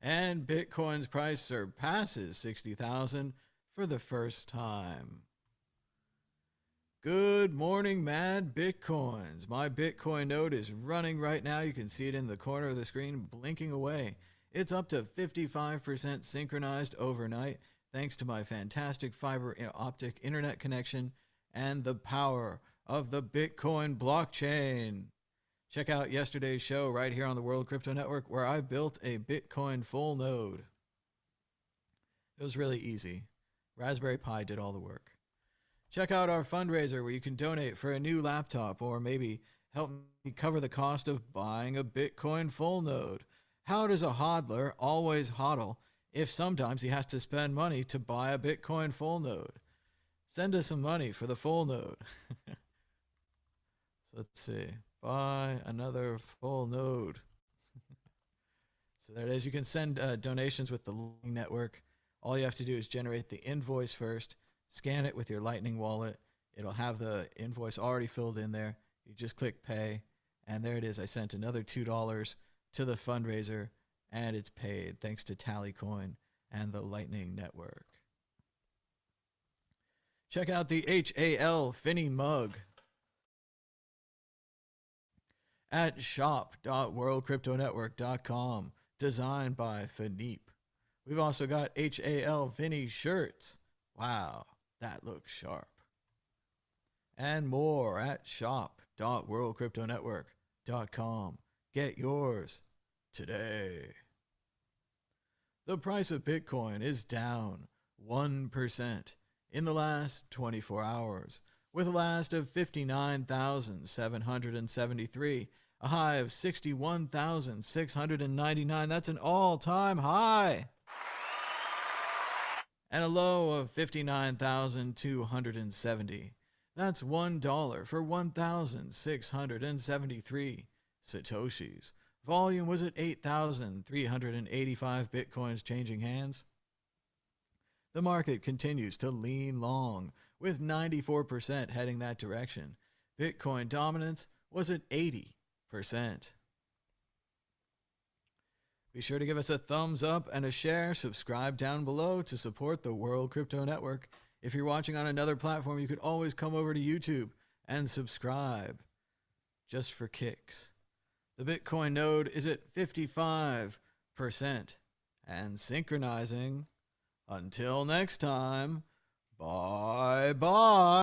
B: and Bitcoin's price surpasses 60,000 for the first time. Good morning, Mad Bitcoins. My Bitcoin node is running right now. You can see it in the corner of the screen blinking away. It's up to 55% synchronized overnight thanks to my fantastic fiber optic internet connection and the power of the Bitcoin blockchain. Check out yesterday's show right here on the World Crypto Network where I built a Bitcoin full node. It was really easy. Raspberry Pi did all the work. Check out our fundraiser where you can donate for a new laptop or maybe help me cover the cost of buying a Bitcoin full node. How does a hodler always hodl if sometimes he has to spend money to buy a Bitcoin full node? Send us some money for the full node. So let's see. Buy another full node. So there it is. You can send donations with the Lightning Network. All you have to do is generate the invoice first, scan it with your Lightning wallet. It'll have the invoice already filled in there. You just click pay, and there it is. I sent another $2 to the fundraiser, and it's paid thanks to Tallycoin and the Lightning Network. Check out the HAL Finny mug at shop.worldcryptonetwork.com, designed by Philippe. We've also got HAL Vinny shirts. Wow, that looks sharp. And more at shop.worldcryptonetwork.com. Get yours today. The price of Bitcoin is down 1% in the last 24 hours, with a last of 59,773, a high of 61,699. That's an all-time high. And a low of 59,270. That's $1 for 1,673 Satoshis. Volume was at 8,385 Bitcoins changing hands. The market continues to lean long, with 94% heading that direction. Bitcoin dominance was at 80%. Be sure to give us a thumbs up and a share. Subscribe down below to support the World Crypto Network. If you're watching on another platform, you could always come over to YouTube and subscribe just for kicks. The Bitcoin node is at 55% and synchronizing. Until next time, bye-bye.